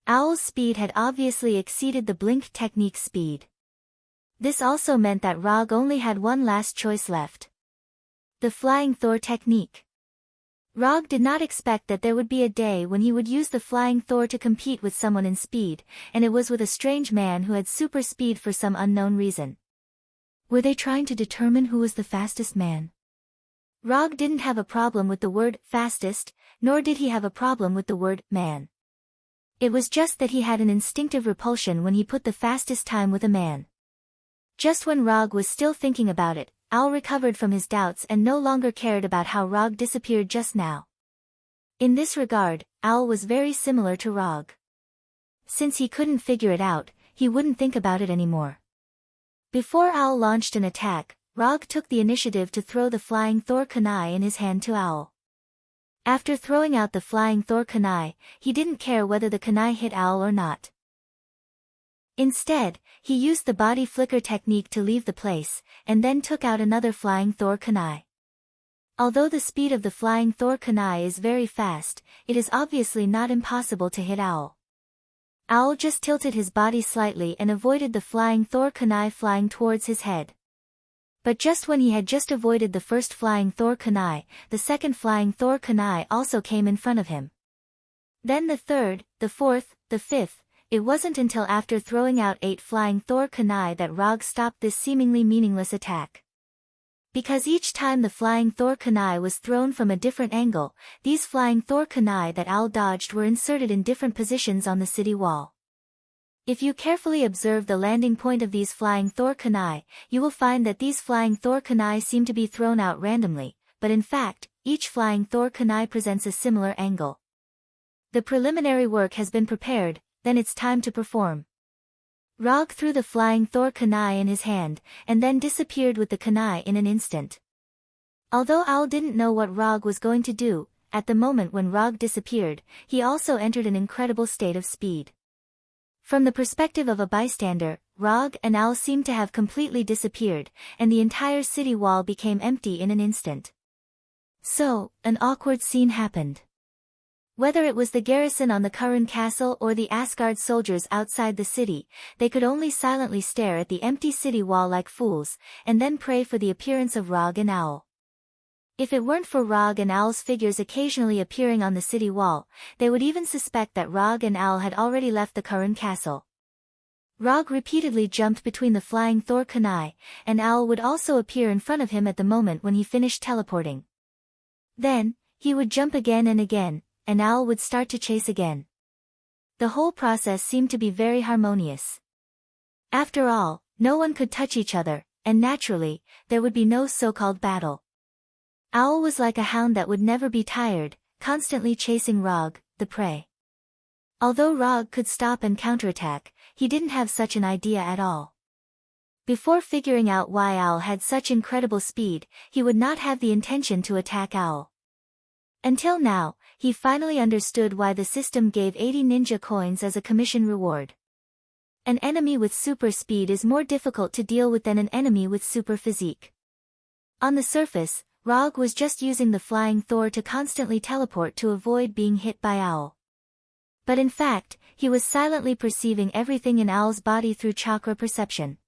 Owl's speed had obviously exceeded the blink technique's speed. This also meant that Rog only had one last choice left. The Flying Thor technique. Rog did not expect that there would be a day when he would use the Flying Thor to compete with someone in speed, and it was with a strange man who had super speed for some unknown reason. Were they trying to determine who was the fastest man? Rog didn't have a problem with the word fastest, nor did he have a problem with the word man. It was just that he had an instinctive repulsion when he put the fastest time with a man. Just when Rog was still thinking about it, Owl recovered from his doubts and no longer cared about how Rog disappeared just now. In this regard, Owl was very similar to Rog. Since he couldn't figure it out, he wouldn't think about it anymore. Before Owl launched an attack, Rog took the initiative to throw the Flying Thor kunai in his hand to Owl. After throwing out the Flying Thor kunai, he didn't care whether the kunai hit Owl or not. Instead, he used the body flicker technique to leave the place, and then took out another Flying Thor kunai. Although the speed of the Flying Thor kunai is very fast, it is obviously not impossible to hit Owl. Owl just tilted his body slightly and avoided the Flying Thor kunai flying towards his head. But just when he had just avoided the first Flying Thor kunai, the second Flying Thor kunai also came in front of him. Then the third, the fourth, the fifth. It wasn't until after throwing out 8 Flying Thor kunai that Rog stopped this seemingly meaningless attack. Because each time the Flying Thor kunai was thrown from a different angle, these Flying Thor kunai that Owl dodged were inserted in different positions on the city wall. If you carefully observe the landing point of these Flying Thor kunai, you will find that these Flying Thor kunai seem to be thrown out randomly, but in fact, each Flying Thor kunai presents a similar angle. The preliminary work has been prepared, then it's time to perform. Rog threw the Flying Thor kunai in his hand, and then disappeared with the kunai in an instant. Although Owl didn't know what Rog was going to do, at the moment when Rog disappeared, he also entered an incredible state of speed. From the perspective of a bystander, Rog and Owl seemed to have completely disappeared, and the entire city wall became empty in an instant. So, an awkward scene happened. Whether it was the garrison on the Kurren castle or the Asgard soldiers outside the city, they could only silently stare at the empty city wall like fools, and then pray for the appearance of Rog and Owl. If it weren't for Rog and Owl's figures occasionally appearing on the city wall, they would even suspect that Rog and Owl had already left the Kurren castle. Rog repeatedly jumped between the Flying Thor kunai, and Owl would also appear in front of him at the moment when he finished teleporting. Then, he would jump again and again, and Owl would start to chase again. The whole process seemed to be very harmonious. After all, no one could touch each other, and naturally, there would be no so-called battle. Owl was like a hound that would never be tired, constantly chasing Rog, the prey. Although Rog could stop and counterattack, he didn't have such an idea at all. Before figuring out why Owl had such incredible speed, he would not have the intention to attack Owl. Until now, he finally understood why the system gave 80 ninja coins as a commission reward. An enemy with super speed is more difficult to deal with than an enemy with super physique. On the surface, Rog was just using the Flying Thor to constantly teleport to avoid being hit by Owl. But in fact, he was silently perceiving everything in Owl's body through chakra perception.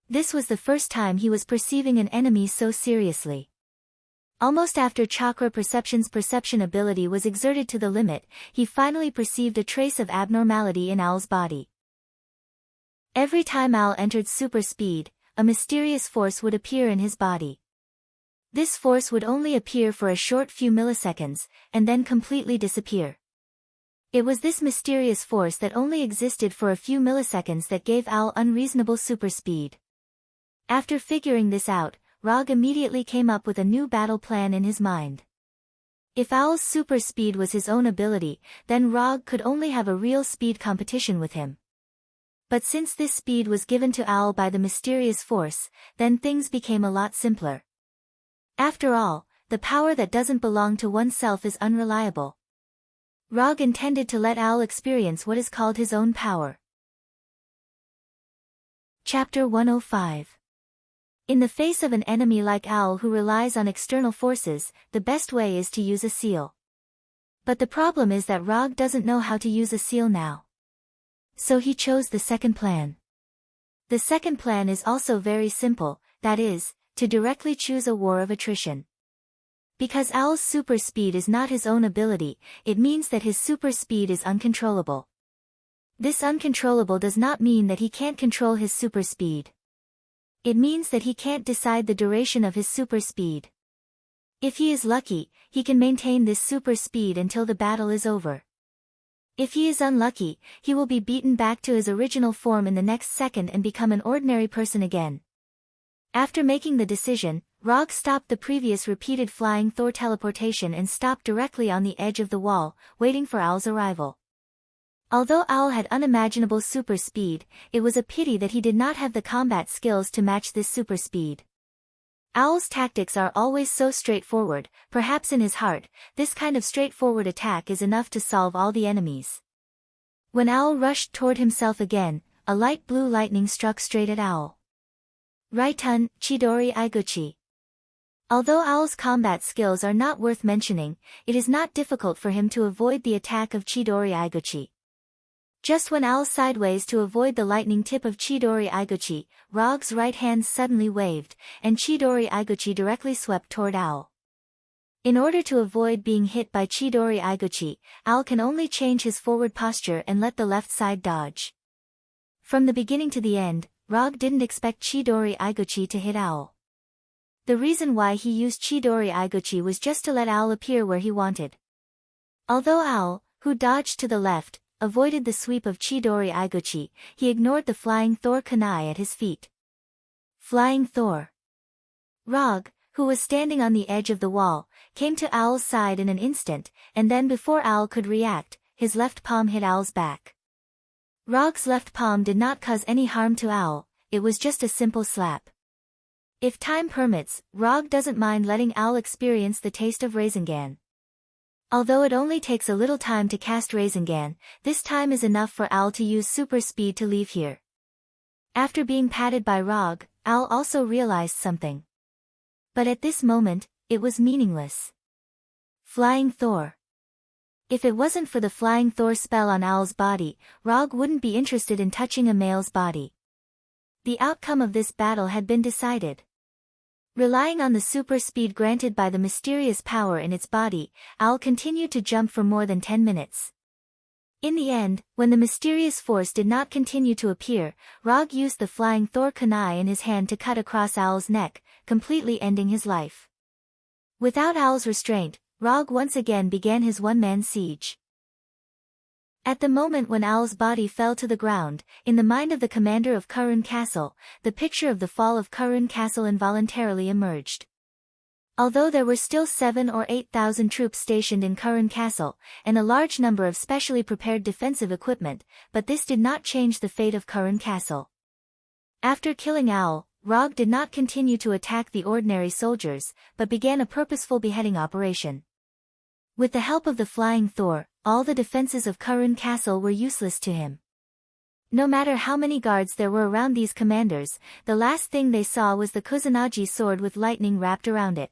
This was the first time he was perceiving an enemy so seriously. Almost after Chakra Perception's perception ability was exerted to the limit, he finally perceived a trace of abnormality in Owl's body. Every time Owl entered super speed, a mysterious force would appear in his body. This force would only appear for a short few milliseconds, and then completely disappear. It was this mysterious force that only existed for a few milliseconds that gave Owl unreasonable super speed. After figuring this out, Rog immediately came up with a new battle plan in his mind. If Owl's super speed was his own ability, then Rog could only have a real speed competition with him. But since this speed was given to Owl by the mysterious force, then things became a lot simpler. After all, the power that doesn't belong to oneself is unreliable. Rog intended to let Owl experience what is called his own power. Chapter 105. In the face of an enemy like Owl who relies on external forces, the best way is to use a seal. But the problem is that Rog doesn't know how to use a seal now. So he chose the second plan. The second plan is also very simple, that is, to directly choose a war of attrition. Because Owl's super speed is not his own ability, it means that his super speed is uncontrollable. This uncontrollable does not mean that he can't control his super speed. It means that he can't decide the duration of his super speed. If he is lucky, he can maintain this super speed until the battle is over. If he is unlucky, he will be beaten back to his original form in the next second and become an ordinary person again. After making the decision, Rog stopped the previous repeated flying Thor teleportation and stopped directly on the edge of the wall, waiting for Owl's arrival. Although Owl had unimaginable super speed, it was a pity that he did not have the combat skills to match this super speed. Owl's tactics are always so straightforward, perhaps in his heart, this kind of straightforward attack is enough to solve all the enemies. When Owl rushed toward himself again, a light blue lightning struck straight at Owl. Raitun, Chidori Iguchi. Although Owl's combat skills are not worth mentioning, it is not difficult for him to avoid the attack of Chidori Iguchi. Just when Owl sideways to avoid the lightning tip of Chidori Iguchi, Rog's right hand suddenly waved, and Chidori Iguchi directly swept toward Owl. In order to avoid being hit by Chidori Iguchi, Owl can only change his forward posture and let the left side dodge. From the beginning to the end, Rog didn't expect Chidori Iguchi to hit Owl. The reason why he used Chidori Iguchi was just to let Owl appear where he wanted. Although Owl, who dodged to the left, avoided the sweep of Chidori Iguchi, he ignored the flying Thor kunai at his feet. Flying Thor. Rog, who was standing on the edge of the wall, came to Owl's side in an instant, and then before Owl could react, his left palm hit Owl's back. Rog's left palm did not cause any harm to Owl, it was just a simple slap. If time permits, Rog doesn't mind letting Owl experience the taste of Rasengan. Although it only takes a little time to cast Rasengan, this time is enough for Owl to use super speed to leave here. After being patted by Rog, Owl also realized something. But at this moment, it was meaningless. Flying Thor. If it wasn't for the Flying Thor spell on Owl's body, Rog wouldn't be interested in touching a male's body. The outcome of this battle had been decided. Relying on the super speed granted by the mysterious power in its body, Owl continued to jump for more than 10 minutes. In the end, when the mysterious force did not continue to appear, Rog used the flying Thor kunai in his hand to cut across Owl's neck, completely ending his life. Without Owl's restraint, Rog once again began his one-man siege. At the moment when Owl's body fell to the ground, in the mind of the commander of Kurun Castle, the picture of the fall of Kurun Castle involuntarily emerged. Although there were still 7,000 or 8,000 troops stationed in Kurun Castle, and a large number of specially prepared defensive equipment, but this did not change the fate of Kurun Castle. After killing Owl, Rog did not continue to attack the ordinary soldiers, but began a purposeful beheading operation. With the help of the Flying Thor, all the defenses of Kurun Castle were useless to him. No matter how many guards there were around these commanders, the last thing they saw was the Kusanagi sword with lightning wrapped around it.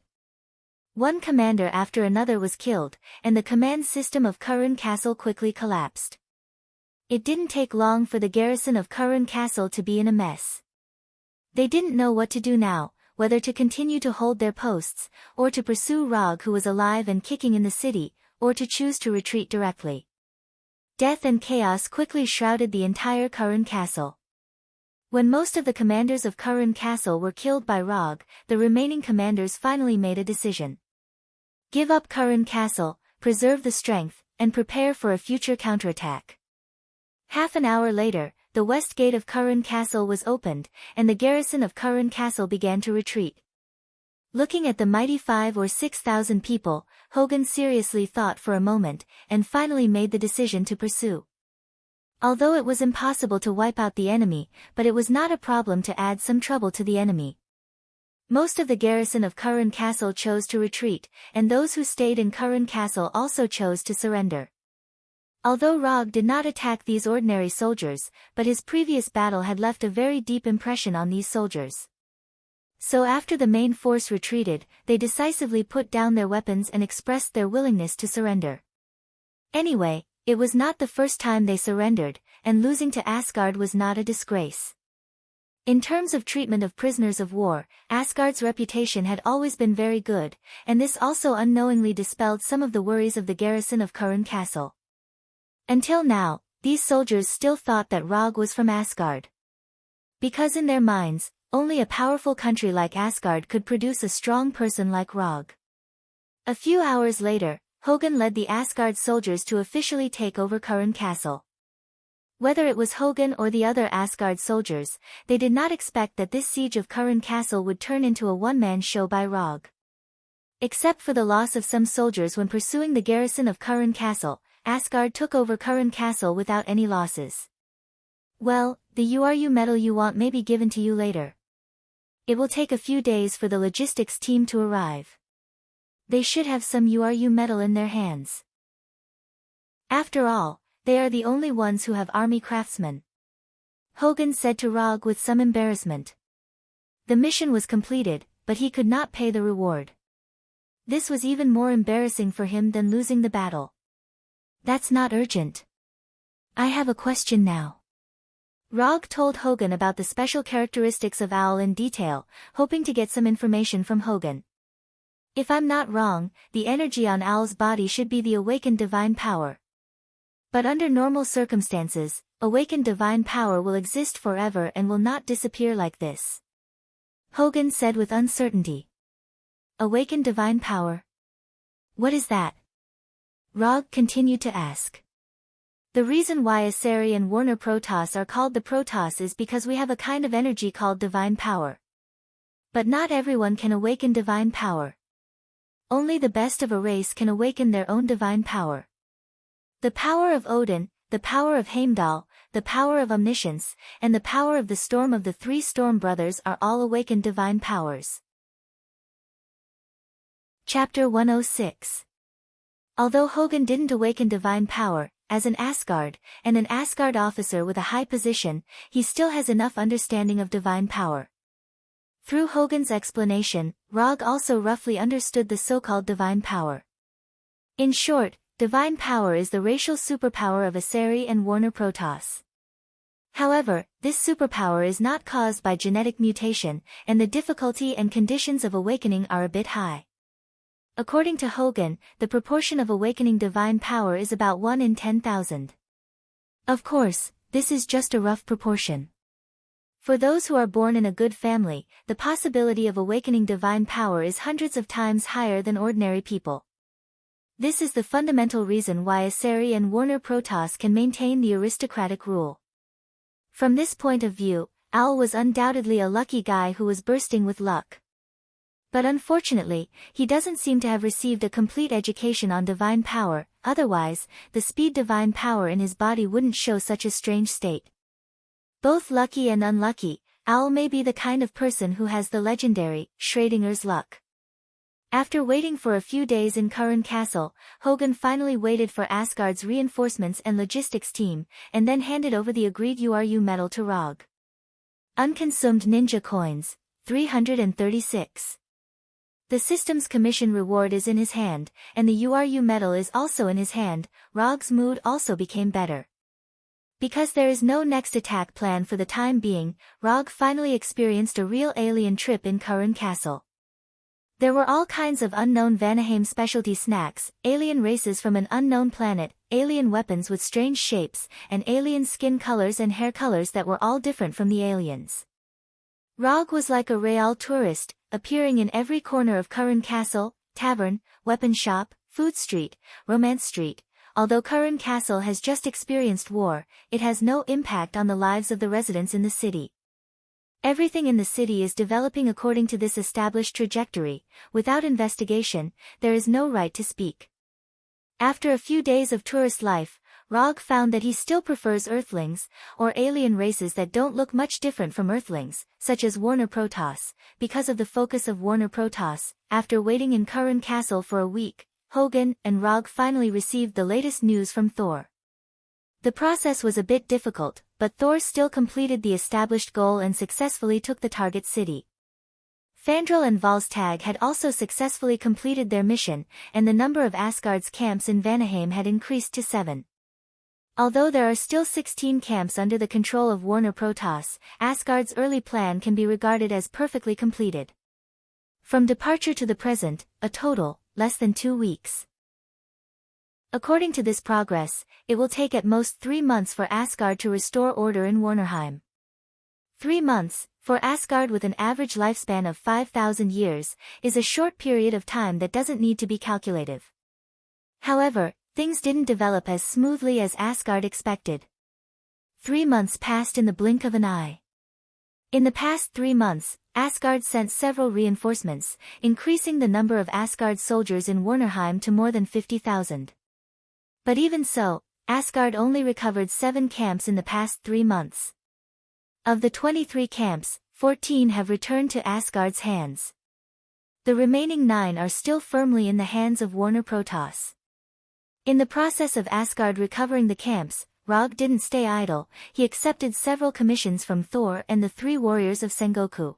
One commander after another was killed, and the command system of Kurun Castle quickly collapsed. It didn't take long for the garrison of Kurun Castle to be in a mess. They didn't know what to do now, whether to continue to hold their posts, or to pursue Rog, who was alive and kicking in the city, or to choose to retreat directly. Death and chaos quickly shrouded the entire Curran castle. When most of the commanders of Curran castle were killed by Rog, the remaining commanders finally made a decision. Give up Curran castle, preserve the strength, and prepare for a future counterattack. Half an hour later, the west gate of Curran castle was opened, and the garrison of Curran castle began to retreat. Looking at the mighty 5,000 or 6,000 people, Hogan seriously thought for a moment, and finally made the decision to pursue. Although it was impossible to wipe out the enemy, but it was not a problem to add some trouble to the enemy. Most of the garrison of Curran castle chose to retreat, and those who stayed in Curran castle also chose to surrender. Although Rog did not attack these ordinary soldiers, but his previous battle had left a very deep impression on these soldiers. So after the main force retreated, they decisively put down their weapons and expressed their willingness to surrender. Anyway, it was not the first time they surrendered, and losing to Asgard was not a disgrace. In terms of treatment of prisoners of war, Asgard's reputation had always been very good, and this also unknowingly dispelled some of the worries of the garrison of Curran castle. Until now, these soldiers still thought that Rog was from Asgard. Because in their minds, only a powerful country like Asgard could produce a strong person like Rog. A few hours later, Hogan led the Asgard soldiers to officially take over Curran castle. Whether it was Hogan or the other Asgard soldiers, they did not expect that this siege of Curran castle would turn into a one-man show by Rog. Except for the loss of some soldiers when pursuing the garrison of Curran castle, Asgard took over Curran castle without any losses. Well, the URU medal you want may be given to you later. It will take a few days for the logistics team to arrive. They should have some URU medal in their hands. After all, they are the only ones who have army craftsmen. Hogan said to Rog with some embarrassment. The mission was completed, but he could not pay the reward. This was even more embarrassing for him than losing the battle. That's not urgent. I have a question now. Rog told Hogan about the special characteristics of Owl in detail, hoping to get some information from Hogan. If I'm not wrong, the energy on Owl's body should be the awakened divine power. But under normal circumstances, awakened divine power will exist forever and will not disappear like this. Hogan said with uncertainty. Awakened divine power? What is that? Rog continued to ask. The reason why Asari and Warner Protoss are called the Protoss is because we have a kind of energy called divine power. But not everyone can awaken divine power. Only the best of a race can awaken their own divine power. The power of Odin, the power of Heimdall, the power of omniscience, and the power of the storm of the three storm brothers are all awakened divine powers. Chapter 106. Although Hogan didn't awaken divine power, as an Asgard, and an Asgard officer with a high position, he still has enough understanding of divine power. Through Hogan's explanation, Rog also roughly understood the so-called divine power. In short, divine power is the racial superpower of Asari and Warner Protoss. However, this superpower is not caused by genetic mutation, and the difficulty and conditions of awakening are a bit high. According to Hogan, the proportion of awakening divine power is about 1 in 10,000. Of course, this is just a rough proportion. For those who are born in a good family, the possibility of awakening divine power is hundreds of times higher than ordinary people. This is the fundamental reason why Asari and Warner Protoss can maintain the aristocratic rule. From this point of view, Owl was undoubtedly a lucky guy who was bursting with luck. But unfortunately, he doesn't seem to have received a complete education on divine power, otherwise, the speed divine power in his body wouldn't show such a strange state. Both lucky and unlucky, Owl may be the kind of person who has the legendary Schrodinger's luck. After waiting for a few days in Curran Castle, Hogan finally waited for Asgard's reinforcements and logistics team, and then handed over the agreed URU medal to Rog. Unconsumed ninja coins, 336. The system's commission reward is in his hand, and the URU medal is also in his hand. Rog's mood also became better. Because there is no next attack plan for the time being, Rog finally experienced a real alien trip in Curran Castle. There were all kinds of unknown Vanaheim specialty snacks, alien races from an unknown planet, alien weapons with strange shapes, and alien skin colors and hair colors that were all different from the aliens. Rog was like a real tourist, appearing in every corner of Curran Castle, tavern, weapon shop, food street, romance street. Although Curran Castle has just experienced war, it has no impact on the lives of the residents in the city. Everything in the city is developing according to this established trajectory. Without investigation, there is no right to speak. After a few days of tourist life, Rog found that he still prefers Earthlings, or alien races that don't look much different from Earthlings, such as Warner Protoss. Because of the focus of Warner Protoss, after waiting in Curran Castle for a week, Hogan and Rog finally received the latest news from Thor. The process was a bit difficult, but Thor still completed the established goal and successfully took the target city. Fandral and Volstagg had also successfully completed their mission, and the number of Asgard's camps in Vanaheim had increased to 7. Although there are still 16 camps under the control of Warner Protoss, Asgard's early plan can be regarded as perfectly completed. From departure to the present, a total, less than 2 weeks. According to this progress, it will take at most 3 months for Asgard to restore order in Warnerheim. 3 months, for Asgard with an average lifespan of 5,000 years, is a short period of time that doesn't need to be calculative. However, things didn't develop as smoothly as Asgard expected. 3 months passed in the blink of an eye. In the past 3 months, Asgard sent several reinforcements, increasing the number of Asgard soldiers in Warnerheim to more than 50,000. But even so, Asgard only recovered 7 camps in the past 3 months. Of the 23 camps, 14 have returned to Asgard's hands. The remaining 9 are still firmly in the hands of Warner Protoss. In the process of Asgard recovering the camps, Rog didn't stay idle. He accepted several commissions from Thor and the 3 warriors of Sengoku.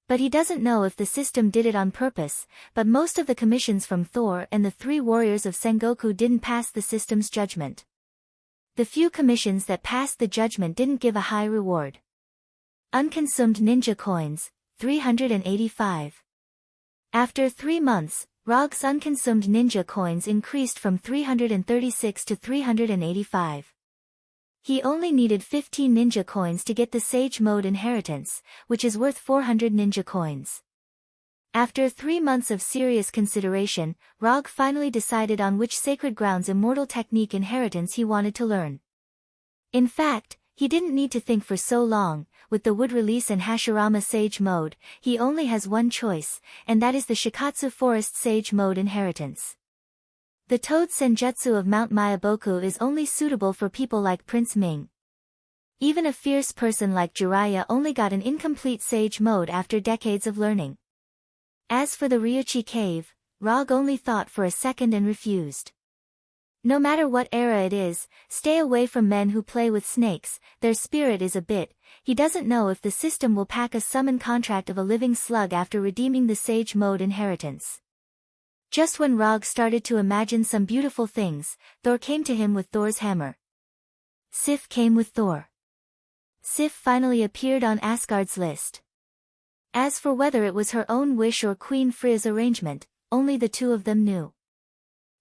But he doesn't know if the system did it on purpose, but most of the commissions from Thor and the 3 warriors of Sengoku didn't pass the system's judgment. The few commissions that passed the judgment didn't give a high reward. Unconsumed ninja coins, 385. After 3 months, Rog's unconsumed ninja coins increased from 336 to 385. He only needed 15 ninja coins to get the Sage Mode inheritance, which is worth 400 ninja coins. After 3 months of serious consideration, Rog finally decided on which Sacred Grounds immortal technique inheritance he wanted to learn. In fact, he didn't need to think for so long. With the Wood Release and Hashirama Sage Mode, he only has one choice, and that is the Shikatsu Forest Sage Mode inheritance. The Toad Senjutsu of Mount Mayaboku is only suitable for people like Prince Ming. Even a fierce person like Jiraiya only got an incomplete Sage Mode after decades of learning. As for the Ryuchi Cave, Rog only thought for a second and refused. No matter what era it is, stay away from men who play with snakes. Their spirit is a bit. He doesn't know if the system will pack a summon contract of a living slug after redeeming the Sage Mode inheritance. Just when Rog started to imagine some beautiful things, Thor came to him with Thor's hammer. Sif came with Thor. Sif finally appeared on Asgard's list. As for whether it was her own wish or Queen Fria's arrangement, only the 2 of them knew.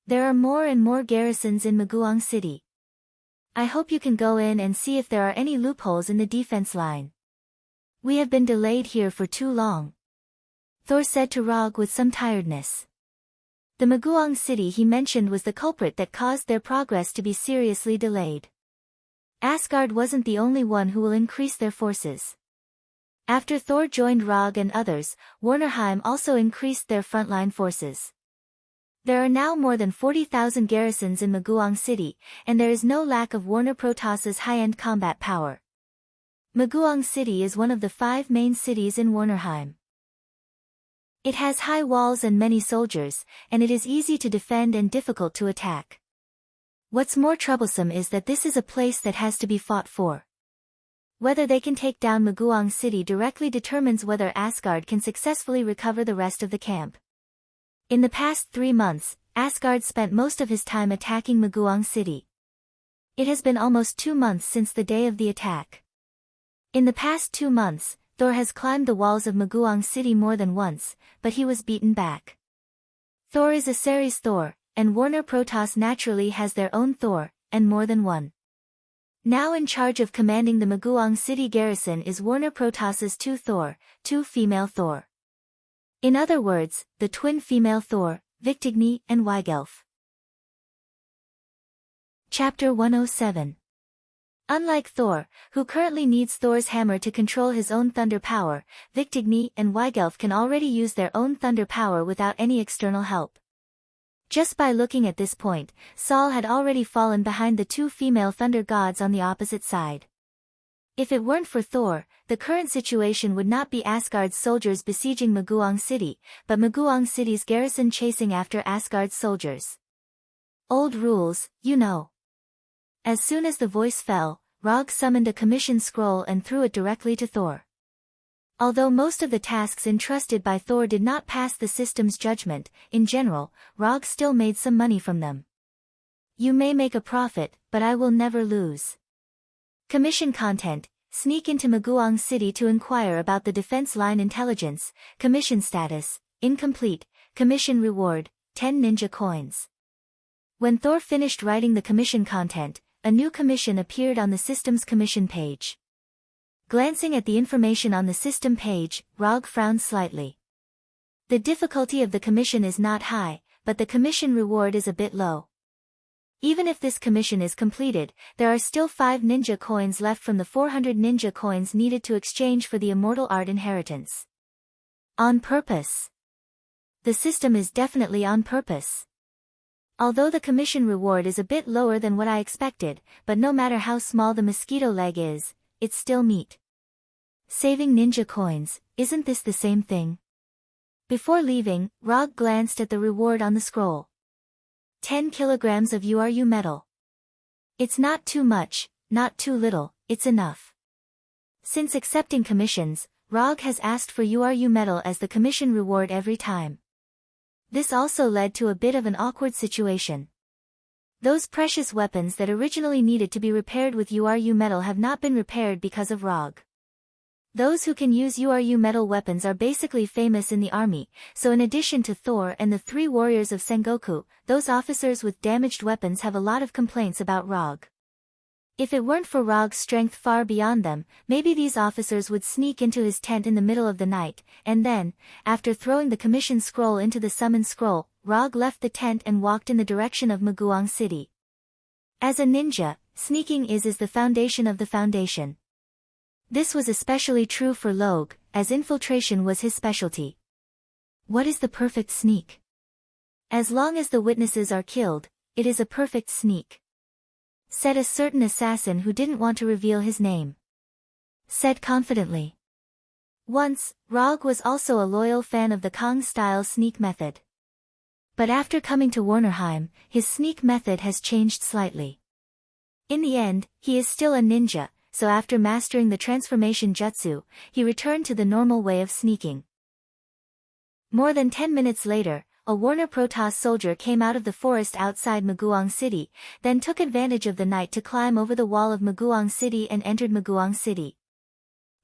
There are more and more garrisons in Maguang City. I hope you can go in and see if there are any loopholes in the defense line. We have been delayed here for too long. Thor said to Rog with some tiredness. The Maguang City he mentioned was the culprit that caused their progress to be seriously delayed. Asgard wasn't the only one who will increase their forces. After Thor joined Rog and others, Warnerheim also increased their frontline forces. There are now more than 40,000 garrisons in Maguang City, and there is no lack of Warner Protoss's high-end combat power. Maguang City is one of the 5 main cities in Warnerheim. It has high walls and many soldiers, and it is easy to defend and difficult to attack. What's more troublesome is that this is a place that has to be fought for. Whether they can take down Maguang City directly determines whether Asgard can successfully recover the rest of the camp. In the past 3 months, Asgard spent most of his time attacking Maguang City. It has been almost 2 months since the day of the attack. In the past 2 months, Thor has climbed the walls of Maguang City more than once, but he was beaten back. Thor is a series Thor, and Warner Protoss naturally has their own Thor, and more than one. Now in charge of commanding the Maguang City garrison is Warner Protoss's 2 Thor, 2 female Thor. In other words, the twin female Thor, Victigny and Weigelf. Chapter 107. Unlike Thor, who currently needs Thor's hammer to control his own thunder power, Victigny and Weigelf can already use their own thunder power without any external help. Just by looking at this point, Saul had already fallen behind the 2 female thunder gods on the opposite side. If it weren't for Thor, the current situation would not be Asgard's soldiers besieging Maguang City, but Maguang City's garrison chasing after Asgard's soldiers. Old rules, you know. As soon as the voice fell, Rog summoned a commission scroll and threw it directly to Thor. Although most of the tasks entrusted by Thor did not pass the system's judgment, in general, Rog still made some money from them. You may make a profit, but I will never lose. Commission content: sneak into Maguang City to inquire about the defense line intelligence, commission status, incomplete, commission reward, 10 ninja coins. When Thor finished writing the commission content, a new commission appeared on the system's commission page. Glancing at the information on the system page, Rog frowned slightly. The difficulty of the commission is not high, but the commission reward is a bit low. Even if this commission is completed, there are still 5 ninja coins left from the 400 ninja coins needed to exchange for the immortal art inheritance. On purpose. The system is definitely on purpose. Although the commission reward is a bit lower than what I expected, but no matter how small the mosquito leg is, it's still meat. Saving ninja coins, isn't this the same thing? Before leaving, Rog glanced at the reward on the scroll. 10 kilograms of URU metal. It's not too much, not too little, it's enough. Since accepting commissions, Rog has asked for URU metal as the commission reward every time. This also led to a bit of an awkward situation. Those precious weapons that originally needed to be repaired with URU metal have not been repaired because of Rog. Those who can use URU metal weapons are basically famous in the army, so in addition to Thor and the 3 warriors of Sengoku, those officers with damaged weapons have a lot of complaints about Rog. If it weren't for Rog's strength far beyond them, maybe these officers would sneak into his tent in the middle of the night, and then, after throwing the commission scroll into the summon scroll, Rog left the tent and walked in the direction of Maguang City. As a ninja, sneaking is the foundation of the foundation. This was especially true for Log, as infiltration was his specialty. What is the perfect sneak? As long as the witnesses are killed, it is a perfect sneak. Said a certain assassin who didn't want to reveal his name. Said confidently. Once, Rog was also a loyal fan of the Kong-style sneak method. But after coming to Warnerheim, his sneak method has changed slightly. In the end, he is still a ninja, so after mastering the transformation jutsu, he returned to the normal way of sneaking. More than 10 minutes later, a Warner Protoss soldier came out of the forest outside Maguang City, then took advantage of the night to climb over the wall of Maguang City and entered Maguang City.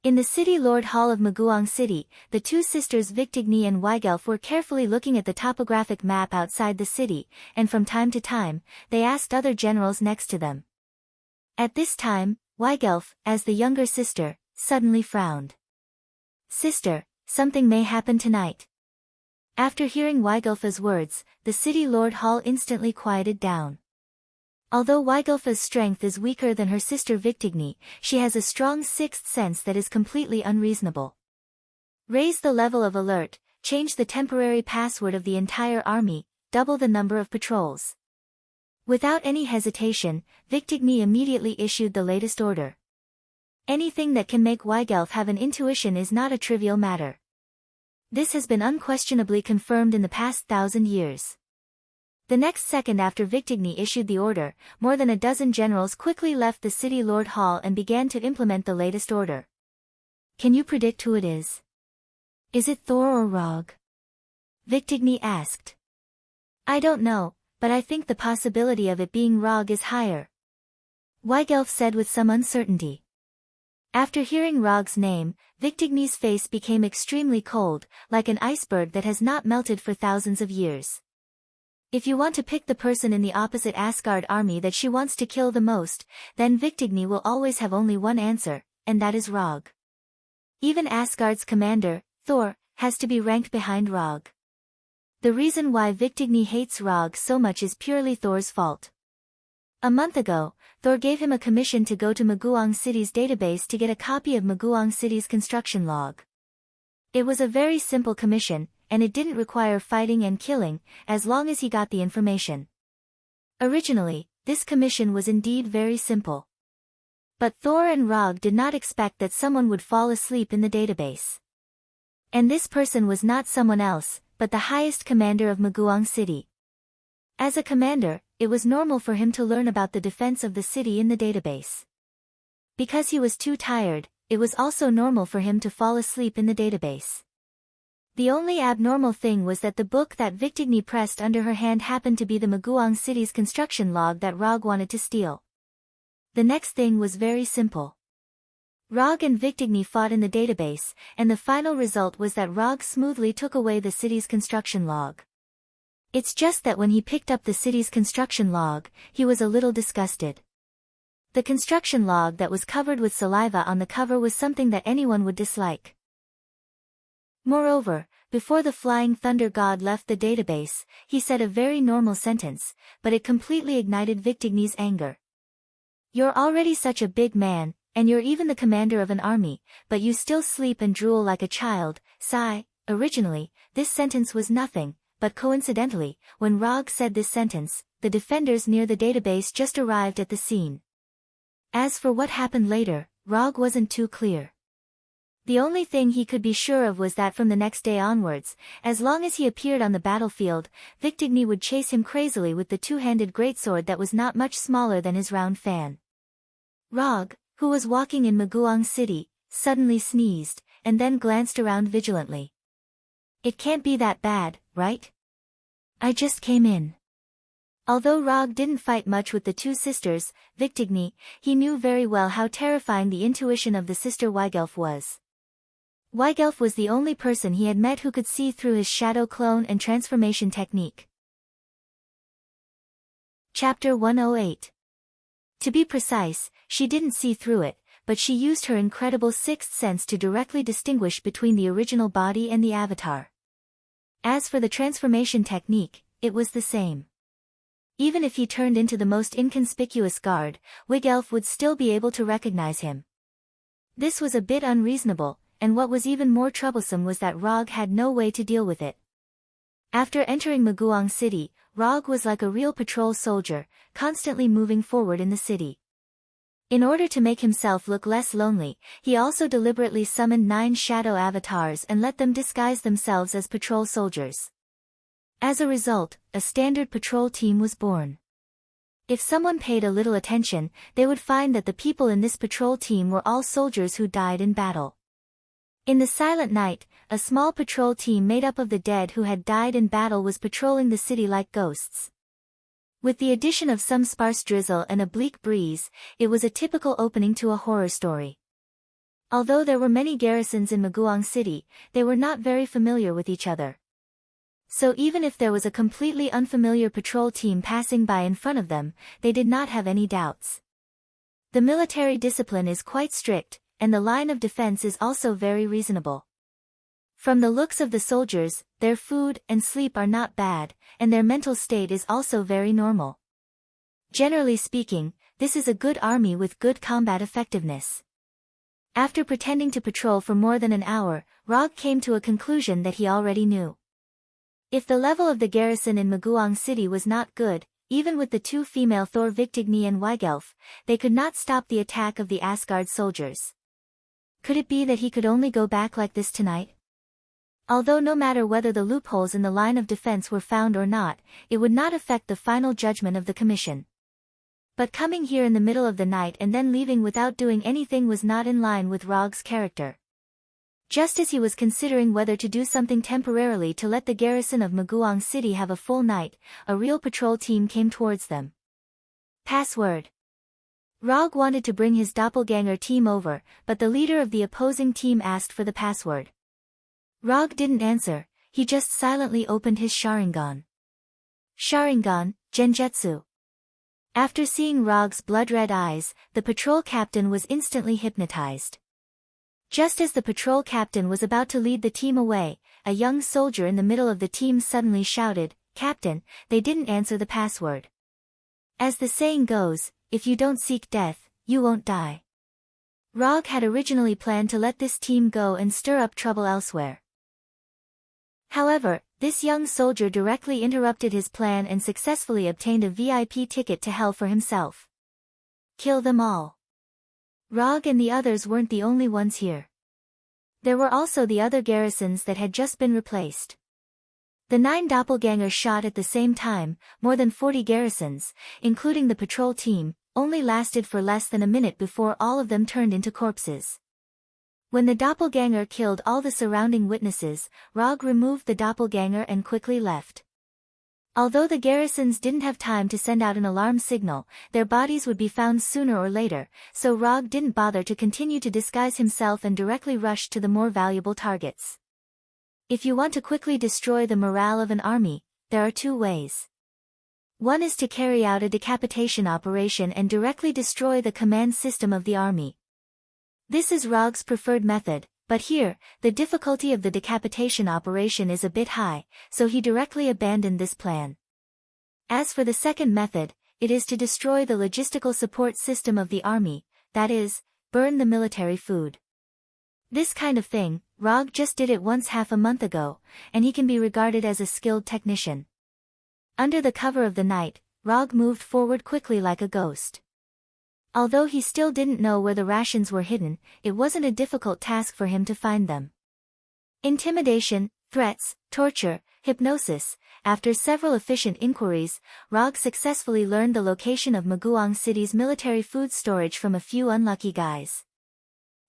In the City Lord Hall of Maguang City, the 2 sisters Victigny and Weigelf were carefully looking at the topographic map outside the city, and from time to time, they asked other generals next to them. At this time, Weigelf, as the younger sister, suddenly frowned. Sister, something may happen tonight. After hearing Weigelfa's words, the City Lord Hall instantly quieted down. Although Weigelfa's strength is weaker than her sister Victigny, she has a strong 6th sense that is completely unreasonable. Raise the level of alert, change the temporary password of the entire army, double the number of patrols. Without any hesitation, Victigny immediately issued the latest order. Anything that can make Weigelf have an intuition is not a trivial matter. This has been unquestionably confirmed in the past 1,000 years. The next second after Victigny issued the order, more than a dozen generals quickly left the City Lord Hall and began to implement the latest order. Can you predict who it is? Is it Thor or Rog? Victigny asked. I don't know, but I think the possibility of it being Rog is higher. Weigelf said with some uncertainty. After hearing Rog's name, Victigny's face became extremely cold, like an iceberg that has not melted for thousands of years. If you want to pick the person in the opposite Asgard army that she wants to kill the most, then Victigny will always have only one answer, and that is Rog. Even Asgard's commander, Thor, has to be ranked behind Rog. The reason why Victigny hates Rog so much is purely Thor's fault. A month ago, Thor gave him a commission to go to Maguang City's database to get a copy of Maguang City's construction log. It was a very simple commission, and it didn't require fighting and killing, as long as he got the information. Originally, this commission was indeed very simple. But Thor and Rog did not expect that someone would fall asleep in the database. And this person was not someone else, but the highest commander of Maguang City. As a commander, it was normal for him to learn about the defense of the city in the database. Because he was too tired, it was also normal for him to fall asleep in the database. The only abnormal thing was that the book that Victigny pressed under her hand happened to be the Maguang City's construction log that Rog wanted to steal. The next thing was very simple. Rog and Victigny fought in the database, and the final result was that Rog smoothly took away the city's construction log. It's just that when he picked up the city's construction log, he was a little disgusted. The construction log that was covered with saliva on the cover was something that anyone would dislike. Moreover, before the Flying Thunder God left the database, he said a very normal sentence, but it completely ignited Victigny's anger. "You're already such a big man, and you're even the commander of an army, but you still sleep and drool like a child, sigh." Originally, this sentence was nothing, but coincidentally, when Rog said this sentence, the defenders near the database just arrived at the scene. As for what happened later, Rog wasn't too clear. The only thing he could be sure of was that from the next day onwards, as long as he appeared on the battlefield, Victigny would chase him crazily with the two-handed greatsword that was not much smaller than his round fan. Rog, who was walking in Maguang City, suddenly sneezed, and then glanced around vigilantly. "It can't be that bad, right? I just came in." Although Rog didn't fight much with the two sisters, Victigny, he knew very well how terrifying the intuition of the sister Weigelf was. Weigelf was the only person he had met who could see through his shadow clone and transformation technique. Chapter 108. To be precise, she didn't see through it, but she used her incredible sixth sense to directly distinguish between the original body and the avatar. As for the transformation technique, it was the same. Even if he turned into the most inconspicuous guard, Weigelf would still be able to recognize him. This was a bit unreasonable, and what was even more troublesome was that Rog had no way to deal with it. After entering Maguang City, Rog was like a real patrol soldier, constantly moving forward in the city. In order to make himself look less lonely, he also deliberately summoned 9 shadow avatars and let them disguise themselves as patrol soldiers. As a result, a standard patrol team was born. If someone paid a little attention, they would find that the people in this patrol team were all soldiers who died in battle. In the silent night, a small patrol team made up of the dead who had died in battle was patrolling the city like ghosts. With the addition of some sparse drizzle and a bleak breeze, it was a typical opening to a horror story. Although there were many garrisons in Maguang City, they were not very familiar with each other. So even if there was a completely unfamiliar patrol team passing by in front of them, they did not have any doubts. The military discipline is quite strict, and the line of defense is also very reasonable. From the looks of the soldiers, their food and sleep are not bad, and their mental state is also very normal. Generally speaking, this is a good army with good combat effectiveness. After pretending to patrol for more than an hour, Rog came to a conclusion that he already knew. If the level of the garrison in Maguang City was not good, even with the 2 female Thor Victigny and Weigelf, they could not stop the attack of the Asgard soldiers. Could it be that he could only go back like this tonight? Although no matter whether the loopholes in the line of defense were found or not, it would not affect the final judgment of the commission. But coming here in the middle of the night and then leaving without doing anything was not in line with Rog's character. Just as he was considering whether to do something temporarily to let the garrison of Maguang City have a full night, a real patrol team came towards them. "Password." Rog wanted to bring his doppelganger team over, but the leader of the opposing team asked for the password. Rog didn't answer, he just silently opened his Sharingan. Sharingan, Genjutsu. After seeing Rog's blood-red eyes, the patrol captain was instantly hypnotized. Just as the patrol captain was about to lead the team away, a young soldier in the middle of the team suddenly shouted, "Captain, they didn't answer the password." As the saying goes, if you don't seek death, you won't die. Rog had originally planned to let this team go and stir up trouble elsewhere. However, this young soldier directly interrupted his plan and successfully obtained a VIP ticket to hell for himself. Kill them all. Rog and the others weren't the only ones here. There were also the other garrisons that had just been replaced. The 9 doppelgangers shot at the same time, more than 40 garrisons, including the patrol team, only lasted for less than a minute before all of them turned into corpses. When the doppelganger killed all the surrounding witnesses, Rog removed the doppelganger and quickly left. Although the garrisons didn't have time to send out an alarm signal, their bodies would be found sooner or later, so Rog didn't bother to continue to disguise himself and directly rushed to the more valuable targets. If you want to quickly destroy the morale of an army, there are 2 ways. One is to carry out a decapitation operation and directly destroy the command system of the army. This is Rog's preferred method, but here, the difficulty of the decapitation operation is a bit high, so he directly abandoned this plan. As for the second method, it is to destroy the logistical support system of the army, that is, burn the military food. This kind of thing, Rog just did it once half a month ago, and he can be regarded as a skilled technician. Under the cover of the night, Rog moved forward quickly like a ghost. Although he still didn't know where the rations were hidden, it wasn't a difficult task for him to find them. Intimidation, threats, torture, hypnosis. After several efficient inquiries, Rog successfully learned the location of Maguang City's military food storage from a few unlucky guys.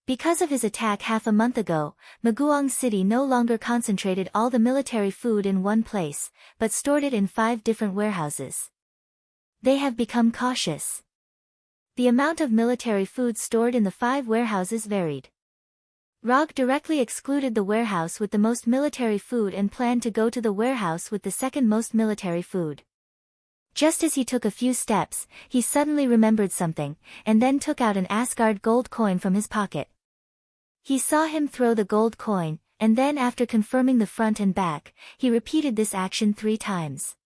Because of his attack half a month ago, Maguang City no longer concentrated all the military food in one place, but stored it in 5 different warehouses. They have become cautious. The amount of military food stored in the 5 warehouses varied. Rog directly excluded the warehouse with the most military food and planned to go to the warehouse with the second most military food. Just as he took a few steps, he suddenly remembered something, and then took out an Asgard gold coin from his pocket. He saw him throw the gold coin, and then after confirming the front and back, he repeated this action 3 times.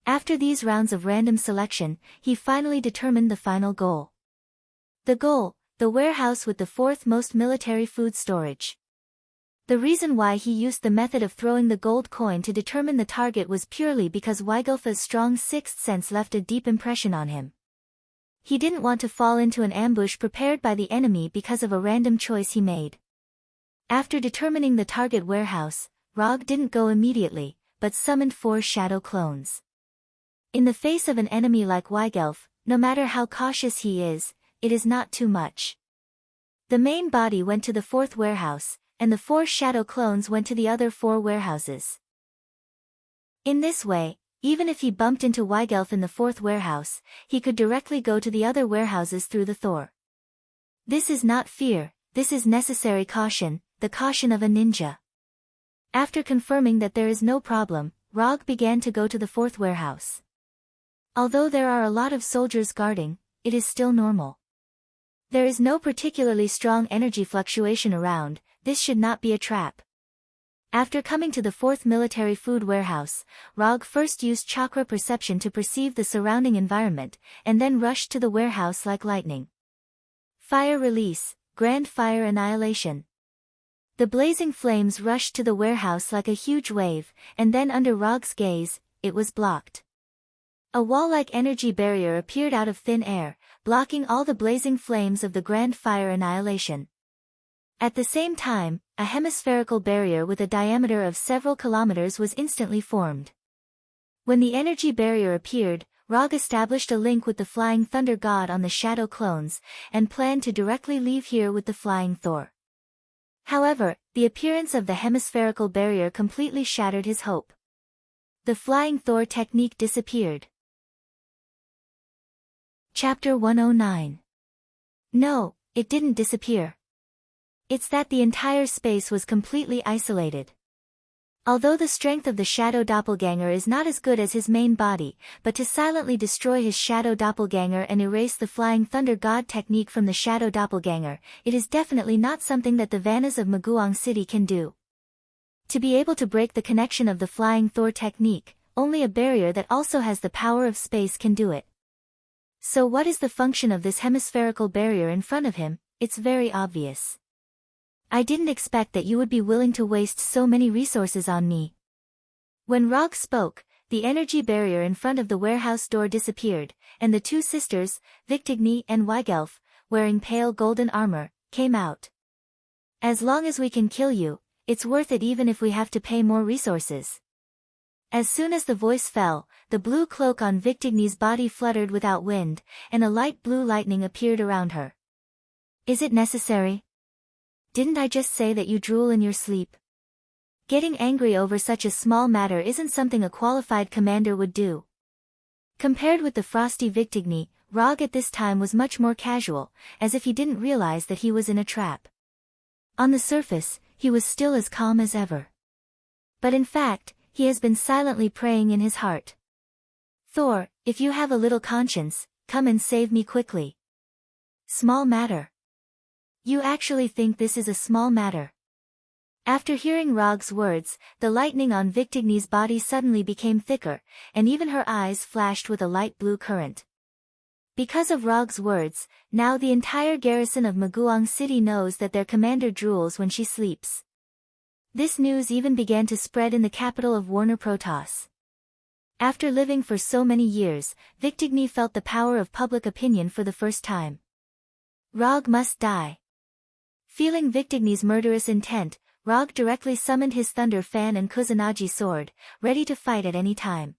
After these rounds of random selection, he finally determined the final goal. The goal, the warehouse with the 4th most military food storage. The reason why he used the method of throwing the gold coin to determine the target was purely because Weigelfa's strong 6th sense left a deep impression on him. He didn't want to fall into an ambush prepared by the enemy because of a random choice he made. After determining the target warehouse, Rog didn't go immediately, but summoned 4 shadow clones. In the face of an enemy like Weigelf, no matter how cautious he is, it is not too much. The main body went to the 4th warehouse, and the 4 shadow clones went to the other 4 warehouses. In this way, even if he bumped into Weigelf in the 4th warehouse, he could directly go to the other warehouses through the Thor. This is not fear, this is necessary caution, the caution of a ninja. After confirming that there is no problem, Rog began to go to the 4th warehouse. Although there are a lot of soldiers guarding, it is still normal. There is no particularly strong energy fluctuation around, this should not be a trap. After coming to the 4th military food warehouse, Rog first used chakra perception to perceive the surrounding environment, and then rushed to the warehouse like lightning. Fire release, grand fire annihilation. The blazing flames rushed to the warehouse like a huge wave, and then under Rog's gaze, it was blocked. A wall-like energy barrier appeared out of thin air, blocking all the blazing flames of the grand fire annihilation. At the same time, a hemispherical barrier with a diameter of several kilometers was instantly formed. When the energy barrier appeared, Rog established a link with the Flying Thunder God on the Shadow Clones, and planned to directly leave here with the Flying Thor. However, the appearance of the hemispherical barrier completely shattered his hope. The Flying Thor technique disappeared. Chapter 109. No, it didn't disappear. It's that the entire space was completely isolated. Although the strength of the shadow doppelganger is not as good as his main body, but to silently destroy his shadow doppelganger and erase the flying thunder god technique from the shadow doppelganger, it is definitely not something that the Vannas of Maguang City can do. To be able to break the connection of the flying Thor technique, only a barrier that also has the power of space can do it. So what is the function of this hemispherical barrier in front of him? It's very obvious. I didn't expect that you would be willing to waste so many resources on me. When Rog spoke, the energy barrier in front of the warehouse door disappeared, and the two sisters, Victigny and Weigelf, wearing pale golden armor, came out. As long as we can kill you, it's worth it even if we have to pay more resources. As soon as the voice fell, the blue cloak on Victigny's body fluttered without wind, and a light blue lightning appeared around her. Is it necessary? Didn't I just say that you drool in your sleep? Getting angry over such a small matter isn't something a qualified commander would do. Compared with the frosty Victigny, Rog at this time was much more casual, as if he didn't realize that he was in a trap. On the surface, he was still as calm as ever. But in fact, he has been silently praying in his heart. Thor, if you have a little conscience, come and save me quickly. Small matter. You actually think this is a small matter? After hearing Rog's words, the lightning on Victigny's body suddenly became thicker, and even her eyes flashed with a light blue current. Because of Rog's words, now the entire garrison of Maguang City knows that their commander drools when she sleeps. This news even began to spread in the capital of Warner Protoss. After living for so many years, Victigny felt the power of public opinion for the first time. Rog must die. Feeling Victigny's murderous intent, Rog directly summoned his Thunder Fan and Kusanagi sword, ready to fight at any time.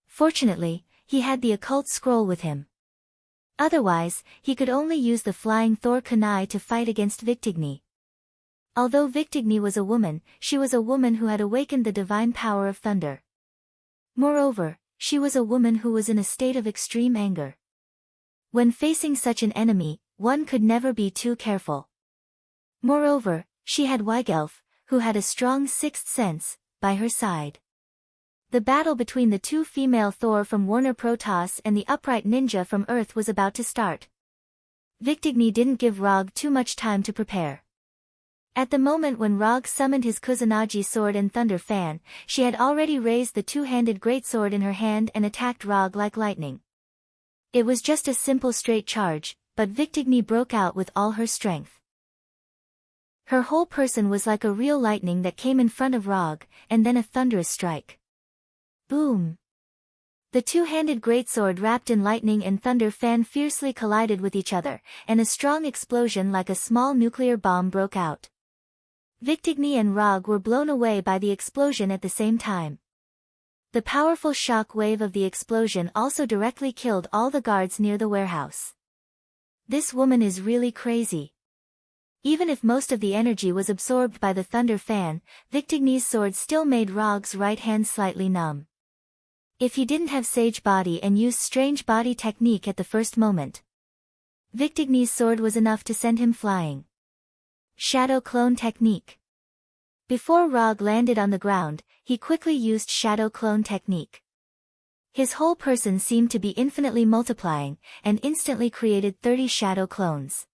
Fortunately, he had the occult scroll with him. Otherwise, he could only use the flying Thor kunai to fight against Victigny. Although Victigny was a woman, she was a woman who had awakened the divine power of thunder. Moreover, she was a woman who was in a state of extreme anger. When facing such an enemy, one could never be too careful. Moreover, she had Weigelf, who had a strong sixth sense, by her side. The battle between the two female Thor from Warner Protoss and the upright ninja from Earth was about to start. Victigny didn't give Rog too much time to prepare. At the moment when Rog summoned his Kusanagi sword and Thunder Fan, she had already raised the two-handed greatsword in her hand and attacked Rog like lightning. It was just a simple straight charge, but Victigny broke out with all her strength. Her whole person was like a real lightning that came in front of Rog, and then a thunderous strike. Boom! The two-handed greatsword wrapped in lightning and Thunder Fan fiercely collided with each other, and a strong explosion like a small nuclear bomb broke out. Victigny and Rog were blown away by the explosion at the same time. The powerful shock wave of the explosion also directly killed all the guards near the warehouse. This woman is really crazy. Even if most of the energy was absorbed by the Thunder Fan, Victigny's sword still made Rog's right hand slightly numb. If he didn't have Sage Body and used Strange Body technique at the first moment, Victigny's sword was enough to send him flying. Shadow Clone Technique. Before Rog landed on the ground, he quickly used Shadow Clone Technique. His whole person seemed to be infinitely multiplying, and instantly created 30 shadow clones.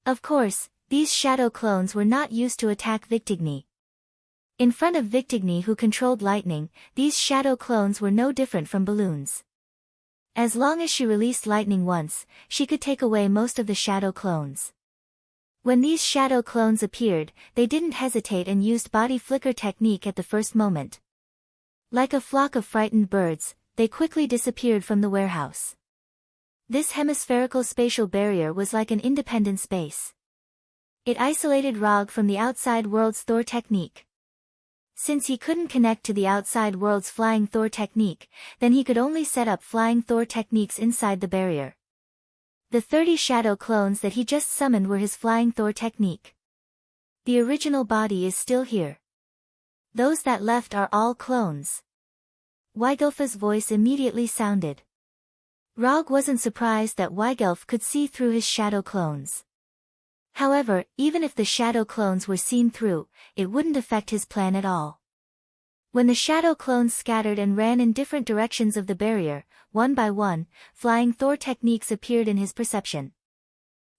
Of course, these shadow clones were not used to attack Victigny. In front of Victigny, who controlled lightning, these shadow clones were no different from balloons. As long as she released lightning once, she could take away most of the shadow clones. When these shadow clones appeared, they didn't hesitate and used body flicker technique at the first moment. Like a flock of frightened birds, they quickly disappeared from the warehouse. This hemispherical spatial barrier was like an independent space. It isolated Rog from the outside world's Thor technique. Since he couldn't connect to the outside world's flying Thor technique, then he could only set up flying Thor techniques inside the barrier. The 30 shadow clones that he just summoned were his flying Thor technique. The original body is still here. Those that left are all clones. Weigelfa's voice immediately sounded. Rog wasn't surprised that Weigelf could see through his shadow clones. However, even if the shadow clones were seen through, it wouldn't affect his plan at all. When the shadow clones scattered and ran in different directions of the barrier, one by one, Flying Thor techniques appeared in his perception.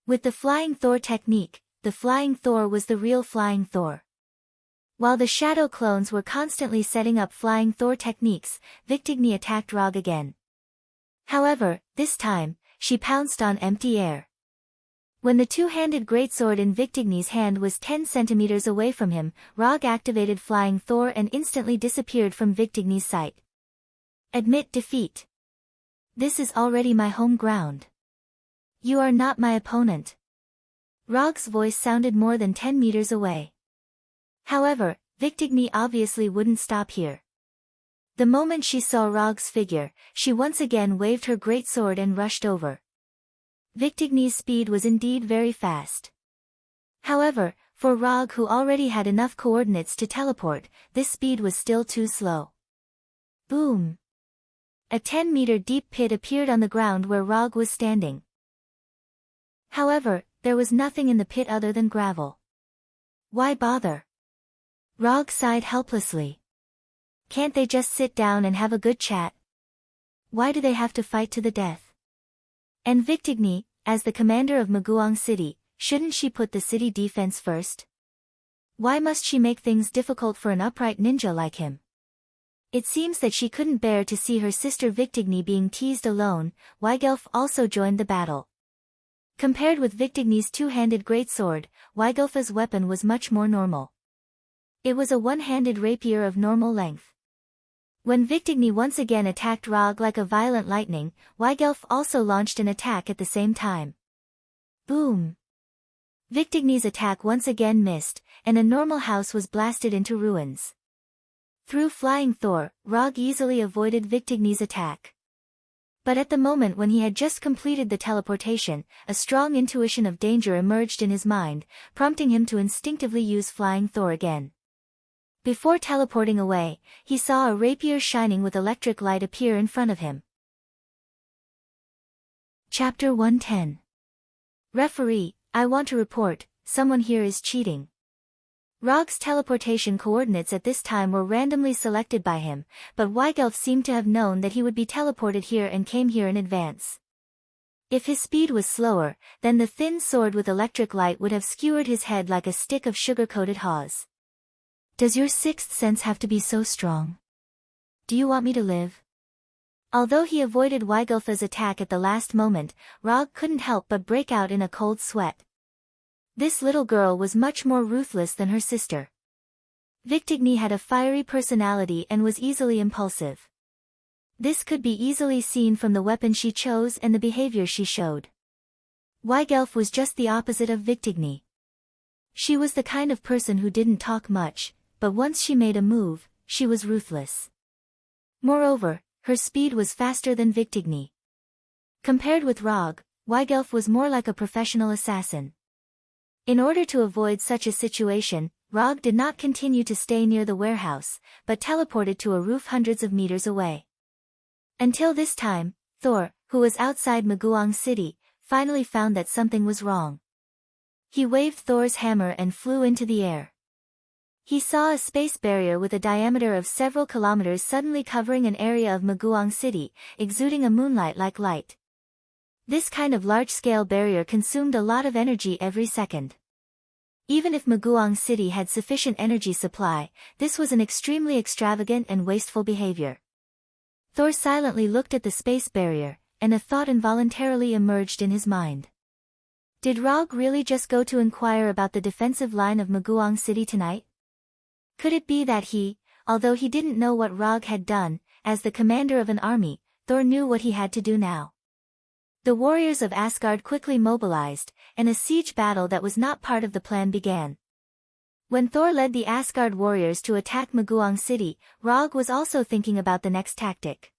With the Flying Thor technique, the Flying Thor was the real Flying Thor. While the shadow clones were constantly setting up Flying Thor techniques, Victigny attacked Rog again. However, this time, she pounced on empty air. When the two-handed greatsword in Victigny's hand was 10 centimeters away from him, Rog activated Flying Thor and instantly disappeared from Victigny's sight. Admit defeat. This is already my home ground. You are not my opponent. Rog's voice sounded more than 10 meters away. However, Victigny obviously wouldn't stop here. The moment she saw Rog's figure, she once again waved her greatsword and rushed over. Victigny's speed was indeed very fast. However, for Rog, who already had enough coordinates to teleport, this speed was still too slow. Boom! A 10-meter deep pit appeared on the ground where Rog was standing. However, there was nothing in the pit other than gravel. Why bother? Rog sighed helplessly. Can't they just sit down and have a good chat? Why do they have to fight to the death? And Victigny, as the commander of Maguang City, shouldn't she put the city defense first? Why must she make things difficult for an upright ninja like him? It seems that she couldn't bear to see her sister Victigny being teased alone. Weigelf also joined the battle. Compared with Victigny's two-handed greatsword, Weigelf's weapon was much more normal. It was a one-handed rapier of normal length. When Victigny once again attacked Rog like a violent lightning, Weigelf also launched an attack at the same time. Boom! Victigny's attack once again missed, and a normal house was blasted into ruins. Through Flying Thor, Rog easily avoided Victigny's attack. But at the moment when he had just completed the teleportation, a strong intuition of danger emerged in his mind, prompting him to instinctively use Flying Thor again. Before teleporting away, he saw a rapier shining with electric light appear in front of him. Chapter 110. Referee, I want to report, someone here is cheating. Rog's teleportation coordinates at this time were randomly selected by him, but Weigelf seemed to have known that he would be teleported here and came here in advance. If his speed was slower, then the thin sword with electric light would have skewered his head like a stick of sugar-coated haws. Does your sixth sense have to be so strong? Do you want me to live? Although he avoided Weigelf's attack at the last moment, Rog couldn't help but break out in a cold sweat. This little girl was much more ruthless than her sister. Victigny had a fiery personality and was easily impulsive. This could be easily seen from the weapon she chose and the behavior she showed. Weigelf was just the opposite of Victigny. She was the kind of person who didn't talk much, but once she made a move, she was ruthless. Moreover, her speed was faster than Victigny. Compared with Rog, Weigelf was more like a professional assassin. In order to avoid such a situation, Rog did not continue to stay near the warehouse, but teleported to a roof hundreds of meters away. Until this time, Thor, who was outside Maguang City, finally found that something was wrong. He waved Thor's hammer and flew into the air. He saw a space barrier with a diameter of several kilometers suddenly covering an area of Maguang City, exuding a moonlight-like light. This kind of large-scale barrier consumed a lot of energy every second. Even if Maguang City had sufficient energy supply, this was an extremely extravagant and wasteful behavior. Thor silently looked at the space barrier, and a thought involuntarily emerged in his mind. Did Rog really just go to inquire about the defensive line of Maguang City tonight? Could it be that he, although he didn't know what Rog had done, as the commander of an army, Thor knew what he had to do now? The warriors of Asgard quickly mobilized, and a siege battle that was not part of the plan began. When Thor led the Asgard warriors to attack Maguang City, Rog was also thinking about the next tactic.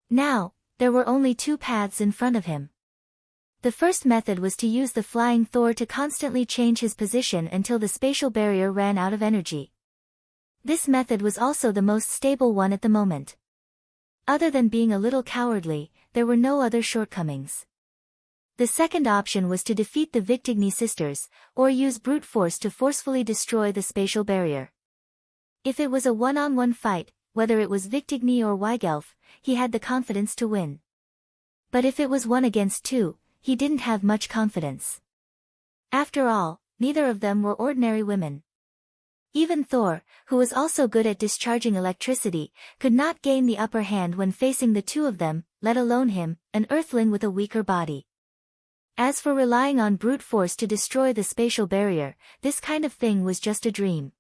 Now, there were only two paths in front of him. The first method was to use the Flying Thor to constantly change his position until the spatial barrier ran out of energy. This method was also the most stable one at the moment. Other than being a little cowardly, there were no other shortcomings. The second option was to defeat the Victigny sisters, or use brute force to forcefully destroy the spatial barrier. If it was a one-on-one fight, whether it was Victigny or Weigelf, he had the confidence to win. But if it was 1 against 2, he didn't have much confidence. After all, neither of them were ordinary women. Even Thor, who was also good at discharging electricity, could not gain the upper hand when facing the two of them, let alone him, an earthling with a weaker body. As for relying on brute force to destroy the spatial barrier, this kind of thing was just a dream.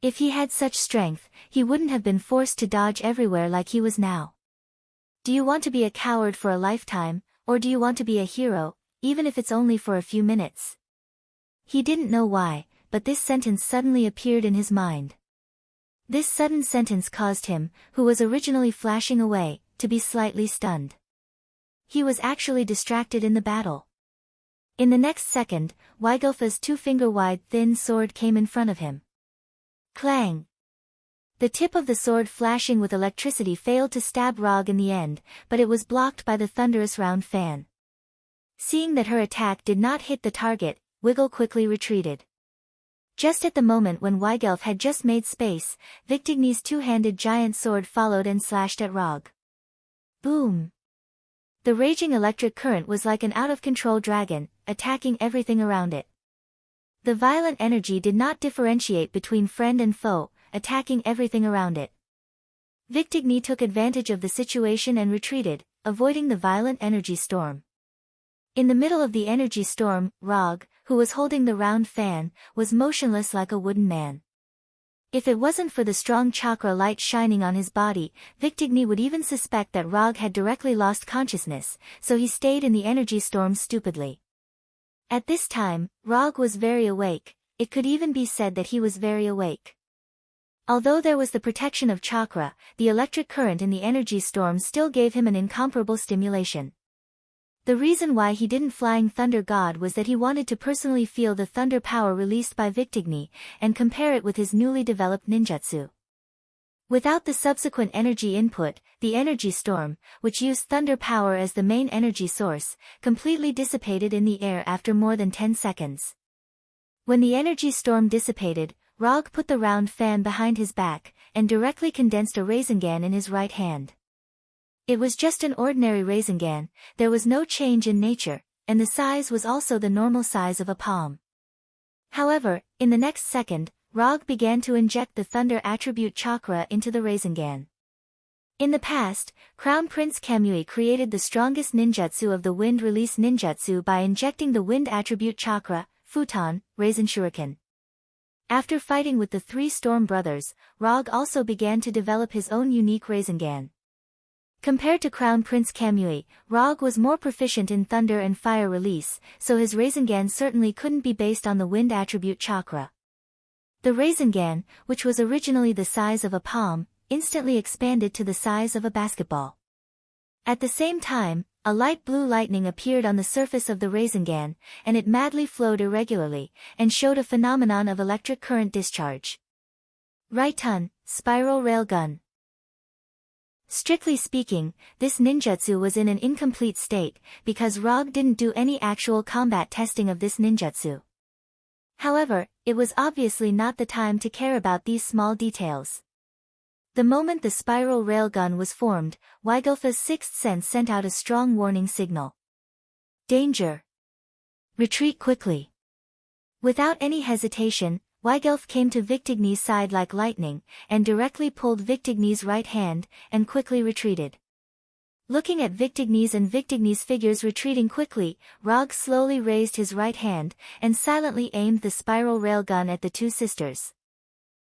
If he had such strength, he wouldn't have been forced to dodge everywhere like he was now. Do you want to be a coward for a lifetime, or do you want to be a hero, even if it's only for a few minutes? He didn't know why, but this sentence suddenly appeared in his mind. This sudden sentence caused him, who was originally flashing away, to be slightly stunned. He was actually distracted in the battle. In the next second, Weigelfa's 2-finger-wide thin sword came in front of him. Clang! The tip of the sword flashing with electricity failed to stab Rog in the end, but it was blocked by the thunderous round fan. Seeing that her attack did not hit the target, Wiggle quickly retreated. Just at the moment when Weigelf had just made space, Victigny's 2-handed giant sword followed and slashed at Rog. Boom! The raging electric current was like an out-of-control dragon, attacking everything around it. The violent energy did not differentiate between friend and foe, attacking everything around it. Victigny took advantage of the situation and retreated, avoiding the violent energy storm. In the middle of the energy storm, Rog, who was holding the round fan, was motionless like a wooden man. If it wasn't for the strong chakra light shining on his body, Victigny would even suspect that Rog had directly lost consciousness, so he stayed in the energy storm stupidly. At this time, Rog was very awake, it could even be said that he was very awake. Although there was the protection of chakra, the electric current in the energy storm still gave him an incomparable stimulation. The reason why he didn't Flying Thunder God was that he wanted to personally feel the thunder power released by Victigny, and compare it with his newly developed ninjutsu. Without the subsequent energy input, the energy storm, which used thunder power as the main energy source, completely dissipated in the air after more than 10 seconds. When the energy storm dissipated, Rog put the round fan behind his back, and directly condensed a Rasengan in his right hand. It was just an ordinary Rasengan, there was no change in nature, and the size was also the normal size of a palm. However, in the next second, Rog began to inject the thunder attribute chakra into the Rasengan. In the past, Crown Prince Kamui created the strongest ninjutsu of the wind release ninjutsu by injecting the wind attribute chakra, Futon, Rasen Shuriken. After fighting with the 3 Storm Brothers, Rog also began to develop his own unique Rasengan. Compared to Crown Prince Kamui, Rog was more proficient in thunder and fire release, so his Rasengan certainly couldn't be based on the wind attribute chakra. The Rasengan, which was originally the size of a palm, instantly expanded to the size of a basketball. At the same time, a light blue lightning appeared on the surface of the Rasengan, and it madly flowed irregularly, and showed a phenomenon of electric current discharge. Raiton, Spiral Railgun. Strictly speaking, this ninjutsu was in an incomplete state, because Rog didn't do any actual combat testing of this ninjutsu. However, it was obviously not the time to care about these small details. The moment the spiral railgun was formed, Weigelfa's 6th sense sent out a strong warning signal. Danger! Retreat quickly! Without any hesitation, Weigelf came to Victigny's side like lightning, and directly pulled Victigny's right hand, and quickly retreated. Looking at Victigny's figures retreating quickly, Rog slowly raised his right hand, and silently aimed the spiral railgun at the 2 sisters.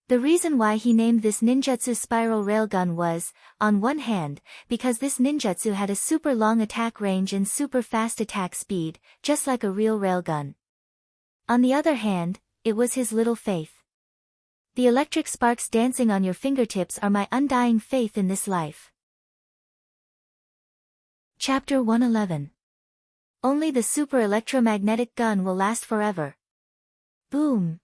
The reason why he named this ninjutsu spiral railgun was, on one hand, because this ninjutsu had a super long attack range and super fast attack speed, just like a real railgun. On the other hand, it was his little faith. The electric sparks dancing on your fingertips are my undying faith in this life. Chapter 111. Only the super electromagnetic gun will last forever. Boom!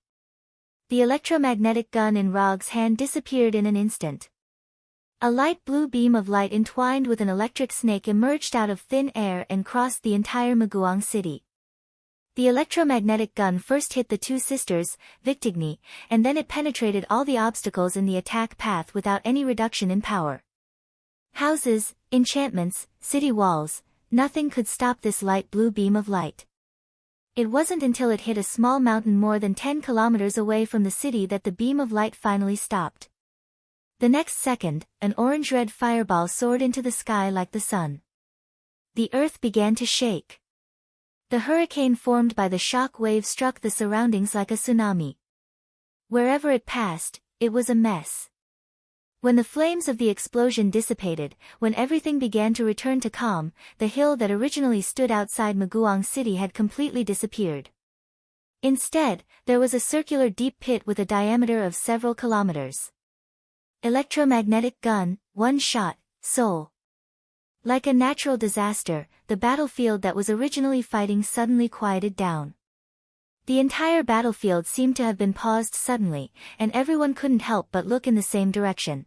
The electromagnetic gun in Rog's hand disappeared in an instant. A light blue beam of light entwined with an electric snake emerged out of thin air and crossed the entire Maguang city. The electromagnetic gun first hit the two sisters, Victigny, and then it penetrated all the obstacles in the attack path without any reduction in power. Houses, enchantments, city walls, nothing could stop this light blue beam of light. It wasn't until it hit a small mountain more than 10 kilometers away from the city that the beam of light finally stopped. The next second, an orange-red fireball soared into the sky like the sun. The earth began to shake. The hurricane formed by the shock wave struck the surroundings like a tsunami. Wherever it passed, it was a mess. When the flames of the explosion dissipated, when everything began to return to calm, the hill that originally stood outside Maguang City had completely disappeared. Instead, there was a circular deep pit with a diameter of several kilometers. Electromagnetic gun, one shot, Seoul. Like a natural disaster, the battlefield that was originally fighting suddenly quieted down. The entire battlefield seemed to have been paused suddenly, and everyone couldn't help but look in the same direction.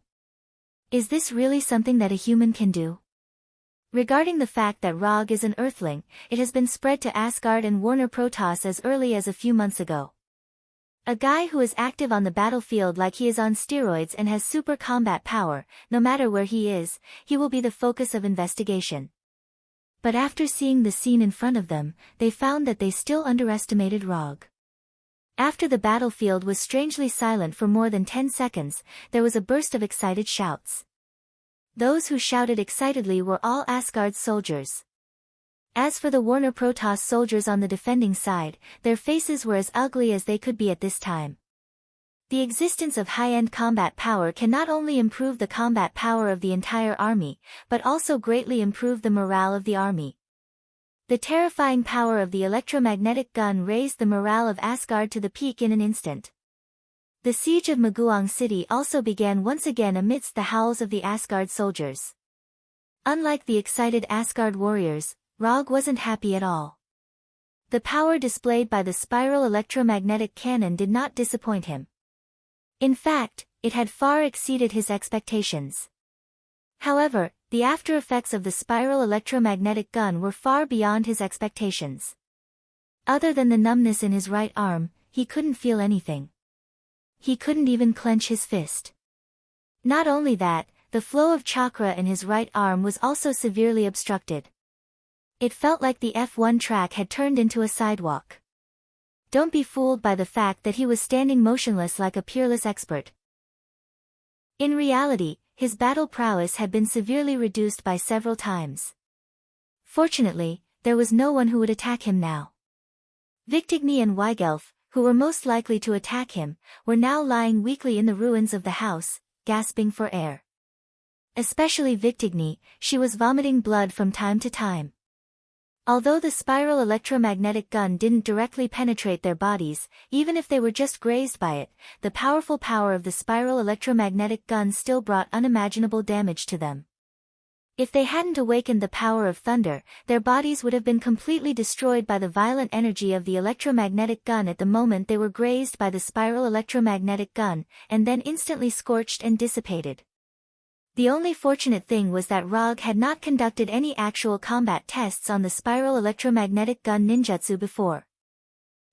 Is this really something that a human can do? Regarding the fact that Rog is an Earthling, it has been spread to Asgard and Warner Protoss as early as a few months ago. A guy who is active on the battlefield like he is on steroids and has super combat power, no matter where he is, he will be the focus of investigation. But after seeing the scene in front of them, they found that they still underestimated Rog. After the battlefield was strangely silent for more than 10 seconds, there was a burst of excited shouts. Those who shouted excitedly were all Asgard's soldiers. As for the Warner Protoss soldiers on the defending side, their faces were as ugly as they could be at this time. The existence of high-end combat power can not only improve the combat power of the entire army, but also greatly improve the morale of the army. The terrifying power of the electromagnetic gun raised the morale of Asgard to the peak in an instant. The siege of Maguang City also began once again amidst the howls of the Asgard soldiers. Unlike the excited Asgard warriors, Rog wasn't happy at all. The power displayed by the spiral electromagnetic cannon did not disappoint him. In fact, it had far exceeded his expectations. However, the after effects of the spiral electromagnetic gun were far beyond his expectations. Other than the numbness in his right arm, he couldn't feel anything. He couldn't even clench his fist. Not only that, the flow of chakra in his right arm was also severely obstructed. It felt like the F1 track had turned into a sidewalk. Don't be fooled by the fact that he was standing motionless like a peerless expert. In reality, his battle prowess had been severely reduced by several times. Fortunately, there was no one who would attack him now. Victigny and Weigelf, who were most likely to attack him, were now lying weakly in the ruins of the house, gasping for air. Especially Victigny, she was vomiting blood from time to time. Although the spiral electromagnetic gun didn't directly penetrate their bodies, even if they were just grazed by it, the powerful power of the spiral electromagnetic gun still brought unimaginable damage to them. If they hadn't awakened the power of thunder, their bodies would have been completely destroyed by the violent energy of the electromagnetic gun at the moment they were grazed by the spiral electromagnetic gun, and then instantly scorched and dissipated. The only fortunate thing was that Rog had not conducted any actual combat tests on the spiral electromagnetic gun ninjutsu before.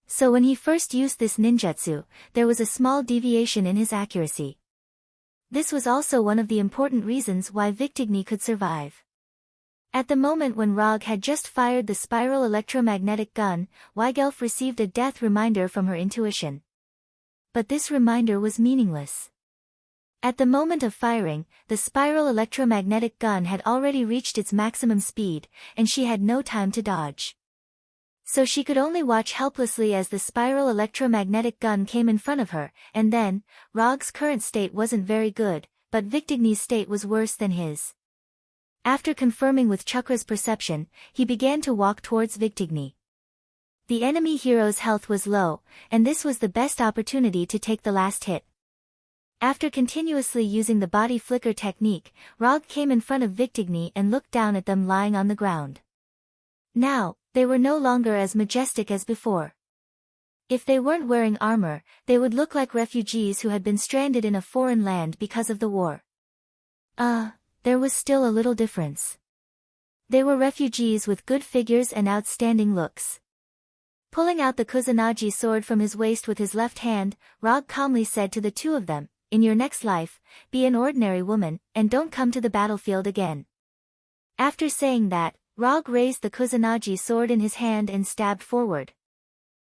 So when he first used this ninjutsu, there was a small deviation in his accuracy. This was also one of the important reasons why Victigny could survive. At the moment when Rog had just fired the spiral electromagnetic gun, Weigelf received a death reminder from her intuition. But this reminder was meaningless. At the moment of firing, the spiral electromagnetic gun had already reached its maximum speed, and she had no time to dodge. So she could only watch helplessly as the spiral electromagnetic gun came in front of her, and then, Rog's current state wasn't very good, but Victigny's state was worse than his. After confirming with Chakra's perception, he began to walk towards Victigny. The enemy hero's health was low, and this was the best opportunity to take the last hit. After continuously using the body flicker technique, Rog came in front of Victigny and looked down at them lying on the ground. Now, they were no longer as majestic as before. If they weren't wearing armor, they would look like refugees who had been stranded in a foreign land because of the war. There was still a little difference. They were refugees with good figures and outstanding looks. Pulling out the Kusanagi sword from his waist with his left hand, Rog calmly said to the two of them, "In your next life, be an ordinary woman, and don't come to the battlefield again." After saying that, Rog raised the Kusanagi sword in his hand and stabbed forward.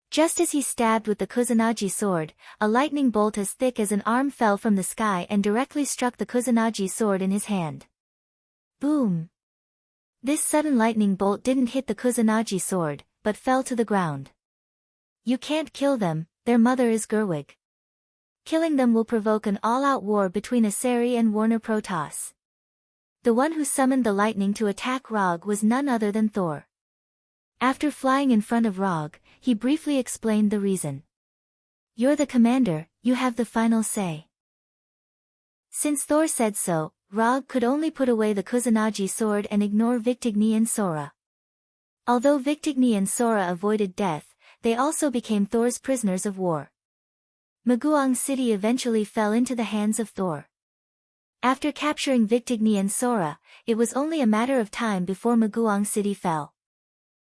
Just as he stabbed with the Kusanagi sword, a lightning bolt as thick as an arm fell from the sky and directly struck the Kusanagi sword in his hand. Boom! This sudden lightning bolt didn't hit the Kusanagi sword, but fell to the ground. You can't kill them, their mother is Gerwig. Killing them will provoke an all-out war between Asari and Warner Protoss. The one who summoned the lightning to attack Rog was none other than Thor. After flying in front of Rog, he briefly explained the reason. "You're the commander, you have the final say." Since Thor said so, Rog could only put away the Kusanagi sword and ignore Victigny and Sora. Although Victigny and Sora avoided death, they also became Thor's prisoners of war. Maguang City eventually fell into the hands of Thor. After capturing Victigny and Sora, it was only a matter of time before Maguang City fell.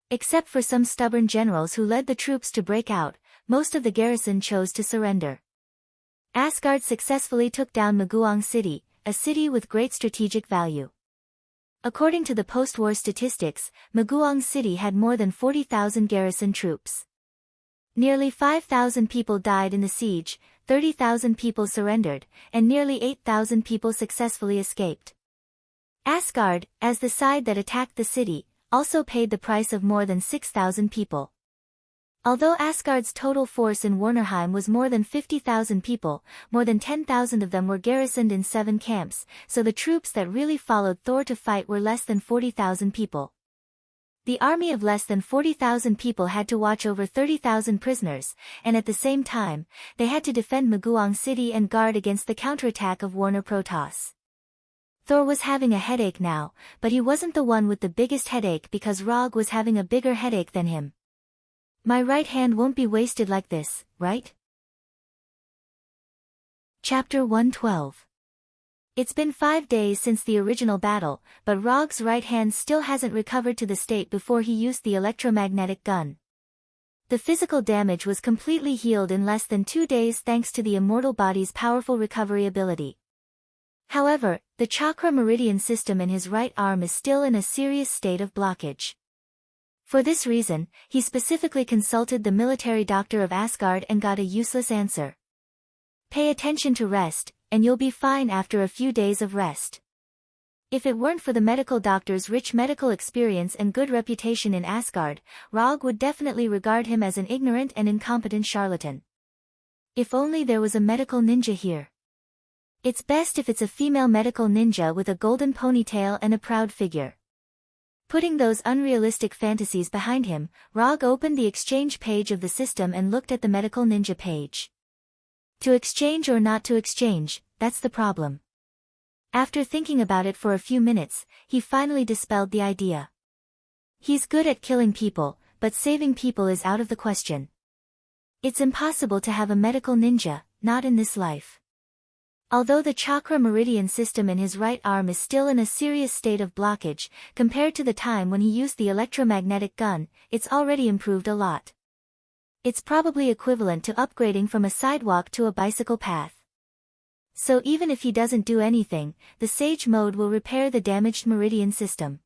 Except for some stubborn generals who led the troops to break out, most of the garrison chose to surrender. Asgard successfully took down Maguang City, a city with great strategic value. According to the post-war statistics, Maguang City had more than 40,000 garrison troops. Nearly 5,000 people died in the siege, 30,000 people surrendered, and nearly 8,000 people successfully escaped. Asgard, as the side that attacked the city, also paid the price of more than 6,000 people. Although Asgard's total force in Warnerheim was more than 50,000 people, more than 10,000 of them were garrisoned in 7 camps, so the troops that really followed Thor to fight were less than 40,000 people. The army of less than 40,000 people had to watch over 30,000 prisoners, and at the same time, they had to defend Maguang City and guard against the counterattack of Warner Protoss. Thor was having a headache now, but he wasn't the one with the biggest headache because Rog was having a bigger headache than him. "My right hand won't be wasted like this, right?" Chapter 112. It's been 5 days since the original battle, but Rog's right hand still hasn't recovered to the state before he used the electromagnetic gun. The physical damage was completely healed in less than 2 days thanks to the immortal body's powerful recovery ability. However, the chakra meridian system in his right arm is still in a serious state of blockage. For this reason, he specifically consulted the military doctor of Asgard and got a useless answer. "Pay attention to rest, and you'll be fine after a few days of rest." If it weren't for the medical doctor's rich medical experience and good reputation in Asgard, Rog would definitely regard him as an ignorant and incompetent charlatan. If only there was a medical ninja here. It's best if it's a female medical ninja with a golden ponytail and a proud figure. Putting those unrealistic fantasies behind him, Rog opened the exchange page of the system and looked at the medical ninja page. To exchange or not to exchange, that's the problem. After thinking about it for a few minutes, he finally dispelled the idea. He's good at killing people, but saving people is out of the question. It's impossible to have a medical ninja, not in this life. Although the chakra meridian system in his right arm is still in a serious state of blockage, compared to the time when he used the electromagnetic gun, it's already improved a lot. It's probably equivalent to upgrading from a sidewalk to a bicycle path. So even if he doesn't do anything, the Sage mode will repair the damaged meridian system.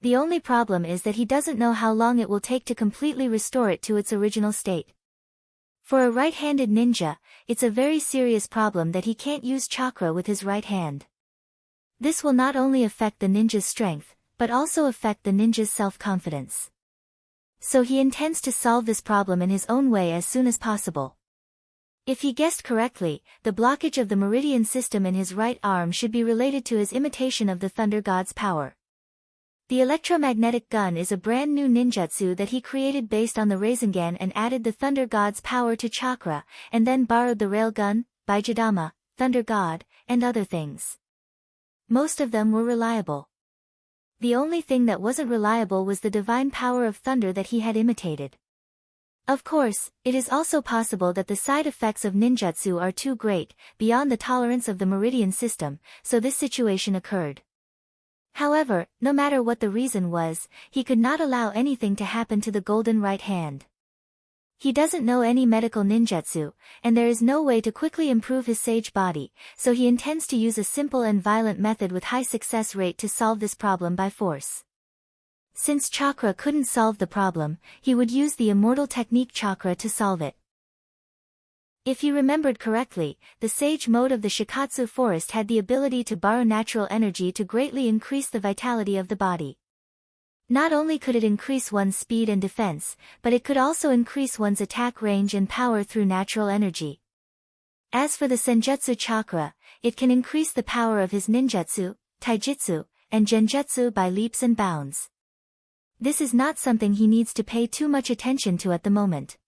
The only problem is that he doesn't know how long it will take to completely restore it to its original state. For a right-handed ninja, it's a very serious problem that he can't use chakra with his right hand. This will not only affect the ninja's strength, but also affect the ninja's self-confidence. So he intends to solve this problem in his own way as soon as possible. If he guessed correctly, the blockage of the meridian system in his right arm should be related to his imitation of the Thunder God's power. The electromagnetic gun is a brand new ninjutsu that he created based on the Rasengan and added the Thunder God's power to chakra, and then borrowed the Railgun, Bijadama, Thunder God, and other things. Most of them were reliable. The only thing that wasn't reliable was the divine power of thunder that he had imitated. Of course, it is also possible that the side effects of ninjutsu are too great, beyond the tolerance of the meridian system, so this situation occurred. However, no matter what the reason was, he could not allow anything to happen to the golden right hand. He doesn't know any medical ninjutsu, and there is no way to quickly improve his sage body, so he intends to use a simple and violent method with high success rate to solve this problem by force. Since chakra couldn't solve the problem, he would use the immortal technique chakra to solve it. If you remembered correctly, the sage mode of the Shikatsu forest had the ability to borrow natural energy to greatly increase the vitality of the body. Not only could it increase one's speed and defense, but it could also increase one's attack range and power through natural energy. As for the Senjutsu chakra, it can increase the power of his ninjutsu, taijutsu, and genjutsu by leaps and bounds. This is not something he needs to pay too much attention to at the moment.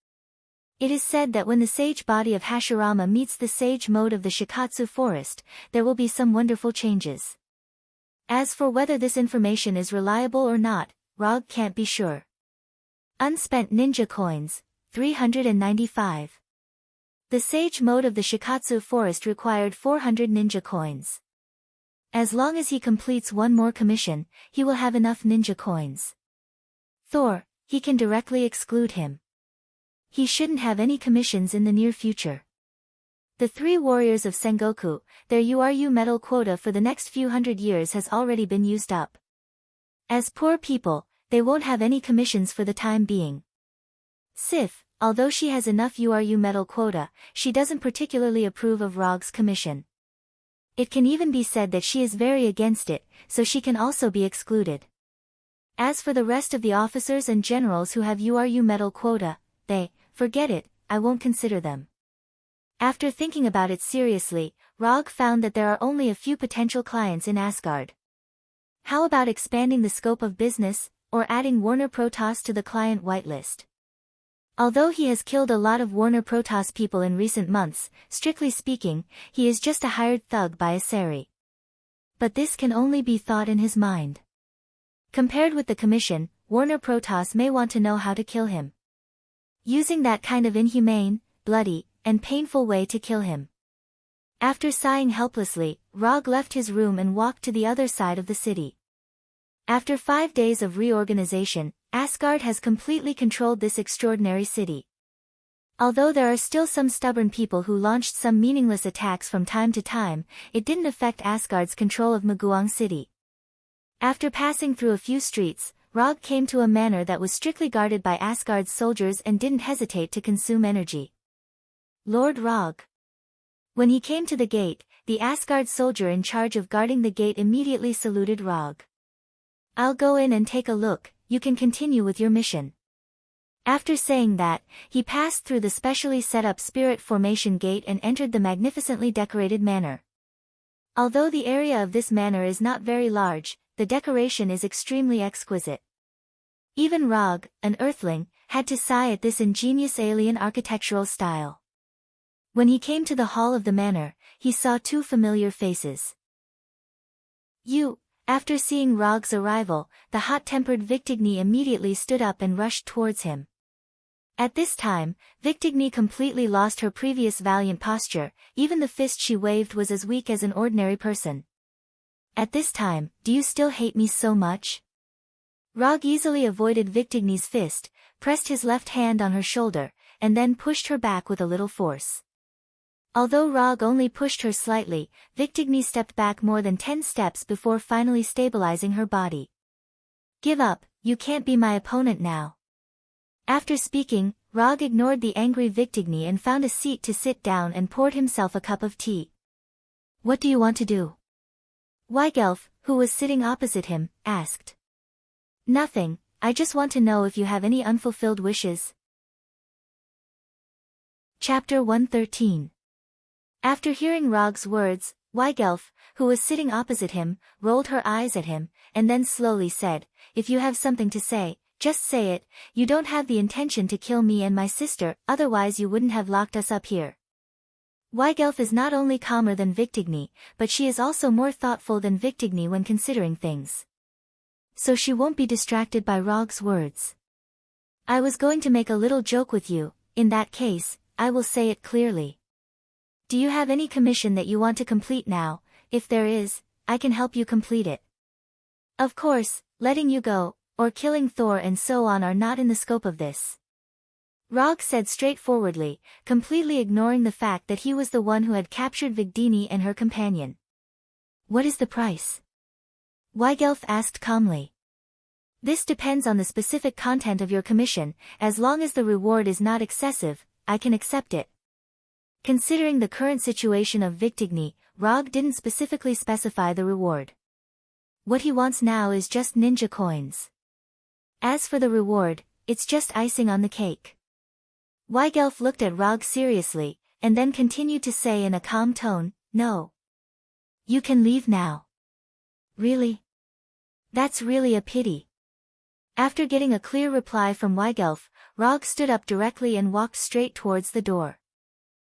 It is said that when the sage body of Hashirama meets the sage mode of the Shikatsu forest, there will be some wonderful changes. As for whether this information is reliable or not, Rog can't be sure. Unspent ninja coins, 395. The sage mode of the Shikatsu forest required 400 ninja coins. As long as he completes one more commission, he will have enough ninja coins. Thor, he can directly exclude him. He shouldn't have any commissions in the near future. The 3 warriors of Sengoku, their URU medal quota for the next few hundred years has already been used up. As poor people, they won't have any commissions for the time being. Sif, although she has enough URU medal quota, she doesn't particularly approve of Rog's commission. It can even be said that she is very against it, so she can also be excluded. As for the rest of the officers and generals who have URU medal quota, forget it, I won't consider them. After thinking about it seriously, Rog found that there are only a few potential clients in Asgard. How about expanding the scope of business, or adding Warner Protoss to the client whitelist? Although he has killed a lot of Warner Protoss people in recent months, strictly speaking, he is just a hired thug by Asari. But this can only be thought in his mind. Compared with the commission, Warner Protoss may want to know how to kill him. Using that kind of inhumane, bloody, and painful way to kill him. After sighing helplessly, Rog left his room and walked to the other side of the city. After 5 days of reorganization, Asgard has completely controlled this extraordinary city. Although there are still some stubborn people who launched some meaningless attacks from time to time, it didn't affect Asgard's control of Muguang City. After passing through a few streets, Rog came to a manor that was strictly guarded by Asgard's soldiers and didn't hesitate to consume energy. Lord Rog. When he came to the gate, the Asgard soldier in charge of guarding the gate immediately saluted Rog. I'll go in and take a look, you can continue with your mission. After saying that, he passed through the specially set up spirit formation gate and entered the magnificently decorated manor. Although the area of this manor is not very large, the decoration is extremely exquisite. Even Rog, an earthling, had to sigh at this ingenious alien architectural style. When he came to the hall of the manor, he saw 2 familiar faces. After seeing Rog's arrival, the hot-tempered Victigny immediately stood up and rushed towards him. At this time, Victigny completely lost her previous valiant posture, even the fist she waved was as weak as an ordinary person. At this time, do you still hate me so much? Rog easily avoided Victigny's fist, pressed his left hand on her shoulder, and then pushed her back with a little force. Although Rog only pushed her slightly, Victigny stepped back more than 10 steps before finally stabilizing her body. Give up, you can't be my opponent now. After speaking, Rog ignored the angry Victigny and found a seat to sit down and poured himself a cup of tea. What do you want to do? Weigelf, who was sitting opposite him, asked. Nothing, I just want to know if you have any unfulfilled wishes. Chapter 113. After hearing Rog's words, Weigelf, who was sitting opposite him, rolled her eyes at him, and then slowly said, If you have something to say, just say it, you don't have the intention to kill me and my sister, otherwise you wouldn't have locked us up here. Weigelf is not only calmer than Victigny, but she is also more thoughtful than Victigny when considering things. So she won't be distracted by Rog's words. I was going to make a little joke with you. In that case, I will say it clearly. Do you have any commission that you want to complete now? If there is, I can help you complete it. Of course, letting you go, or killing Thor and so on are not in the scope of this. Rog said straightforwardly, completely ignoring the fact that he was the one who had captured Vigdini and her companion. What is the price? Weigelf asked calmly. This depends on the specific content of your commission. As long as the reward is not excessive, I can accept it. Considering the current situation of Vigdini, Rog didn't specifically specify the reward. What he wants now is just ninja coins. As for the reward, it's just icing on the cake. Weigelf looked at Rog seriously, and then continued to say in a calm tone, "No. You can leave now." Really? That's really a pity. After getting a clear reply from Weigelf, Rog stood up directly and walked straight towards the door.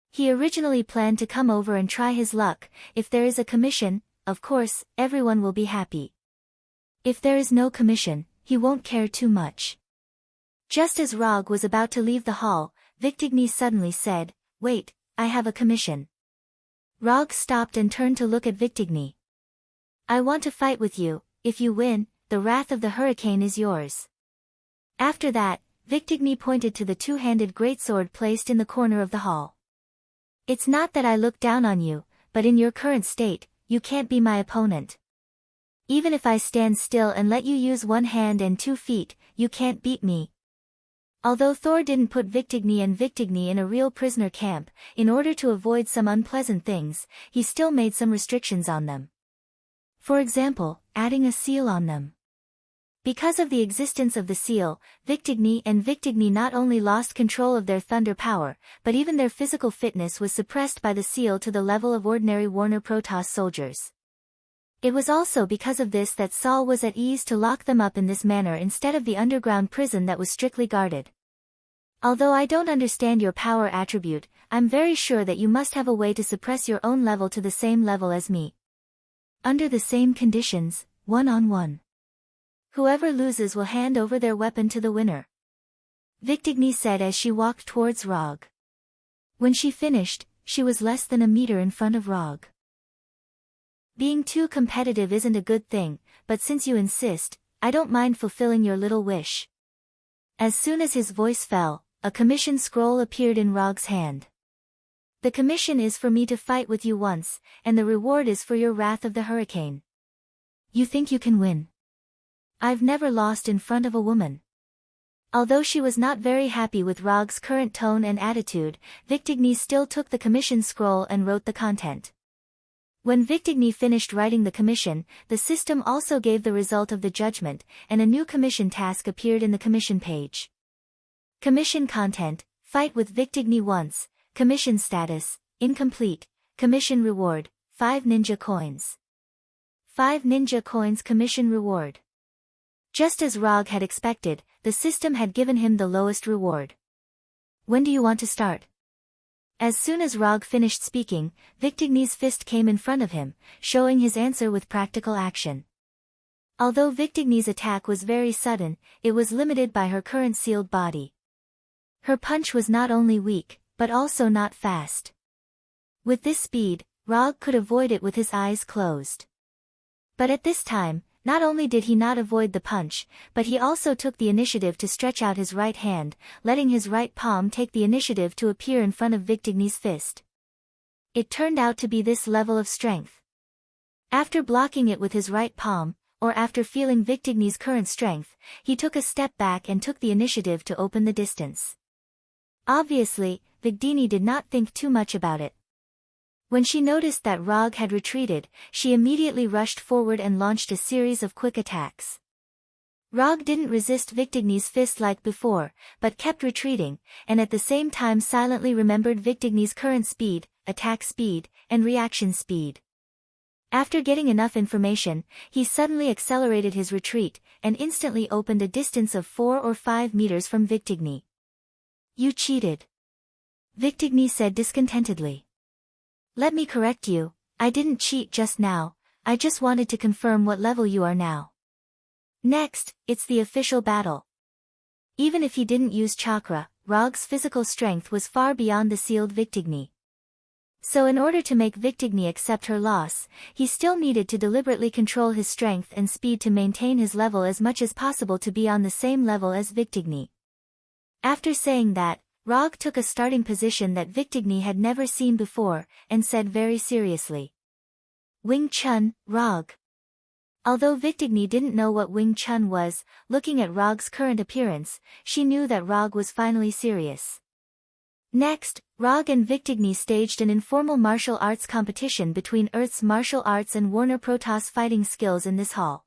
He originally planned to come over and try his luck. If there is a commission, of course, everyone will be happy. If there is no commission, he won't care too much. Just as Rog was about to leave the hall, Vigdini suddenly said, "Wait, I have a commission." Rog stopped and turned to look at Vigdini. "I want to fight with you. If you win, the wrath of the hurricane is yours." After that, Vigdini pointed to the two-handed greatsword placed in the corner of the hall. "It's not that I look down on you, but in your current state, you can't be my opponent. Even if I stand still and let you use one hand and 2 feet, you can't beat me." Although Thor didn't put Vigdini in a real prisoner camp, in order to avoid some unpleasant things, he still made some restrictions on them. For example, adding a seal on them. Because of the existence of the seal, Vigdini not only lost control of their thunder power, but even their physical fitness was suppressed by the seal to the level of ordinary Warner Protoss soldiers. It was also because of this that Saul was at ease to lock them up in this manner instead of the underground prison that was strictly guarded. Although I don't understand your power attribute, I'm very sure that you must have a way to suppress your own level to the same level as me. Under the same conditions, 1-on-1. Whoever loses will hand over their weapon to the winner. Vigdini said as she walked towards Rog. When she finished, she was less than a meter in front of Rog. Being too competitive isn't a good thing, but since you insist, I don't mind fulfilling your little wish. As soon as his voice fell, a commission scroll appeared in Rog's hand. The commission is for me to fight with you once, and the reward is for your wrath of the hurricane. You think you can win? I've never lost in front of a woman. Although she was not very happy with Rog's current tone and attitude, Vigdini still took the commission scroll and wrote the content. When Vigdini finished writing the commission, the system also gave the result of the judgment, and a new commission task appeared in the commission page. Commission content: fight with Vigdini once. Commission status: incomplete. Commission reward: 5 ninja coins. 5 ninja coins commission reward. Just as Rog had expected, the system had given him the lowest reward. When do you want to start? As soon as Rog finished speaking, Vigdini's fist came in front of him, showing his answer with practical action. Although Vigdini's attack was very sudden, it was limited by her current sealed body. Her punch was not only weak, but also not fast. With this speed, Rog could avoid it with his eyes closed. But at this time, not only did he not avoid the punch, but he also took the initiative to stretch out his right hand, letting his right palm take the initiative to appear in front of Vigdini's fist. It turned out to be this level of strength. After blocking it with his right palm, or after feeling Vigdini's current strength, he took a step back and took the initiative to open the distance. Obviously, Vigdini did not think too much about it. When she noticed that Rog had retreated, she immediately rushed forward and launched a series of quick attacks. Rog didn't resist Vigdini's fist like before, but kept retreating, and at the same time silently remembered Vigdini's current speed, attack speed, and reaction speed. After getting enough information, he suddenly accelerated his retreat, and instantly opened a distance of 4 or 5 meters from Vigdini. "You cheated," Vigdini said discontentedly. "Let me correct you, I didn't cheat just now, I just wanted to confirm what level you are now. Next, it's the official battle. Even if he didn't use chakra, Rog's physical strength was far beyond the sealed Victigny. So in order to make Victigny accept her loss, he still needed to deliberately control his strength and speed to maintain his level as much as possible to be on the same level as Victigny. After saying that, Rog took a starting position that Victigny had never seen before, and said very seriously, "Wing Chun, Rog." Although Victigny didn't know what Wing Chun was, looking at Rog's current appearance, she knew that Rog was finally serious. Next, Rog and Victigny staged an informal martial arts competition between Earth's martial arts and Warner Protoss fighting skills in this hall.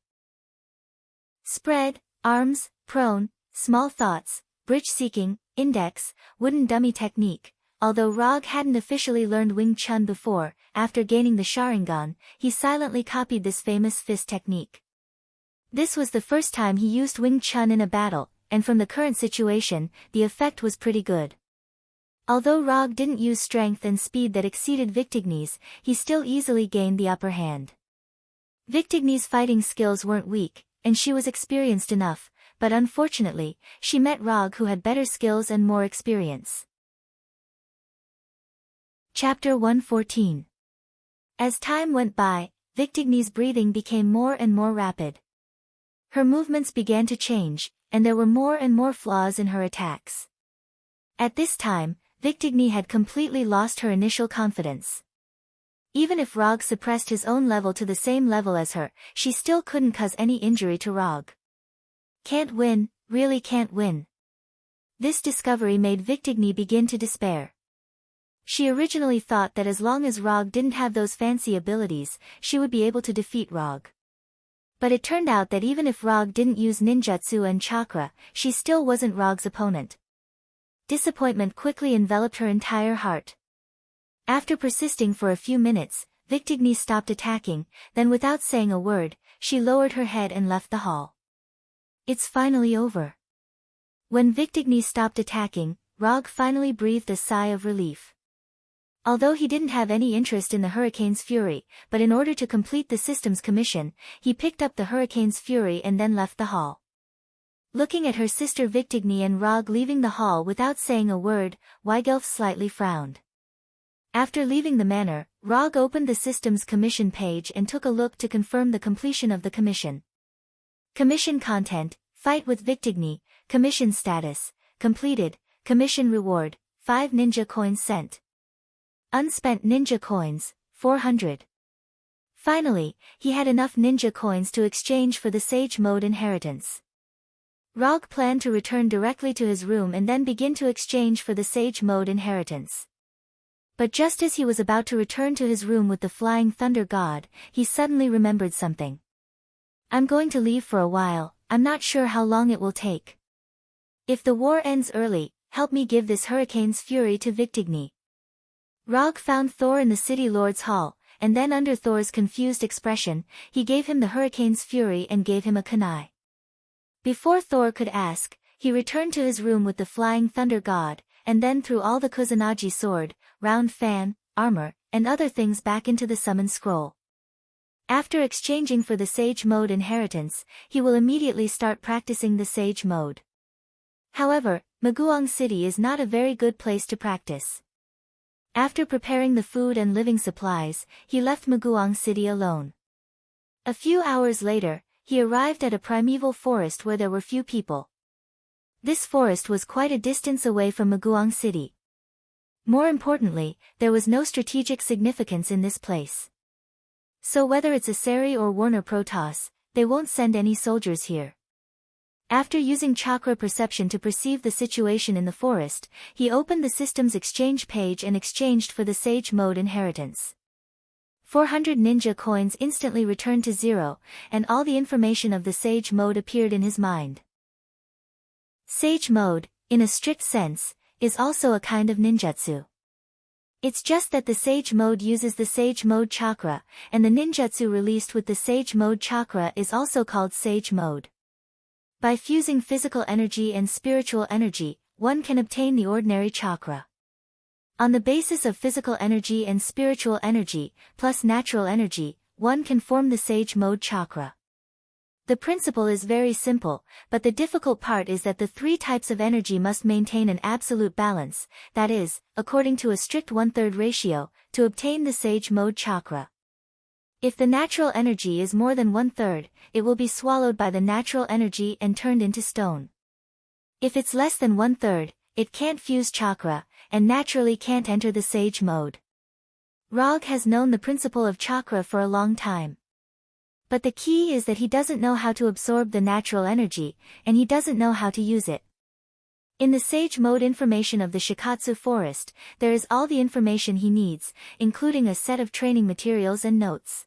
Spread, arms, prone, small thoughts, bridge seeking, index, wooden dummy technique. Although Rog hadn't officially learned Wing Chun before, after gaining the Sharingan, he silently copied this famous fist technique. This was the first time he used Wing Chun in a battle, and from the current situation, the effect was pretty good. Although Rog didn't use strength and speed that exceeded Victigny's, he still easily gained the upper hand. Victigny's fighting skills weren't weak, and she was experienced enough, but unfortunately, she met Rog who had better skills and more experience. Chapter 114. As time went by, Victigny's breathing became more and more rapid. Her movements began to change, and there were more and more flaws in her attacks. At this time, Victigny had completely lost her initial confidence. Even if Rog suppressed his own level to the same level as her, she still couldn't cause any injury to Rog. Can't win, really can't win. This discovery made Victigny begin to despair. She originally thought that as long as Rog didn't have those fancy abilities, she would be able to defeat Rog. But it turned out that even if Rog didn't use ninjutsu and chakra, she still wasn't Rog's opponent. Disappointment quickly enveloped her entire heart. After persisting for a few minutes, Victigny stopped attacking, then without saying a word, she lowered her head and left the hall. It's finally over. When Victigny stopped attacking, Rog finally breathed a sigh of relief. Although he didn't have any interest in the Hurricane's Fury, but in order to complete the system's commission, he picked up the Hurricane's Fury and then left the hall. Looking at her sister Victigny and Rog leaving the hall without saying a word, Weigelf slightly frowned. After leaving the manor, Rog opened the system's commission page and took a look to confirm the completion of the commission. Commission content, fight with Victigny, commission status, completed, commission reward, 5 ninja coins sent. Unspent ninja coins, 400. Finally, he had enough ninja coins to exchange for the Sage Mode inheritance. Rog planned to return directly to his room and then begin to exchange for the Sage Mode inheritance. But just as he was about to return to his room with the Flying Thunder God, he suddenly remembered something. I'm going to leave for a while, I'm not sure how long it will take. If the war ends early, help me give this Hurricane's Fury to Victigny. Rog found Thor in the City Lord's Hall, and then under Thor's confused expression, he gave him the Hurricane's Fury and gave him a kunai. Before Thor could ask, he returned to his room with the Flying Thunder God, and then threw all the Kusanagi sword, round fan, armor, and other things back into the summon scroll. After exchanging for the Sage Mode inheritance, he will immediately start practicing the Sage Mode. However, Maguang City is not a very good place to practice. After preparing the food and living supplies, he left Maguang City alone. A few hours later, he arrived at a primeval forest where there were few people. This forest was quite a distance away from Maguang City. More importantly, there was no strategic significance in this place. So whether it's a Seri or Warner Protoss, they won't send any soldiers here. After using chakra perception to perceive the situation in the forest, he opened the system's exchange page and exchanged for the Sage Mode inheritance. 400 ninja coins instantly returned to 0, and all the information of the Sage Mode appeared in his mind. Sage Mode, in a strict sense, is also a kind of ninjutsu. It's just that the Sage Mode uses the Sage Mode chakra, and the ninjutsu released with the Sage Mode chakra is also called Sage Mode. By fusing physical energy and spiritual energy, one can obtain the ordinary chakra. On the basis of physical energy and spiritual energy, plus natural energy, one can form the Sage Mode chakra. The principle is very simple, but the difficult part is that the three types of energy must maintain an absolute balance, that is, according to a strict 1/3 ratio, to obtain the sage mode chakra. If the natural energy is more than 1/3, it will be swallowed by the natural energy and turned into stone. If it's less than 1/3, it can't fuse chakra, and naturally can't enter the sage mode. Rog has known the principle of chakra for a long time. But the key is that he doesn't know how to absorb the natural energy, and he doesn't know how to use it. In the sage mode information of the Shikatsu forest, there is all the information he needs, including a set of training materials and notes.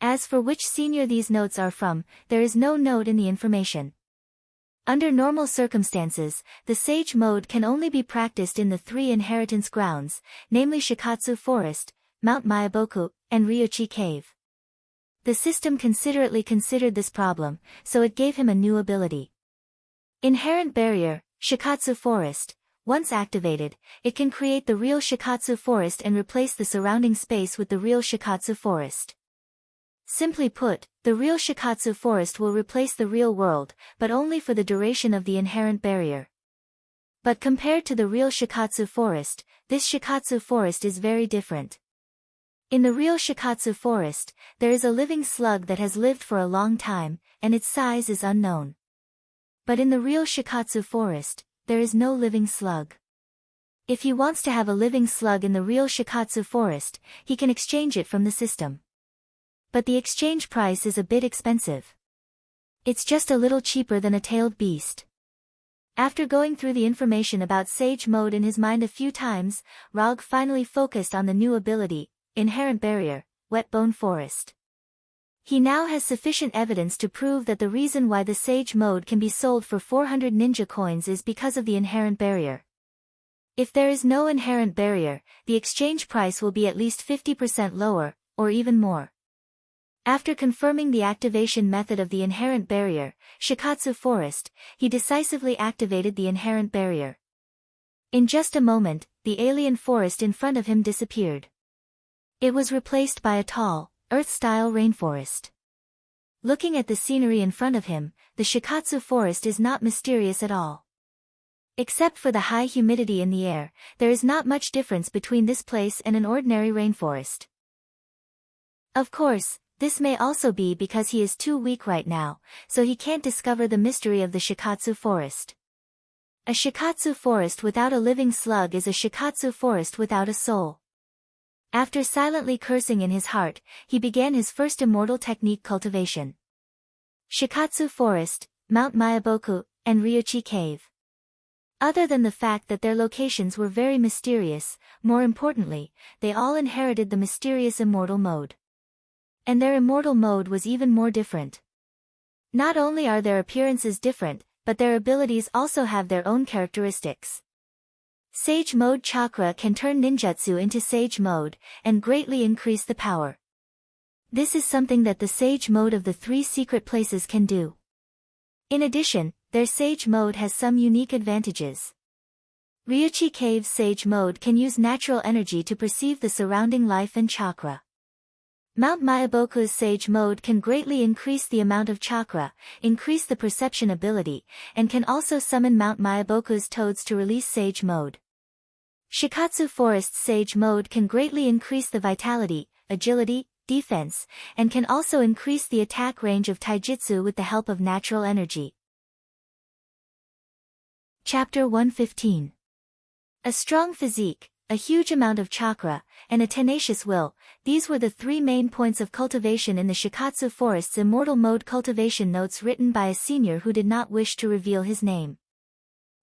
As for which senior these notes are from, there is no note in the information. Under normal circumstances, the sage mode can only be practiced in the three inheritance grounds, namely Shikatsu forest, Mount Myaboku, and Ryochi cave. The system considerately considered this problem, so it gave him a new ability. Inherent barrier, Shikatsu forest. Once activated, it can create the real Shikatsu forest and replace the surrounding space with the real Shikatsu forest. Simply put, the real Shikatsu forest will replace the real world, but only for the duration of the inherent barrier. But compared to the real Shikatsu forest, this Shikatsu forest is very different. In the real Shikatsu forest, there is a living slug that has lived for a long time, and its size is unknown. But in the real Shikatsu forest, there is no living slug. If he wants to have a living slug in the real Shikatsu forest, he can exchange it from the system. But the exchange price is a bit expensive. It's just a little cheaper than a tailed beast. After going through the information about sage mode in his mind a few times, Rog finally focused on the new ability, Inherent barrier, wet bone forest. He now has sufficient evidence to prove that the reason why the sage mode can be sold for 400 ninja coins is because of the inherent barrier. If there is no inherent barrier, the exchange price will be at least 50% lower, or even more. After confirming the activation method of the inherent barrier, Shikatsu forest, he decisively activated the inherent barrier. In just a moment, the alien forest in front of him disappeared. It was replaced by a tall, Earth-style rainforest. Looking at the scenery in front of him, the Shikatsu forest is not mysterious at all. Except for the high humidity in the air, there is not much difference between this place and an ordinary rainforest. Of course, this may also be because he is too weak right now, so he can't discover the mystery of the Shikatsu forest. A Shikatsu forest without a living slug is a Shikatsu forest without a soul. After silently cursing in his heart, he began his first immortal technique cultivation. Shikatsu forest, Mount Myaboku, and Ryochi cave. Other than the fact that their locations were very mysterious, more importantly, they all inherited the mysterious immortal mode. And their immortal mode was even more different. Not only are their appearances different, but their abilities also have their own characteristics. Sage mode chakra can turn ninjutsu into sage mode, and greatly increase the power. This is something that the sage mode of the three secret places can do. In addition, their sage mode has some unique advantages. Ryochi Cave's sage mode can use natural energy to perceive the surrounding life and chakra. Mount Myaboku's sage mode can greatly increase the amount of chakra, increase the perception ability, and can also summon Mount Myaboku's toads to release sage mode. Shikatsu Forest's sage mode can greatly increase the vitality, agility, defense, and can also increase the attack range of taijutsu with the help of natural energy. Chapter 115. A strong physique, a huge amount of chakra, and a tenacious will, these were the three main points of cultivation in the Shikatsu Forest's immortal mode cultivation notes written by a senior who did not wish to reveal his name.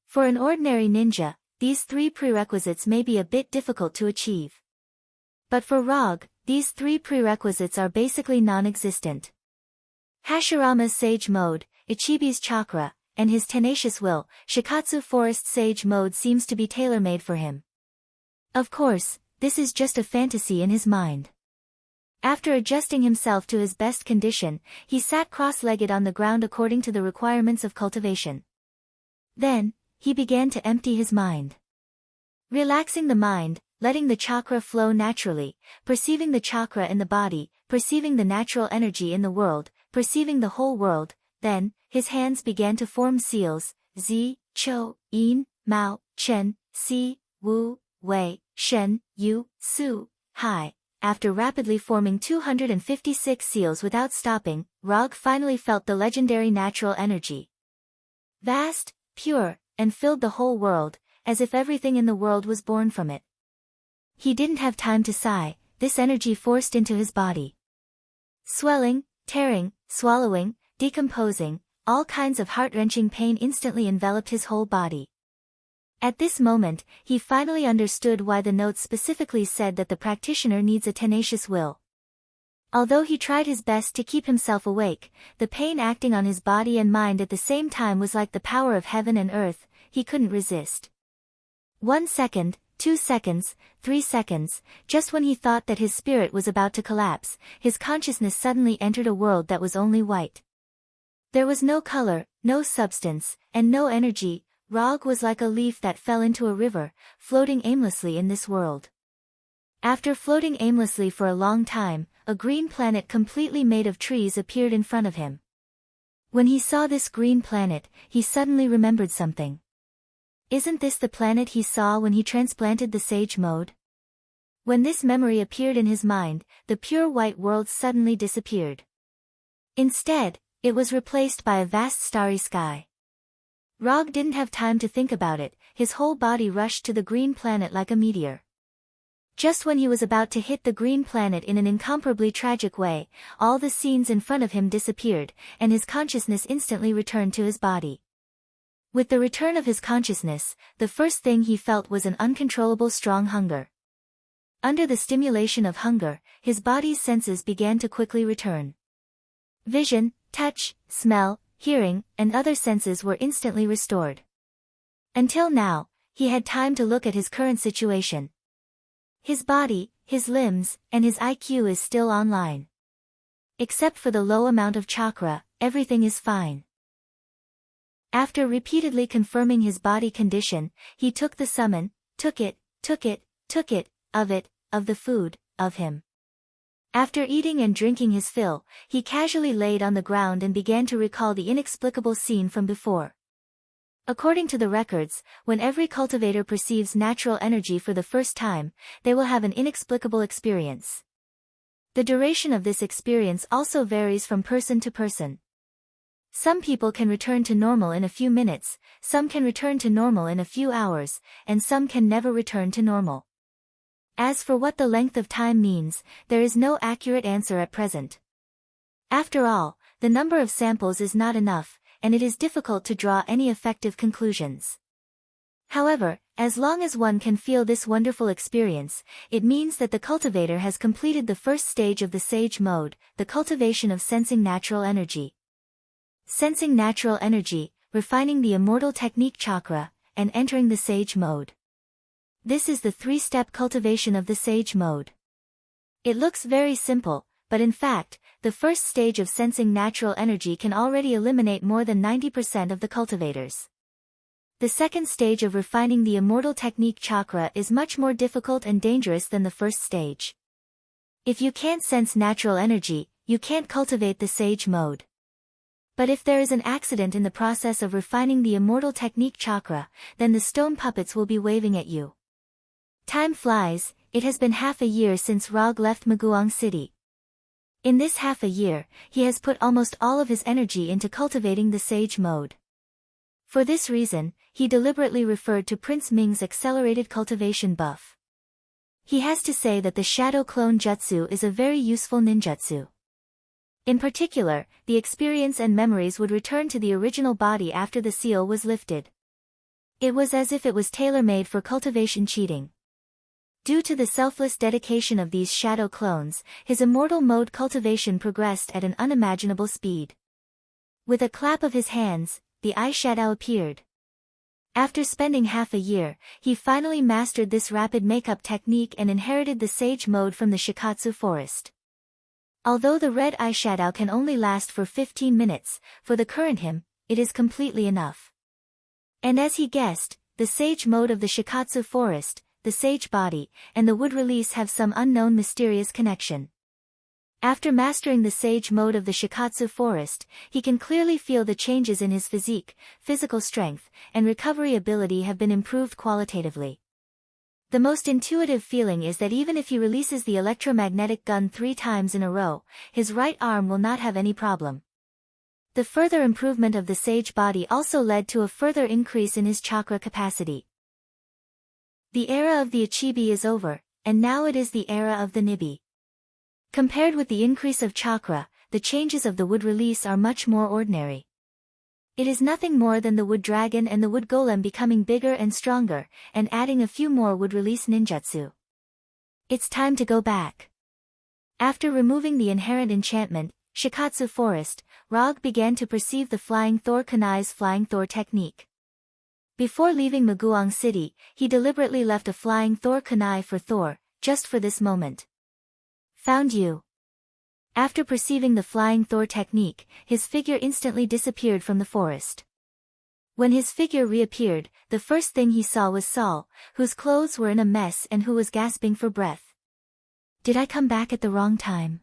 For an ordinary ninja, these three prerequisites may be a bit difficult to achieve. But for Rog, these three prerequisites are basically non-existent. Hashirama's sage mode, Ichibi's chakra, and his tenacious will, Shikatsu Forest sage mode seems to be tailor-made for him. Of course, this is just a fantasy in his mind. After adjusting himself to his best condition, he sat cross-legged on the ground according to the requirements of cultivation. Then, he began to empty his mind. Relaxing the mind, letting the chakra flow naturally, perceiving the chakra in the body, perceiving the natural energy in the world, perceiving the whole world. Then, his hands began to form seals: Zi, Chou, Yin, Mao, Chen, Si, Wu, Wei, Shen, Yu, Su, Hai. After rapidly forming 256 seals without stopping, Rog finally felt the legendary natural energy. Vast, pure, and filled the whole world, as if everything in the world was born from it. He didn't have time to sigh, this energy forced into his body. Swelling, tearing, swallowing, decomposing, all kinds of heart-wrenching pain instantly enveloped his whole body. At this moment, he finally understood why the notes specifically said that the practitioner needs a tenacious will. Although he tried his best to keep himself awake, the pain acting on his body and mind at the same time was like the power of heaven and earth. He couldn't resist. 1 second, 2 seconds, 3 seconds, just when he thought that his spirit was about to collapse, his consciousness suddenly entered a world that was only white. There was no color, no substance, and no energy. Rog was like a leaf that fell into a river, floating aimlessly in this world. After floating aimlessly for a long time, a green planet completely made of trees appeared in front of him. When he saw this green planet, he suddenly remembered something. Isn't this the planet he saw when he transplanted the sage mode? When this memory appeared in his mind, the pure white world suddenly disappeared. Instead, it was replaced by a vast starry sky. Rog didn't have time to think about it, his whole body rushed to the green planet like a meteor. Just when he was about to hit the green planet in an incomparably tragic way, all the scenes in front of him disappeared, and his consciousness instantly returned to his body. With the return of his consciousness, the first thing he felt was an uncontrollable strong hunger. Under the stimulation of hunger, his body's senses began to quickly return. Vision, touch, smell, hearing, and other senses were instantly restored. Until now, he had time to look at his current situation. His body, his limbs, and his IQ is still online. Except for the low amount of chakra, everything is fine. After repeatedly confirming his body condition, he took the summon, took it, of the food, of him. After eating and drinking his fill, he casually laid on the ground and began to recall the inexplicable scene from before. According to the records, when every cultivator perceives natural energy for the first time, they will have an inexplicable experience. The duration of this experience also varies from person to person. Some people can return to normal in a few minutes, some can return to normal in a few hours, and some can never return to normal. As for what the length of time means, there is no accurate answer at present. After all, the number of samples is not enough, and it is difficult to draw any effective conclusions. However, as long as one can feel this wonderful experience, it means that the cultivator has completed the first stage of the sage mode, the cultivation of sensing natural energy. Sensing natural energy, refining the immortal technique chakra, and entering the sage mode. This is the three-step cultivation of the sage mode. It looks very simple, but in fact, the first stage of sensing natural energy can already eliminate more than 90% of the cultivators. The second stage of refining the immortal technique chakra is much more difficult and dangerous than the first stage. If you can't sense natural energy, you can't cultivate the sage mode. But if there is an accident in the process of refining the immortal technique chakra, then the stone puppets will be waving at you. Time flies, it has been half a year since Rog left Maguang City. In this half a year, he has put almost all of his energy into cultivating the sage mode. For this reason, he deliberately referred to Prince Ming's accelerated cultivation buff. He has to say that the shadow clone jutsu is a very useful ninjutsu. In particular, the experience and memories would return to the original body after the seal was lifted. It was as if it was tailor-made for cultivation cheating. Due to the selfless dedication of these shadow clones, his immortal mode cultivation progressed at an unimaginable speed. With a clap of his hands, the eyeshadow appeared. After spending half a year, he finally mastered this rapid makeup technique and inherited the sage mode from the Shikatsu forest. Although the red eyeshadow can only last for 15 minutes, for the current him, it is completely enough. And as he guessed, the sage mode of the Shikatsu forest, the sage body, and the wood release have some unknown mysterious connection. After mastering the sage mode of the Shikatsu forest, he can clearly feel the changes in his physique, physical strength, and recovery ability have been improved qualitatively. The most intuitive feeling is that even if he releases the electromagnetic gun 3 times in a row, his right arm will not have any problem. The further improvement of the sage body also led to a further increase in his chakra capacity. The era of the Ichibi is over, and now it is the era of the Nibi. Compared with the increase of chakra, the changes of the wood release are much more ordinary. It is nothing more than the wood dragon and the wood golem becoming bigger and stronger, and adding a few more wood release ninjutsu. It's time to go back. After removing the inherent enchantment, Shikatsu Forest, Rog began to perceive the Flying Thor Kunai's Flying Thor technique. Before leaving Maguang City, he deliberately left a Flying Thor Kunai for Thor, just for this moment. Found you. After perceiving the Flying Thor technique, his figure instantly disappeared from the forest. When his figure reappeared, the first thing he saw was Saul, whose clothes were in a mess and who was gasping for breath. Did I come back at the wrong time?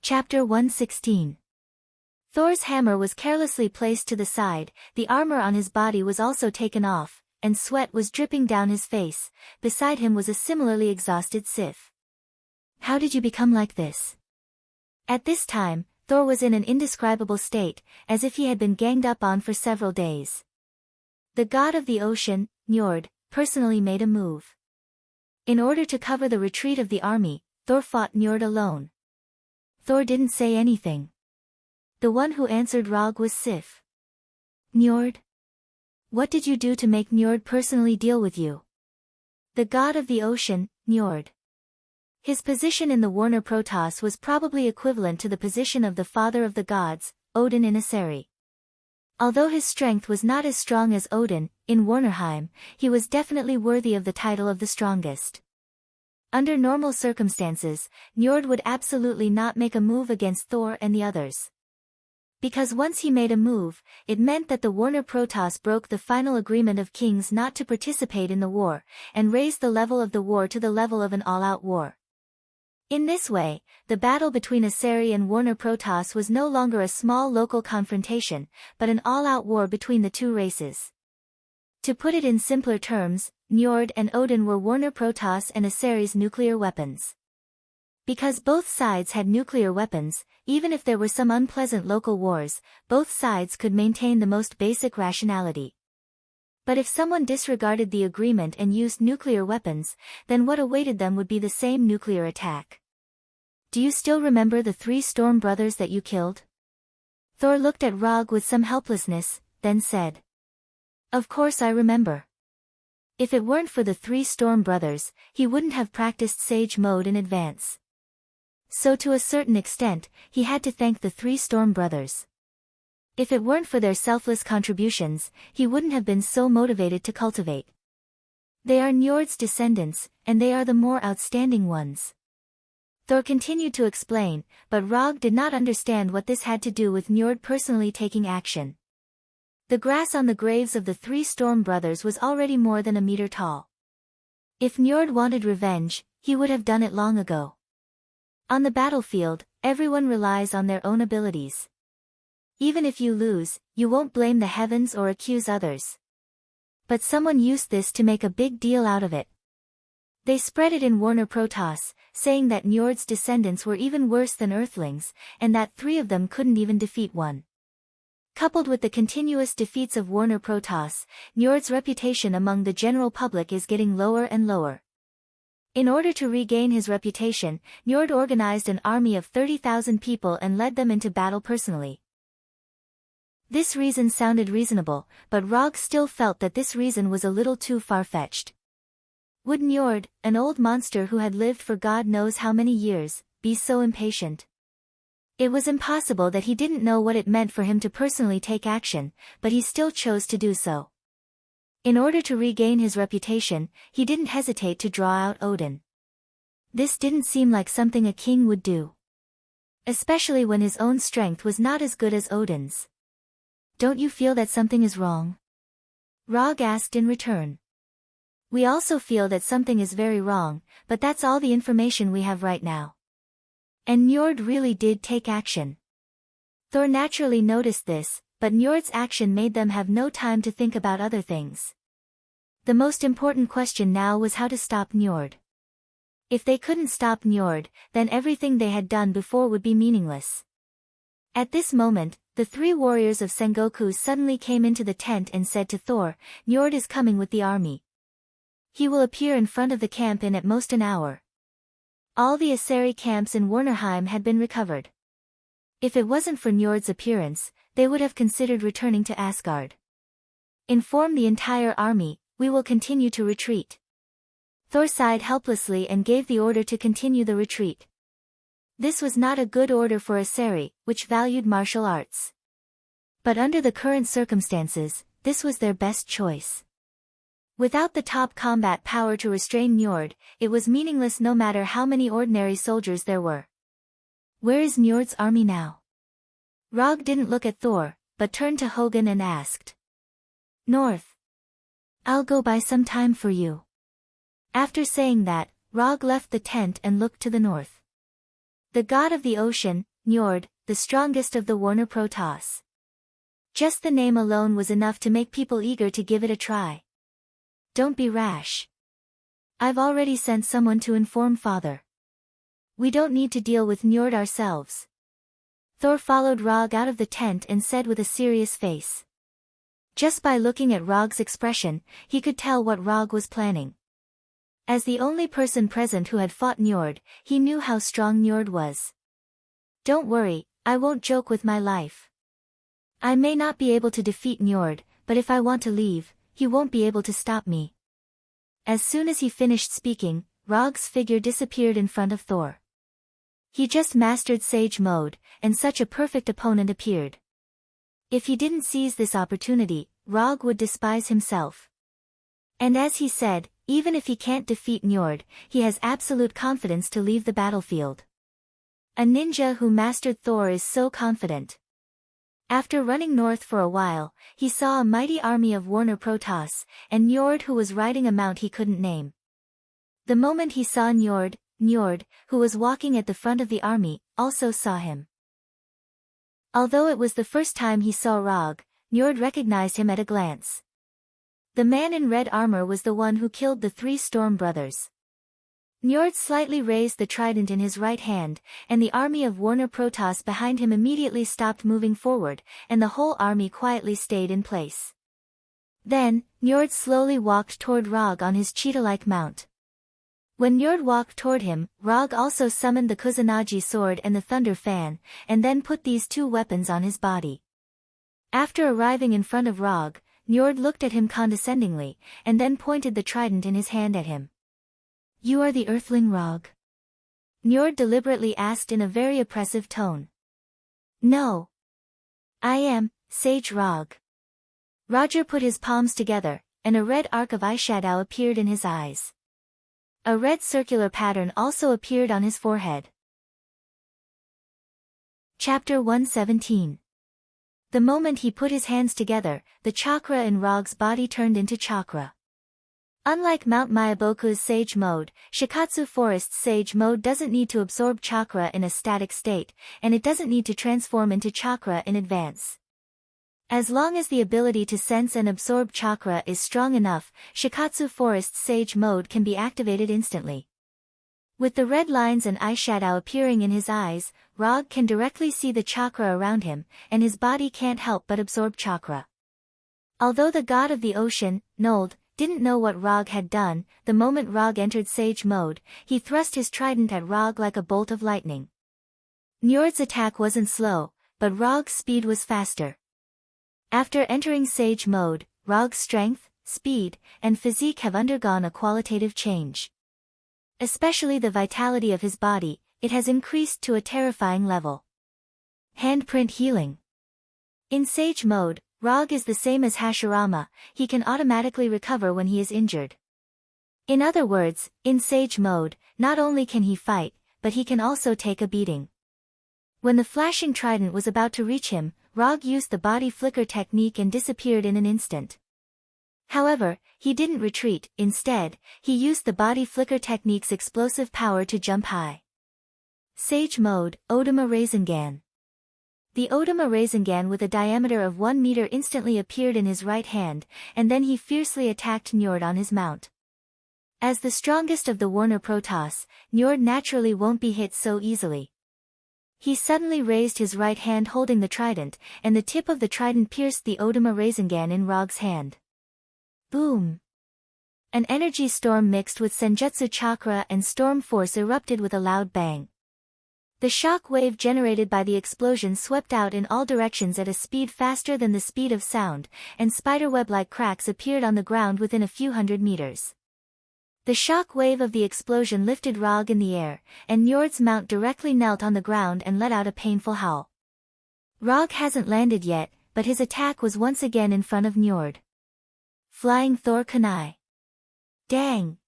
Chapter 116. Thor's hammer was carelessly placed to the side, the armor on his body was also taken off, and sweat was dripping down his face. Beside him was a similarly exhausted Sif. How did you become like this? At this time, Thor was in an indescribable state, as if he had been ganged up on for several days. The god of the ocean, Njord, personally made a move. In order to cover the retreat of the army, Thor fought Njord alone. Thor didn't say anything. The one who answered Rog was Sif. Njord? What did you do to make Njord personally deal with you? The god of the ocean, Njord. His position in the Warner Protoss was probably equivalent to the position of the father of the gods, Odin in Asari. Although his strength was not as strong as Odin, in Warnerheim, he was definitely worthy of the title of the strongest. Under normal circumstances, Njord would absolutely not make a move against Thor and the others. Because once he made a move, it meant that the Warner Protoss broke the final agreement of kings not to participate in the war, and raised the level of the war to the level of an all-out war. In this way, the battle between Asari and Warner Protoss was no longer a small local confrontation, but an all-out war between the two races. To put it in simpler terms, Njord and Odin were Warner Protoss and Asari's nuclear weapons. Because both sides had nuclear weapons, even if there were some unpleasant local wars, both sides could maintain the most basic rationality. But if someone disregarded the agreement and used nuclear weapons, then what awaited them would be the same nuclear attack. Do you still remember the 3 Storm brothers that you killed? Thor looked at Rog with some helplessness, then said. Of course I remember. If it weren't for the 3 Storm brothers, he wouldn't have practiced Sage Mode in advance. So to a certain extent, he had to thank the 3 Storm brothers. If it weren't for their selfless contributions, he wouldn't have been so motivated to cultivate. They are Njord's descendants, and they are the more outstanding ones. Thor continued to explain, but Rog did not understand what this had to do with Njord personally taking action. The grass on the graves of the 3 Storm brothers was already more than a meter tall. If Njord wanted revenge, he would have done it long ago. On the battlefield, everyone relies on their own abilities. Even if you lose, you won't blame the heavens or accuse others. But someone used this to make a big deal out of it. They spread it in Warner Protoss, saying that Njord's descendants were even worse than Earthlings, and that 3 of them couldn't even defeat one. Coupled with the continuous defeats of Warner Protoss, Njord's reputation among the general public is getting lower and lower. In order to regain his reputation, Njord organized an army of 30,000 people and led them into battle personally. This reason sounded reasonable, but Rog still felt that this reason was a little too far-fetched. Would Njord, an old monster who had lived for God knows how many years, be so impatient? It was impossible that he didn't know what it meant for him to personally take action, but he still chose to do so. In order to regain his reputation, he didn't hesitate to draw out Odin. This didn't seem like something a king would do. Especially when his own strength was not as good as Odin's. Don't you feel that something is wrong? Rog asked in return. We also feel that something is very wrong, but that's all the information we have right now. And Njord really did take action. Thor naturally noticed this, but Njord's action made them have no time to think about other things. The most important question now was how to stop Njord. If they couldn't stop Njord, then everything they had done before would be meaningless. At this moment, the three warriors of Sengoku suddenly came into the tent and said to Thor, "Njord is coming with the army. He will appear in front of the camp in at most an hour." All the Asari camps in Warnerheim had been recovered. If it wasn't for Njord's appearance, they would have considered returning to Asgard. "Inform the entire army, we will continue to retreat." Thor sighed helplessly and gave the order to continue the retreat. This was not a good order for Asari, which valued martial arts. But under the current circumstances, this was their best choice. Without the top combat power to restrain Njord, it was meaningless no matter how many ordinary soldiers there were. "Where is Njord's army now?" Rog didn't look at Thor, but turned to Hogun and asked. "North. I'll go buy some time for you." After saying that, Rog left the tent and looked to the north. The god of the ocean, Njord, the strongest of the Warner Protoss. Just the name alone was enough to make people eager to give it a try. "Don't be rash. I've already sent someone to inform father. We don't need to deal with Njord ourselves." Thor followed Rog out of the tent and said with a serious face. Just by looking at Rog's expression, he could tell what Rog was planning. As the only person present who had fought Njord, he knew how strong Njord was. "Don't worry, I won't joke with my life. I may not be able to defeat Njord, but if I want to leave, he won't be able to stop me." As soon as he finished speaking, Rog's figure disappeared in front of Thor. He just mastered Sage Mode, and such a perfect opponent appeared. If he didn't seize this opportunity, Rog would despise himself. And as he said, even if he can't defeat Njord, he has absolute confidence to leave the battlefield. A ninja who mastered Thor is so confident. After running north for a while, he saw a mighty army of Warner Protoss, and Njord who was riding a mount he couldn't name. The moment he saw Njord, who was walking at the front of the army, also saw him. Although it was the first time he saw Rog, Njord recognized him at a glance. The man in red armor was the one who killed the three Storm brothers. Njord slightly raised the trident in his right hand, and the army of Warner Protoss behind him immediately stopped moving forward, and the whole army quietly stayed in place. Then, Njord slowly walked toward Rog on his cheetah-like mount. When Njord walked toward him, Rog also summoned the Kusanagi sword and the thunder fan, and then put these two weapons on his body. After arriving in front of Rog, Njord looked at him condescendingly, and then pointed the trident in his hand at him. "You are the Earthling Rog?" Njord deliberately asked in a very oppressive tone. "No. I am, Sage Rog." Roger put his palms together, and a red arc of eyeshadow appeared in his eyes. A red circular pattern also appeared on his forehead. Chapter 117. The moment he put his hands together, the chakra in Rog's body turned into chakra. Unlike Mount Myaboku's Sage Mode, Shikatsu Forest's Sage Mode doesn't need to absorb chakra in a static state, and it doesn't need to transform into chakra in advance. As long as the ability to sense and absorb chakra is strong enough, Shikatsu Forest's Sage Mode can be activated instantly. With the red lines and eyeshadow appearing in his eyes, Rog can directly see the chakra around him, and his body can't help but absorb chakra. Although the god of the ocean, Nold, didn't know what Rog had done, the moment Rog entered Sage Mode, he thrust his trident at Rog like a bolt of lightning. Njord's attack wasn't slow, but Rog's speed was faster. After entering Sage Mode, Rog's strength, speed, and physique have undergone a qualitative change. Especially the vitality of his body, it has increased to a terrifying level. Handprint healing. In Sage Mode, Rog is the same as Hashirama, he can automatically recover when he is injured. In other words, in Sage Mode, not only can he fight, but he can also take a beating. When the flashing trident was about to reach him, Rog used the body flicker technique and disappeared in an instant. However, he didn't retreat. Instead, he used the body flicker technique's explosive power to jump high. Sage Mode, Odama Rasengan. The Odama Rasengan with a diameter of 1 meter instantly appeared in his right hand, and then he fiercely attacked Njord on his mount. As the strongest of the Warner Protoss, Njord naturally won't be hit so easily. He suddenly raised his right hand holding the trident, and the tip of the trident pierced the Odama Rasengan in Rog's hand. Boom! An energy storm mixed with Senjutsu chakra and storm force erupted with a loud bang. The shock wave generated by the explosion swept out in all directions at a speed faster than the speed of sound, and spiderweb-like cracks appeared on the ground within a few hundred meters. The shock wave of the explosion lifted Rog in the air, and Njord's mount directly knelt on the ground and let out a painful howl. Rog hasn't landed yet, but his attack was once again in front of Njord. Flying Thor Kunai. Dang!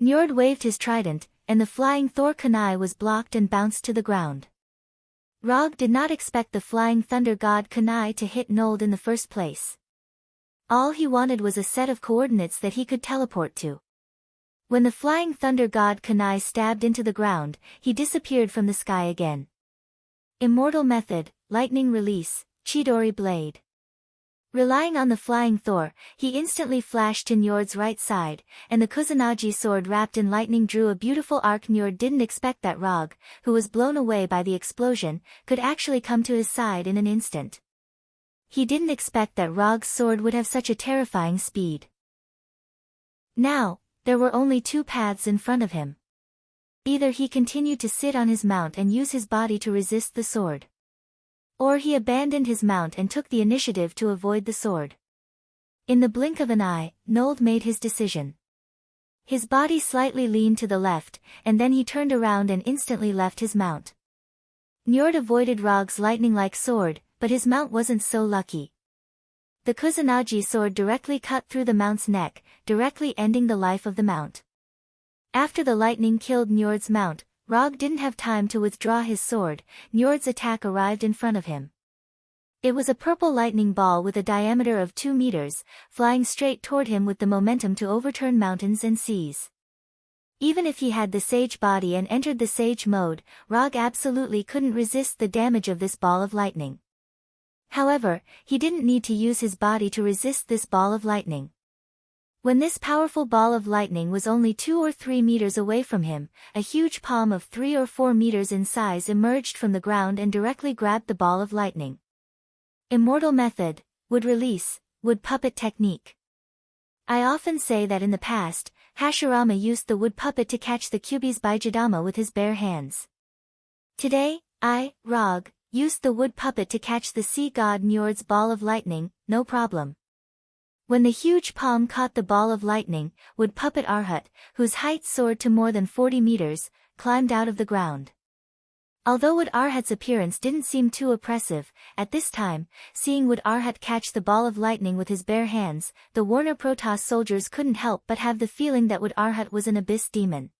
Njord waved his trident, and the flying Thor Kunai was blocked and bounced to the ground. Rog did not expect the flying thunder god Kunai to hit Nold in the first place. All he wanted was a set of coordinates that he could teleport to. When the flying thunder god Kunai stabbed into the ground, he disappeared from the sky again. Immortal Method, Lightning Release, Chidori Blade. Relying on the flying Thor, he instantly flashed to Njord's right side, and the Kusanagi sword wrapped in lightning drew a beautiful arc. Njord didn't expect that Rog, who was blown away by the explosion, could actually come to his side in an instant. He didn't expect that Rog's sword would have such a terrifying speed. Now, there were only two paths in front of him. Either he continued to sit on his mount and use his body to resist the sword, or he abandoned his mount and took the initiative to avoid the sword. In the blink of an eye, Nold made his decision. His body slightly leaned to the left, and then he turned around and instantly left his mount. Njord avoided Rog's lightning-like sword, but his mount wasn't so lucky. The Kusanagi sword directly cut through the mount's neck, directly ending the life of the mount. After the lightning killed Njord's mount, Rog didn't have time to withdraw his sword. Njord's attack arrived in front of him. It was a purple lightning ball with a diameter of 2 meters, flying straight toward him with the momentum to overturn mountains and seas. Even if he had the Sage body and entered the Sage mode, Rog absolutely couldn't resist the damage of this ball of lightning. However, he didn't need to use his body to resist this ball of lightning. When this powerful ball of lightning was only 2 or 3 meters away from him, a huge palm of 3 or 4 meters in size emerged from the ground and directly grabbed the ball of lightning. Immortal Method, Wood Release, Wood Puppet Technique. I often say that in the past, Hashirama used the wood puppet to catch the Kyuubi's Baijidama with his bare hands. Today, I, Rog, used the wood puppet to catch the sea god Njord's ball of lightning, no problem. When the huge palm caught the ball of lightning, Wood Puppet Arhat, whose height soared to more than 40 meters, climbed out of the ground. Although Wood Arhat's appearance didn't seem too oppressive, at this time, seeing Wood Arhat catch the ball of lightning with his bare hands, the Warner Protoss soldiers couldn't help but have the feeling that Wood Arhat was an abyss demon.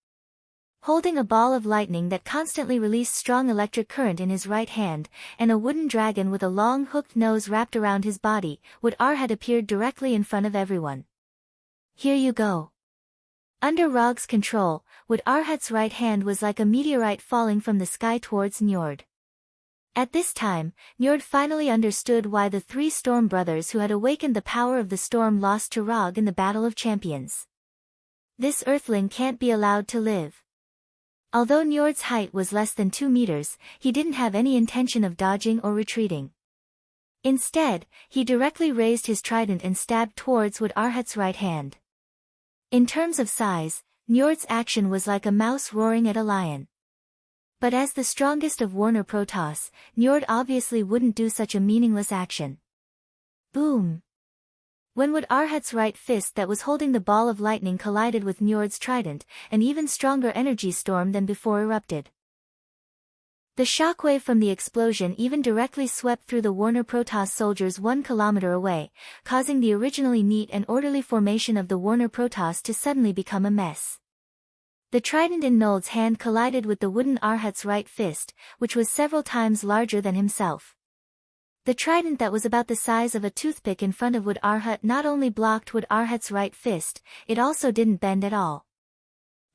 Holding a ball of lightning that constantly released strong electric current in his right hand, and a wooden dragon with a long hooked nose wrapped around his body, Wood Arhat appeared directly in front of everyone. Here you go. Under Rog's control, Wood Arhat's right hand was like a meteorite falling from the sky towards Njord. At this time, Njord finally understood why the 3 Storm Brothers who had awakened the power of the storm lost to Rog in the Battle of Champions. This Earthling can't be allowed to live. Although Njord's height was less than 2 meters, he didn't have any intention of dodging or retreating. Instead, he directly raised his trident and stabbed towards Wood Arhat's right hand. In terms of size, Njord's action was like a mouse roaring at a lion. But as the strongest of Warner Protoss, Njord obviously wouldn't do such a meaningless action. Boom! When Wood Arhat's right fist that was holding the ball of lightning collided with Njord's trident, an even stronger energy storm than before erupted. The shockwave from the explosion even directly swept through the Warner Protoss soldiers 1 kilometer away, causing the originally neat and orderly formation of the Warner Protoss to suddenly become a mess. The trident in Nold's hand collided with the wooden Arhat's right fist, which was several times larger than himself. The trident that was about the size of a toothpick in front of Wood Arhat not only blocked Wood Arhat's right fist, it also didn't bend at all.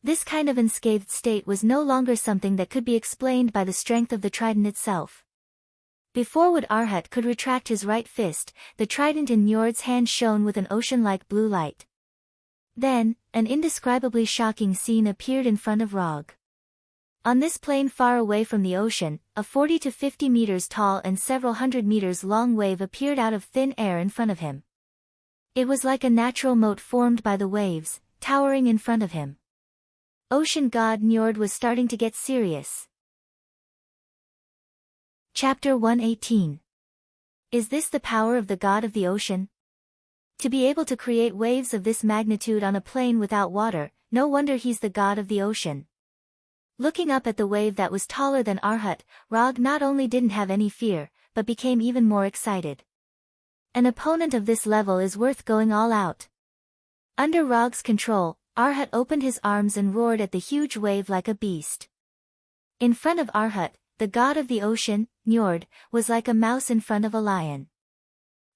This kind of unscathed state was no longer something that could be explained by the strength of the trident itself. Before Wood Arhat could retract his right fist, the trident in Njord's hand shone with an ocean-like blue light. Then, an indescribably shocking scene appeared in front of Rog. On this plain far away from the ocean, a 40 to 50 meters tall and several hundred meters long wave appeared out of thin air in front of him. It was like a natural moat formed by the waves, towering in front of him. Ocean god Njord was starting to get serious. Chapter 118. Is this the power of the god of the ocean? To be able to create waves of this magnitude on a plain without water, no wonder he's the god of the ocean. Looking up at the wave that was taller than Arhat, Rog not only didn't have any fear, but became even more excited. An opponent of this level is worth going all out. Under Rog's control, Arhat opened his arms and roared at the huge wave like a beast. In front of Arhat, the god of the ocean, Njord, was like a mouse in front of a lion.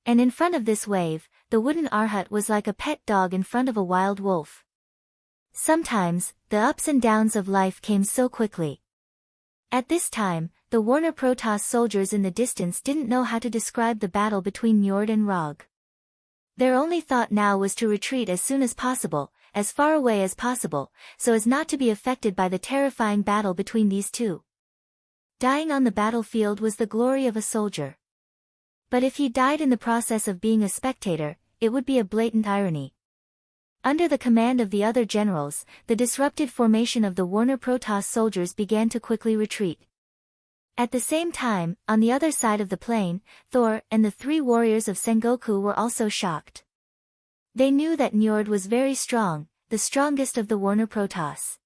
And in front of this wave, the wooden Arhat was like a pet dog in front of a wild wolf. Sometimes, the ups and downs of life came so quickly. At this time, the Warner Protoss soldiers in the distance didn't know how to describe the battle between Njord and Rog. Their only thought now was to retreat as soon as possible, as far away as possible, so as not to be affected by the terrifying battle between these two. Dying on the battlefield was the glory of a soldier. But if he died in the process of being a spectator, it would be a blatant irony. Under the command of the other generals, the disrupted formation of the Warner Protoss soldiers began to quickly retreat. At the same time, on the other side of the plain, Thor and the 3 warriors of Sengoku were also shocked. They knew that Njord was very strong, the strongest of the Warner Protoss.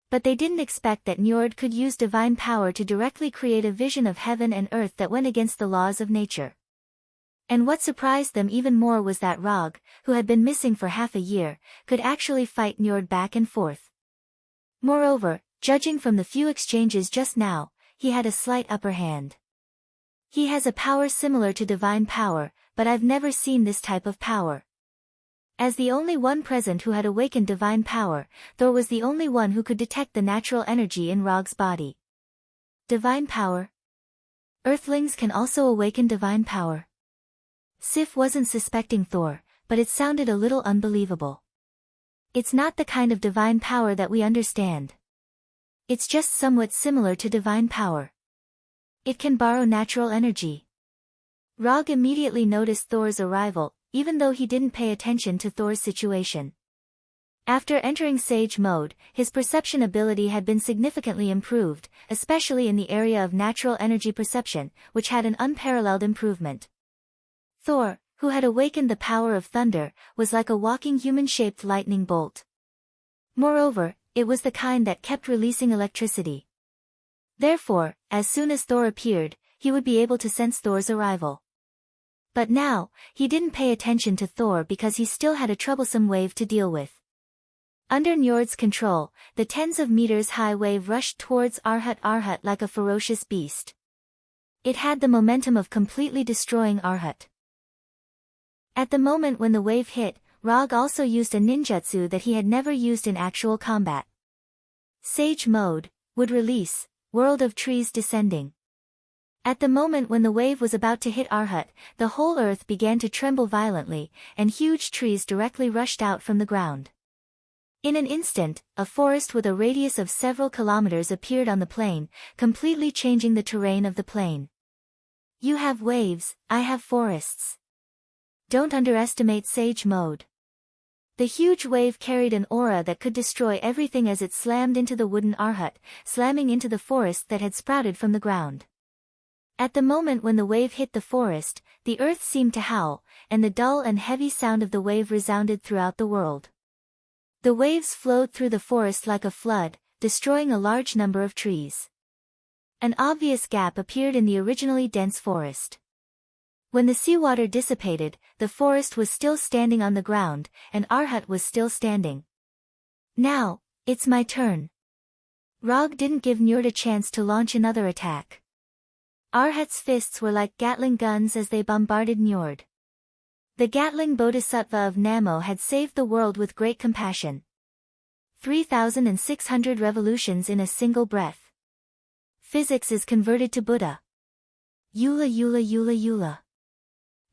But they didn't expect that Njord could use divine power to directly create a vision of heaven and earth that went against the laws of nature. And what surprised them even more was that Rog, who had been missing for half a year, could actually fight Njord back and forth. Moreover, judging from the few exchanges just now, he had a slight upper hand. He has a power similar to divine power, but I've never seen this type of power. As the only one present who had awakened divine power, Thor was the only one who could detect the natural energy in Rog's body. Divine power? Earthlings can also awaken divine power. Sif wasn't suspecting Thor, but it sounded a little unbelievable. It's not the kind of divine power that we understand. It's just somewhat similar to divine power. It can borrow natural energy. Rog immediately noticed Thor's arrival, even though he didn't pay attention to Thor's situation. After entering Sage mode, his perception ability had been significantly improved, especially in the area of natural energy perception, which had an unparalleled improvement. Thor, who had awakened the power of thunder, was like a walking human-shaped lightning bolt. Moreover, it was the kind that kept releasing electricity. Therefore, as soon as Thor appeared, he would be able to sense Thor's arrival. But now, he didn't pay attention to Thor because he still had a troublesome wave to deal with. Under Njord's control, the tens of meters high wave rushed towards Arhat like a ferocious beast. It had the momentum of completely destroying Arhat. At the moment when the wave hit, Rog also used a ninjutsu that he had never used in actual combat. Sage mode, would release, world of trees descending. At the moment when the wave was about to hit Arhat, the whole earth began to tremble violently, and huge trees directly rushed out from the ground. In an instant, a forest with a radius of several kilometers appeared on the plain, completely changing the terrain of the plain. You have waves, I have forests. Don't underestimate Sage mode. The huge wave carried an aura that could destroy everything as it slammed into the wooden Arhat, slamming into the forest that had sprouted from the ground. At the moment when the wave hit the forest, the earth seemed to howl, and the dull and heavy sound of the wave resounded throughout the world. The waves flowed through the forest like a flood, destroying a large number of trees. An obvious gap appeared in the originally dense forest. When the seawater dissipated, the forest was still standing on the ground, and Arhat was still standing. Now, it's my turn. Rog didn't give Njord a chance to launch another attack. Arhat's fists were like Gatling guns as they bombarded Njord. The Gatling Bodhisattva of Namo had saved the world with great compassion. 3,600 revolutions in a single breath. Physics is converted to Buddha. Eula Eula Eula Eula.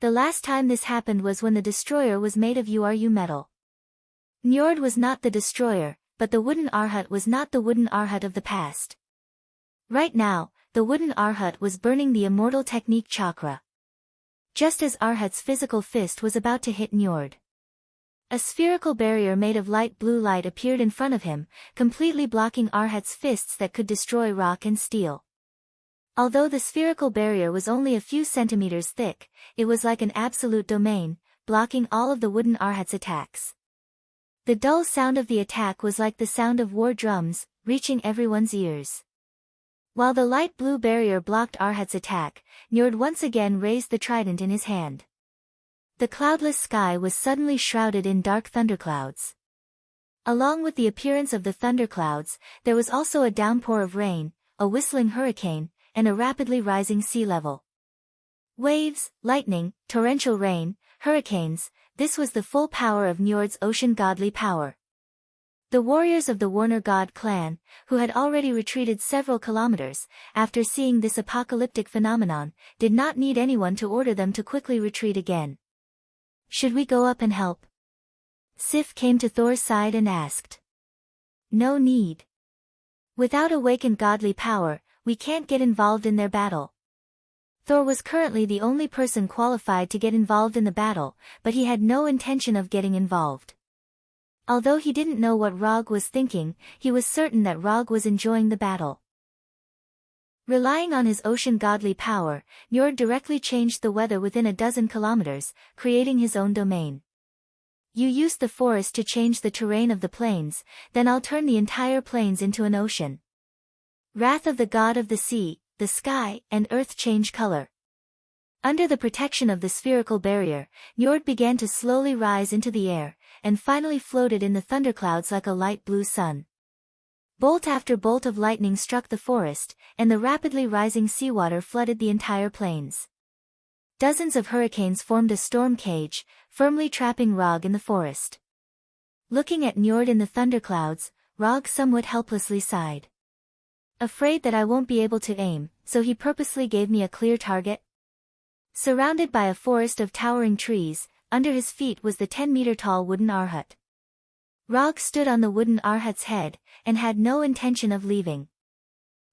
The last time this happened was when the destroyer was made of URU metal. Njord was not the destroyer, but the wooden Arhat was not the wooden Arhat of the past. Right now, the wooden Arhat was burning the immortal technique chakra. Just as Arhat's physical fist was about to hit Njord. A spherical barrier made of light blue light appeared in front of him, completely blocking Arhat's fists that could destroy rock and steel. Although the spherical barrier was only a few centimeters thick, it was like an absolute domain, blocking all of the wooden Arhat's attacks. The dull sound of the attack was like the sound of war drums, reaching everyone's ears. While the light blue barrier blocked Arhat's attack, Njord once again raised the trident in his hand. The cloudless sky was suddenly shrouded in dark thunderclouds. Along with the appearance of the thunderclouds, there was also a downpour of rain, a whistling hurricane, and a rapidly rising sea level. Waves, lightning, torrential rain, hurricanes, this was the full power of Njord's ocean godly power. The warriors of the Warner God clan, who had already retreated several kilometers, after seeing this apocalyptic phenomenon, did not need anyone to order them to quickly retreat again. Should we go up and help? Sif came to Thor's side and asked. No need. Without awakened godly power, we can't get involved in their battle. Thor was currently the only person qualified to get involved in the battle, but he had no intention of getting involved. Although he didn't know what Rog was thinking, he was certain that Rog was enjoying the battle. Relying on his ocean godly power, Njord directly changed the weather within a dozen kilometers, creating his own domain. You used the forest to change the terrain of the plains, then I'll turn the entire plains into an ocean. Wrath of the god of the sea, the sky, and earth change color. Under the protection of the spherical barrier, Njord began to slowly rise into the air, and finally floated in the thunderclouds like a light blue sun. Bolt after bolt of lightning struck the forest, and the rapidly rising seawater flooded the entire plains. Dozens of hurricanes formed a storm cage, firmly trapping Rog in the forest. Looking at Njord in the thunderclouds, Rog somewhat helplessly sighed. Afraid that I won't be able to aim, so he purposely gave me a clear target? Surrounded by a forest of towering trees, under his feet was the 10-meter-tall wooden Arhat. Rog stood on the wooden Arhat's head, and had no intention of leaving.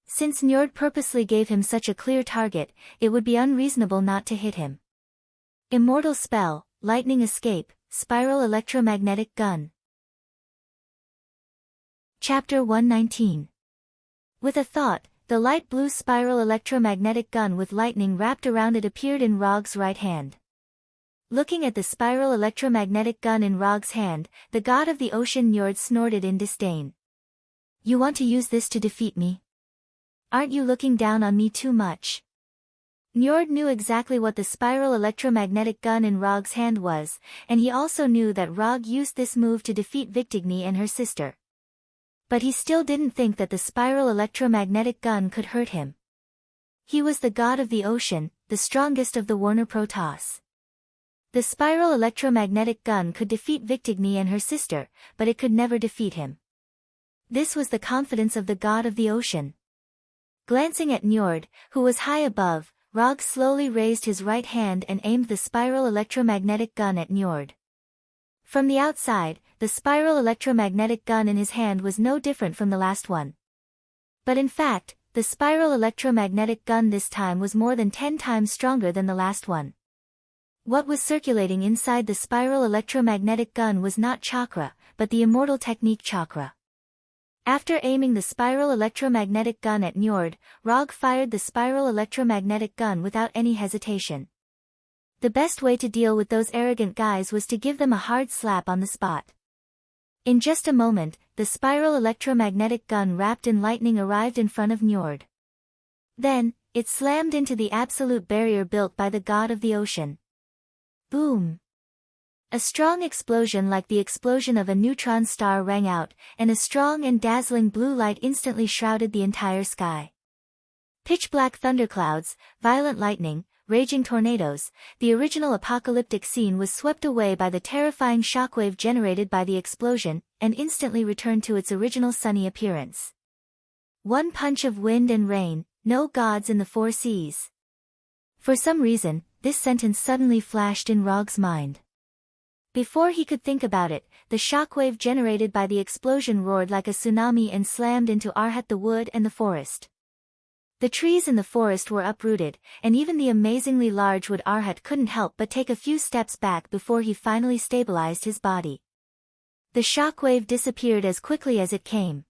Since Njord purposely gave him such a clear target, it would be unreasonable not to hit him. Immortal spell, lightning escape, spiral electromagnetic gun. Chapter 119. With a thought, the light blue spiral electromagnetic gun with lightning wrapped around it appeared in Rog's right hand. Looking at the spiral electromagnetic gun in Rog's hand, the god of the ocean Njord snorted in disdain. You want to use this to defeat me? Aren't you looking down on me too much? Njord knew exactly what the spiral electromagnetic gun in Rog's hand was, and he also knew that Rog used this move to defeat Victigny and her sister. But he still didn't think that the spiral electromagnetic gun could hurt him. He was the god of the ocean, the strongest of the Warner Protoss. The spiral electromagnetic gun could defeat Victigny and her sister, but it could never defeat him. This was the confidence of the god of the ocean. Glancing at Njord, who was high above, Rog slowly raised his right hand and aimed the spiral electromagnetic gun at Njord. From the outside, the spiral electromagnetic gun in his hand was no different from the last one. But in fact, the spiral electromagnetic gun this time was more than 10 times stronger than the last one. What was circulating inside the spiral electromagnetic gun was not chakra, but the immortal technique chakra. After aiming the spiral electromagnetic gun at Njord, Rog fired the spiral electromagnetic gun without any hesitation. The best way to deal with those arrogant guys was to give them a hard slap on the spot. In just a moment, the spiral electromagnetic gun wrapped in lightning arrived in front of Njord. Then, it slammed into the absolute barrier built by the god of the ocean. Boom! A strong explosion like the explosion of a neutron star rang out, and a strong and dazzling blue light instantly shrouded the entire sky. Pitch-black thunderclouds, violent lightning, raging tornadoes, the original apocalyptic scene was swept away by the terrifying shockwave generated by the explosion, and instantly returned to its original sunny appearance. One punch of wind and rain, no gods in the four seas. For some reason, this sentence suddenly flashed in Rog's mind. Before he could think about it, the shockwave generated by the explosion roared like a tsunami and slammed into Arhat the wood and the forest. The trees in the forest were uprooted, and even the amazingly large wood Arhat couldn't help but take a few steps back before he finally stabilized his body. The shockwave disappeared as quickly as it came.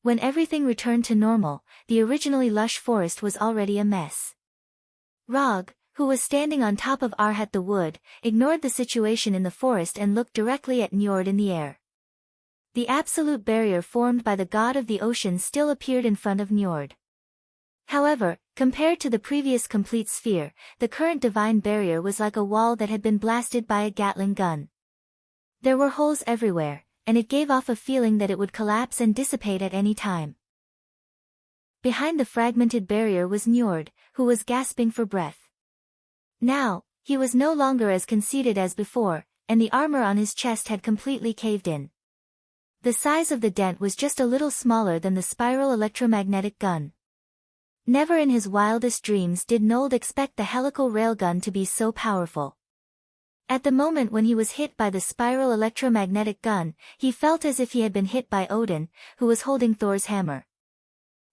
When everything returned to normal, the originally lush forest was already a mess. Rog, who was standing on top of Arhat the wood, ignored the situation in the forest and looked directly at Njord in the air. The absolute barrier formed by the god of the ocean still appeared in front of Njord. However, compared to the previous complete sphere, the current divine barrier was like a wall that had been blasted by a Gatling gun. There were holes everywhere, and it gave off a feeling that it would collapse and dissipate at any time. Behind the fragmented barrier was Njord, who was gasping for breath. Now, he was no longer as conceited as before, and the armor on his chest had completely caved in. The size of the dent was just a little smaller than the spiral electromagnetic gun. Never in his wildest dreams did Nold expect the helical railgun to be so powerful. At the moment when he was hit by the spiral electromagnetic gun, he felt as if he had been hit by Odin, who was holding Thor's hammer.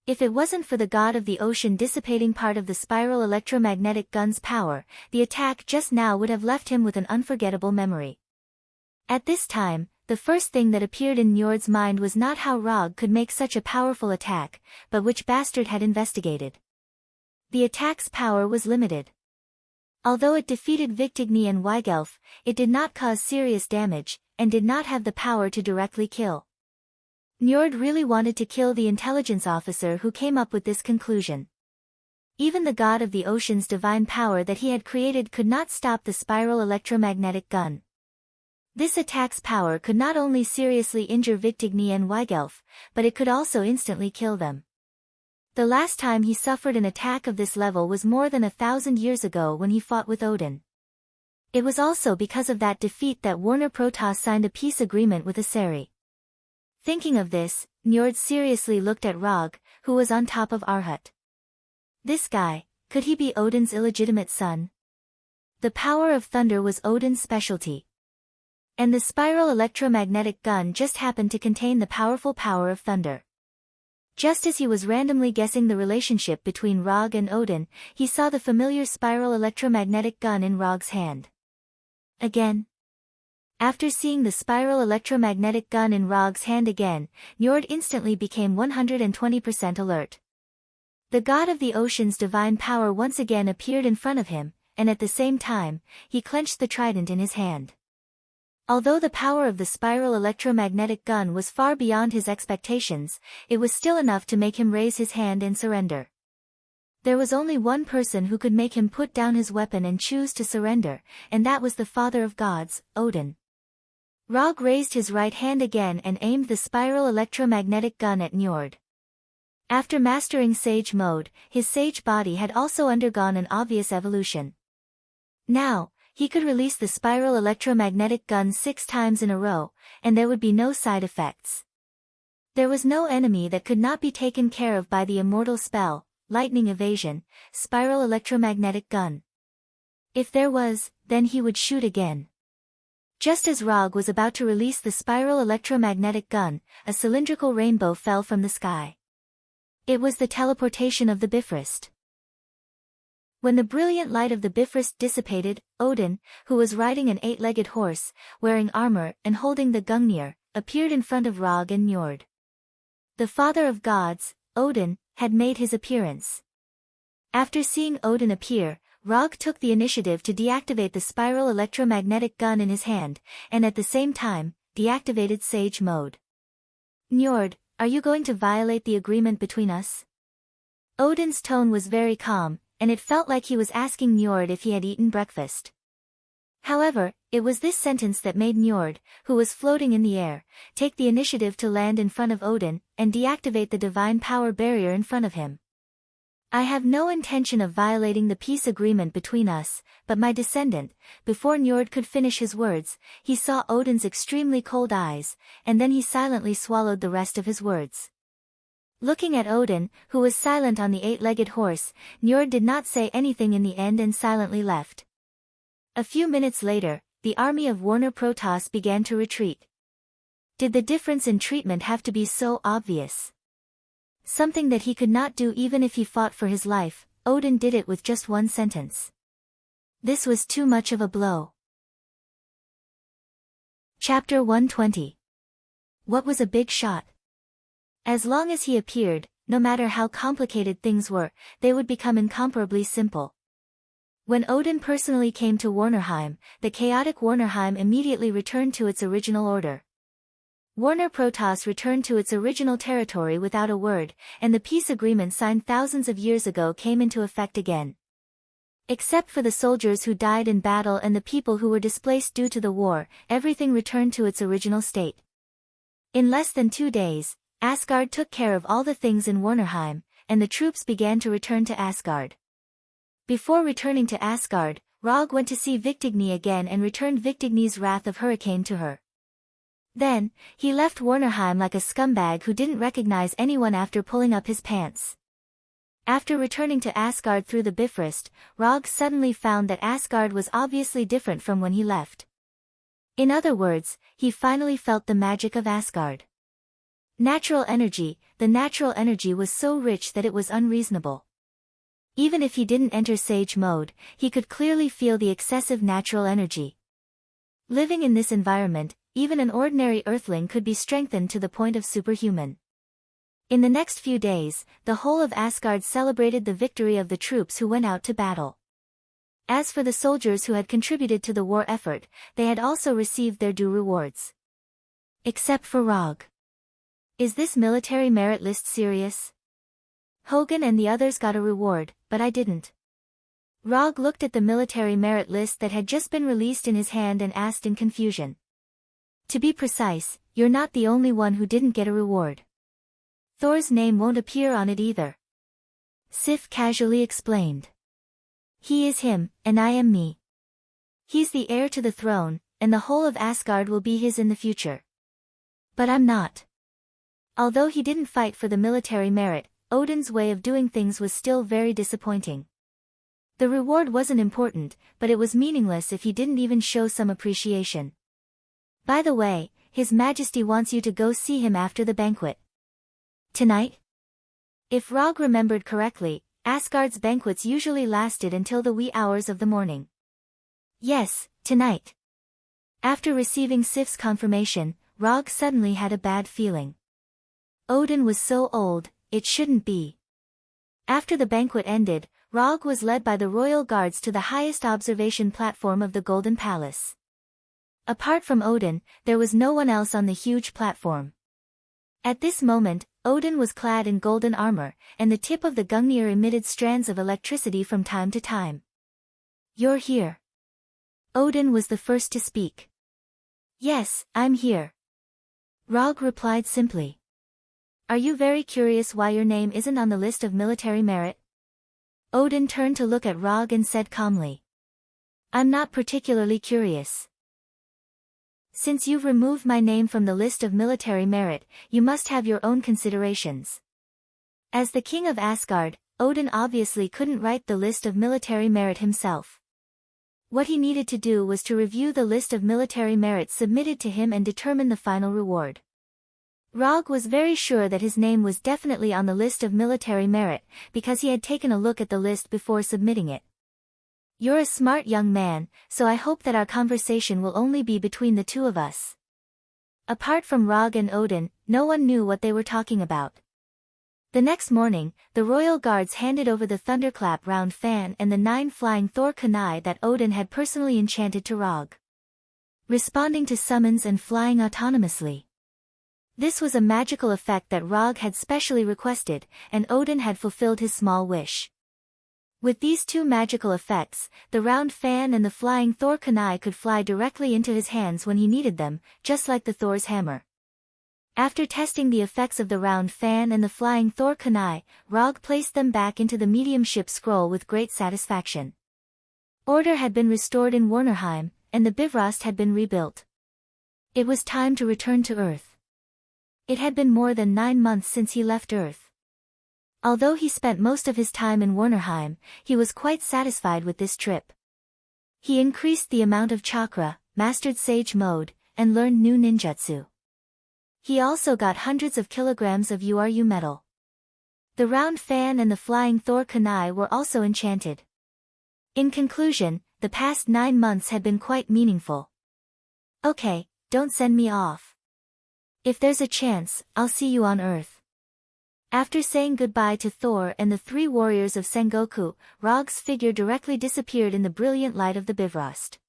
If it wasn't for the god of the ocean dissipating part of the spiral electromagnetic gun's power, the attack just now would have left him with an unforgettable memory. At this time, the first thing that appeared in Njord's mind was not how Rog could make such a powerful attack, but which bastard had investigated. The attack's power was limited. Although it defeated Victigny and Weigelf, it did not cause serious damage, and did not have the power to directly kill. Njord really wanted to kill the intelligence officer who came up with this conclusion. Even the god of the ocean's divine power that he had created could not stop the spiral electromagnetic gun. This attack's power could not only seriously injure Victigny and Weigelf, but it could also instantly kill them. The last time he suffered an attack of this level was more than 1,000 years ago when he fought with Odin. It was also because of that defeat that Warner Protoss signed a peace agreement with Aseri. Thinking of this, Njord seriously looked at Rog, who was on top of Arhat. This guy, could he be Odin's illegitimate son? The power of thunder was Odin's specialty. And the spiral electromagnetic gun just happened to contain the powerful power of thunder. Just as he was randomly guessing the relationship between Rog and Odin, he saw the familiar spiral electromagnetic gun in Rog's hand. Again. After seeing the spiral electromagnetic gun in Rog's hand again, Njord instantly became 120% alert. The god of the ocean's divine power once again appeared in front of him, and at the same time, he clenched the trident in his hand. Although the power of the spiral electromagnetic gun was far beyond his expectations, it was still enough to make him raise his hand and surrender. There was only one person who could make him put down his weapon and choose to surrender, and that was the father of gods, Odin. Rog raised his right hand again and aimed the spiral electromagnetic gun at Njord. After mastering Sage Mode, his Sage body had also undergone an obvious evolution. Now, he could release the spiral electromagnetic gun 6 times in a row, and there would be no side effects. There was no enemy that could not be taken care of by the immortal spell, lightning evasion, spiral electromagnetic gun. If there was, then he would shoot again. Just as Rog was about to release the spiral electromagnetic gun, a cylindrical rainbow fell from the sky. It was the teleportation of the Bifrost. When the brilliant light of the Bifrost dissipated, Odin, who was riding an 8-legged horse, wearing armor and holding the Gungnir, appeared in front of Rog and Njord. The father of gods, Odin, had made his appearance. After seeing Odin appear, Rog took the initiative to deactivate the spiral electromagnetic gun in his hand, and at the same time, deactivated Sage Mode. Njord, are you going to violate the agreement between us? Odin's tone was very calm, and it felt like he was asking Njord if he had eaten breakfast. However, it was this sentence that made Njord, who was floating in the air, take the initiative to land in front of Odin, and deactivate the divine power barrier in front of him. I have no intention of violating the peace agreement between us, but my descendant." Before Njord could finish his words, he saw Odin's extremely cold eyes, and then he silently swallowed the rest of his words. Looking at Odin, who was silent on the eight-legged horse, Njord did not say anything in the end and silently left. A few minutes later, the army of Warner Protoss began to retreat. Did the difference in treatment have to be so obvious? Something that he could not do even if he fought for his life, Odin did it with just one sentence. This was too much of a blow. Chapter 120. What was a big shot? As long as he appeared, no matter how complicated things were, they would become incomparably simple. When Odin personally came to Warnerheim, the chaotic Warnerheim immediately returned to its original order. Warner Protoss returned to its original territory without a word, and the peace agreement signed thousands of years ago came into effect again. Except for the soldiers who died in battle and the people who were displaced due to the war, everything returned to its original state. In less than 2 days, Asgard took care of all the things in Warnerheim, and the troops began to return to Asgard. Before returning to Asgard, Rog went to see Victigny again and returned Victigny's wrath of hurricane to her. Then, he left Warnerheim like a scumbag who didn't recognize anyone after pulling up his pants. After returning to Asgard through the Bifrost, Rog suddenly found that Asgard was obviously different from when he left. In other words, he finally felt the magic of Asgard. The natural energy was so rich that it was unreasonable. Even if he didn't enter Sage mode, he could clearly feel the excessive natural energy. Living in this environment, even an ordinary Earthling could be strengthened to the point of superhuman. In the next few days, the whole of Asgard celebrated the victory of the troops who went out to battle. As for the soldiers who had contributed to the war effort, they had also received their due rewards. Except for Rog. Is this military merit list serious? Hogan and the others got a reward, but I didn't. Rog looked at the military merit list that had just been released in his hand and asked in confusion. To be precise, you're not the only one who didn't get a reward. Thor's name won't appear on it either. Sif casually explained. He is him, and I am me. He's the heir to the throne, and the whole of Asgard will be his in the future. But I'm not. Although he didn't fight for the military merit, Odin's way of doing things was still very disappointing. The reward wasn't important, but it was meaningless if he didn't even show some appreciation. By the way, His Majesty wants you to go see him after the banquet. Tonight? If Rog remembered correctly, Asgard's banquets usually lasted until the wee hours of the morning. Yes, tonight. After receiving Sif's confirmation, Rog suddenly had a bad feeling. Odin was so old, it shouldn't be. After the banquet ended, Rog was led by the royal guards to the highest observation platform of the Golden Palace. Apart from Odin, there was no one else on the huge platform. At this moment, Odin was clad in golden armor, and the tip of the Gungnir emitted strands of electricity from time to time. You're here. Odin was the first to speak. Yes, I'm here. Rog replied simply. Are you very curious why your name isn't on the list of military merit? Odin turned to look at Rog and said calmly. I'm not particularly curious. Since you've removed my name from the list of military merit, you must have your own considerations. As the king of Asgard, Odin obviously couldn't write the list of military merit himself. What he needed to do was to review the list of military merit submitted to him and determine the final reward. Rog was very sure that his name was definitely on the list of military merit, because he had taken a look at the list before submitting it. You're a smart young man, so I hope that our conversation will only be between the two of us. Apart from Rog and Odin, no one knew what they were talking about. The next morning, the royal guards handed over the thunderclap round fan and the 9 flying Thor kunai that Odin had personally enchanted to Rog. Responding to summons and flying autonomously. This was a magical effect that Rog had specially requested, and Odin had fulfilled his small wish. With these 2 magical effects, the round fan and the flying Thor kunai could fly directly into his hands when he needed them, just like the Thor's hammer. After testing the effects of the round fan and the flying Thor kunai, Rog placed them back into the mediumship scroll with great satisfaction. Order had been restored in Warnerheim, and the Bifrost had been rebuilt. It was time to return to Earth. It had been more than 9 months since he left Earth. Although he spent most of his time in Warnerheim, he was quite satisfied with this trip. He increased the amount of chakra, mastered Sage Mode, and learned new ninjutsu. He also got hundreds of kilograms of URU metal. The round fan and the flying Thor kunai were also enchanted. In conclusion, the past 9 months had been quite meaningful. Okay, don't send me off. If there's a chance, I'll see you on Earth. After saying goodbye to Thor and the 3 warriors of Sengoku, Rog's figure directly disappeared in the brilliant light of the Bifrost.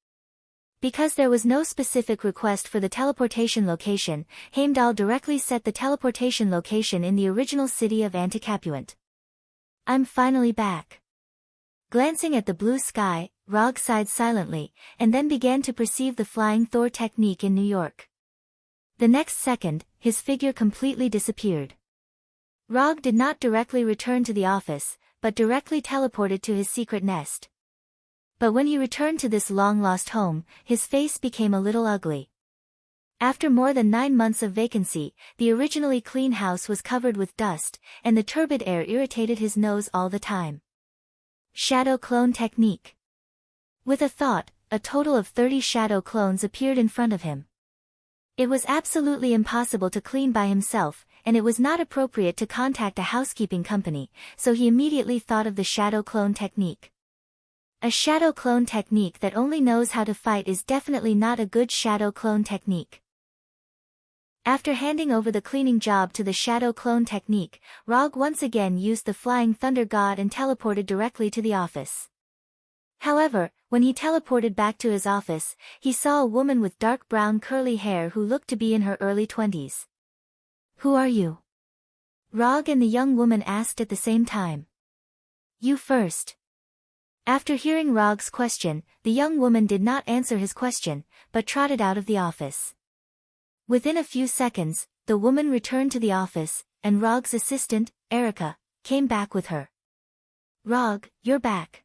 Because there was no specific request for the teleportation location, Heimdall directly set the teleportation location in the original city of Anticapuant. I'm finally back. Glancing at the blue sky, Rog sighed silently, and then began to perceive the flying Thor technique in New York. The next second, his figure completely disappeared. Rog did not directly return to the office, but directly teleported to his secret nest. But when he returned to this long-lost home, his face became a little ugly. After more than 9 months of vacancy, the originally clean house was covered with dust, and the turbid air irritated his nose all the time. Shadow Clone Technique. With a thought, a total of 30 shadow clones appeared in front of him. It was absolutely impossible to clean by himself, and it was not appropriate to contact a housekeeping company, so he immediately thought of the Shadow Clone Technique. A shadow clone technique that only knows how to fight is definitely not a good shadow clone technique. After handing over the cleaning job to the shadow clone technique, Rog once again used the flying thunder god and teleported directly to the office. However, when he teleported back to his office, he saw a woman with dark brown curly hair who looked to be in her early 20s. Who are you? Rog and the young woman asked at the same time. You first. After hearing Rog's question, the young woman did not answer his question, but trotted out of the office. Within a few seconds, the woman returned to the office, and Rog's assistant, Erica, came back with her. Rog, you're back.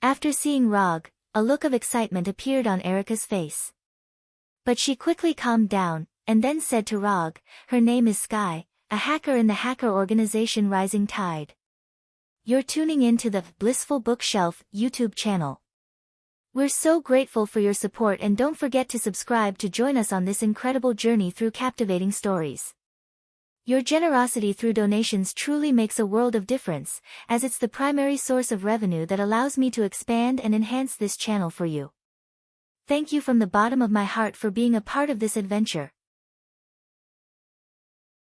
After seeing Rog, a look of excitement appeared on Erica's face. But she quickly calmed down, and then said to Rog, her name is Sky, a hacker in the hacker organization Rising Tide. You're tuning in to the Blissful Bookshelf YouTube channel. We're so grateful for your support, and don't forget to subscribe to join us on this incredible journey through captivating stories. Your generosity through donations truly makes a world of difference, as it's the primary source of revenue that allows me to expand and enhance this channel for you. Thank you from the bottom of my heart for being a part of this adventure.